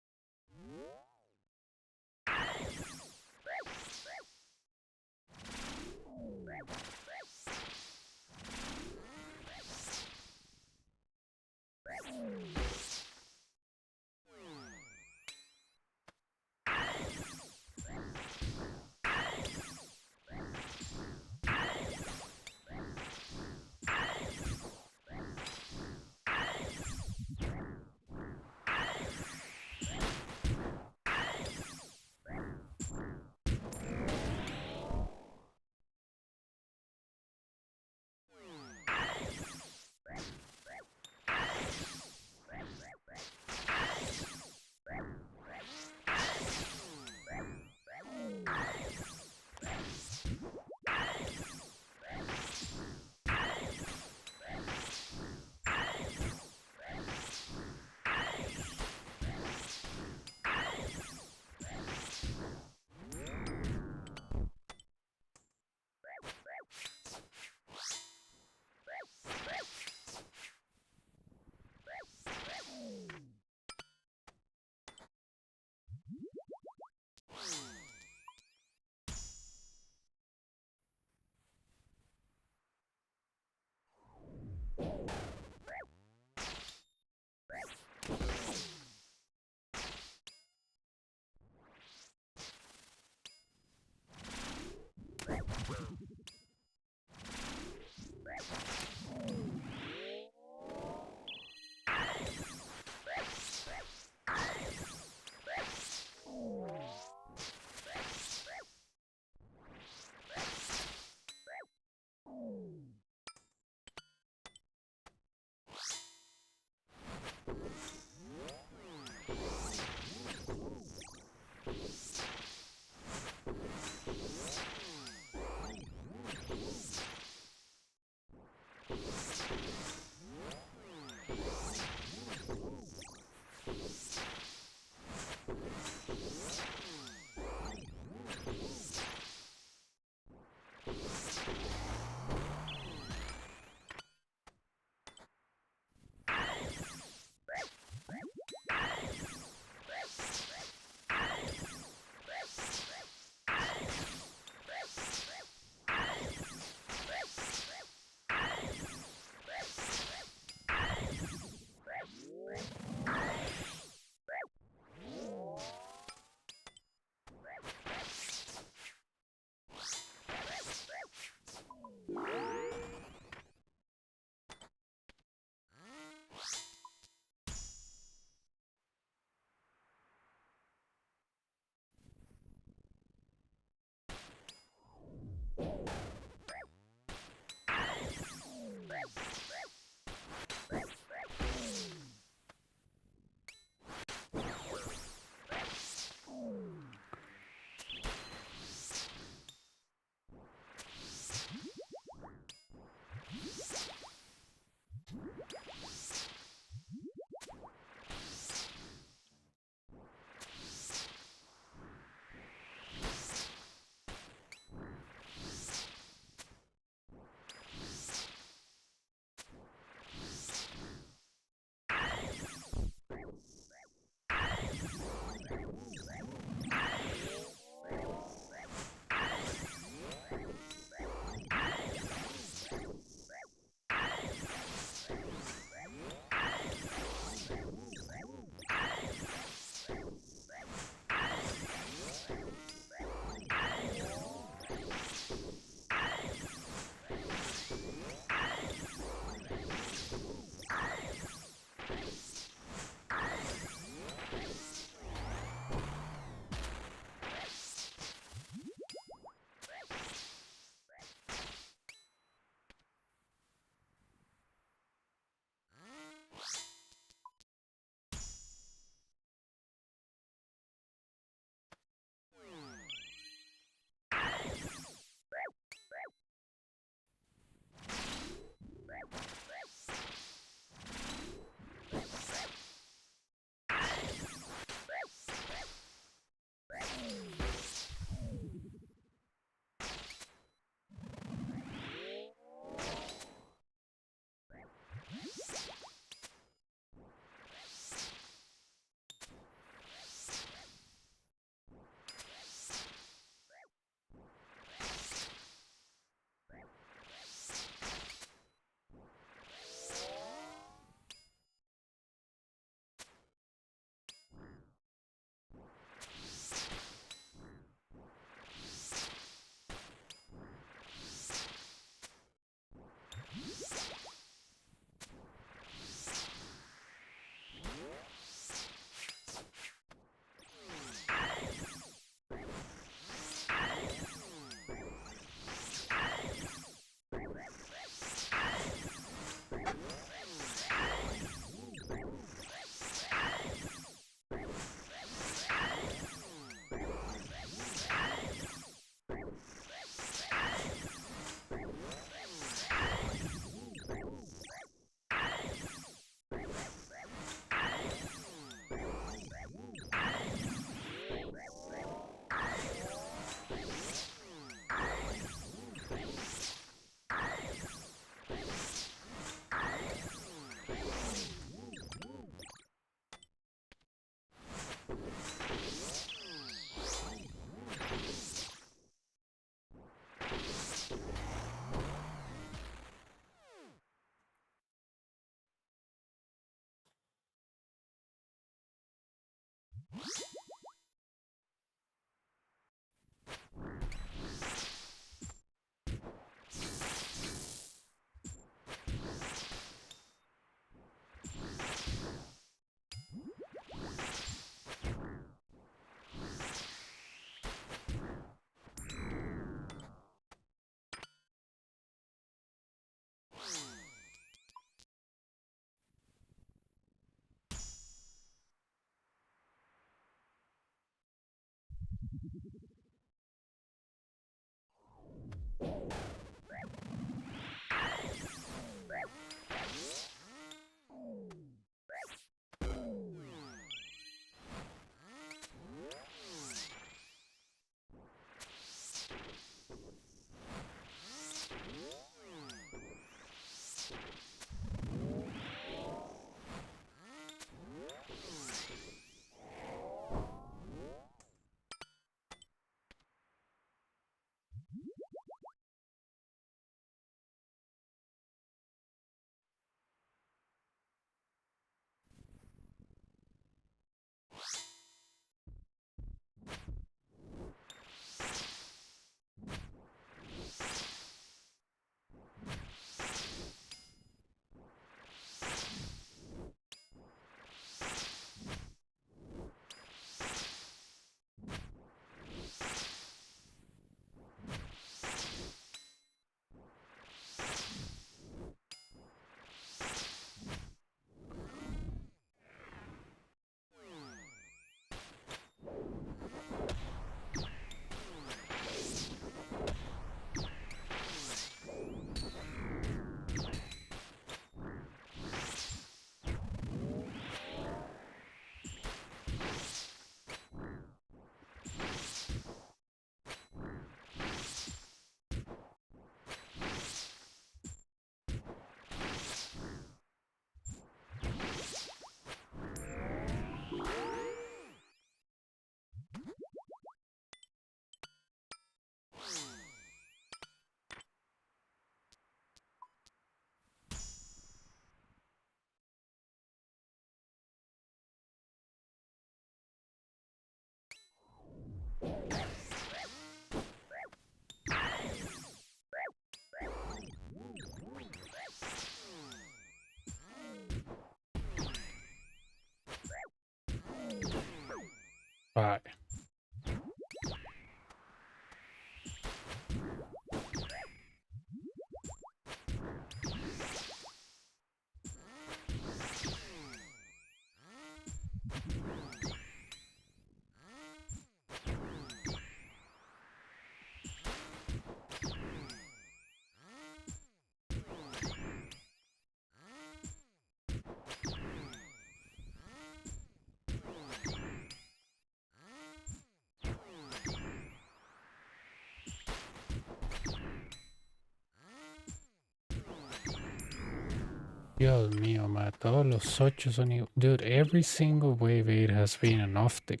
S1: Dios mío, ma, todos los 8 son igual. Dude, every single wave 8 has been an off-tick.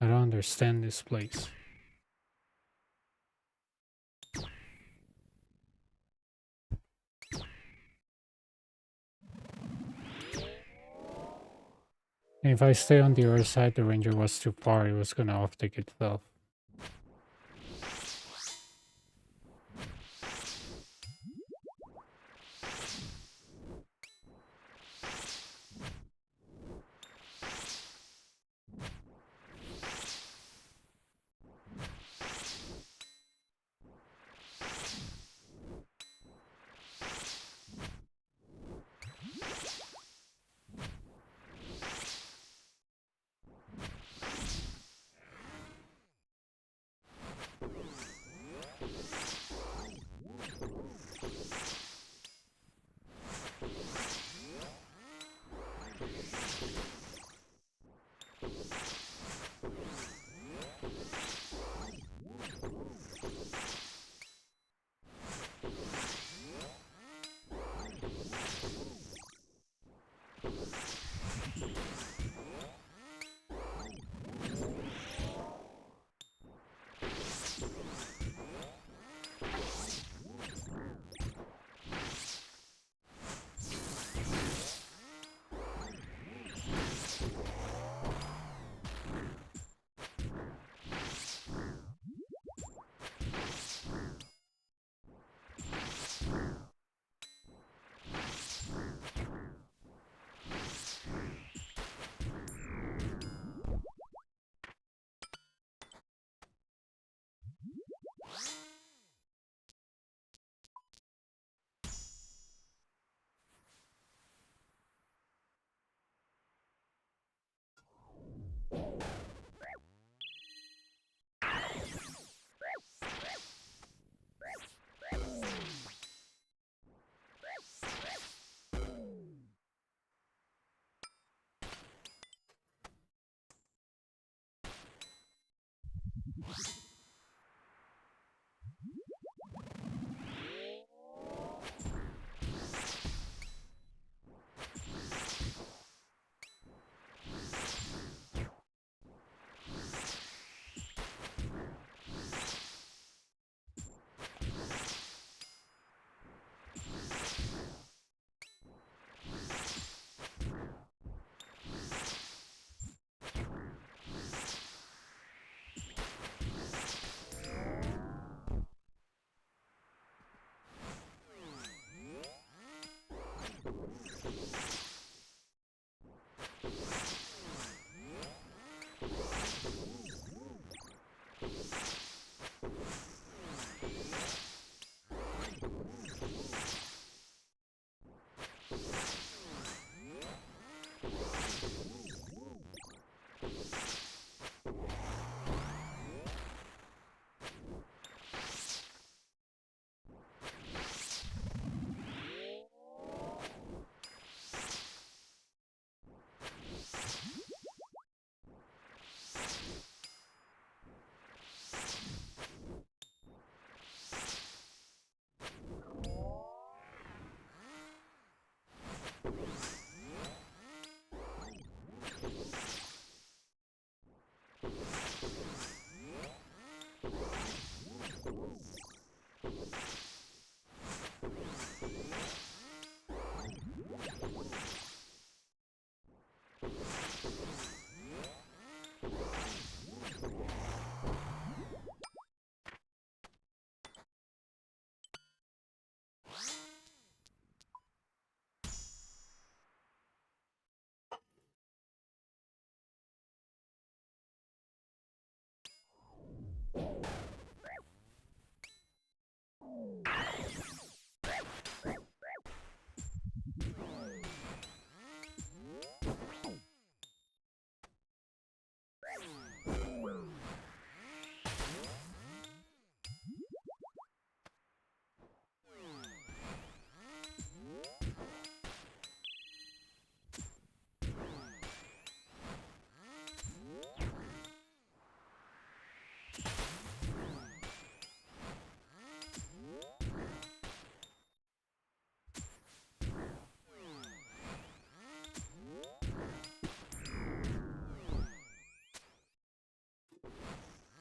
S1: I don't understand this place. If I stay on the other side, the ranger was too far. It was gonna off-tick itself.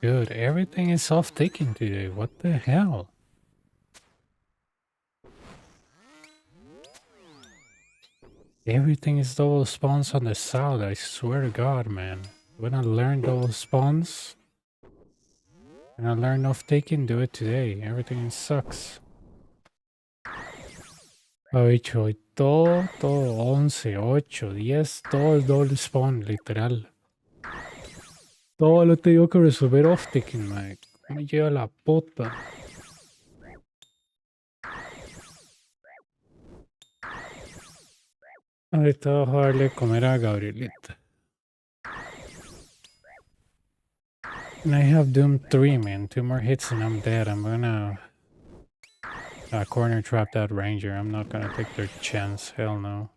S1: Dude, everything is off ticking today. What the hell? Everything is double spawns on the south. I swear to God, man. When I learn double spawns and I learn off ticking, do it today. Everything sucks. He dicho, hoy todo, 11, 8, 10, todo el doble spawn, literal. Todo lo tengo que resolver off-ticking, man. Me lleva la puta. Ahorita voy a darle comer a Gabrielita. And I have Doom 3, man. 2 more hits and I'm dead. I'm gonna corner trap that ranger. I'm not gonna take their chance. Hell no.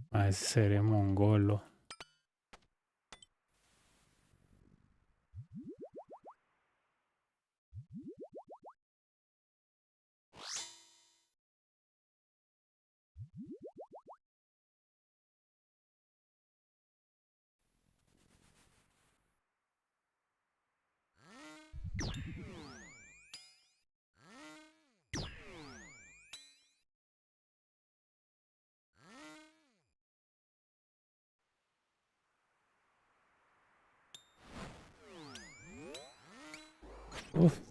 S1: A ese mongolo. Uf.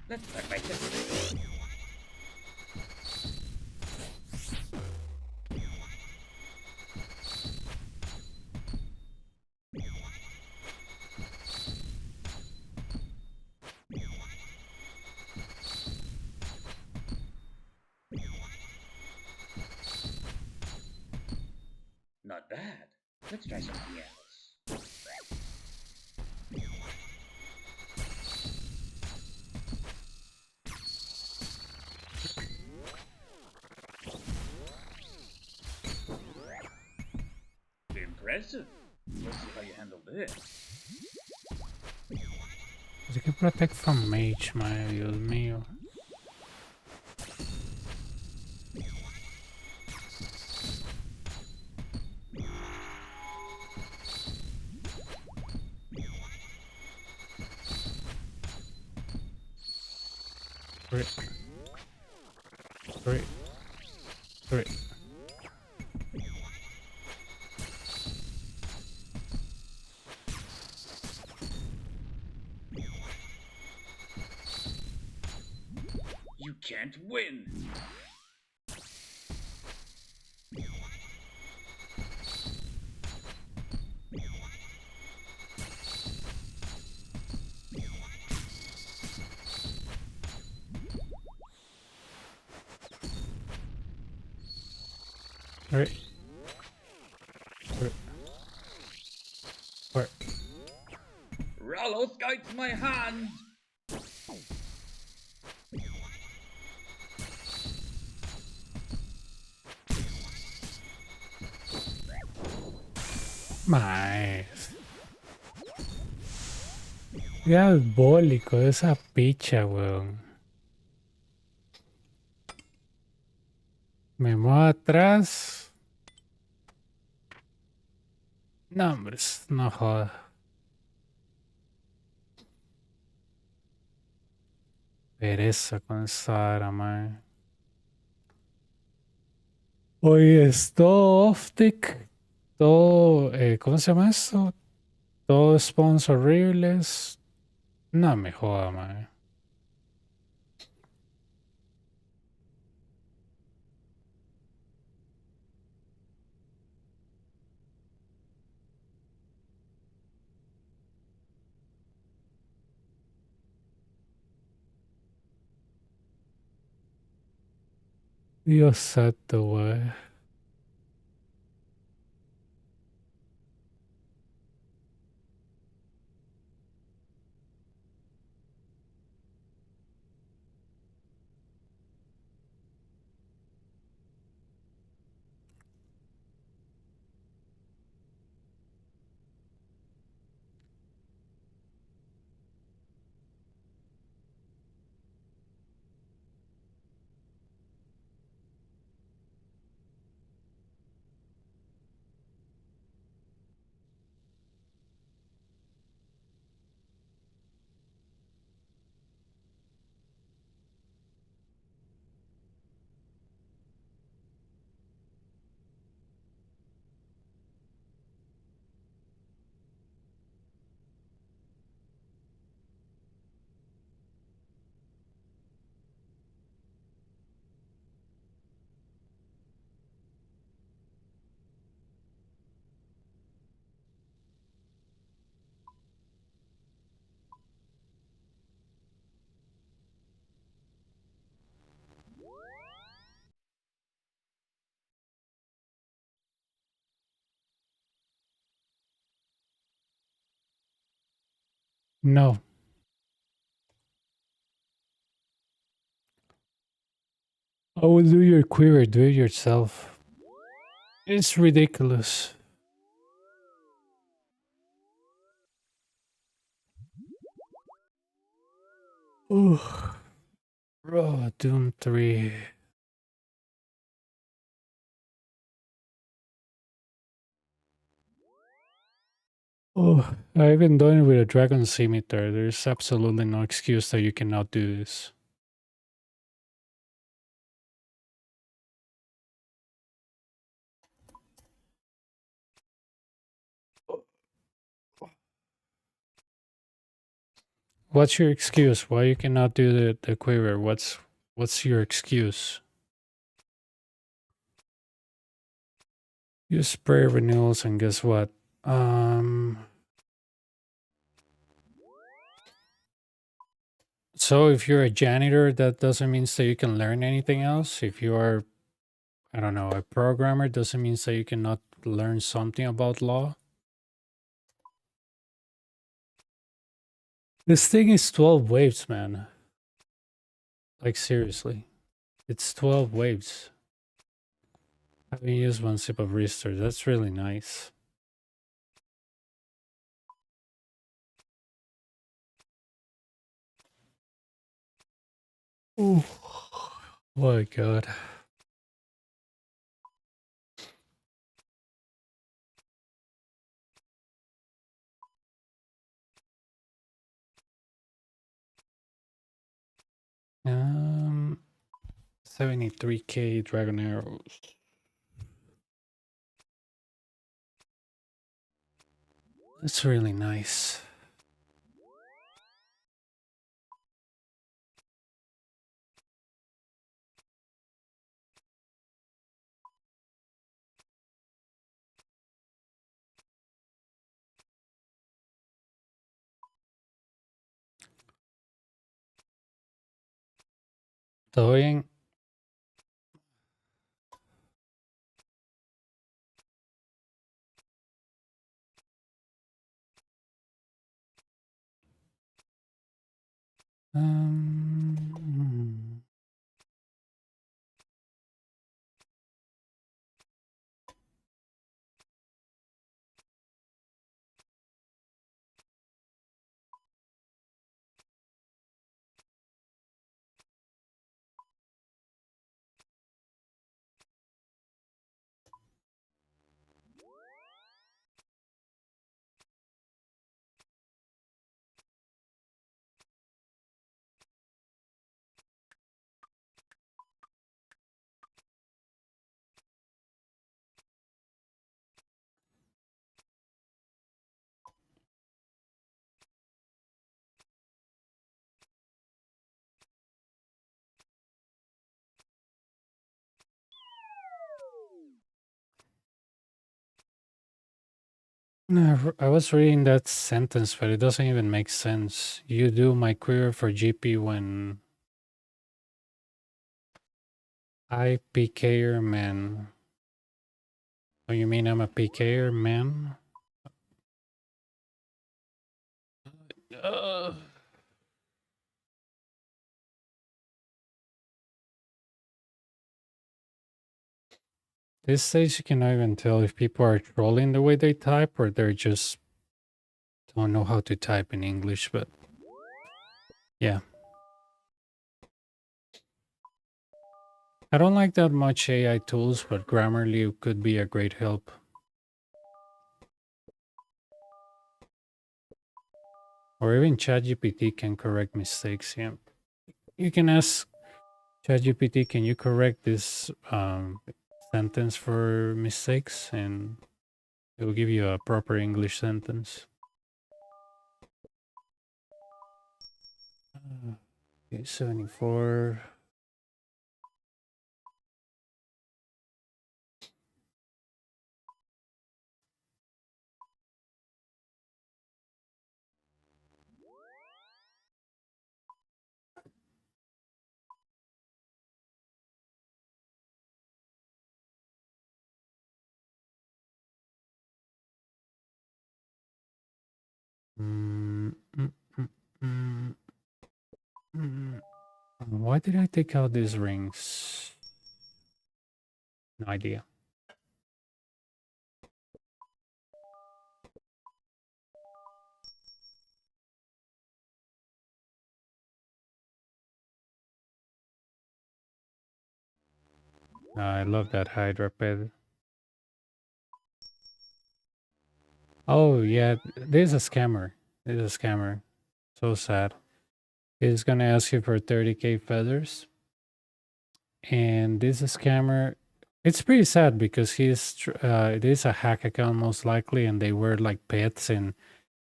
S2: Let's start by testing. Not bad. Let's try something else. Impressive. Let's see how you handle this.
S1: You can protect from mage, man, Dios mío. Three. Three. Three.
S2: You can't win.
S1: Three. Three. Four.
S2: Rallos guides my hand.
S1: Más. Diabólico esa picha, weón. Me muevo atrás. No, hombre, no joda. Pereza con esa vara, man. Oye, es todo off-tick. Todo, ¿cómo se llama esto? Todo spawns horribles. No me joda, man. Dios santo, wey. No. I will do your quiver, do it yourself. It's ridiculous. Oh, bro, Doom 3. Oh, I even done it with a dragon scimitar. There's absolutely no excuse that you cannot do this. What's your excuse? Why you cannot do the quiver? What's your excuse? You spray renewals and guess what? So if you're a janitor, that doesn't mean that you can learn anything else. If you are, I don't know, a programmer, doesn't mean that you cannot learn something about law. This thing is 12 waves, man. Like seriously. It's 12 waves. I haven't used one sip of restore. That's really nice. Ooh. My god. Um 73k dragon arrows. That's really nice. Throwing. Um No, I was reading that sentence, but it doesn't even make sense. You do my query for GP when I PKer man. Oh, you mean I'm a PKer man? Uh, this stage you cannot even tell if people are trolling the way they type or they're just don't know how to type in English, but yeah. I don't like that much AI tools, but Grammarly could be a great help. Or even ChatGPT can correct mistakes. Yeah. You can ask ChatGPT, can you correct this sentence for mistakes? And it will give you a proper English sentence. Okay, 74. Mm, mm, mm, mm, mm. Why did I take out these rings? No idea. I love that Hydra pet. Oh yeah, there's a scammer. There's a scammer. So sad. He's gonna ask you for 30k feathers. And this scammer, it's pretty sad because it is a hack account most likely, and they were like pets and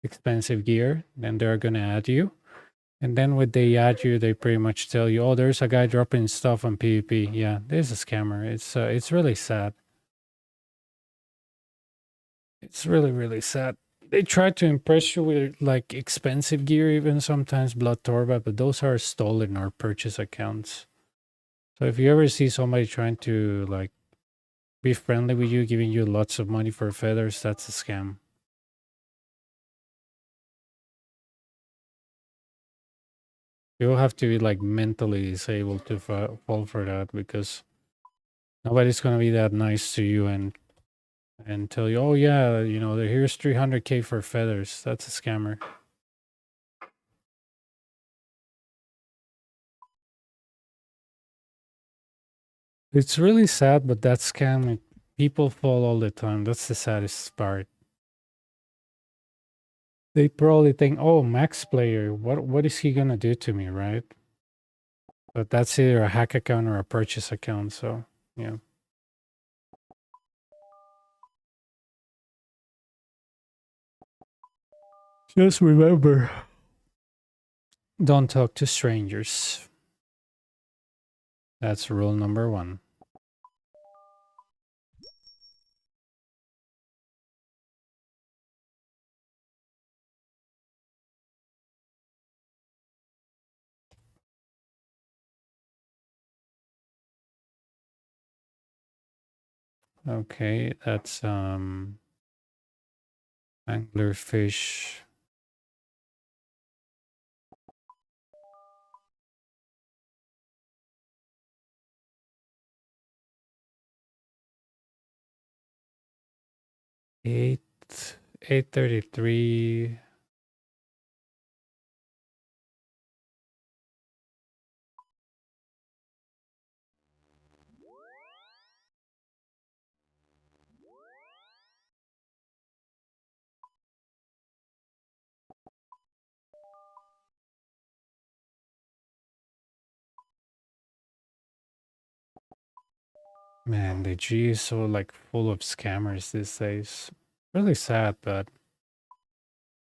S1: expensive gear, and they're gonna add you. And then when they add you, they pretty much tell you, "Oh, there's a guy dropping stuff on PvP." Yeah, there's a scammer. It's really sad. It's really really sad. They try to impress you with like expensive gear, even sometimes Blood Torba, but those are stolen or purchase accounts. So if you ever see somebody trying to like be friendly with you, giving you lots of money for feathers, that's a scam. You'll have to be like mentally disabled to fall for that, because nobody's gonna be that nice to you and tell you, "Oh yeah, you know, here's 300K for feathers." That's a scammer. It's really sad, but that scam, people fall all the time. That's the saddest part. They probably think, "Oh, max player, what is he gonna do to me," right? But that's either a hack account or a purchase account. So yeah. Just remember, don't talk to strangers. That's rule number 1. Okay, that's anglerfish. Eight 833. Man, the G is so like full of scammers these days. Really sad, but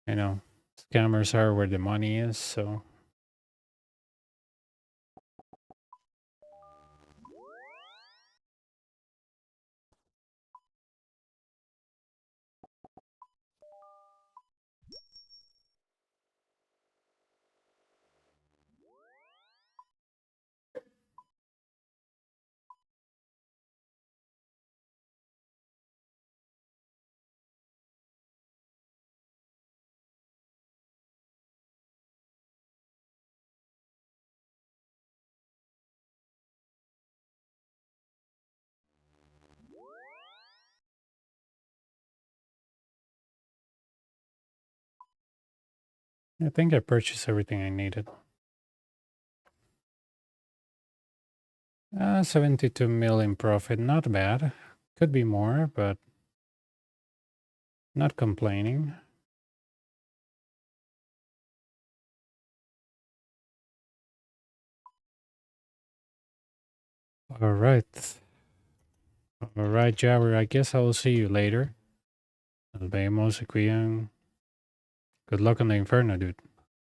S1: you know, scammers are where the money is, so I think I purchased everything I needed. 72 million profit, not bad. Could be more, but not complaining. All right. All right, Jabber, I guess I will see you later. Nos vemos, se cuidan. Good luck on the Inferno, dude.